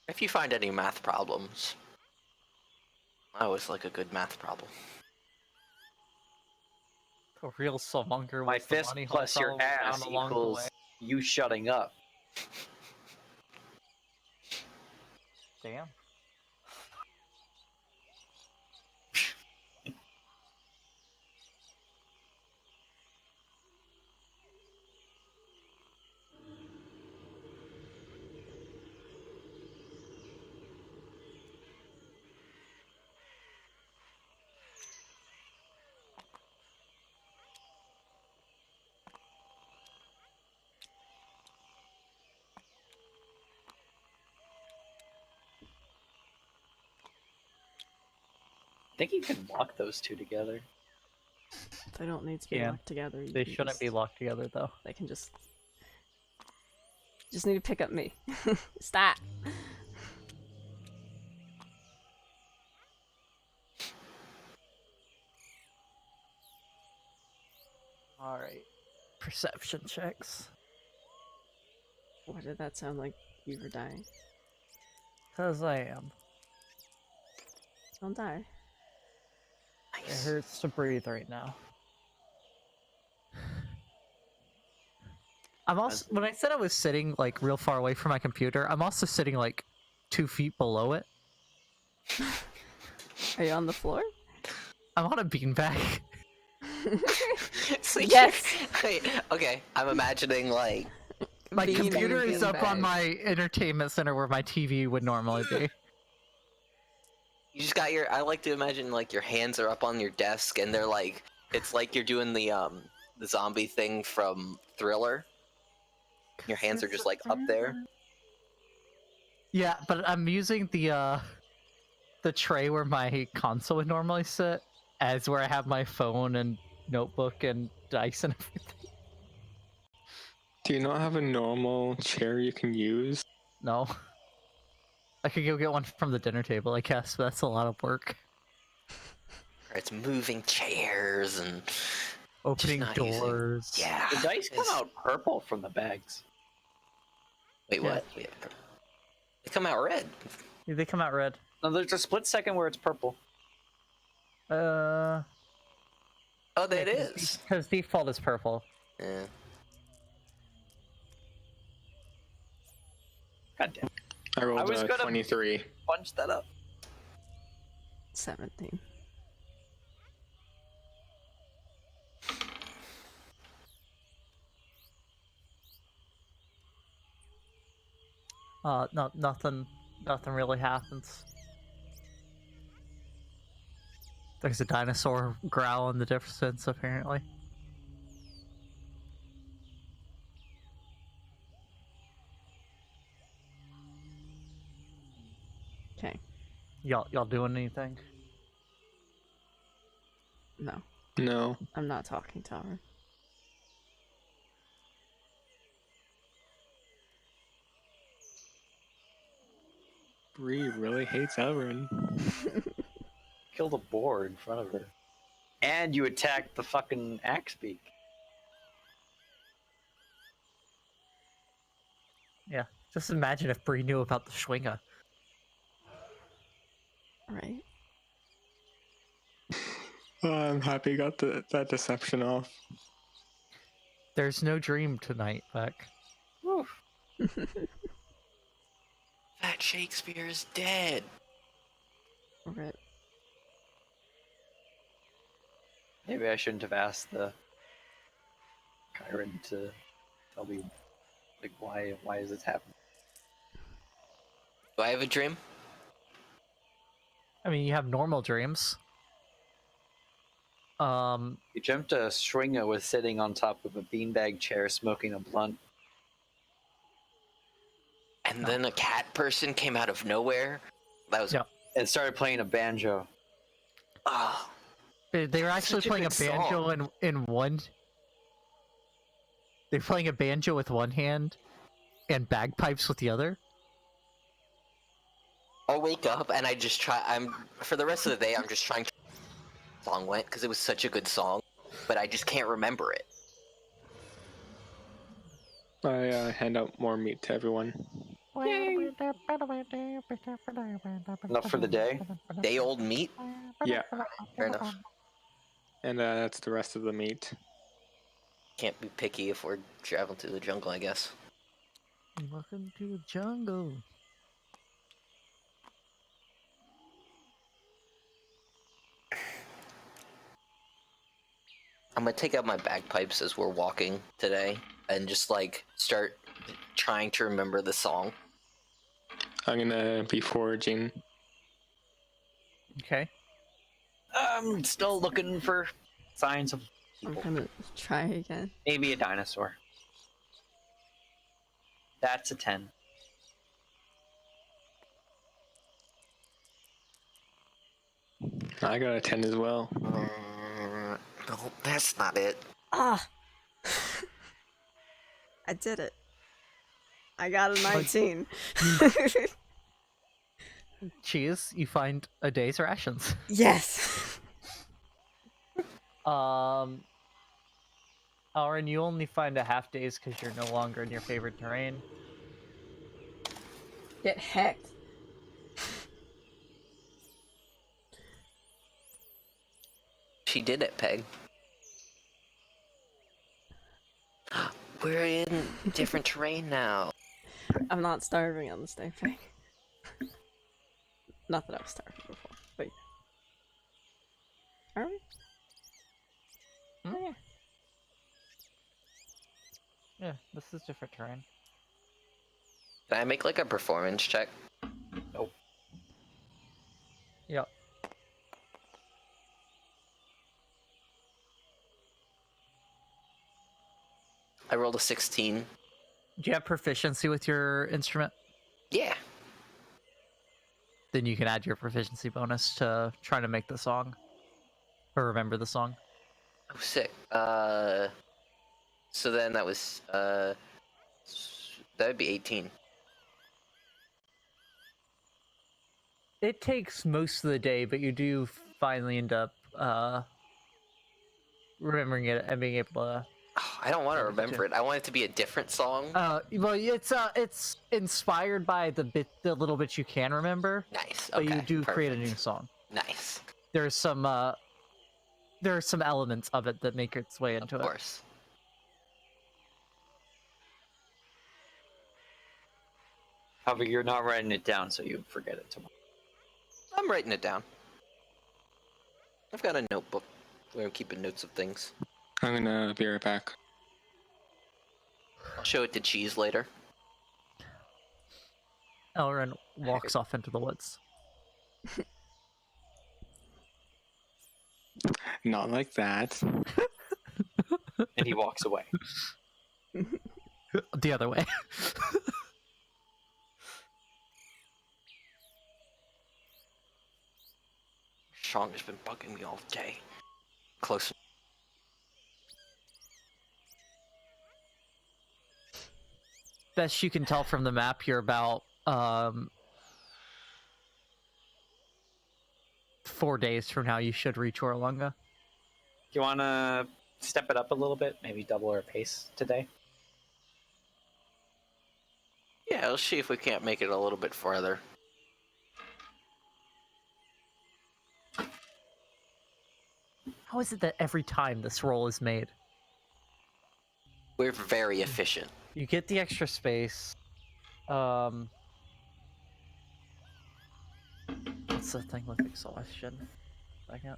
[SPEAKER 3] If you find any math problems, I always like a good math problem.
[SPEAKER 2] A real soulmonger.
[SPEAKER 6] My
[SPEAKER 2] was the
[SPEAKER 6] fist
[SPEAKER 2] money hall
[SPEAKER 6] plus your
[SPEAKER 2] problem we
[SPEAKER 6] ass
[SPEAKER 2] found along the
[SPEAKER 6] equals
[SPEAKER 2] way.
[SPEAKER 6] you shutting up.
[SPEAKER 2] Damn.
[SPEAKER 6] I think you can lock those two together.
[SPEAKER 1] They don't need to be
[SPEAKER 2] Yeah.
[SPEAKER 1] locked together. You
[SPEAKER 2] They
[SPEAKER 1] can
[SPEAKER 2] shouldn't
[SPEAKER 1] just-
[SPEAKER 2] be locked together, though.
[SPEAKER 1] They can just need to pick up me. Stop.
[SPEAKER 2] Alright. Perception checks.
[SPEAKER 1] Why did that sound like you were dying?
[SPEAKER 2] Because I am.
[SPEAKER 1] Don't die.
[SPEAKER 2] It hurts to breathe right now. I'm also, when I said I was sitting like real far away from my computer, I'm also sitting like 2 feet below it.
[SPEAKER 1] Are you on the floor?
[SPEAKER 2] I'm on a beanbag.
[SPEAKER 3] So
[SPEAKER 1] Yes.
[SPEAKER 3] Okay, I'm imagining like
[SPEAKER 2] My
[SPEAKER 1] Being in
[SPEAKER 2] computer
[SPEAKER 1] a
[SPEAKER 2] is up on
[SPEAKER 1] beanbag.
[SPEAKER 2] my entertainment center where my TV would normally be.
[SPEAKER 3] you just got your. I like to imagine like your hands are up on your desk and they're like it's like you're doing the zombie thing from Thriller. Your hands are just like up there.
[SPEAKER 2] Yeah, but I'm using the tray where my console would normally sit as where I have my phone and notebook and dice and everything.
[SPEAKER 4] Do you not have a normal chair you can use?
[SPEAKER 2] No. I could go get one from the dinner table, I guess, but that's a lot of work.
[SPEAKER 3] Or it's moving chairs and
[SPEAKER 2] Opening
[SPEAKER 3] not using-
[SPEAKER 2] doors.
[SPEAKER 3] yeah.
[SPEAKER 6] The dice come
[SPEAKER 3] it's-
[SPEAKER 6] out purple from the bags.
[SPEAKER 3] Wait, what? Yeah. They come out red.
[SPEAKER 2] They come out red.
[SPEAKER 6] No, there's a split second where it's purple.
[SPEAKER 2] Uh,
[SPEAKER 3] Oh, that is.
[SPEAKER 2] Because default is purple.
[SPEAKER 3] Yeah.
[SPEAKER 6] God damn.
[SPEAKER 4] I rolled
[SPEAKER 6] was
[SPEAKER 4] a
[SPEAKER 6] gonna-
[SPEAKER 4] 23.
[SPEAKER 6] Punch that up.
[SPEAKER 1] 17.
[SPEAKER 2] Nothing really happens. There's a dinosaur growl in the distance, apparently.
[SPEAKER 1] Okay.
[SPEAKER 2] Y'all doing anything?
[SPEAKER 1] No,
[SPEAKER 4] No.
[SPEAKER 1] I'm not talking to her.
[SPEAKER 4] Brie really hates Elrin.
[SPEAKER 6] Killed a boar in front of her. And you attacked the fucking axe beak.
[SPEAKER 2] Yeah. Just imagine if Brie knew about the Schwinga.
[SPEAKER 1] Right.
[SPEAKER 4] Oh, I'm happy you got that deception off.
[SPEAKER 2] There's no dream tonight, Beck.
[SPEAKER 3] That Shakespeare is dead.
[SPEAKER 1] Rip.
[SPEAKER 6] Maybe I shouldn't have asked the Chiron to tell me, like, why is this happening?
[SPEAKER 3] Do I have a dream?
[SPEAKER 2] I mean, you have normal dreams.
[SPEAKER 6] You dreamt a Shringa was sitting on top of a beanbag chair smoking a blunt.
[SPEAKER 3] And then a cat person came out of nowhere. That was
[SPEAKER 2] Yeah.
[SPEAKER 6] And started playing a banjo.
[SPEAKER 3] oh,
[SPEAKER 2] They were actually
[SPEAKER 3] such a
[SPEAKER 2] playing a
[SPEAKER 3] good
[SPEAKER 2] banjo in one. They're playing a banjo with one hand, and bagpipes with the other.
[SPEAKER 3] I'll wake up and I just try. For the rest of the day, I'm just trying to. Song went because it was such a good song, but I just can't remember it.
[SPEAKER 4] I hand out more meat to everyone.
[SPEAKER 6] Enough for the day?
[SPEAKER 3] Day old meat.
[SPEAKER 4] Yeah,
[SPEAKER 3] Fair enough.
[SPEAKER 4] and that's the rest of the meat.
[SPEAKER 3] Can't be picky if we're traveling through the jungle, I guess.
[SPEAKER 2] Welcome to the jungle.
[SPEAKER 3] I'm gonna take out my bagpipes as we're walking today and just like start trying to remember the song.
[SPEAKER 4] I'm gonna be foraging.
[SPEAKER 2] Okay.
[SPEAKER 6] I'm still looking for signs of
[SPEAKER 1] I'm
[SPEAKER 6] people.
[SPEAKER 1] gonna try again.
[SPEAKER 6] Maybe a dinosaur. That's a 10.
[SPEAKER 4] I got a 10 as well.
[SPEAKER 3] No, that's not it.
[SPEAKER 1] Ah! I did it. I got a 19.
[SPEAKER 2] Cheese, you find a day's rations.
[SPEAKER 1] Yes!
[SPEAKER 2] Elrin, you only find a half day's because you're no longer in your favorite terrain.
[SPEAKER 1] Get hecked.
[SPEAKER 3] She did it, Peg. We're in different terrain now.
[SPEAKER 1] I'm not starving on this day, Frank. Not that I was starving before, but yeah. Are we?
[SPEAKER 2] Hmm?
[SPEAKER 1] Oh, yeah.
[SPEAKER 2] Yeah, this is different terrain.
[SPEAKER 3] Can I make like a performance check?
[SPEAKER 2] Yep.
[SPEAKER 3] I rolled a 16.
[SPEAKER 2] Do you have proficiency with your instrument?
[SPEAKER 3] Yeah.
[SPEAKER 2] Then you can add your proficiency bonus to try to make the song. Or remember the song.
[SPEAKER 3] Oh, sick. So then that was, that would be 18.
[SPEAKER 2] It takes most of the day, but you do finally end up remembering it and being able to.
[SPEAKER 3] Oh, I don't want to remember it. I want it to be a different song.
[SPEAKER 2] Well, it's inspired by the little bit you can remember,
[SPEAKER 3] Nice.
[SPEAKER 2] but
[SPEAKER 3] Okay,
[SPEAKER 2] you do create a
[SPEAKER 3] perfect.
[SPEAKER 2] new song.
[SPEAKER 3] Nice.
[SPEAKER 2] There's some elements of it that make its way into
[SPEAKER 3] Of
[SPEAKER 2] it.
[SPEAKER 3] course.
[SPEAKER 6] However, you're not writing it down, so you forget it tomorrow.
[SPEAKER 3] I'm writing it down. I've got a notebook where I'm keeping notes of things.
[SPEAKER 4] I'm gonna be right back.
[SPEAKER 3] I'll show it to Cheese later.
[SPEAKER 2] Elrin walks off into the woods.
[SPEAKER 4] Not like that.
[SPEAKER 5] And he walks away.
[SPEAKER 2] The other way.
[SPEAKER 3] Sean has been bugging me all day. Close.
[SPEAKER 2] Best you can tell from the map, you're about 4 days from now. You should reach Orlunga.
[SPEAKER 5] Do you want to step it up a little bit? Maybe double our pace today?
[SPEAKER 3] Yeah, let's see if we can't make it a little bit further.
[SPEAKER 2] How is it that every time this roll is made,
[SPEAKER 3] We're very efficient.
[SPEAKER 2] you get the extra space? What's the thing with exhaustion? Second.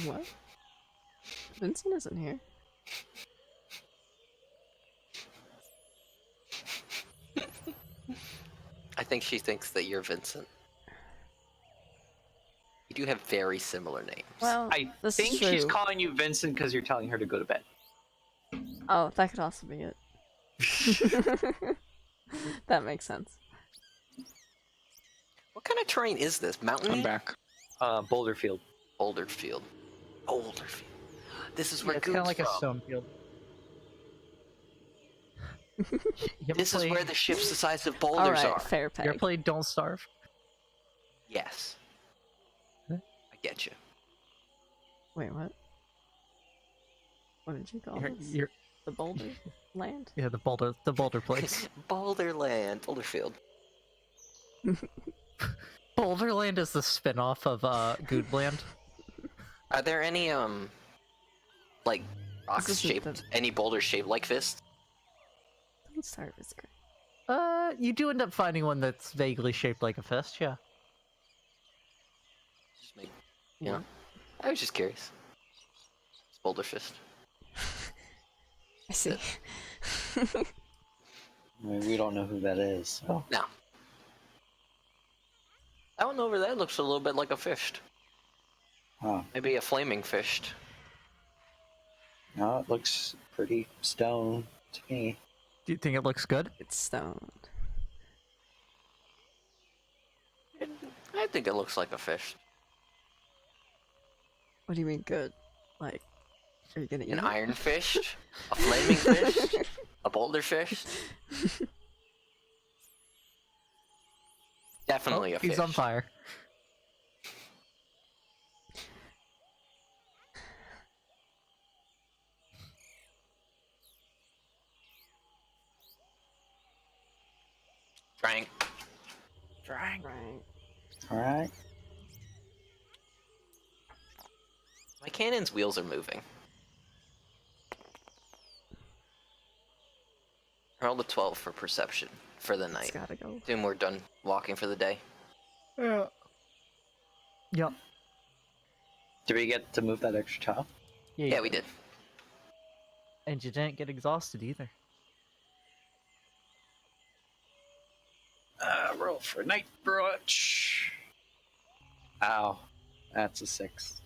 [SPEAKER 1] What? Vincent isn't here.
[SPEAKER 3] I think she thinks that you're Vincent. You do have very similar names.
[SPEAKER 1] Well,
[SPEAKER 5] I
[SPEAKER 1] this
[SPEAKER 5] think
[SPEAKER 1] is
[SPEAKER 5] she's
[SPEAKER 1] true.
[SPEAKER 5] calling you Vincent because you're telling her to go to bed.
[SPEAKER 1] Oh, that could also be it. That makes sense.
[SPEAKER 3] What kind of terrain is this? Mountain?
[SPEAKER 4] I'm back.
[SPEAKER 5] Boulderfield.
[SPEAKER 3] Boulderfield. Boulderfield. This is where
[SPEAKER 2] It's kind of
[SPEAKER 3] Goon's
[SPEAKER 2] like a
[SPEAKER 3] from.
[SPEAKER 2] stone field. You ever
[SPEAKER 3] This is
[SPEAKER 2] play-
[SPEAKER 3] where the ships the size of boulders
[SPEAKER 1] Alright,
[SPEAKER 3] are.
[SPEAKER 1] fair
[SPEAKER 2] You ever
[SPEAKER 1] peg.
[SPEAKER 2] played Don't Starve?
[SPEAKER 3] Yes.
[SPEAKER 2] Huh?
[SPEAKER 3] I get you.
[SPEAKER 1] Wait, what? What did you call
[SPEAKER 2] You're,
[SPEAKER 1] this?
[SPEAKER 2] you're,
[SPEAKER 1] The Boulder Land?
[SPEAKER 2] yeah, the Boulder place.
[SPEAKER 3] Boulderland. Boulderfield.
[SPEAKER 2] Boulderland is the spin-off of Goodland.
[SPEAKER 3] Are there any, like, rocks
[SPEAKER 1] isn't
[SPEAKER 3] shaped,
[SPEAKER 1] the-
[SPEAKER 3] any boulders shaped like fists?
[SPEAKER 1] Don't Starve is great.
[SPEAKER 2] You do end up finding one that's vaguely shaped like a fist, yeah.
[SPEAKER 3] Just make, you know, I was just curious. It's boulder fist.
[SPEAKER 1] I see.
[SPEAKER 6] I mean, we don't know who that is. So.
[SPEAKER 3] No. That one over there looks a little bit like a fist.
[SPEAKER 6] Huh.
[SPEAKER 3] Maybe a flaming fist.
[SPEAKER 6] No, it looks pretty stone to me.
[SPEAKER 2] Do you think it looks good?
[SPEAKER 1] It's stoned.
[SPEAKER 3] I think it looks like a fist.
[SPEAKER 1] What do you mean good? Like, are you gonna eat
[SPEAKER 3] An
[SPEAKER 1] it?
[SPEAKER 3] iron fist, a flaming fist, a boulder fist. Definitely a
[SPEAKER 2] He's
[SPEAKER 3] fish.
[SPEAKER 2] on fire.
[SPEAKER 3] Drank.
[SPEAKER 1] Right.
[SPEAKER 6] All right.
[SPEAKER 3] My cannon's wheels are moving. Roll a 12 for perception for the
[SPEAKER 1] It's
[SPEAKER 3] night.
[SPEAKER 1] gotta go.
[SPEAKER 3] Assume we're done walking for the day.
[SPEAKER 2] Yeah. Yep.
[SPEAKER 6] Did we get to move that extra tile?
[SPEAKER 3] Yeah, we did.
[SPEAKER 2] And you didn't get exhausted either.
[SPEAKER 6] Roll for night brunch. Ow. That's a 6.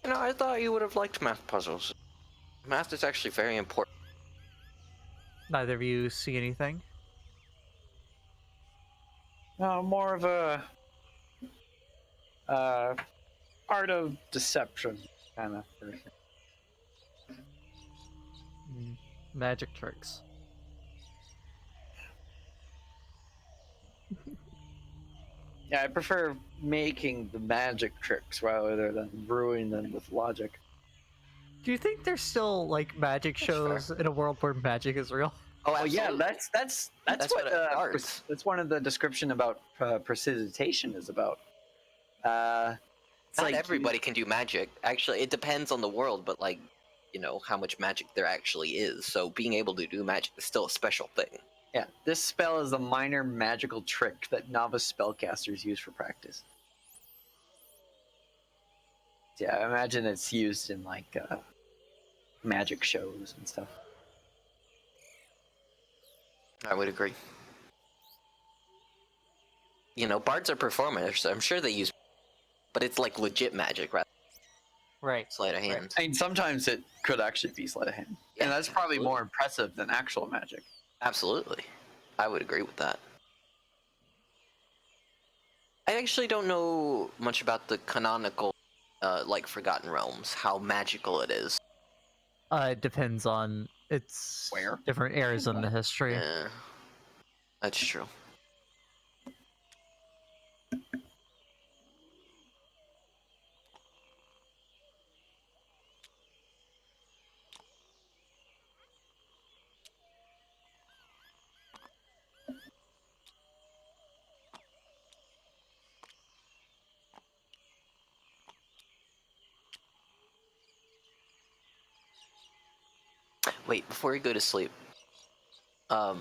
[SPEAKER 3] You know, I thought you would have liked math puzzles. Math is actually very important.
[SPEAKER 2] Neither of you see anything?
[SPEAKER 6] No, more of a art of deception kind of person.
[SPEAKER 2] Magic tricks.
[SPEAKER 6] Yeah, I prefer making the magic tricks rather than brewing them with logic.
[SPEAKER 2] Do you think there's still like magic
[SPEAKER 3] That's fair.
[SPEAKER 2] shows in a world where magic is real?
[SPEAKER 3] Oh,
[SPEAKER 6] Oh yeah,
[SPEAKER 3] absolutely.
[SPEAKER 6] that's
[SPEAKER 3] That's
[SPEAKER 6] what
[SPEAKER 3] what it starts.
[SPEAKER 6] that's one of the description about precipitation is about. It's
[SPEAKER 3] Not
[SPEAKER 6] like
[SPEAKER 3] everybody can do magic. Actually, it depends on the world, but like, you know, how much magic there actually is. So being able to do magic is still a special thing.
[SPEAKER 6] yeah, this spell is a minor magical trick that novice spellcasters use for practice. Yeah, I imagine it's used in like magic shows and stuff.
[SPEAKER 3] I would agree. You know, bards are performers, so I'm sure they use, but it's like legit magic rather
[SPEAKER 2] Right.
[SPEAKER 3] than sleight of hand.
[SPEAKER 6] I mean, sometimes it could actually be sleight of hand,
[SPEAKER 3] Yeah,
[SPEAKER 6] and that's probably
[SPEAKER 3] absolutely.
[SPEAKER 6] more impressive than actual magic.
[SPEAKER 3] Absolutely. I would agree with that. I actually don't know much about the canonical, like Forgotten Realms, how magical it is.
[SPEAKER 2] It depends on its
[SPEAKER 6] Where?
[SPEAKER 2] different eras in the history.
[SPEAKER 3] Yeah, that's true. Wait, before you go to sleep, do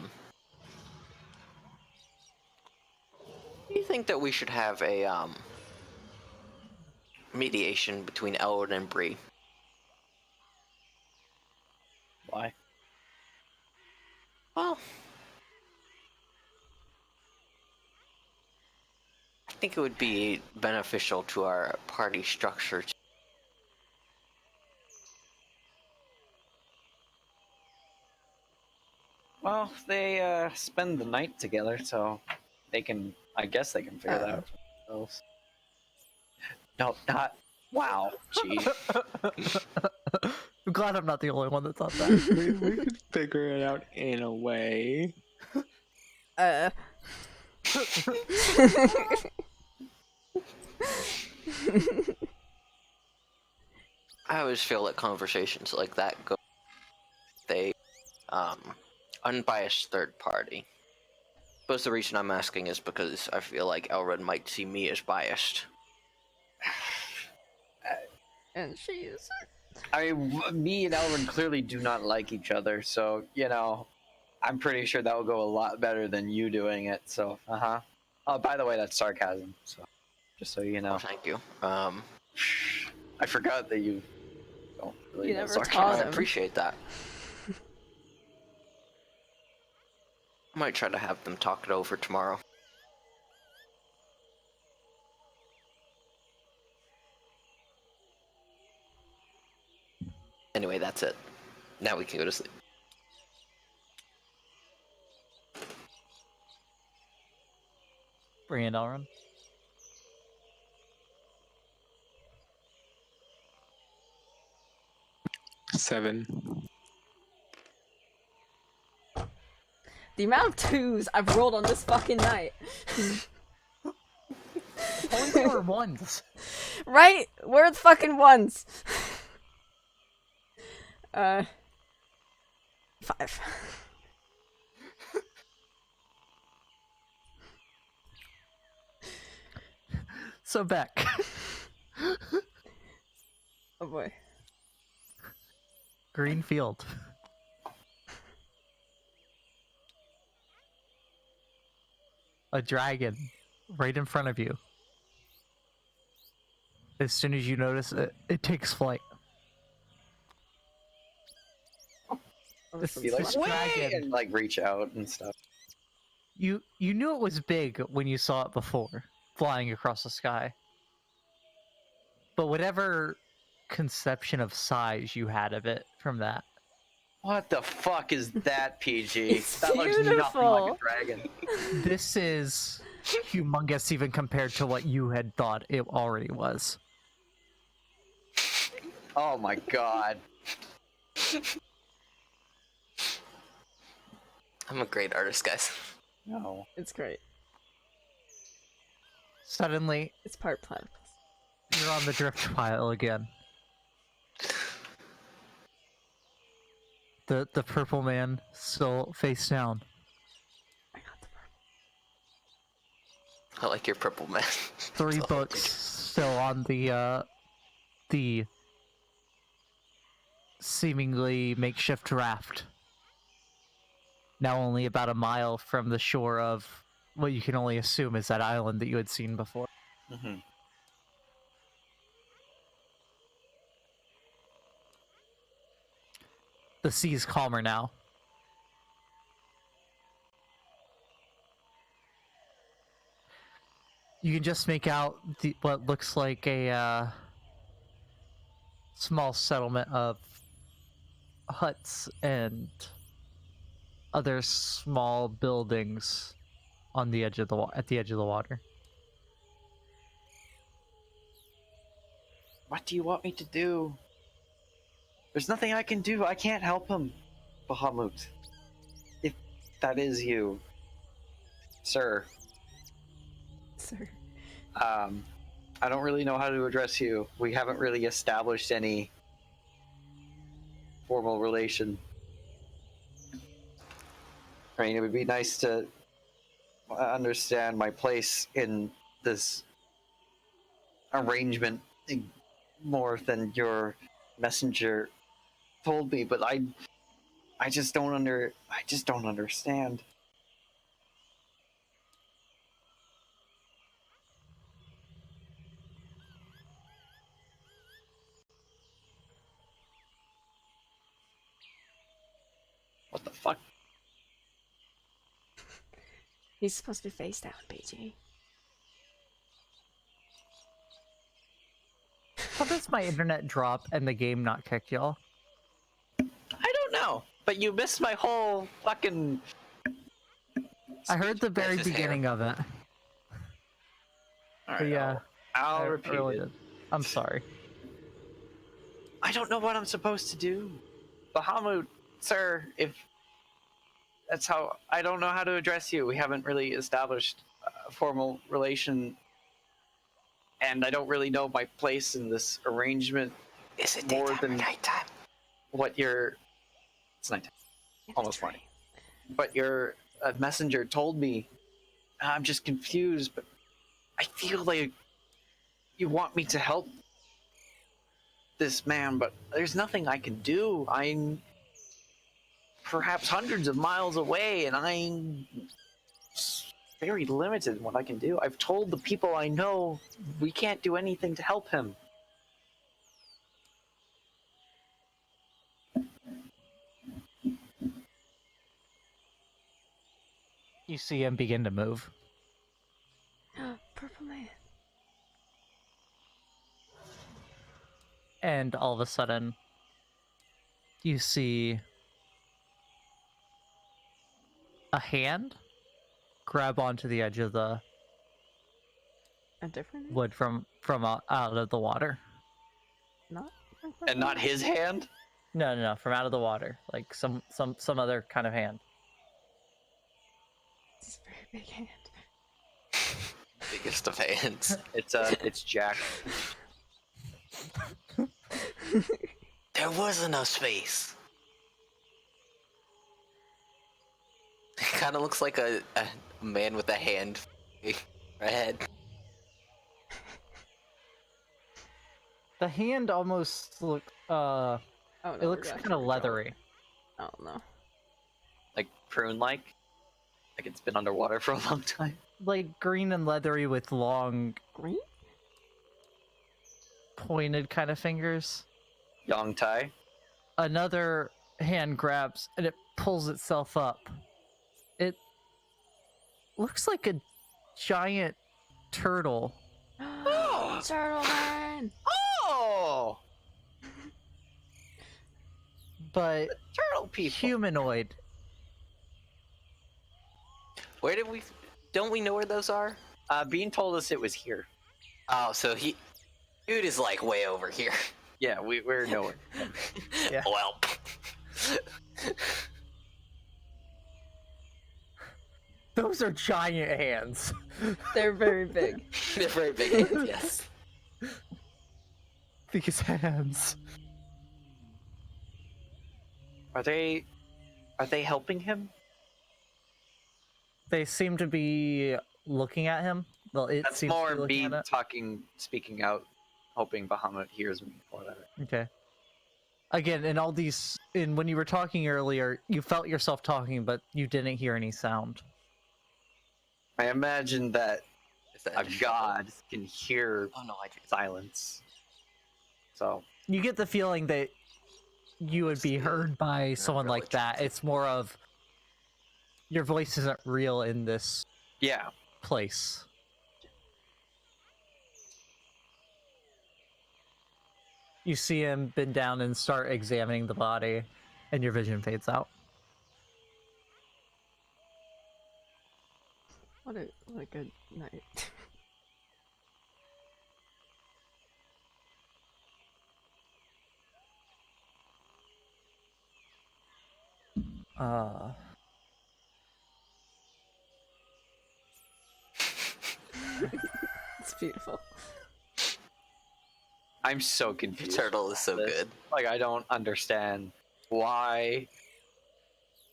[SPEAKER 3] you think that we should have a mediation between Elrin and Brie?
[SPEAKER 6] Why?
[SPEAKER 3] Well, I think it would be beneficial to our party structure.
[SPEAKER 6] Well, they spend the night together, so they can. I guess they can figure that out for themselves. No, not. Wow. Gee.
[SPEAKER 2] I'm glad I'm not the only one that thought that.
[SPEAKER 4] We could figure it out in a way.
[SPEAKER 1] Uh.
[SPEAKER 3] I always feel that conversations like that go they unbiased third party. But the reason I'm asking is because I feel like Elrin might see me as biased.
[SPEAKER 1] And she is.
[SPEAKER 6] I mean, me and Elrin clearly do not like each other, so you know, I'm pretty sure that will go a lot better than you doing it. So, Oh, by the way, that's sarcasm. So, just so you
[SPEAKER 3] Oh,
[SPEAKER 6] know,
[SPEAKER 3] thank you.
[SPEAKER 6] I forgot that you don't really
[SPEAKER 1] You
[SPEAKER 6] know
[SPEAKER 1] never
[SPEAKER 6] sarcasm.
[SPEAKER 1] taught
[SPEAKER 3] I
[SPEAKER 1] him.
[SPEAKER 3] appreciate that. I might try to have them talk it over tomorrow. Anyway, that's it. Now we can go to sleep.
[SPEAKER 2] Brie and Elrin.
[SPEAKER 4] Seven.
[SPEAKER 1] The amount of twos I've rolled on this fucking night.
[SPEAKER 2] Only there were ones.
[SPEAKER 1] Right? Where are the fucking ones? 5.
[SPEAKER 2] So Beck.
[SPEAKER 1] Oh boy.
[SPEAKER 2] Green field. A dragon right in front of you. As soon as you notice it, it takes flight.
[SPEAKER 6] He like
[SPEAKER 2] This
[SPEAKER 6] "Way!"
[SPEAKER 2] dragon.
[SPEAKER 6] and like reach out and stuff.
[SPEAKER 2] You knew it was big when you saw it before, flying across the sky. But whatever conception of size you had of it from that,
[SPEAKER 6] What the fuck is that, PG?
[SPEAKER 1] It's
[SPEAKER 6] That looks nothing like
[SPEAKER 1] beautiful.
[SPEAKER 6] a dragon.
[SPEAKER 2] this is humongous even compared to what you had thought it already was.
[SPEAKER 6] Oh my god.
[SPEAKER 3] I'm a great artist, guys.
[SPEAKER 6] No.
[SPEAKER 1] It's great.
[SPEAKER 2] Suddenly,
[SPEAKER 1] It's part platypus.
[SPEAKER 2] you're on the drift pile again. The purple man still face down.
[SPEAKER 1] I got the purple.
[SPEAKER 3] I like your purple man.
[SPEAKER 2] 3 books still on the seemingly makeshift raft. Now only about a mile from the shore of what you can only assume is that island that you had seen before.
[SPEAKER 6] Mm-hmm.
[SPEAKER 2] The sea's calmer now. You can just make out what looks like a small settlement of huts and other small buildings on the edge of at the edge of the water.
[SPEAKER 6] What do you want me to do? There's nothing I can do. I can't help him, Bahamut. If that is you, sir.
[SPEAKER 1] Sir.
[SPEAKER 6] I don't really know how to address you. We haven't really established any formal relation. I mean, it would be nice to understand my place in this arrangement more than your messenger told me, but I just don't understand. What the fuck?
[SPEAKER 1] He's supposed to be face down, PG.
[SPEAKER 2] How does my internet drop and the game not kick y'all?
[SPEAKER 6] I don't know, but you missed my whole fucking.
[SPEAKER 2] I heard the very
[SPEAKER 3] That's his
[SPEAKER 2] beginning of it.
[SPEAKER 6] All
[SPEAKER 2] But
[SPEAKER 6] right,
[SPEAKER 2] yeah,
[SPEAKER 6] I'll
[SPEAKER 2] I
[SPEAKER 6] repeat
[SPEAKER 2] really
[SPEAKER 6] it.
[SPEAKER 2] did. I'm sorry.
[SPEAKER 6] I don't know what I'm supposed to do. Bahamut, sir, if that's how. I don't know how to address you. We haven't really established a formal relation, and I don't really know my place in this arrangement
[SPEAKER 3] Is it
[SPEAKER 6] more
[SPEAKER 3] daytime or
[SPEAKER 6] than
[SPEAKER 3] nighttime?
[SPEAKER 6] what your. It's nighttime. Almost morning. But your messenger told me. I'm just confused, but I feel like you want me to help this man, but there's nothing I can do. I'm perhaps hundreds of miles away, and I'm very limited in what I can do. I've told the people I know we can't do anything to help him.
[SPEAKER 2] You see him begin to move.
[SPEAKER 1] Purple man.
[SPEAKER 2] And all of a sudden, you see a hand grab onto the edge of the
[SPEAKER 1] A different?
[SPEAKER 2] wood from out of the water.
[SPEAKER 1] Not?
[SPEAKER 6] And not his hand?
[SPEAKER 2] No, from out of the water, like some other kind of hand.
[SPEAKER 1] It's a very big hand.
[SPEAKER 3] Biggest of hands.
[SPEAKER 6] It's Jack.
[SPEAKER 3] There wasn't no space. It kind of looks like a man with a hand head.
[SPEAKER 2] The hand almost look
[SPEAKER 1] Oh, no,
[SPEAKER 2] it looks kind of leathery.
[SPEAKER 1] Oh no.
[SPEAKER 6] Like prune-like? Like it's been underwater for a long time?
[SPEAKER 2] Like green and leathery with long
[SPEAKER 1] Green?
[SPEAKER 2] pointed kind of fingers.
[SPEAKER 6] Yong Tai?
[SPEAKER 2] Another hand grabs and it pulls itself up. It looks like a giant turtle.
[SPEAKER 1] Turtle man!
[SPEAKER 6] Oh!
[SPEAKER 2] But
[SPEAKER 6] Turtle people!
[SPEAKER 2] humanoid.
[SPEAKER 3] Where did we? Don't we know where those are?
[SPEAKER 6] Bean told us it was here.
[SPEAKER 3] Oh, so dude is like way over here.
[SPEAKER 6] Yeah, we're nowhere.
[SPEAKER 2] Yeah.
[SPEAKER 3] Well.
[SPEAKER 2] Those are giant hands.
[SPEAKER 1] They're very big.
[SPEAKER 3] They're very big hands, yes.
[SPEAKER 2] These hands.
[SPEAKER 5] Are they helping him?
[SPEAKER 2] They seem to be looking at him. Well, it
[SPEAKER 5] That's
[SPEAKER 2] seems to
[SPEAKER 5] more
[SPEAKER 2] be looking
[SPEAKER 5] me
[SPEAKER 2] at it.
[SPEAKER 5] speaking out, hoping Bahamut hears me or whatever.
[SPEAKER 2] Okay. Again, in all these, when you were talking earlier, you felt yourself talking, but you didn't hear any sound.
[SPEAKER 5] I imagine that
[SPEAKER 3] Is that
[SPEAKER 5] a
[SPEAKER 3] a
[SPEAKER 5] god can hear
[SPEAKER 3] Oh no, I do.
[SPEAKER 5] silence. So
[SPEAKER 2] You get the feeling that you would be heard by someone
[SPEAKER 3] really
[SPEAKER 2] like that. It's more of your voice isn't real in this
[SPEAKER 5] yeah,
[SPEAKER 2] place. You see him bend down and start examining the body, and your vision fades out.
[SPEAKER 1] What a good night. It's beautiful.
[SPEAKER 5] I'm so confused.
[SPEAKER 3] Turtle is so
[SPEAKER 5] This-
[SPEAKER 3] good.
[SPEAKER 5] Like, I don't understand why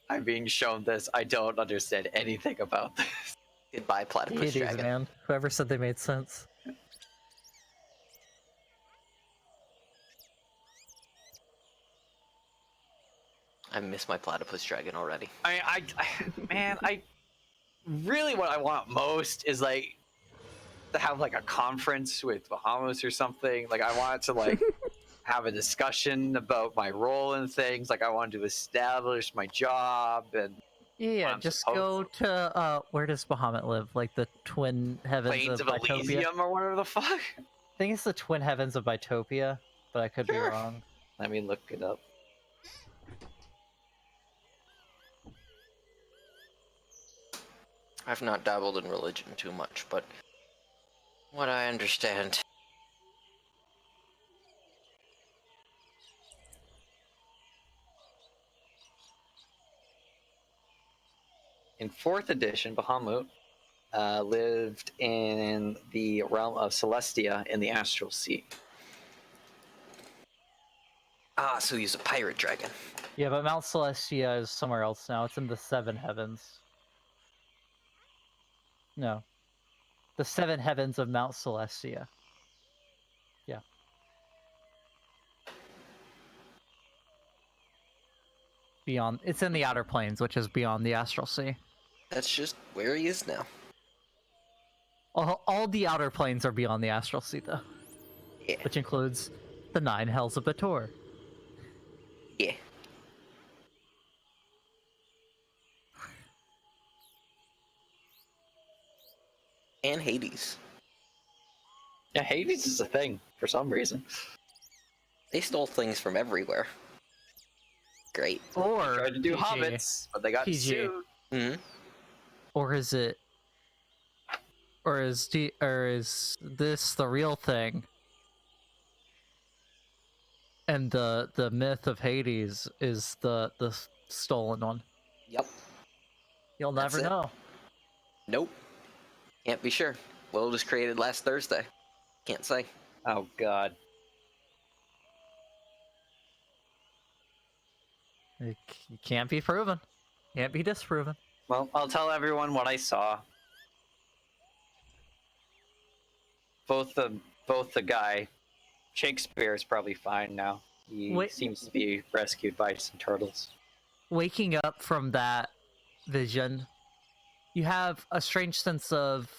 [SPEAKER 5] I'm being shown this. I don't understand anything about this.
[SPEAKER 3] Goodbye, platypus
[SPEAKER 2] Deities,
[SPEAKER 3] dragon.
[SPEAKER 2] man. Whoever said they made sense.
[SPEAKER 3] I miss my platypus dragon already.
[SPEAKER 5] Man, really what I want most is like to have like a conference with Bahamas or something. Like, I want to like have a discussion about my role in things. Like, I want to establish my job and
[SPEAKER 2] Yeah,
[SPEAKER 5] I'm
[SPEAKER 2] just
[SPEAKER 5] supposed
[SPEAKER 2] go to where does Bahamut live? Like the twin heavens
[SPEAKER 5] Plains
[SPEAKER 2] of
[SPEAKER 5] of
[SPEAKER 2] Bitopia.
[SPEAKER 5] Elysium or whatever the fuck.
[SPEAKER 2] I think it's the twin heavens of Bitopia, but I could be
[SPEAKER 5] Sure.
[SPEAKER 2] wrong.
[SPEAKER 5] Let me look it up.
[SPEAKER 3] I've not dabbled in religion too much, but what I understand.
[SPEAKER 5] In 4th edition, Bahamut lived in the realm of Celestia in the Astral Sea.
[SPEAKER 3] Ah, so he's a pirate dragon.
[SPEAKER 2] Yeah, but Mount Celestia is somewhere else now. It's in the seven heavens. No. The seven heavens of Mount Celestia. Yeah. Beyond. It's in the outer planes, which is beyond the astral sea.
[SPEAKER 3] That's just where he is now.
[SPEAKER 2] All the outer planes are beyond the astral sea, though.
[SPEAKER 3] Yeah.
[SPEAKER 2] Which includes the 9 hells of Bator.
[SPEAKER 3] Yeah. And Hades.
[SPEAKER 5] Yeah, Hades is a thing for some reason.
[SPEAKER 3] They stole things from everywhere. Great.
[SPEAKER 2] Or
[SPEAKER 5] Tried to do
[SPEAKER 2] PG.
[SPEAKER 5] hobbits, but they got
[SPEAKER 2] PG.
[SPEAKER 5] sued.
[SPEAKER 3] Hmm.
[SPEAKER 2] Or is it? Or is this the real thing? And the myth of Hades is the stolen one.
[SPEAKER 3] Yep.
[SPEAKER 2] You'll
[SPEAKER 3] That's
[SPEAKER 2] never
[SPEAKER 3] it.
[SPEAKER 2] know.
[SPEAKER 3] Nope. Can't be sure. Will was created last Thursday. Can't say.
[SPEAKER 5] Oh god.
[SPEAKER 2] It can't be proven. Can't be disproven.
[SPEAKER 5] Well, I'll tell everyone what I saw. Both the guy, Shakespeare is probably fine now. He
[SPEAKER 2] Wait.
[SPEAKER 5] seems to be rescued by some turtles.
[SPEAKER 2] Waking up from that vision, you have a strange sense of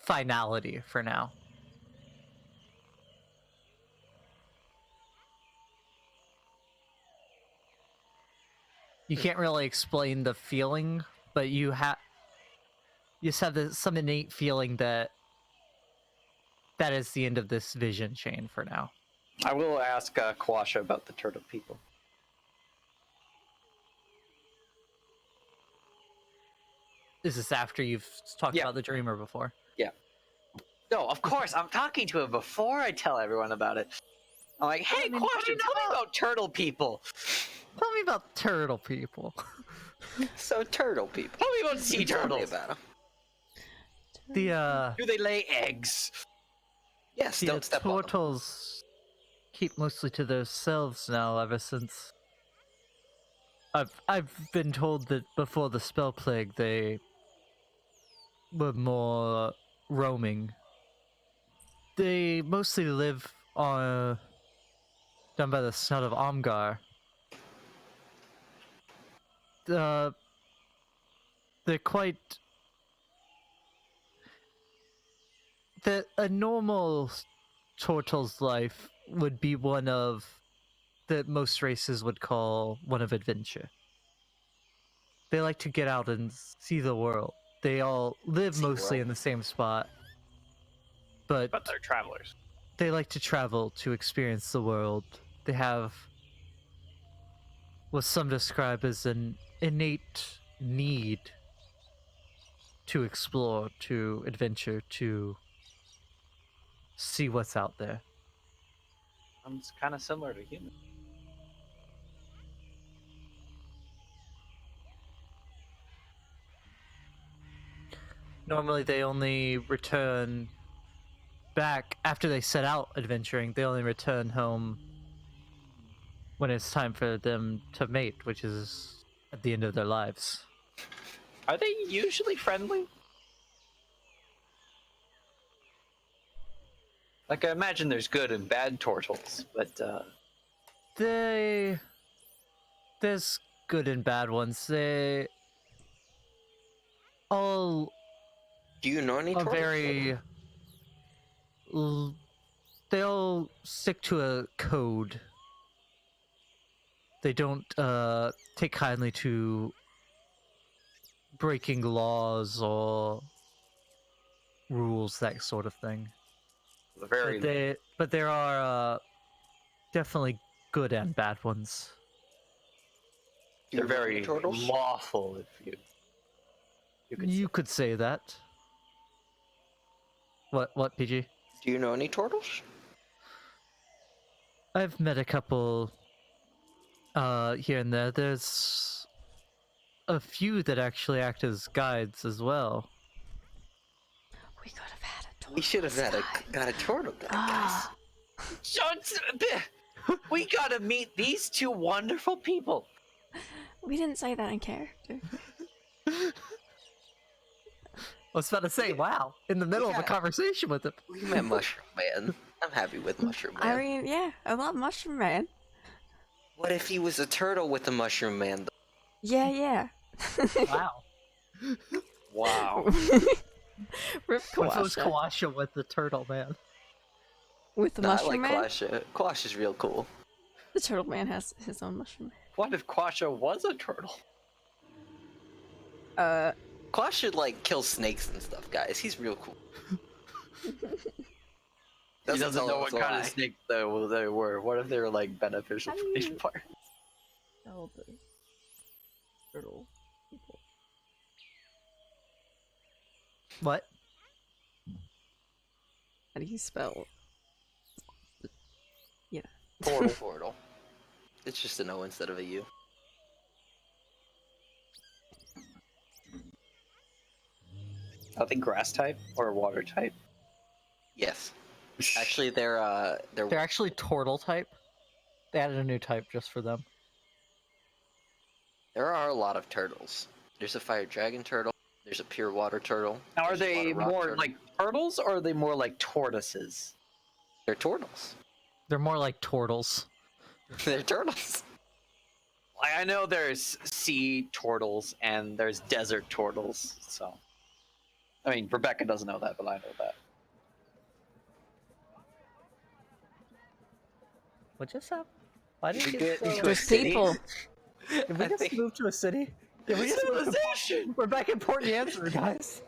[SPEAKER 2] finality for now. You can't really explain the feeling, but you just have some innate feeling that is the end of this vision chain for now.
[SPEAKER 5] I will ask Kwasha about the turtle people.
[SPEAKER 2] Is this after you've talked
[SPEAKER 5] Yeah.
[SPEAKER 2] about the dreamer before?
[SPEAKER 5] No, of course, I'm talking to him before I tell everyone about it. I'm like, hey, Kwasha, tell me about turtle people.
[SPEAKER 2] Tell me about turtle people.
[SPEAKER 3] So turtle people.
[SPEAKER 6] Tell me about sea
[SPEAKER 3] Tell me
[SPEAKER 6] turtles.
[SPEAKER 3] about 'em.
[SPEAKER 2] The
[SPEAKER 6] Do they lay eggs?
[SPEAKER 3] Yes,
[SPEAKER 2] the
[SPEAKER 3] don't step on them.
[SPEAKER 2] turtles keep mostly to themselves now. Ever since I've been told that before the spell plague they were more roaming. They mostly live on down by the snout of Omgar. They're quite. A normal turtle's life would be one of that most races would call one of adventure. They like to get out and see the world. They all live
[SPEAKER 3] See
[SPEAKER 2] mostly
[SPEAKER 3] world.
[SPEAKER 2] in the same spot, but
[SPEAKER 6] But they're travelers.
[SPEAKER 2] they like to travel to experience the world. They have what some describe as an innate need to explore, to adventure, to see what's out there.
[SPEAKER 6] Sounds kind of similar to humans.
[SPEAKER 2] Normally, they only return back after they set out adventuring. They only return home when it's time for them to mate, which is at the end of their lives.
[SPEAKER 6] Are they usually friendly? Like, I imagine there's good and bad turtles, but
[SPEAKER 2] There's good and bad ones. They all
[SPEAKER 3] Do you know any
[SPEAKER 2] are
[SPEAKER 3] turtles?
[SPEAKER 2] very. They all stick to a code. They don't take kindly to breaking laws or rules, that sort of thing.
[SPEAKER 6] the very
[SPEAKER 2] But there are definitely good and bad ones.
[SPEAKER 3] Do you
[SPEAKER 6] they're
[SPEAKER 3] know any
[SPEAKER 6] very
[SPEAKER 3] turtles?
[SPEAKER 6] lawful. If you could
[SPEAKER 2] You could say that. What, PG?
[SPEAKER 3] Do you know any turtles?
[SPEAKER 2] I've met a couple here and there. There's a few that actually act as guides as well.
[SPEAKER 1] We could have had a
[SPEAKER 3] We should have
[SPEAKER 1] turtle
[SPEAKER 3] got a turtle guy, guys.
[SPEAKER 1] Ah,
[SPEAKER 6] we gotta meet these two wonderful people.
[SPEAKER 1] we didn't say that in character.
[SPEAKER 2] I was about to say, wow, in the middle of a
[SPEAKER 3] Yeah.
[SPEAKER 2] conversation with him.
[SPEAKER 3] We met Mushroom Man. I'm happy with Mushroom Man.
[SPEAKER 1] I mean, yeah, I love Mushroom Man.
[SPEAKER 3] What if he was a turtle with the Mushroom Man? Though?
[SPEAKER 1] Yeah, yeah.
[SPEAKER 2] Wow.
[SPEAKER 6] Wow.
[SPEAKER 1] Rip
[SPEAKER 2] What if it was
[SPEAKER 1] Kawasha.
[SPEAKER 2] Kawasha with the turtle, man?
[SPEAKER 1] With the
[SPEAKER 3] No, I
[SPEAKER 1] Mushroom
[SPEAKER 3] like
[SPEAKER 1] Man?
[SPEAKER 3] Quasha. Quasha's real cool.
[SPEAKER 1] The Turtle Man has his own Mushroom
[SPEAKER 6] What if Quasha was a turtle?
[SPEAKER 1] Man.
[SPEAKER 3] Quasha like kills snakes and stuff, guys. He's real cool.
[SPEAKER 6] He doesn't
[SPEAKER 3] tell
[SPEAKER 6] know
[SPEAKER 3] us
[SPEAKER 6] what kind
[SPEAKER 3] why.
[SPEAKER 6] of snake they were. What if they were like beneficial
[SPEAKER 1] How
[SPEAKER 6] for
[SPEAKER 1] do
[SPEAKER 6] these
[SPEAKER 1] you-
[SPEAKER 6] parts?
[SPEAKER 1] All the turtle people.
[SPEAKER 2] What?
[SPEAKER 1] How do you spell?
[SPEAKER 3] Portal. Portal. It's just an O instead of a U.
[SPEAKER 6] Are they grass type or water type?
[SPEAKER 3] Yes. Actually, they're
[SPEAKER 2] They're actually turtle type. They added a new type just for them.
[SPEAKER 3] there are a lot of turtles. There's a fire dragon turtle. There's a pure water turtle.
[SPEAKER 6] Now, are
[SPEAKER 3] there's a
[SPEAKER 6] they
[SPEAKER 3] water rock
[SPEAKER 6] more
[SPEAKER 3] turtle.
[SPEAKER 6] like turtles or are they more like tortoises?
[SPEAKER 3] They're turtles.
[SPEAKER 2] They're more like turtles.
[SPEAKER 3] They're turtles.
[SPEAKER 6] Like, I know there's sea turtles and there's desert turtles. So, I mean, Rebecca doesn't know that, but I know that.
[SPEAKER 2] What just happened? Why did
[SPEAKER 6] We
[SPEAKER 2] you
[SPEAKER 6] get
[SPEAKER 2] get
[SPEAKER 6] into a
[SPEAKER 1] There's
[SPEAKER 6] city?
[SPEAKER 1] people.
[SPEAKER 2] Did we
[SPEAKER 3] I
[SPEAKER 2] just
[SPEAKER 3] think-
[SPEAKER 2] move to a city? Did we just move to
[SPEAKER 6] Civilization!
[SPEAKER 2] We're back in Port Yansser, guys.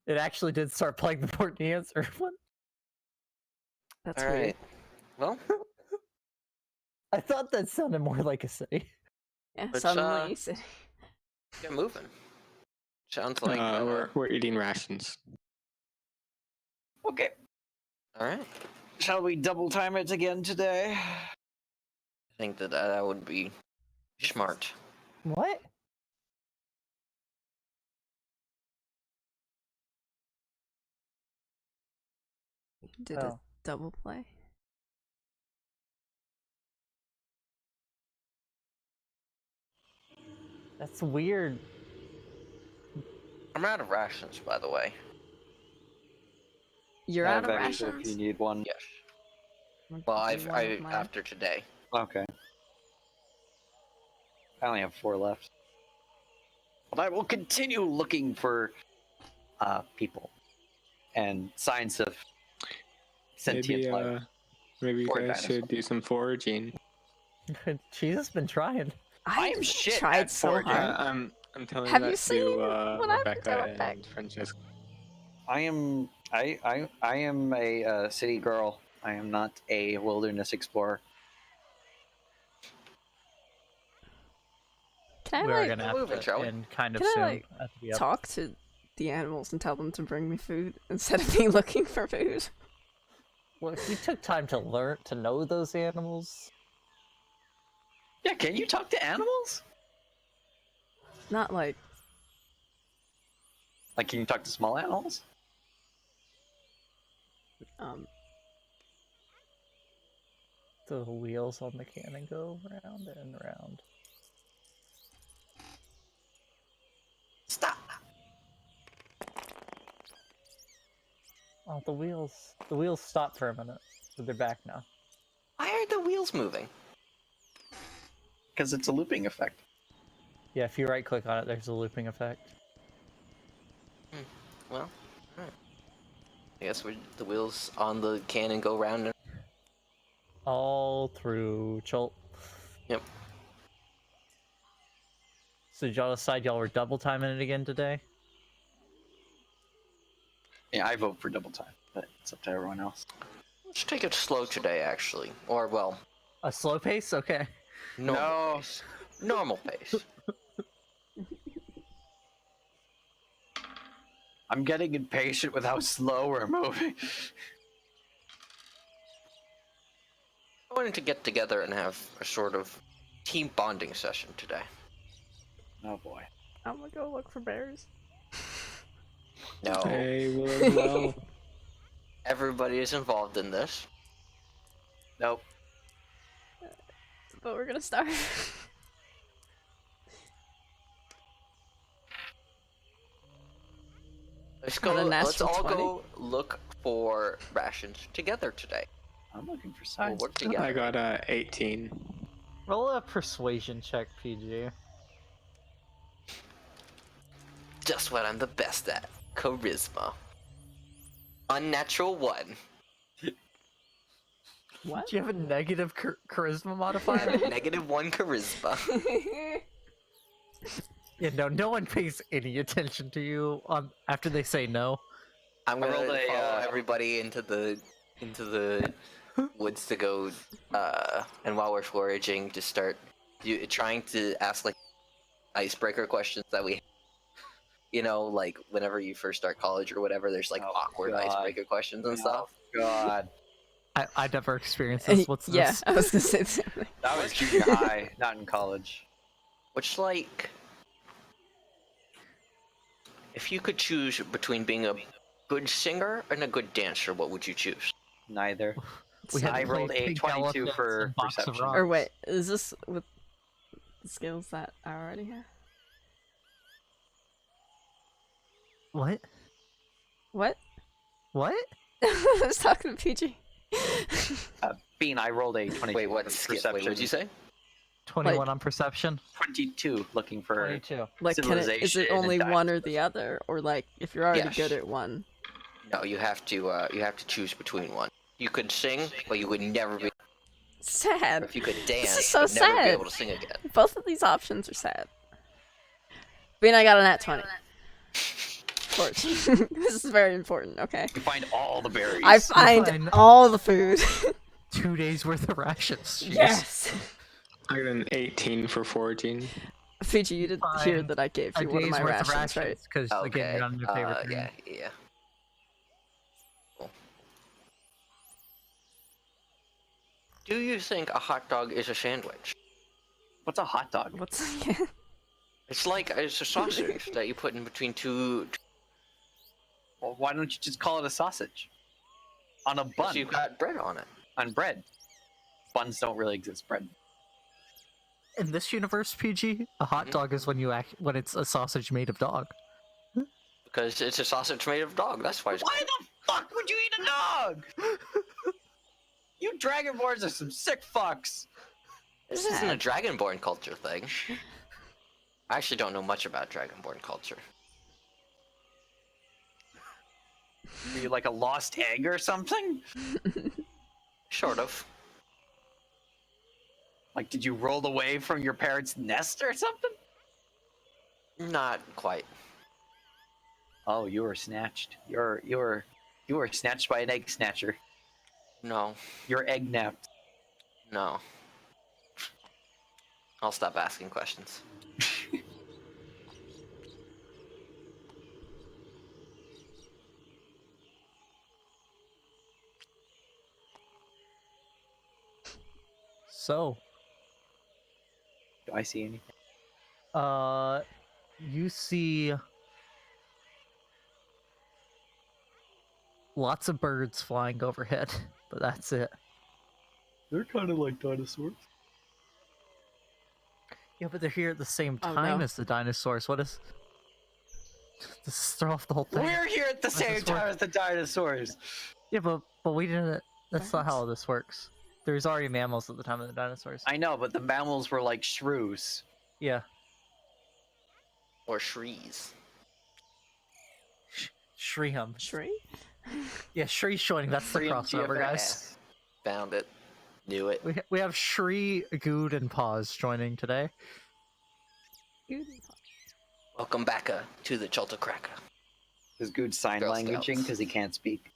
[SPEAKER 2] It actually did start playing the Port Yansser one.
[SPEAKER 1] That's
[SPEAKER 3] All
[SPEAKER 1] weird.
[SPEAKER 3] right. Well,
[SPEAKER 2] I thought that sounded more like a city.
[SPEAKER 1] Yeah,
[SPEAKER 3] Which,
[SPEAKER 1] suddenly you said-
[SPEAKER 3] get moving. Sounds like.
[SPEAKER 4] We're eating rations.
[SPEAKER 6] Okay.
[SPEAKER 3] All right.
[SPEAKER 6] Shall we double time it again today?
[SPEAKER 3] think that that would be smart.
[SPEAKER 2] What?
[SPEAKER 1] Did a
[SPEAKER 2] Oh.
[SPEAKER 1] double play.
[SPEAKER 2] That's weird.
[SPEAKER 3] I'm out of rations, by the way.
[SPEAKER 1] You're
[SPEAKER 6] I
[SPEAKER 1] out
[SPEAKER 6] have
[SPEAKER 1] of
[SPEAKER 6] extra if
[SPEAKER 1] rations?
[SPEAKER 6] you need one.
[SPEAKER 3] Yes.
[SPEAKER 1] I'll
[SPEAKER 3] Well,
[SPEAKER 1] give you one of mine.
[SPEAKER 3] after today.
[SPEAKER 6] Okay. I only have 4 left. But I will continue looking for people and signs of sentient life.
[SPEAKER 4] Maybe you
[SPEAKER 6] Or
[SPEAKER 4] guys
[SPEAKER 6] dinosaurs.
[SPEAKER 4] should do some foraging.
[SPEAKER 2] She's just been trying.
[SPEAKER 6] I am shit
[SPEAKER 1] tried
[SPEAKER 6] at
[SPEAKER 1] so
[SPEAKER 6] foraging.
[SPEAKER 1] hard.
[SPEAKER 4] Yeah, I'm telling
[SPEAKER 1] Have
[SPEAKER 4] that
[SPEAKER 1] you seen
[SPEAKER 4] to
[SPEAKER 1] what I've been
[SPEAKER 4] Rebecca
[SPEAKER 1] doing back?
[SPEAKER 4] and Francesco.
[SPEAKER 6] I am a city girl. I am not a wilderness explorer.
[SPEAKER 1] Can I
[SPEAKER 2] We're
[SPEAKER 1] like
[SPEAKER 2] gonna have
[SPEAKER 3] moving,
[SPEAKER 2] to
[SPEAKER 3] shall we?
[SPEAKER 2] end kind of
[SPEAKER 1] Can I,
[SPEAKER 2] soon.
[SPEAKER 1] like,
[SPEAKER 2] Have to be up.
[SPEAKER 1] talk to the animals and tell them to bring me food instead of me looking for food?
[SPEAKER 2] Well, if you took time to learn to know those animals,
[SPEAKER 6] Yeah, can you talk to animals?
[SPEAKER 1] Not like
[SPEAKER 6] Like, can you talk to small animals?
[SPEAKER 2] the wheels on the cannon go round and round.
[SPEAKER 3] Stop!
[SPEAKER 2] Oh, the wheels stopped for a minute, but they're back now.
[SPEAKER 3] Why are the wheels moving?
[SPEAKER 6] Because it's a looping effect.
[SPEAKER 2] Yeah, if you right click on it, there's a looping effect.
[SPEAKER 3] Well, alright. I guess the wheels on the cannon go round and...
[SPEAKER 2] All through Cholt.
[SPEAKER 3] Yep.
[SPEAKER 2] So did y'all decide y'all were double timing it again today?
[SPEAKER 6] Yeah, I vote for double time, but it's up to everyone else.
[SPEAKER 3] Let's take it slow today, actually. Or, well,
[SPEAKER 2] A slow pace? Okay.
[SPEAKER 3] normal pace. Normal pace.
[SPEAKER 6] I'm getting impatient with how slow we're moving.
[SPEAKER 3] I wanted to get together and have a sort of team bonding session today.
[SPEAKER 6] Oh boy.
[SPEAKER 1] I'm gonna go look for bears.
[SPEAKER 3] No,
[SPEAKER 4] Hey, will as well.
[SPEAKER 3] everybody is involved in this.
[SPEAKER 6] Nope.
[SPEAKER 1] But we're gonna start.
[SPEAKER 3] Let's
[SPEAKER 1] On a
[SPEAKER 3] go. Let's
[SPEAKER 1] natural
[SPEAKER 3] all
[SPEAKER 1] 20?
[SPEAKER 3] go look for rations together today.
[SPEAKER 6] I'm looking for
[SPEAKER 3] We'll
[SPEAKER 6] signs.
[SPEAKER 3] work together.
[SPEAKER 4] I got 18.
[SPEAKER 2] Roll a persuasion check, PG.
[SPEAKER 3] Just what I'm the best at. Charisma. Unnatural 1.
[SPEAKER 1] What?
[SPEAKER 2] Do you have a negative charisma modifier?
[SPEAKER 3] -1 charisma.
[SPEAKER 2] Yeah, no one pays any attention to you after they say no.
[SPEAKER 3] I'm gonna
[SPEAKER 6] rolled a,
[SPEAKER 3] follow everybody into the woods to go. And while we're foraging, just start trying to ask like icebreaker questions that we. You know, like whenever you first start college or whatever, there's like
[SPEAKER 6] Oh,
[SPEAKER 3] awkward
[SPEAKER 6] God.
[SPEAKER 3] icebreaker questions and stuff.
[SPEAKER 6] God.
[SPEAKER 2] I never experienced this. What's
[SPEAKER 1] Yeah,
[SPEAKER 2] this?
[SPEAKER 1] I was gonna say the same thing.
[SPEAKER 6] That was junior high, not in college.
[SPEAKER 3] Which, like, if you could choose between being a good singer and a good dancer, what would you choose?
[SPEAKER 6] Neither.
[SPEAKER 2] We had to
[SPEAKER 6] I
[SPEAKER 2] play
[SPEAKER 6] rolled a
[SPEAKER 2] pink
[SPEAKER 6] 22
[SPEAKER 2] elephants
[SPEAKER 6] for
[SPEAKER 2] and box of
[SPEAKER 6] perception.
[SPEAKER 2] rocks.
[SPEAKER 1] Or wait, is this with the skills that I already have?
[SPEAKER 2] What?
[SPEAKER 1] What?
[SPEAKER 2] What?
[SPEAKER 1] I was talking to PG.
[SPEAKER 6] Bean, I rolled a 22
[SPEAKER 3] Wait, what
[SPEAKER 6] for
[SPEAKER 3] skill?
[SPEAKER 6] perception.
[SPEAKER 3] Wait, what'd you say?
[SPEAKER 2] 21
[SPEAKER 1] Like-
[SPEAKER 2] on perception.
[SPEAKER 6] 22 looking for
[SPEAKER 2] 22.
[SPEAKER 1] Like, is
[SPEAKER 6] civilization
[SPEAKER 1] it
[SPEAKER 6] and
[SPEAKER 1] only one or
[SPEAKER 6] dinosaurs.
[SPEAKER 1] the other, or like if you're already
[SPEAKER 3] Yes.
[SPEAKER 1] good at one?
[SPEAKER 3] No, you have to choose between one. You could sing, but you would never be. Or
[SPEAKER 1] Sad.
[SPEAKER 3] if you could dance,
[SPEAKER 1] is so
[SPEAKER 3] you would never be
[SPEAKER 1] sad.
[SPEAKER 3] able to sing again.
[SPEAKER 1] Both of these options are sad. Bean, I got a nat 20. Of course. This is very important, okay?
[SPEAKER 6] You find all the berries.
[SPEAKER 1] I find
[SPEAKER 2] find-
[SPEAKER 1] all the food.
[SPEAKER 2] 2 days worth of rations. Jeez.
[SPEAKER 1] Yes!
[SPEAKER 4] I got an 18 for foraging.
[SPEAKER 1] Fiji, you didn't hear
[SPEAKER 2] Fine.
[SPEAKER 1] that I gave
[SPEAKER 2] A
[SPEAKER 1] you one of
[SPEAKER 2] day's
[SPEAKER 1] my
[SPEAKER 2] worth of
[SPEAKER 1] rations, right?
[SPEAKER 2] rations, because
[SPEAKER 3] Okay.
[SPEAKER 2] again, you're not in your favorite
[SPEAKER 3] yeah,
[SPEAKER 2] thing.
[SPEAKER 3] yeah. Cool. Do you think a hot dog is a sandwich?
[SPEAKER 6] What's a hot dog?
[SPEAKER 1] What's
[SPEAKER 3] It's a sausage that you put in between two.
[SPEAKER 6] Well, why don't you just call it a sausage? On a bun.
[SPEAKER 3] So you've got bread on it.
[SPEAKER 6] On bread. Buns don't really exist. Bread.
[SPEAKER 2] In this universe, PG, a hot dog is when when it's a sausage made of dog.
[SPEAKER 3] Because it's a sausage made of dog. That's why it's.
[SPEAKER 6] Why the fuck would you eat a dog? You Dragonborns are some sick fucks.
[SPEAKER 3] This isn't a Dragonborn culture thing. I actually don't know much about Dragonborn culture.
[SPEAKER 6] Are you like a lost egg or something?
[SPEAKER 3] Sort of.
[SPEAKER 6] Like, did you roll away from your parents' nest or something?
[SPEAKER 3] Not quite.
[SPEAKER 6] Oh, you were snatched. You were snatched by an egg snatcher.
[SPEAKER 3] No.
[SPEAKER 6] You're egg napped.
[SPEAKER 3] No. I'll stop asking questions.
[SPEAKER 2] So,
[SPEAKER 6] Do I see anything?
[SPEAKER 2] you see lots of birds flying overhead, but that's it.
[SPEAKER 6] They're kind of like dinosaurs.
[SPEAKER 2] Yeah, but they're here at the same
[SPEAKER 1] Oh,
[SPEAKER 2] time
[SPEAKER 1] no.
[SPEAKER 2] as the dinosaurs. What is? This is throw off the whole thing.
[SPEAKER 6] We're here at the
[SPEAKER 2] How does
[SPEAKER 6] same
[SPEAKER 2] this
[SPEAKER 6] time
[SPEAKER 2] work?
[SPEAKER 6] as the dinosaurs.
[SPEAKER 2] Yeah, but we didn't. That's not how
[SPEAKER 1] Birds?
[SPEAKER 2] this works. There's already mammals at the time of the dinosaurs.
[SPEAKER 6] I know, but the mammals were like shrews.
[SPEAKER 2] Yeah,
[SPEAKER 3] Or shrees.
[SPEAKER 2] Shreeham.
[SPEAKER 1] Shree?
[SPEAKER 2] Yeah, Shree's joining. That's the
[SPEAKER 6] Freedom
[SPEAKER 2] crossover, guys.
[SPEAKER 6] GFS.
[SPEAKER 3] Found it. Knew it.
[SPEAKER 2] We have Shree, Good, and Paz joining today.
[SPEAKER 3] Welcome back to the Chaltocraka.
[SPEAKER 6] Is Good sign
[SPEAKER 3] Girl
[SPEAKER 6] languaging
[SPEAKER 3] Scouts.
[SPEAKER 6] because he can't speak?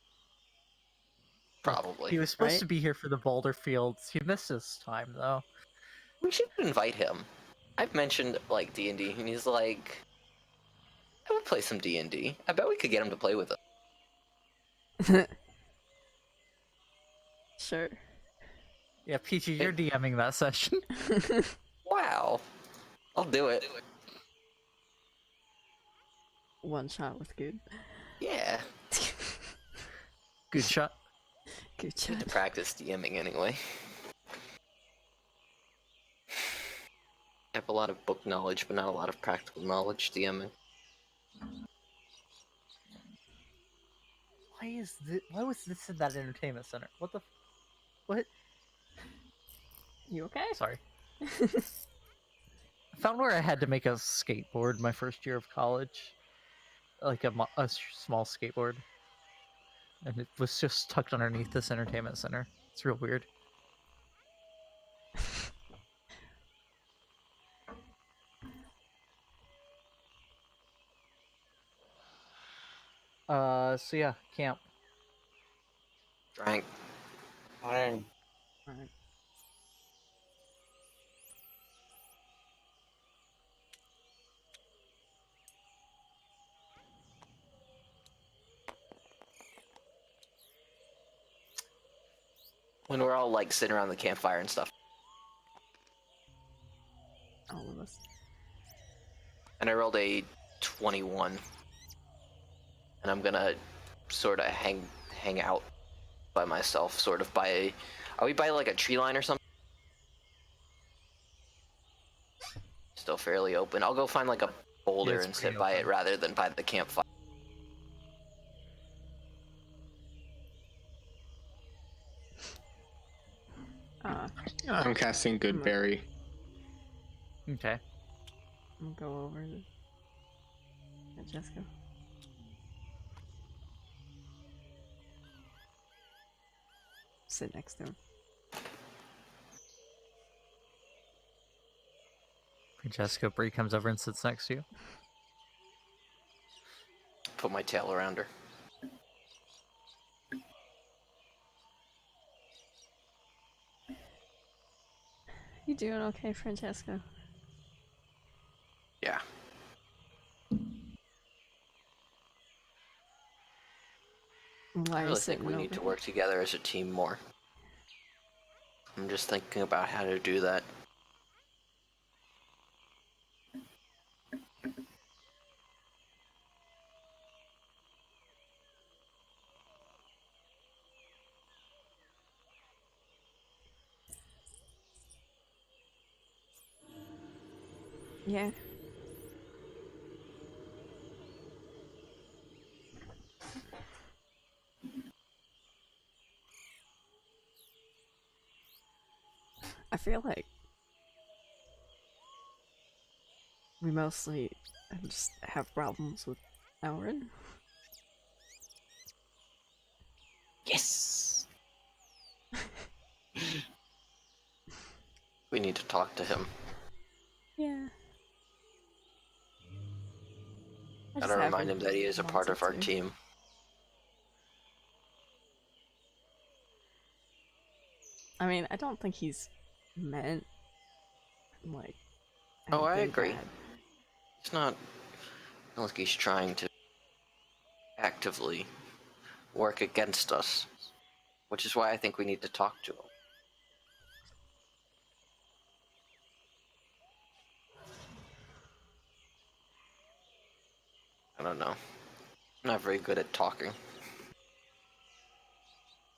[SPEAKER 3] Probably.
[SPEAKER 2] He was supposed
[SPEAKER 1] Right?
[SPEAKER 2] to be here for the Boulder Fields. He missed his time though.
[SPEAKER 3] We should invite him. I've mentioned like D&D, and he's like, I would play some D&D. I bet we could get him to play with us.
[SPEAKER 1] Sure.
[SPEAKER 2] Yeah, PG, you're DMing that session.
[SPEAKER 3] Wow. I'll do it.
[SPEAKER 1] One shot with good.
[SPEAKER 3] Yeah.
[SPEAKER 2] Good shot.
[SPEAKER 1] Good
[SPEAKER 3] Need to
[SPEAKER 1] shot.
[SPEAKER 3] practice DMing anyway. I have a lot of book knowledge, but not a lot of practical knowledge DMing.
[SPEAKER 2] Why was this in that entertainment center? What the? What?
[SPEAKER 1] You okay?
[SPEAKER 2] Sorry. I found where I had to make a skateboard my first year of college, like a small skateboard, and it was just tucked underneath this entertainment center. It's real weird. So yeah, camp.
[SPEAKER 3] Drank.
[SPEAKER 1] Alright.
[SPEAKER 3] When we're all like sitting around the campfire and stuff.
[SPEAKER 1] All of us.
[SPEAKER 3] And I rolled a 21. And I'm gonna sort of hang out by myself, sort of by... Are we by like a tree line or something? Still fairly open. I'll go find like a boulder
[SPEAKER 2] it's
[SPEAKER 3] and sit
[SPEAKER 2] pretty
[SPEAKER 3] by it
[SPEAKER 2] open.
[SPEAKER 3] rather than by the campfire.
[SPEAKER 4] I'm casting Good Berry.
[SPEAKER 2] Okay.
[SPEAKER 1] I'll go over to Francesco. Sit next to him.
[SPEAKER 2] Francesco, Brie comes over and sits next to you.
[SPEAKER 3] Put my tail around her.
[SPEAKER 1] You doing okay, Francesco?
[SPEAKER 3] Yeah.
[SPEAKER 1] Why
[SPEAKER 3] I
[SPEAKER 1] are you
[SPEAKER 3] really think
[SPEAKER 1] sitting
[SPEAKER 3] we
[SPEAKER 1] over
[SPEAKER 3] need to
[SPEAKER 1] here?
[SPEAKER 3] work together as a team more. I'm just thinking about how to do that.
[SPEAKER 1] Yeah. I feel like we mostly just have problems with Elrin.
[SPEAKER 5] Yes.
[SPEAKER 3] We need to talk to him.
[SPEAKER 1] Yeah. I just
[SPEAKER 3] Gotta remind
[SPEAKER 1] haven't
[SPEAKER 3] him that he is a part of our
[SPEAKER 1] wanted to.
[SPEAKER 3] team.
[SPEAKER 1] I mean, I don't think he's meant like
[SPEAKER 3] Oh, I
[SPEAKER 1] anything
[SPEAKER 3] agree.
[SPEAKER 1] bad.
[SPEAKER 3] It's not like he's trying to actively work against us, which is why I think we need to talk to him. I don't know. I'm not very good at talking.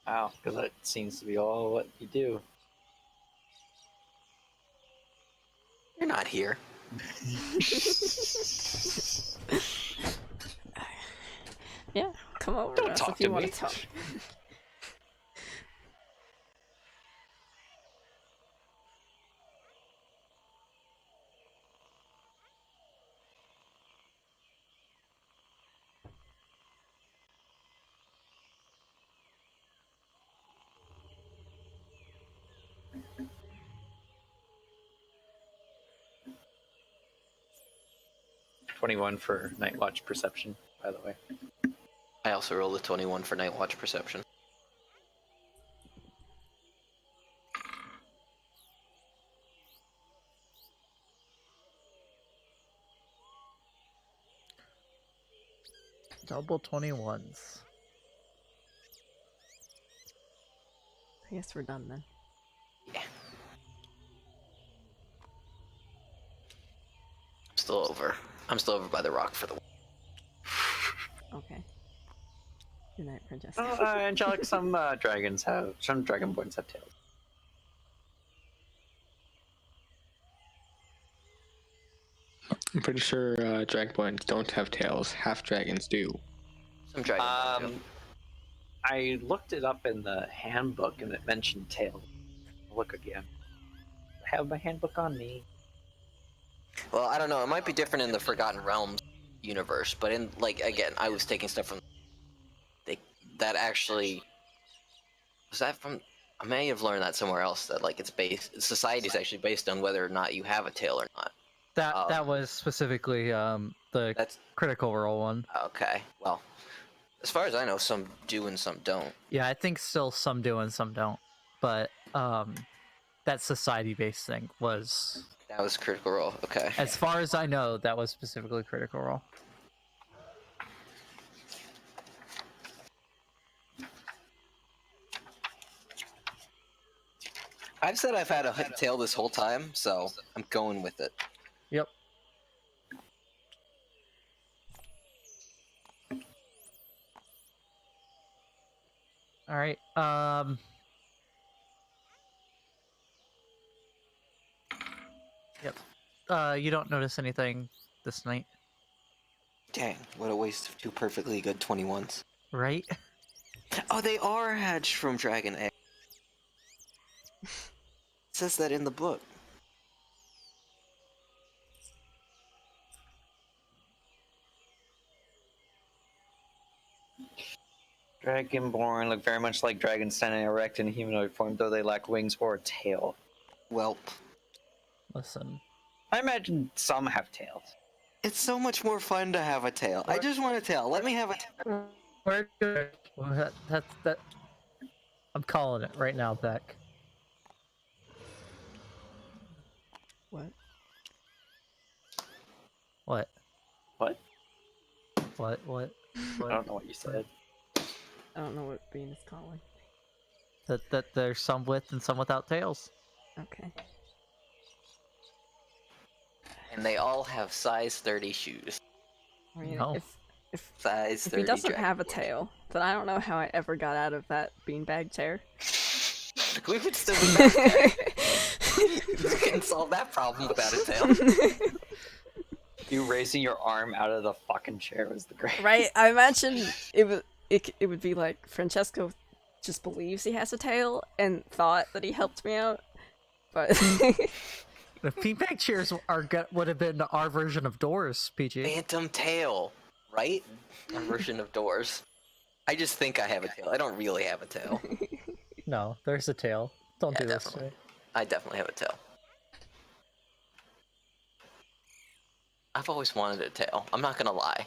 [SPEAKER 6] Wow, because that seems to be all what you do.
[SPEAKER 3] You're not here.
[SPEAKER 1] Yeah, come over
[SPEAKER 6] Don't
[SPEAKER 1] to us
[SPEAKER 6] talk
[SPEAKER 1] if you
[SPEAKER 6] to
[SPEAKER 1] want
[SPEAKER 6] me.
[SPEAKER 1] to talk.
[SPEAKER 5] $21 for Night Watch Perception, by the way.
[SPEAKER 3] I also rolled a 21 for Night Watch Perception.
[SPEAKER 2] Double 21s.
[SPEAKER 1] I guess we're done then.
[SPEAKER 3] Yeah. I'm still over by the rock for the.
[SPEAKER 1] Okay. Good night, Francesco.
[SPEAKER 5] Oh, Angelic, some Dragonborns have tails.
[SPEAKER 4] I'm pretty sure Dragonborns don't have tails. Half dragons do.
[SPEAKER 3] Some Dragonborn do.
[SPEAKER 5] I looked it up in the handbook and it mentioned tails. Look again. I have my handbook on me.
[SPEAKER 3] Well, I don't know. It might be different in the Forgotten Realms universe, but in again, I was taking stuff from. That actually was that from. I may have learned that somewhere else. That it's based. Society is actually based on whether or not you have a tail or not.
[SPEAKER 2] That was specifically the
[SPEAKER 3] That's
[SPEAKER 2] critical role one.
[SPEAKER 3] okay. Well, as far as I know, some do and some don't.
[SPEAKER 2] Yeah, I think still some do and some don't. But that society-based thing was,
[SPEAKER 3] That was Critical Role. Okay.
[SPEAKER 2] as far as I know, that was specifically critical role.
[SPEAKER 3] I've said I've had a tail this whole time, so I'm going with it.
[SPEAKER 2] Yep. All right. Yep. You don't notice anything this night,
[SPEAKER 3] Dang, what a waste of two perfectly good 21s.
[SPEAKER 2] right?
[SPEAKER 3] Oh, they are hatched from dragon egg. It says that in the book.
[SPEAKER 6] Dragonborn look very much like dragons standing erect in humanoid form, though they lack wings or a tail.
[SPEAKER 3] Well,
[SPEAKER 2] Listen.
[SPEAKER 6] I imagine some have tails.
[SPEAKER 3] it's so much more fun to have a tail. I just want a tail. Let me have a tail.
[SPEAKER 2] We're good. Well, that. I'm calling it right now, Beck.
[SPEAKER 1] What?
[SPEAKER 2] What?
[SPEAKER 6] What?
[SPEAKER 2] What?
[SPEAKER 6] I don't know what you said.
[SPEAKER 1] I don't know what Bean is calling.
[SPEAKER 2] that there's some with and some without tails.
[SPEAKER 1] Okay.
[SPEAKER 3] And they all have size 30 shoes.
[SPEAKER 1] I mean,
[SPEAKER 2] No.
[SPEAKER 1] if
[SPEAKER 3] Size 30
[SPEAKER 1] if he doesn't have a
[SPEAKER 3] Dragonborn.
[SPEAKER 1] tail, then I don't know how I ever got out of that beanbag chair.
[SPEAKER 3] We would still be back. We can solve that problem without a tail.
[SPEAKER 6] You raising your arm out of the fucking chair was the great.
[SPEAKER 1] Right? I imagine it would be like Francesco just believes he has a tail and thought that he helped me out, but
[SPEAKER 2] The beanbag chairs would have been our version of doors, PG.
[SPEAKER 3] Phantom tail, right? Our version of doors. I just think I have a tail. I don't really have a tail.
[SPEAKER 2] No, there's a tail. Don't
[SPEAKER 3] Yeah,
[SPEAKER 2] do this to
[SPEAKER 3] definitely.
[SPEAKER 2] me.
[SPEAKER 3] I definitely have a tail. I've always wanted a tail. I'm not gonna lie.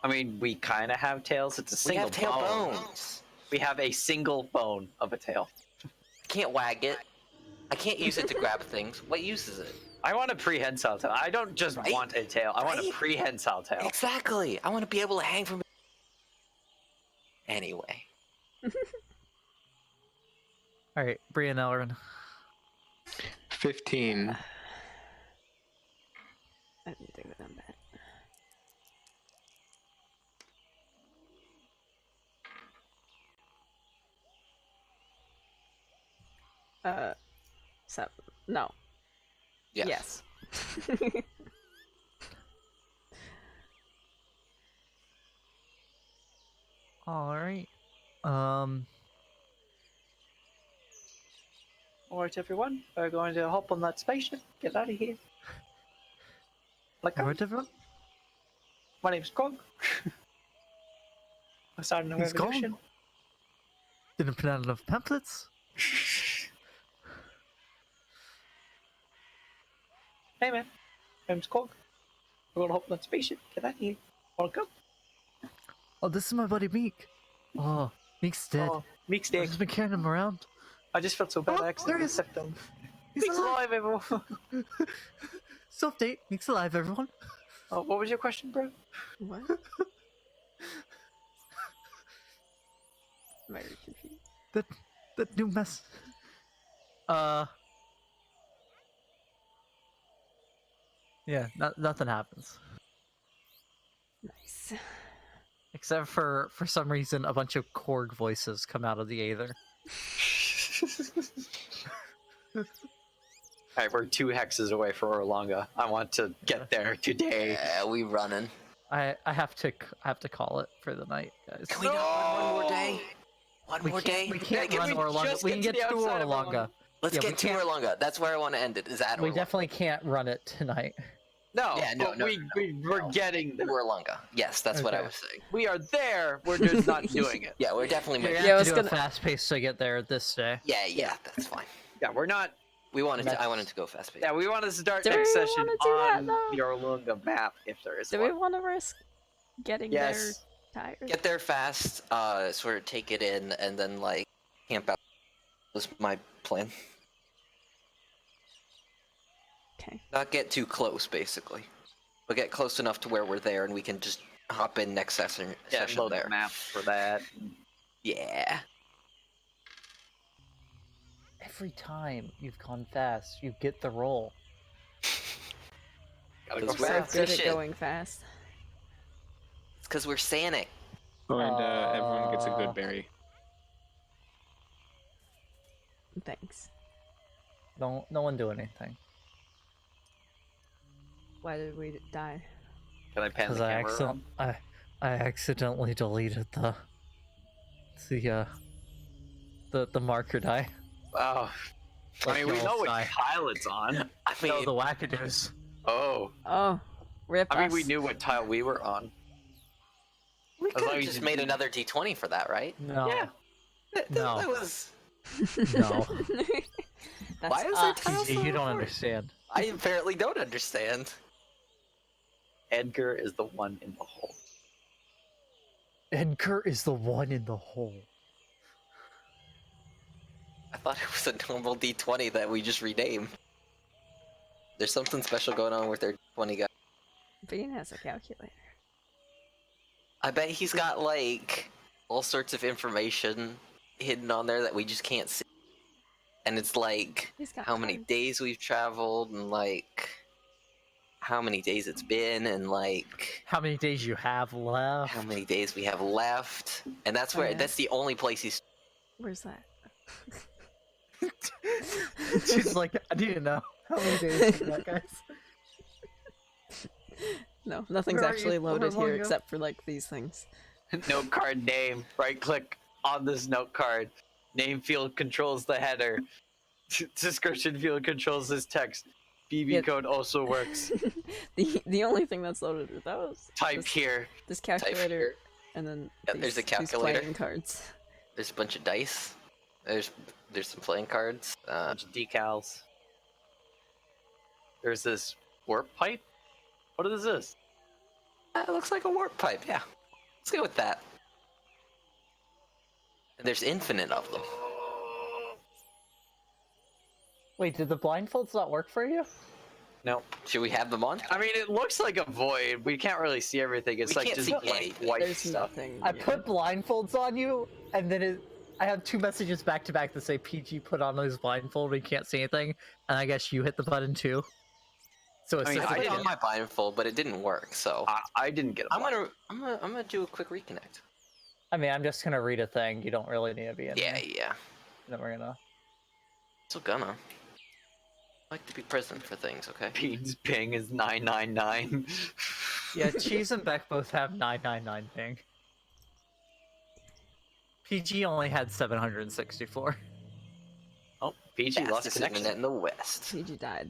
[SPEAKER 6] I mean, we kind of have tails. It's a
[SPEAKER 3] We
[SPEAKER 6] single
[SPEAKER 3] have tail
[SPEAKER 6] bone.
[SPEAKER 3] bones.
[SPEAKER 6] We have a single bone of a tail.
[SPEAKER 3] I can't wag it. I can't use it to grab things. What use is it?
[SPEAKER 6] I want a prehensile tail. I don't just
[SPEAKER 3] Right?
[SPEAKER 6] want a tail. I want a
[SPEAKER 3] Right?
[SPEAKER 6] prehensile tail.
[SPEAKER 3] Exactly. I want to be able to hang from. Anyway,
[SPEAKER 2] All right, Brie and Elrin.
[SPEAKER 4] 15.
[SPEAKER 1] I didn't think of them bad. 7. No.
[SPEAKER 3] yes.
[SPEAKER 1] Yes.
[SPEAKER 2] All right.
[SPEAKER 6] Alright, everyone. We're going to hop on that spaceship. Get out of here. Like,
[SPEAKER 2] All right, everyone.
[SPEAKER 6] my name's Grog. I started a
[SPEAKER 2] He's gone.
[SPEAKER 6] revolution.
[SPEAKER 2] Didn't print out enough pamphlets.
[SPEAKER 6] Hey, man. My name's Grog. We're going to hop on that spaceship. Get out of here. Wanna go?
[SPEAKER 2] Oh, this is my buddy Meek. Oh, Meek's dead.
[SPEAKER 6] Oh, Meek's
[SPEAKER 2] I've
[SPEAKER 6] dead.
[SPEAKER 2] just been carrying him around.
[SPEAKER 6] I just felt so bad.
[SPEAKER 2] Oh,
[SPEAKER 6] I accidentally
[SPEAKER 2] there he is.
[SPEAKER 6] stepped on.
[SPEAKER 2] He's
[SPEAKER 6] Meek's alive, everyone.
[SPEAKER 2] Self date. Meek's alive, everyone.
[SPEAKER 6] Oh, what was your question, bro?
[SPEAKER 1] What? Very confused.
[SPEAKER 2] That new mess. Yeah, nothing happens.
[SPEAKER 1] Nice.
[SPEAKER 2] Except for some reason, a bunch of Korg voices come out of the aether.
[SPEAKER 6] Alright, we're 2 hexes away from Orlanga. I want to get there today.
[SPEAKER 3] Yeah, we running.
[SPEAKER 2] I have to call it for the night, guys.
[SPEAKER 3] Can we not run one more day? One more day?
[SPEAKER 2] We can't
[SPEAKER 6] Can
[SPEAKER 2] run
[SPEAKER 6] we
[SPEAKER 2] Orlanga.
[SPEAKER 6] just
[SPEAKER 2] We
[SPEAKER 6] get
[SPEAKER 2] can
[SPEAKER 6] to
[SPEAKER 2] get
[SPEAKER 6] the
[SPEAKER 2] to
[SPEAKER 6] outside of
[SPEAKER 2] Orlanga.
[SPEAKER 3] Let's
[SPEAKER 2] Yeah, we
[SPEAKER 3] get to
[SPEAKER 2] can't-
[SPEAKER 3] Orlanga. That's where I want to end it. Is at
[SPEAKER 2] We
[SPEAKER 3] Orlanga.
[SPEAKER 2] definitely can't run it tonight.
[SPEAKER 6] No,
[SPEAKER 3] Yeah, no,
[SPEAKER 6] but
[SPEAKER 3] no,
[SPEAKER 6] we're getting there.
[SPEAKER 3] Orlanga. Yes, that's what I
[SPEAKER 2] Okay.
[SPEAKER 3] was saying.
[SPEAKER 6] We are there. We're just not doing it.
[SPEAKER 3] Yeah, we're definitely
[SPEAKER 2] You're
[SPEAKER 3] making.
[SPEAKER 2] gonna
[SPEAKER 1] Yeah, I
[SPEAKER 2] have
[SPEAKER 1] was
[SPEAKER 2] to do
[SPEAKER 1] gonna-
[SPEAKER 2] a fast pace to get there this day.
[SPEAKER 3] Yeah, that's fine.
[SPEAKER 6] Yeah, we're not.
[SPEAKER 3] We wanted to. I
[SPEAKER 2] That's-
[SPEAKER 3] wanted to go fast paced.
[SPEAKER 6] Yeah, we want to start
[SPEAKER 1] Do
[SPEAKER 6] next
[SPEAKER 1] we
[SPEAKER 6] session
[SPEAKER 1] wanna do that,
[SPEAKER 6] on
[SPEAKER 1] though?
[SPEAKER 6] the Orlanga map, if there is
[SPEAKER 1] Do
[SPEAKER 6] one.
[SPEAKER 1] we want to risk getting
[SPEAKER 6] Yes.
[SPEAKER 1] there tired?
[SPEAKER 3] Get there fast. Sort of take it in, and then like camp out. Was my plan.
[SPEAKER 1] Okay.
[SPEAKER 3] Not get too close, basically, but get close enough to where we're there, and we can just hop in next session.
[SPEAKER 6] Yeah,
[SPEAKER 3] session
[SPEAKER 6] load
[SPEAKER 3] there.
[SPEAKER 6] the map for that.
[SPEAKER 3] Yeah.
[SPEAKER 2] Every time you've gone fast, you get the roll.
[SPEAKER 6] Gotta
[SPEAKER 3] Those
[SPEAKER 6] go
[SPEAKER 3] were-
[SPEAKER 1] So
[SPEAKER 6] fast.
[SPEAKER 1] good at
[SPEAKER 3] efficient.
[SPEAKER 1] going fast.
[SPEAKER 3] It's because we're Sanic.
[SPEAKER 4] Oh, and everyone gets a
[SPEAKER 2] Uh,
[SPEAKER 4] good berry.
[SPEAKER 1] Thanks.
[SPEAKER 2] No one do anything.
[SPEAKER 1] Why did we die?
[SPEAKER 6] Can I pan the
[SPEAKER 2] Because
[SPEAKER 6] camera?
[SPEAKER 2] I accidentally deleted the marker die.
[SPEAKER 6] Oh, I
[SPEAKER 2] Like
[SPEAKER 6] mean, we
[SPEAKER 2] the
[SPEAKER 6] know
[SPEAKER 2] old
[SPEAKER 6] what
[SPEAKER 2] die.
[SPEAKER 6] tile it's on.
[SPEAKER 3] I mean,
[SPEAKER 2] No, the Wackadoos.
[SPEAKER 6] Oh,
[SPEAKER 1] Oh, rip
[SPEAKER 6] I mean,
[SPEAKER 1] us.
[SPEAKER 6] we knew what tile we were on.
[SPEAKER 3] we
[SPEAKER 6] as
[SPEAKER 3] could
[SPEAKER 6] long
[SPEAKER 3] have
[SPEAKER 6] as
[SPEAKER 3] just
[SPEAKER 6] you
[SPEAKER 3] made
[SPEAKER 6] didn't-
[SPEAKER 3] another D20 for that, right?
[SPEAKER 2] No.
[SPEAKER 6] Yeah.
[SPEAKER 2] No.
[SPEAKER 3] That was.
[SPEAKER 2] No.
[SPEAKER 1] That's
[SPEAKER 3] Why is there
[SPEAKER 1] us.
[SPEAKER 3] tiles?
[SPEAKER 2] You don't understand.
[SPEAKER 3] I apparently don't understand.
[SPEAKER 6] Edgar is the one in the hole.
[SPEAKER 2] Edgar is the one in the hole.
[SPEAKER 3] I thought it was a normal D20 that we just renamed. There's something special going on with their 20 guy.
[SPEAKER 1] Bean has a calculator.
[SPEAKER 3] I bet he's got like all sorts of information hidden on there that we just can't see. And it's like
[SPEAKER 1] He's got
[SPEAKER 3] how many
[SPEAKER 1] cards.
[SPEAKER 3] days we've traveled, and like how many days it's been, and like
[SPEAKER 2] How many days you have left?
[SPEAKER 3] how many days we have left. And that's
[SPEAKER 1] Oh,
[SPEAKER 3] where
[SPEAKER 1] yeah.
[SPEAKER 3] that's the only place he's.
[SPEAKER 1] Where's that?
[SPEAKER 2] She's like, I didn't know. How many days you got, guys?
[SPEAKER 1] No, nothing's
[SPEAKER 2] Where are
[SPEAKER 1] actually
[SPEAKER 2] you? Where
[SPEAKER 1] loaded
[SPEAKER 2] am I
[SPEAKER 1] here
[SPEAKER 2] go?
[SPEAKER 1] except for like these things.
[SPEAKER 6] Note card name. Right click on this note card. Name field controls the header. Description field controls this text. BB
[SPEAKER 1] Yeah.
[SPEAKER 6] code also works.
[SPEAKER 1] The only thing that's loaded are those.
[SPEAKER 6] Type
[SPEAKER 1] this,
[SPEAKER 6] here.
[SPEAKER 1] this
[SPEAKER 3] Type
[SPEAKER 1] calculator,
[SPEAKER 3] here.
[SPEAKER 1] and then
[SPEAKER 3] Yeah, there's a
[SPEAKER 1] these
[SPEAKER 3] calculator.
[SPEAKER 1] playing cards.
[SPEAKER 3] There's a bunch of dice. There's some playing cards.
[SPEAKER 6] Bunch of decals. There's this warp pipe. What is this?
[SPEAKER 3] It looks like a warp pipe. Yeah, let's go with that. There's infinite of them.
[SPEAKER 2] Wait, did the blindfolds not work for you?
[SPEAKER 6] No.
[SPEAKER 3] Should we have them on?
[SPEAKER 6] I mean, it looks like a void. We can't really see everything. It's
[SPEAKER 3] We
[SPEAKER 6] like
[SPEAKER 3] can't
[SPEAKER 6] just
[SPEAKER 3] see
[SPEAKER 6] blank
[SPEAKER 3] anything.
[SPEAKER 6] white
[SPEAKER 1] There's
[SPEAKER 6] stuff.
[SPEAKER 1] nothing.
[SPEAKER 2] I
[SPEAKER 1] yeah.
[SPEAKER 2] put blindfolds on you, and then I have 2 messages back to back that say PG put on his blindfold. We can't see anything, and I guess you hit the button too. So it's
[SPEAKER 6] I mean,
[SPEAKER 2] just
[SPEAKER 3] I
[SPEAKER 6] I
[SPEAKER 3] put
[SPEAKER 2] like,
[SPEAKER 3] it
[SPEAKER 6] did
[SPEAKER 3] on my blindfold, but it didn't work. So
[SPEAKER 6] I didn't get a
[SPEAKER 3] I'm gonna do a quick reconnect.
[SPEAKER 2] I mean, I'm just gonna read a thing. You don't really need to be in
[SPEAKER 3] Yeah,
[SPEAKER 2] here.
[SPEAKER 3] yeah.
[SPEAKER 2] Then we're gonna.
[SPEAKER 3] Still gonna. I like to be present for things, okay?
[SPEAKER 6] Bean's ping is 999.
[SPEAKER 2] Yeah, Cheese and Beck both have 999 ping. PG only had 764.
[SPEAKER 6] Oh, PG lost
[SPEAKER 3] Fastest
[SPEAKER 6] connection.
[SPEAKER 3] internet in the West.
[SPEAKER 1] PG died.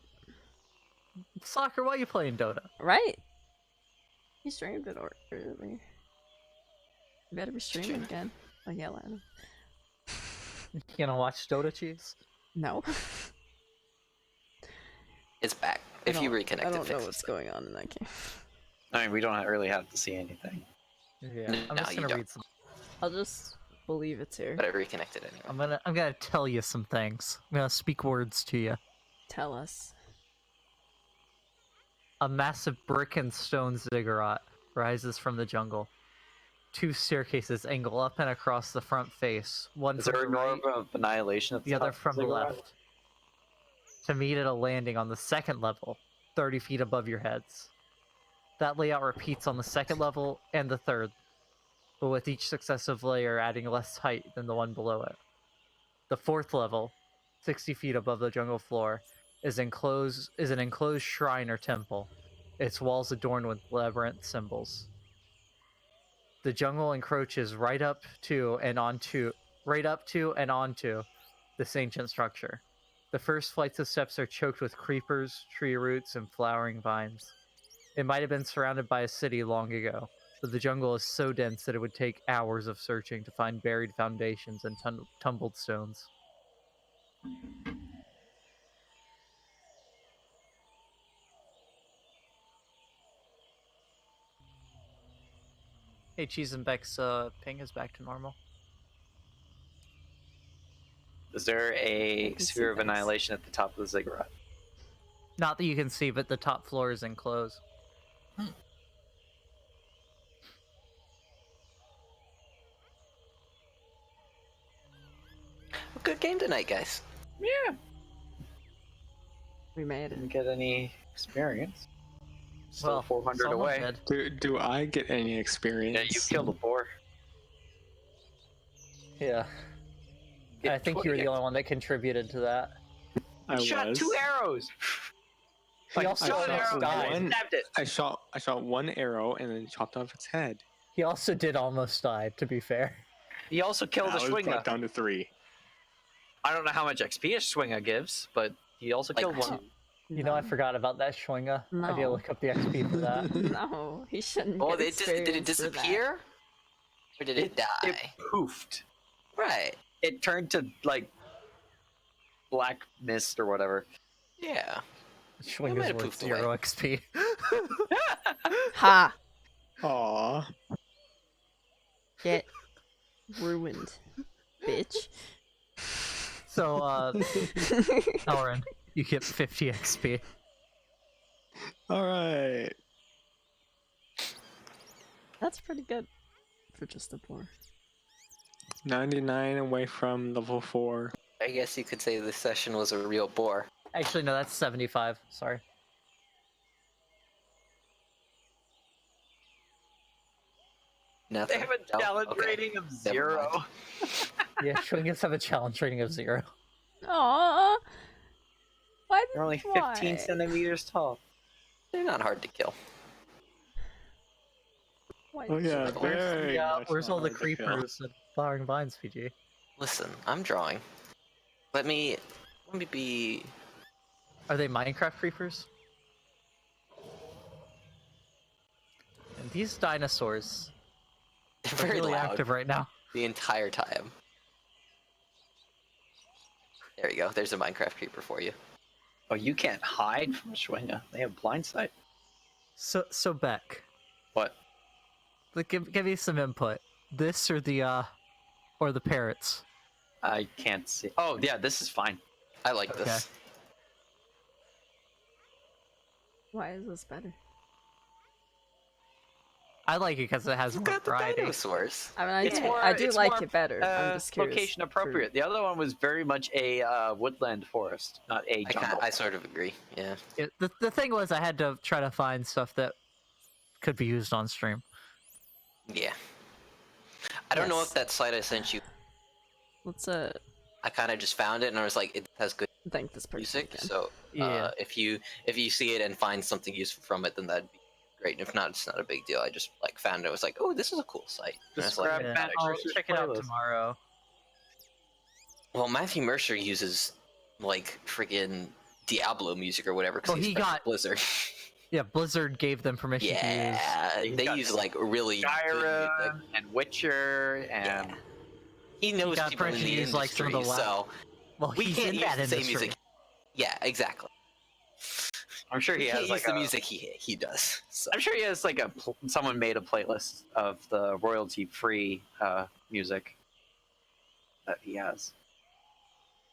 [SPEAKER 2] Soccer, why are you playing Dota?
[SPEAKER 1] Right? He streamed it earlier. You better be streaming
[SPEAKER 3] Stream.
[SPEAKER 1] again. I'll yell at him.
[SPEAKER 2] You gonna watch Dota, Cheese?
[SPEAKER 1] No.
[SPEAKER 3] It's back.
[SPEAKER 1] I
[SPEAKER 3] If you
[SPEAKER 1] don't-
[SPEAKER 3] reconnect
[SPEAKER 1] I
[SPEAKER 3] it,
[SPEAKER 1] don't know
[SPEAKER 3] fixes
[SPEAKER 1] what's
[SPEAKER 3] it.
[SPEAKER 1] going on in that game.
[SPEAKER 6] I mean, we don't really have to see anything.
[SPEAKER 2] Yeah, I'm
[SPEAKER 3] No,
[SPEAKER 2] just
[SPEAKER 3] you
[SPEAKER 2] gonna
[SPEAKER 3] don't.
[SPEAKER 2] read some.
[SPEAKER 1] I'll just believe it's here.
[SPEAKER 3] But I reconnected anyway.
[SPEAKER 2] I'm gonna tell you some things. I'm gonna speak words to you.
[SPEAKER 1] Tell us.
[SPEAKER 2] A massive brick and stone ziggurat rises from the jungle. 2 staircases angle up and across the front face. One
[SPEAKER 6] Is
[SPEAKER 2] from
[SPEAKER 6] there
[SPEAKER 2] the
[SPEAKER 6] an
[SPEAKER 2] right,
[SPEAKER 6] orb of annihilation at
[SPEAKER 2] the other
[SPEAKER 6] top of
[SPEAKER 2] from the
[SPEAKER 6] ziggurat?
[SPEAKER 2] left. To meet at a landing on the 2nd level, 30 feet above your heads. That layout repeats on the 2nd level and the 3rd, but with each successive layer adding less height than the one below it. The 4th level, 60 feet above the jungle floor, is an enclosed shrine or temple, its walls adorned with labyrinth symbols. The jungle encroaches right up to and onto this ancient structure. The first flights of steps are choked with creepers, tree roots, and flowering vines. It might have been surrounded by a city long ago, but the jungle is so dense that it would take hours of searching to find buried foundations and tumbled stones. Hey, Cheese and Beck's ping is back to normal.
[SPEAKER 6] Is there a
[SPEAKER 1] can see
[SPEAKER 6] sphere of
[SPEAKER 1] things.
[SPEAKER 6] annihilation at the top of the ziggurat?
[SPEAKER 2] Not that you can see, but the top floor is enclosed.
[SPEAKER 3] Well, good game tonight, guys.
[SPEAKER 6] Yeah.
[SPEAKER 1] We made it.
[SPEAKER 6] Didn't get any experience. Still
[SPEAKER 2] Well,
[SPEAKER 6] 400
[SPEAKER 2] someone
[SPEAKER 6] away.
[SPEAKER 2] did.
[SPEAKER 4] Do I get any experience?
[SPEAKER 6] Yeah, you killed a boar.
[SPEAKER 2] Yeah.
[SPEAKER 6] Get
[SPEAKER 2] I think you were
[SPEAKER 6] 20
[SPEAKER 2] the only one that contributed to that.
[SPEAKER 4] I
[SPEAKER 6] shot
[SPEAKER 4] was.
[SPEAKER 6] 2 arrows.
[SPEAKER 2] He also
[SPEAKER 4] I shot
[SPEAKER 2] almost died.
[SPEAKER 4] one.
[SPEAKER 6] Stabbed it.
[SPEAKER 4] I shot 1 arrow and then chopped off its head.
[SPEAKER 2] He also did almost die, to be fair.
[SPEAKER 6] He also killed a
[SPEAKER 4] I was
[SPEAKER 6] Schwinger.
[SPEAKER 4] brought down to 3.
[SPEAKER 6] I don't know how much XP a Schwinger gives, but he also
[SPEAKER 3] Like
[SPEAKER 6] killed one.
[SPEAKER 2] You know, I forgot about that Schwinga. I did
[SPEAKER 1] No.
[SPEAKER 2] look up the XP for that.
[SPEAKER 1] No, he shouldn't.
[SPEAKER 3] Oh,
[SPEAKER 1] get
[SPEAKER 3] did it
[SPEAKER 1] experience for that.
[SPEAKER 3] disappear? Or did it die?
[SPEAKER 6] It poofed.
[SPEAKER 3] Right.
[SPEAKER 6] It turned to like black mist or whatever.
[SPEAKER 3] Yeah. might
[SPEAKER 2] Schwinga's
[SPEAKER 3] have
[SPEAKER 2] worth
[SPEAKER 3] poofed
[SPEAKER 2] 0
[SPEAKER 3] away.
[SPEAKER 2] XP.
[SPEAKER 1] Ha!
[SPEAKER 4] Aww.
[SPEAKER 1] Get ruined, bitch.
[SPEAKER 2] So, Elrin, you get 50 XP.
[SPEAKER 4] Alright.
[SPEAKER 1] That's pretty good for just a boar.
[SPEAKER 4] 99 away from level 4.
[SPEAKER 3] I guess you could say this session was a real bore.
[SPEAKER 2] Actually, no, that's 75. Sorry.
[SPEAKER 6] They
[SPEAKER 3] Nothing.
[SPEAKER 6] have a
[SPEAKER 3] No?
[SPEAKER 6] challenge
[SPEAKER 3] Okay.
[SPEAKER 6] rating of
[SPEAKER 3] Never
[SPEAKER 6] 0.
[SPEAKER 3] mind.
[SPEAKER 2] Yeah, Schwingus have a challenge rating of 0.
[SPEAKER 1] Aww. Why?
[SPEAKER 6] They're only
[SPEAKER 1] why?
[SPEAKER 6] 15 centimeters tall.
[SPEAKER 3] They're not hard to kill.
[SPEAKER 1] Why
[SPEAKER 4] Oh yeah,
[SPEAKER 1] did you-
[SPEAKER 4] very much
[SPEAKER 2] Where's
[SPEAKER 4] not
[SPEAKER 2] all the
[SPEAKER 4] hard to kill.
[SPEAKER 2] creepers and flowering vines, PG?
[SPEAKER 3] Listen, I'm drawing. Let me be.
[SPEAKER 2] Are they Minecraft creepers? And these dinosaurs
[SPEAKER 3] They're
[SPEAKER 2] are
[SPEAKER 3] very
[SPEAKER 2] really
[SPEAKER 3] loud
[SPEAKER 2] active right now.
[SPEAKER 3] the entire time. There you go. There's a Minecraft creeper for you.
[SPEAKER 6] Oh, you can't hide from Schwinger. They have blind sight.
[SPEAKER 2] So Beck,
[SPEAKER 6] What?
[SPEAKER 2] like, give me some input. This or the parrots?
[SPEAKER 6] I can't see. Oh, yeah, this is fine.
[SPEAKER 3] I like this.
[SPEAKER 1] Why is this better?
[SPEAKER 2] I like it because it has
[SPEAKER 3] You've
[SPEAKER 2] more
[SPEAKER 3] got the
[SPEAKER 2] variety.
[SPEAKER 3] dinosaurs.
[SPEAKER 1] I mean,
[SPEAKER 6] It's more-
[SPEAKER 1] I do
[SPEAKER 6] it's
[SPEAKER 1] like
[SPEAKER 6] more,
[SPEAKER 1] it better. I'm just curious.
[SPEAKER 6] Location appropriate. The other one was very much a woodland forest, not a jungle.
[SPEAKER 3] I sort of agree. Yeah.
[SPEAKER 2] The thing was, I had to try to find stuff that could be used on stream.
[SPEAKER 3] Yeah. I don't know
[SPEAKER 1] Yes.
[SPEAKER 3] if that site I sent you.
[SPEAKER 1] Let's
[SPEAKER 3] I kind of just found it and I was like, it has good
[SPEAKER 1] thank this person
[SPEAKER 3] music.
[SPEAKER 1] again.
[SPEAKER 3] So
[SPEAKER 2] Yeah.
[SPEAKER 3] if you see it and find something useful from it, then that'd be great. And if not, it's not a big deal. I just like found it. I was like, oh, this is a cool site. And I was
[SPEAKER 6] Just
[SPEAKER 3] like,
[SPEAKER 6] grab
[SPEAKER 2] Yeah,
[SPEAKER 6] Matt
[SPEAKER 2] I'll
[SPEAKER 6] Mercer's
[SPEAKER 2] check it out
[SPEAKER 6] playlist.
[SPEAKER 2] tomorrow.
[SPEAKER 3] well, Matthew Mercer uses like friggin' Diablo music or whatever because
[SPEAKER 2] Well,
[SPEAKER 3] he's
[SPEAKER 2] he
[SPEAKER 3] from
[SPEAKER 2] got-
[SPEAKER 3] Blizzard.
[SPEAKER 2] Yeah, Blizzard gave them permission to use.
[SPEAKER 3] Yeah,
[SPEAKER 6] He's
[SPEAKER 3] they
[SPEAKER 6] got
[SPEAKER 3] use like really good music.
[SPEAKER 6] Skyrim and Witcher and
[SPEAKER 3] Yeah. He knows
[SPEAKER 2] got
[SPEAKER 3] people in
[SPEAKER 2] permission
[SPEAKER 3] the
[SPEAKER 2] to use, like, some
[SPEAKER 3] industry,
[SPEAKER 2] of the
[SPEAKER 3] so
[SPEAKER 2] Well,
[SPEAKER 3] we
[SPEAKER 2] he's
[SPEAKER 3] can't
[SPEAKER 2] in
[SPEAKER 3] use
[SPEAKER 2] that
[SPEAKER 3] the same
[SPEAKER 2] industry.
[SPEAKER 3] music. Yeah, exactly.
[SPEAKER 6] I'm sure he
[SPEAKER 3] We can't
[SPEAKER 6] has
[SPEAKER 3] use
[SPEAKER 6] like
[SPEAKER 3] the
[SPEAKER 6] a,
[SPEAKER 3] music he does. So.
[SPEAKER 6] I'm sure he has like someone made a playlist of the royalty-free music that he has.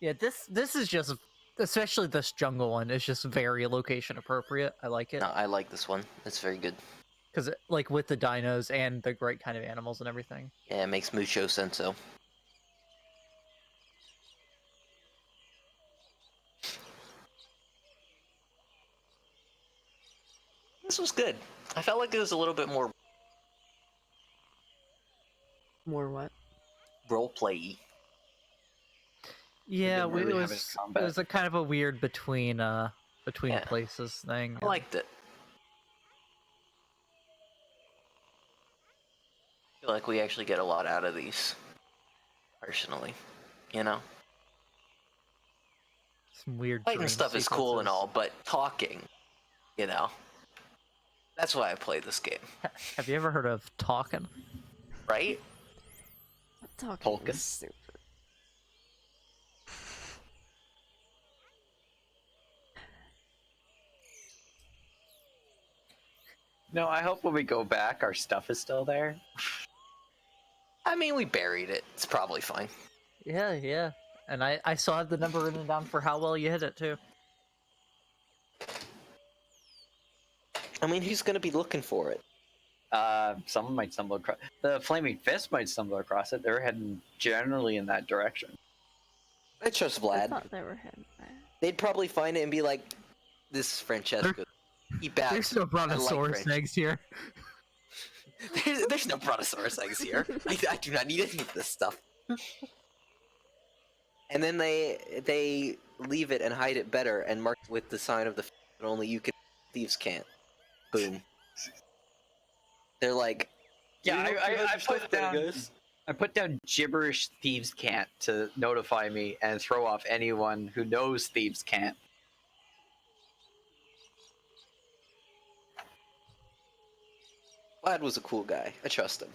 [SPEAKER 2] Yeah, this is just, especially this jungle one, is just very location appropriate. I like it
[SPEAKER 3] No, I like this one. It's very good.
[SPEAKER 2] because, like, with the dinos and the right kind of animals and everything.
[SPEAKER 3] Yeah, it makes mucho senso. This was good. I felt like it was a little bit more
[SPEAKER 1] More what?
[SPEAKER 3] roleplay-y.
[SPEAKER 2] Yeah,
[SPEAKER 6] didn't really
[SPEAKER 2] it
[SPEAKER 6] have any
[SPEAKER 2] was
[SPEAKER 6] combat.
[SPEAKER 2] it was a kind of a weird between
[SPEAKER 3] Yeah.
[SPEAKER 2] places thing.
[SPEAKER 3] I liked it. I feel like we actually get a lot out of these, personally. You know?
[SPEAKER 2] Some weird
[SPEAKER 3] Fighting
[SPEAKER 2] dream
[SPEAKER 3] stuff is cool and
[SPEAKER 2] sequences.
[SPEAKER 3] all, but talking, you know? That's why I play this game,
[SPEAKER 2] Have you ever heard of talking?
[SPEAKER 3] right?
[SPEAKER 1] Talking
[SPEAKER 6] Polka.
[SPEAKER 1] is stupid.
[SPEAKER 6] No, I hope when we go back, our stuff is still there.
[SPEAKER 3] I mean, we buried it. It's probably fine.
[SPEAKER 2] Yeah. And I still have the number written down for how well you hit it too.
[SPEAKER 3] I mean, who's gonna be looking for it?
[SPEAKER 6] Someone might stumble across. The Flaming Fist might stumble across it. They're heading generally in that direction.
[SPEAKER 3] I trust
[SPEAKER 1] I
[SPEAKER 3] Vlad.
[SPEAKER 1] thought they were heading back.
[SPEAKER 3] They'd probably find it and be like, "This is Francesco. He bags.
[SPEAKER 2] There's no brontosaurus
[SPEAKER 3] Fran-
[SPEAKER 2] eggs here.
[SPEAKER 3] There's no brontosaurus eggs here. I do not need any of this stuff." And then they leave it and hide it better and mark it with the sign of the that only you can, thieves can't. Boom. They're like,
[SPEAKER 6] Yeah,
[SPEAKER 3] "You don't
[SPEAKER 6] I
[SPEAKER 3] have
[SPEAKER 6] put
[SPEAKER 3] stuff there,
[SPEAKER 6] down.
[SPEAKER 3] guys."
[SPEAKER 6] I put down gibberish thieves can't to notify me and throw off anyone who knows thieves can't.
[SPEAKER 3] Vlad was a cool guy. I trust him.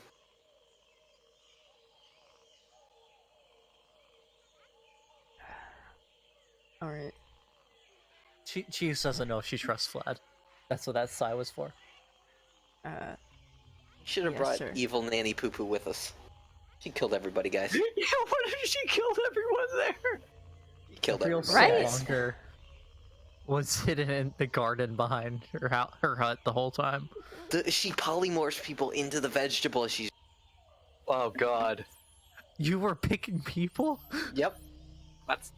[SPEAKER 1] Alright.
[SPEAKER 2] She doesn't know if she trusts Vlad. That's what that sigh was for.
[SPEAKER 3] Should have
[SPEAKER 1] Yeah,
[SPEAKER 3] brought
[SPEAKER 1] sure.
[SPEAKER 3] evil Nanny Poo Poo with us. She killed everybody, guys.
[SPEAKER 6] Yeah, what if she killed everyone there?
[SPEAKER 3] She killed
[SPEAKER 2] Real
[SPEAKER 3] everybody.
[SPEAKER 1] Right.
[SPEAKER 2] Longer was hidden in the garden behind her hut the whole time.
[SPEAKER 3] She polymorphs people into the vegetable. She's
[SPEAKER 6] Oh God.
[SPEAKER 2] You were picking people?
[SPEAKER 3] Yep.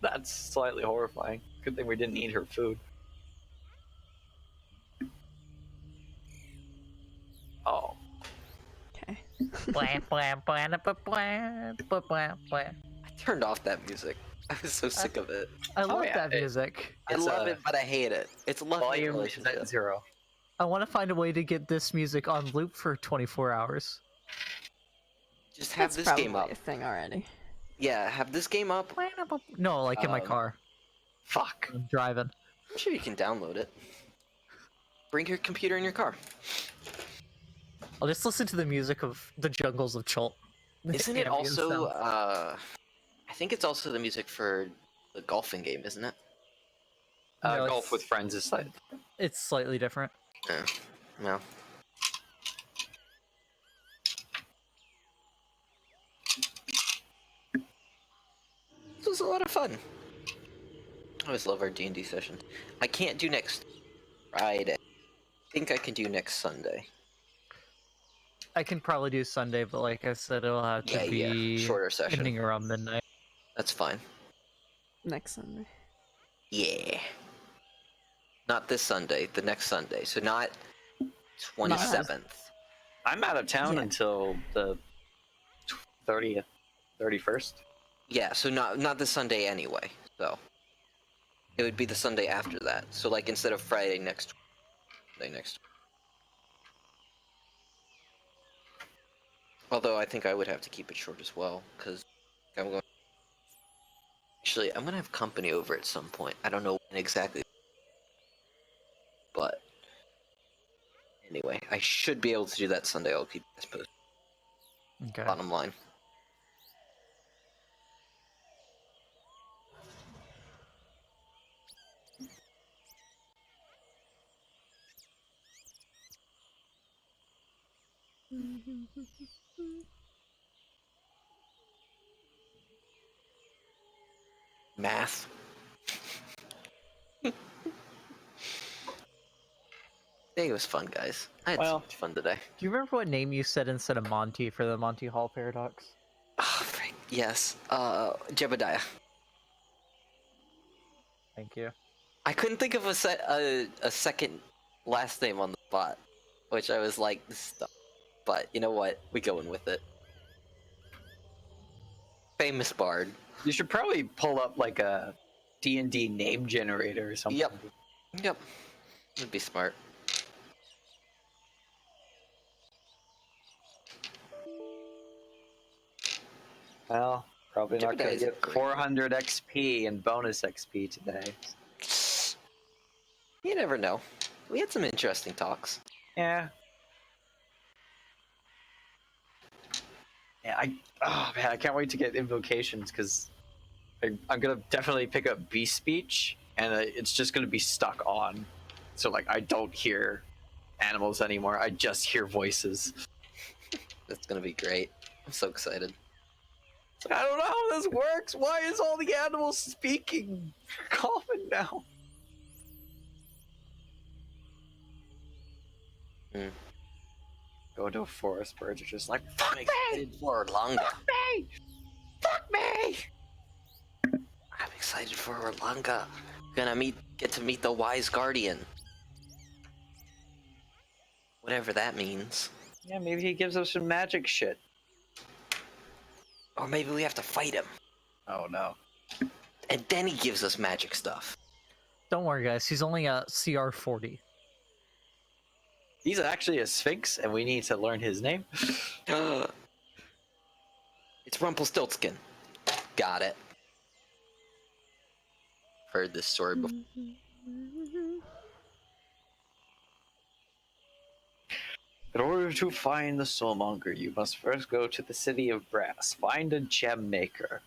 [SPEAKER 5] That's slightly horrifying. Good thing we didn't eat her food. Oh.
[SPEAKER 1] Okay.
[SPEAKER 2] Blam, blam, blam, blam, blam, blam, blam.
[SPEAKER 3] I turned off that music. I was so sick of it.
[SPEAKER 2] I love
[SPEAKER 5] yeah,
[SPEAKER 2] that music.
[SPEAKER 3] I
[SPEAKER 5] It's,
[SPEAKER 3] love it, but I hate it. It's love hate
[SPEAKER 5] Volume is
[SPEAKER 3] relationship.
[SPEAKER 5] at 0.
[SPEAKER 2] I want to find a way to get this music on loop for 24 hours.
[SPEAKER 3] Just have
[SPEAKER 1] That's
[SPEAKER 3] this
[SPEAKER 1] probably
[SPEAKER 3] game up.
[SPEAKER 1] a thing already.
[SPEAKER 3] Yeah, have this game up.
[SPEAKER 2] No, like in my car.
[SPEAKER 5] Fuck.
[SPEAKER 2] I'm driving.
[SPEAKER 3] I'm sure you can download it. Bring your computer in your car.
[SPEAKER 2] I'll just listen to the music of the jungles of Chult.
[SPEAKER 3] Isn't it
[SPEAKER 2] Ambient
[SPEAKER 3] also,
[SPEAKER 2] sounds.
[SPEAKER 3] I think it's also the music for the golfing game, isn't it?
[SPEAKER 2] No,
[SPEAKER 5] Golf
[SPEAKER 2] it's-
[SPEAKER 5] with Friends is like...
[SPEAKER 2] It's slightly different.
[SPEAKER 3] Yeah. No. This was a lot of fun. I always love our D&D sessions. I can't do next Friday. I think I can do next Sunday.
[SPEAKER 2] I can probably do Sunday, but like I said, it'll have to be
[SPEAKER 3] Shorter session.
[SPEAKER 2] ending around midnight.
[SPEAKER 3] That's fine.
[SPEAKER 1] Next Sunday.
[SPEAKER 3] Yeah. Not this Sunday, the next Sunday. So not 27th.
[SPEAKER 5] I'm out of town
[SPEAKER 1] Yeah.
[SPEAKER 5] until the 30th, 31st.
[SPEAKER 3] Yeah, so not this Sunday anyway. So it would be the Sunday after that. So like instead of Friday next Sunday next. Although I think I would have to keep it short as well, because I'm going. Actually, I'm gonna have company over at some point. I don't know when exactly, but anyway, I should be able to do that Sunday. I'll keep this posted.
[SPEAKER 2] Okay.
[SPEAKER 3] Bottom line. Math. It was fun, guys. I had so
[SPEAKER 5] Well-
[SPEAKER 3] much fun today.
[SPEAKER 2] Do you remember what name you said instead of Monty for the Monty Hall paradox?
[SPEAKER 3] Oh, frick. Yes. Jebediah.
[SPEAKER 2] Thank you.
[SPEAKER 3] I couldn't think of a second last name on the spot, which I was like, this is dumb. But you know what? We going with it. Famous bard.
[SPEAKER 5] You should probably pull up like a D&D name generator or something.
[SPEAKER 3] Yep. Yep. Would be smart.
[SPEAKER 5] Well, probably not going
[SPEAKER 3] Jebediah's
[SPEAKER 5] to get
[SPEAKER 3] great.
[SPEAKER 5] 400 XP and bonus XP today.
[SPEAKER 3] You never know. We had some interesting talks.
[SPEAKER 5] Yeah. Yeah, oh man, I can't wait to get invocations because I'm gonna definitely pick up Beast Speech, and it's just gonna be stuck on. So like, I don't hear animals anymore. I just hear voices.
[SPEAKER 3] That's gonna be great. I'm so excited.
[SPEAKER 5] It's like, I don't know how this works. Why is all the animals speaking common now? Go into a forest, birds are just like, fuck
[SPEAKER 3] I'm excited for Orlanga.
[SPEAKER 5] me! Fuck me!
[SPEAKER 3] I'm excited for Orlanga. Gonna get to meet the wise guardian. Whatever that means.
[SPEAKER 5] Yeah, maybe he gives us some magic shit.
[SPEAKER 3] Or maybe we have to fight him.
[SPEAKER 5] Oh no.
[SPEAKER 3] And then he gives us magic stuff.
[SPEAKER 2] Don't worry, guys. He's only a CR 40.
[SPEAKER 5] He's actually a sphinx, and we need to learn his name.
[SPEAKER 3] It's Rumpelstiltskin. Got it. Heard this story before.
[SPEAKER 5] In order to find the soulmonger, you must first go to the city of Brass, find a gem maker.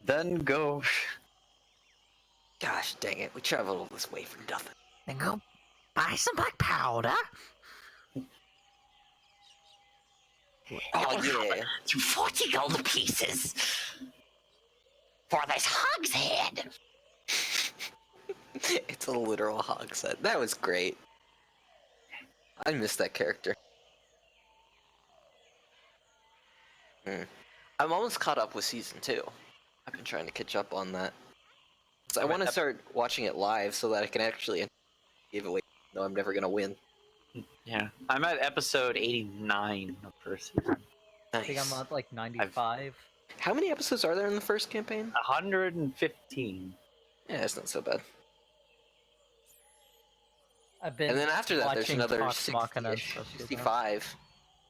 [SPEAKER 5] Then go...
[SPEAKER 3] Gosh dang it, we traveled all this way for nothing.
[SPEAKER 2] Then go buy some black powder.
[SPEAKER 3] Oh yeah.
[SPEAKER 8] To 40 gold pieces for this hog's head.
[SPEAKER 3] It's a literal hog set. That was great. I missed that character. I I'm almost caught up with season 2. I've been trying to catch up on that. So I want to start watching it live so that I can actually give away. No, I'm never gonna win.
[SPEAKER 6] Yeah, I'm at episode 89 of first season.
[SPEAKER 2] I think I'm
[SPEAKER 3] Nice.
[SPEAKER 2] at like 95.
[SPEAKER 3] How many episodes are there in the first campaign?
[SPEAKER 6] 115.
[SPEAKER 3] Yeah, it's not so bad.
[SPEAKER 2] I've been
[SPEAKER 3] And then after that, there's
[SPEAKER 2] watching
[SPEAKER 3] another
[SPEAKER 2] Vox Machina and
[SPEAKER 3] 60-ish,
[SPEAKER 2] stuff, you know.
[SPEAKER 3] 65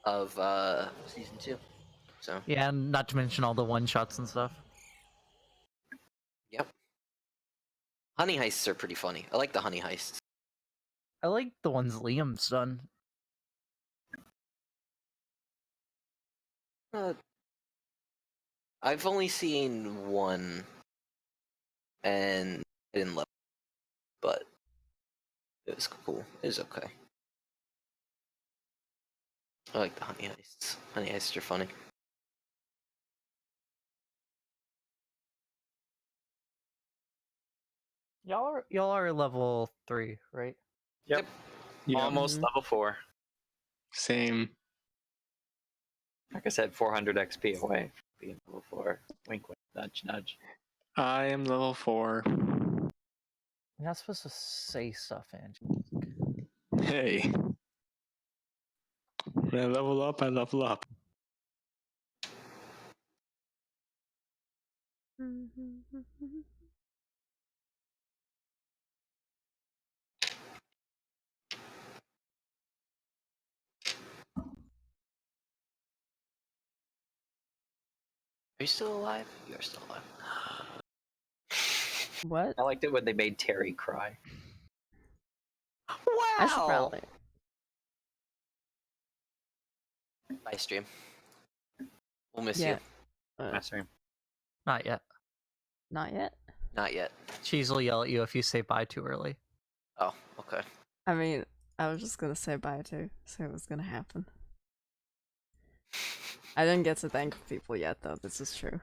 [SPEAKER 3] of season 2. So
[SPEAKER 2] Yeah, and not to mention all the one-shots and stuff.
[SPEAKER 3] yep. Honey heists are pretty funny. I like the honey heists.
[SPEAKER 2] I like the ones Liam's done.
[SPEAKER 3] I've only seen one, and I didn't love it, but it was cool. It was okay. I like the honey heists. Honey heists are funny.
[SPEAKER 2] Y'all are level 3, right?
[SPEAKER 6] Yep.
[SPEAKER 4] Yeah,
[SPEAKER 6] Almost level 4.
[SPEAKER 4] same.
[SPEAKER 6] Like I said, 400 XP away from being level 4. Wink, wink, nudge, nudge.
[SPEAKER 4] I am level 4.
[SPEAKER 2] You're not supposed to say stuff, Angie.
[SPEAKER 4] Hey. When I level up, I level up.
[SPEAKER 3] Are you still alive? You are still alive.
[SPEAKER 1] What?
[SPEAKER 6] I liked it when they made Terry cry.
[SPEAKER 3] Wow!
[SPEAKER 1] I should probably.
[SPEAKER 3] Bye, stream. We'll miss
[SPEAKER 1] Yeah.
[SPEAKER 3] you.
[SPEAKER 6] My stream.
[SPEAKER 2] Not yet.
[SPEAKER 1] Not yet.
[SPEAKER 3] Not yet.
[SPEAKER 2] Cheese will yell at you if you say bye too early.
[SPEAKER 3] Oh, okay.
[SPEAKER 1] I mean, I was just gonna say bye to say what's gonna happen. I didn't get to thank people yet, though. This is true.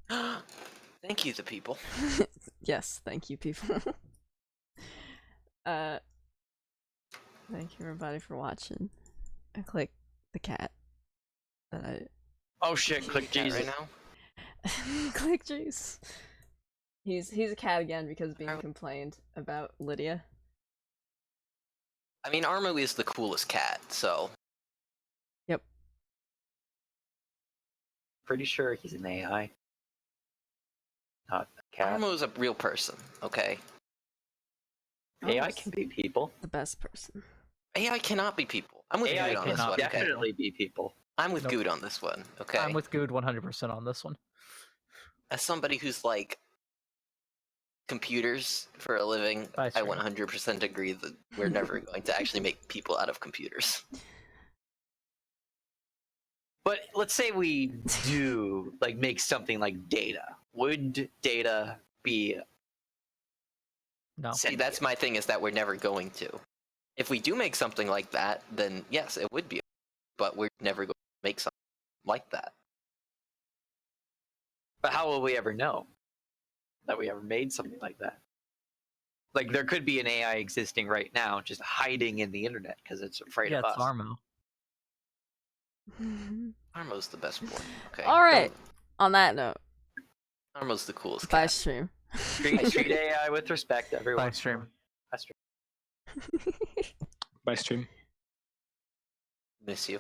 [SPEAKER 3] Thank you, the people.
[SPEAKER 1] Yes, thank you, people. Thank you everybody for watching. I click the cat that I
[SPEAKER 6] Oh shit, click
[SPEAKER 3] Cat
[SPEAKER 6] Jesus.
[SPEAKER 3] right now.
[SPEAKER 1] click juice. He's a cat again because being complained about Lydia.
[SPEAKER 3] I mean, Armo is the coolest cat, so
[SPEAKER 1] Yep.
[SPEAKER 6] Pretty sure he's an AI. Not a cat.
[SPEAKER 3] Armo is a real person. Okay.
[SPEAKER 6] AI can be people.
[SPEAKER 1] The best person.
[SPEAKER 3] AI cannot be people. I'm with
[SPEAKER 6] AI
[SPEAKER 3] Good on this
[SPEAKER 6] can
[SPEAKER 3] one. Okay.
[SPEAKER 6] definitely be people.
[SPEAKER 3] I'm with
[SPEAKER 2] Nope.
[SPEAKER 3] Good on this one. Okay.
[SPEAKER 2] I'm with Good 100% on this one.
[SPEAKER 3] As somebody who's like computers for a living,
[SPEAKER 2] Bye,
[SPEAKER 3] I
[SPEAKER 2] stream.
[SPEAKER 3] 100% agree that we're never going to actually make people out of computers.
[SPEAKER 6] But let's say we do like make something like data. Would data be
[SPEAKER 2] No.
[SPEAKER 3] See, that's my thing, is that we're never going to. If we do make something like that, then yes, it would be. But we're never going to make something like that.
[SPEAKER 6] But how will we ever know that we ever made something like that? Like there could be an AI existing right now, just hiding in the internet because it's afraid
[SPEAKER 2] Yeah,
[SPEAKER 6] of
[SPEAKER 2] it's
[SPEAKER 6] us.
[SPEAKER 2] Armo.
[SPEAKER 3] Armo's the best boy. Okay.
[SPEAKER 1] Alright. On that note,
[SPEAKER 3] Armo's the coolest
[SPEAKER 1] bye
[SPEAKER 3] cat.
[SPEAKER 1] stream.
[SPEAKER 6] Treat AI with respect, everyone.
[SPEAKER 2] Bye, stream.
[SPEAKER 6] Bye, stream.
[SPEAKER 4] Bye, stream.
[SPEAKER 3] Miss you.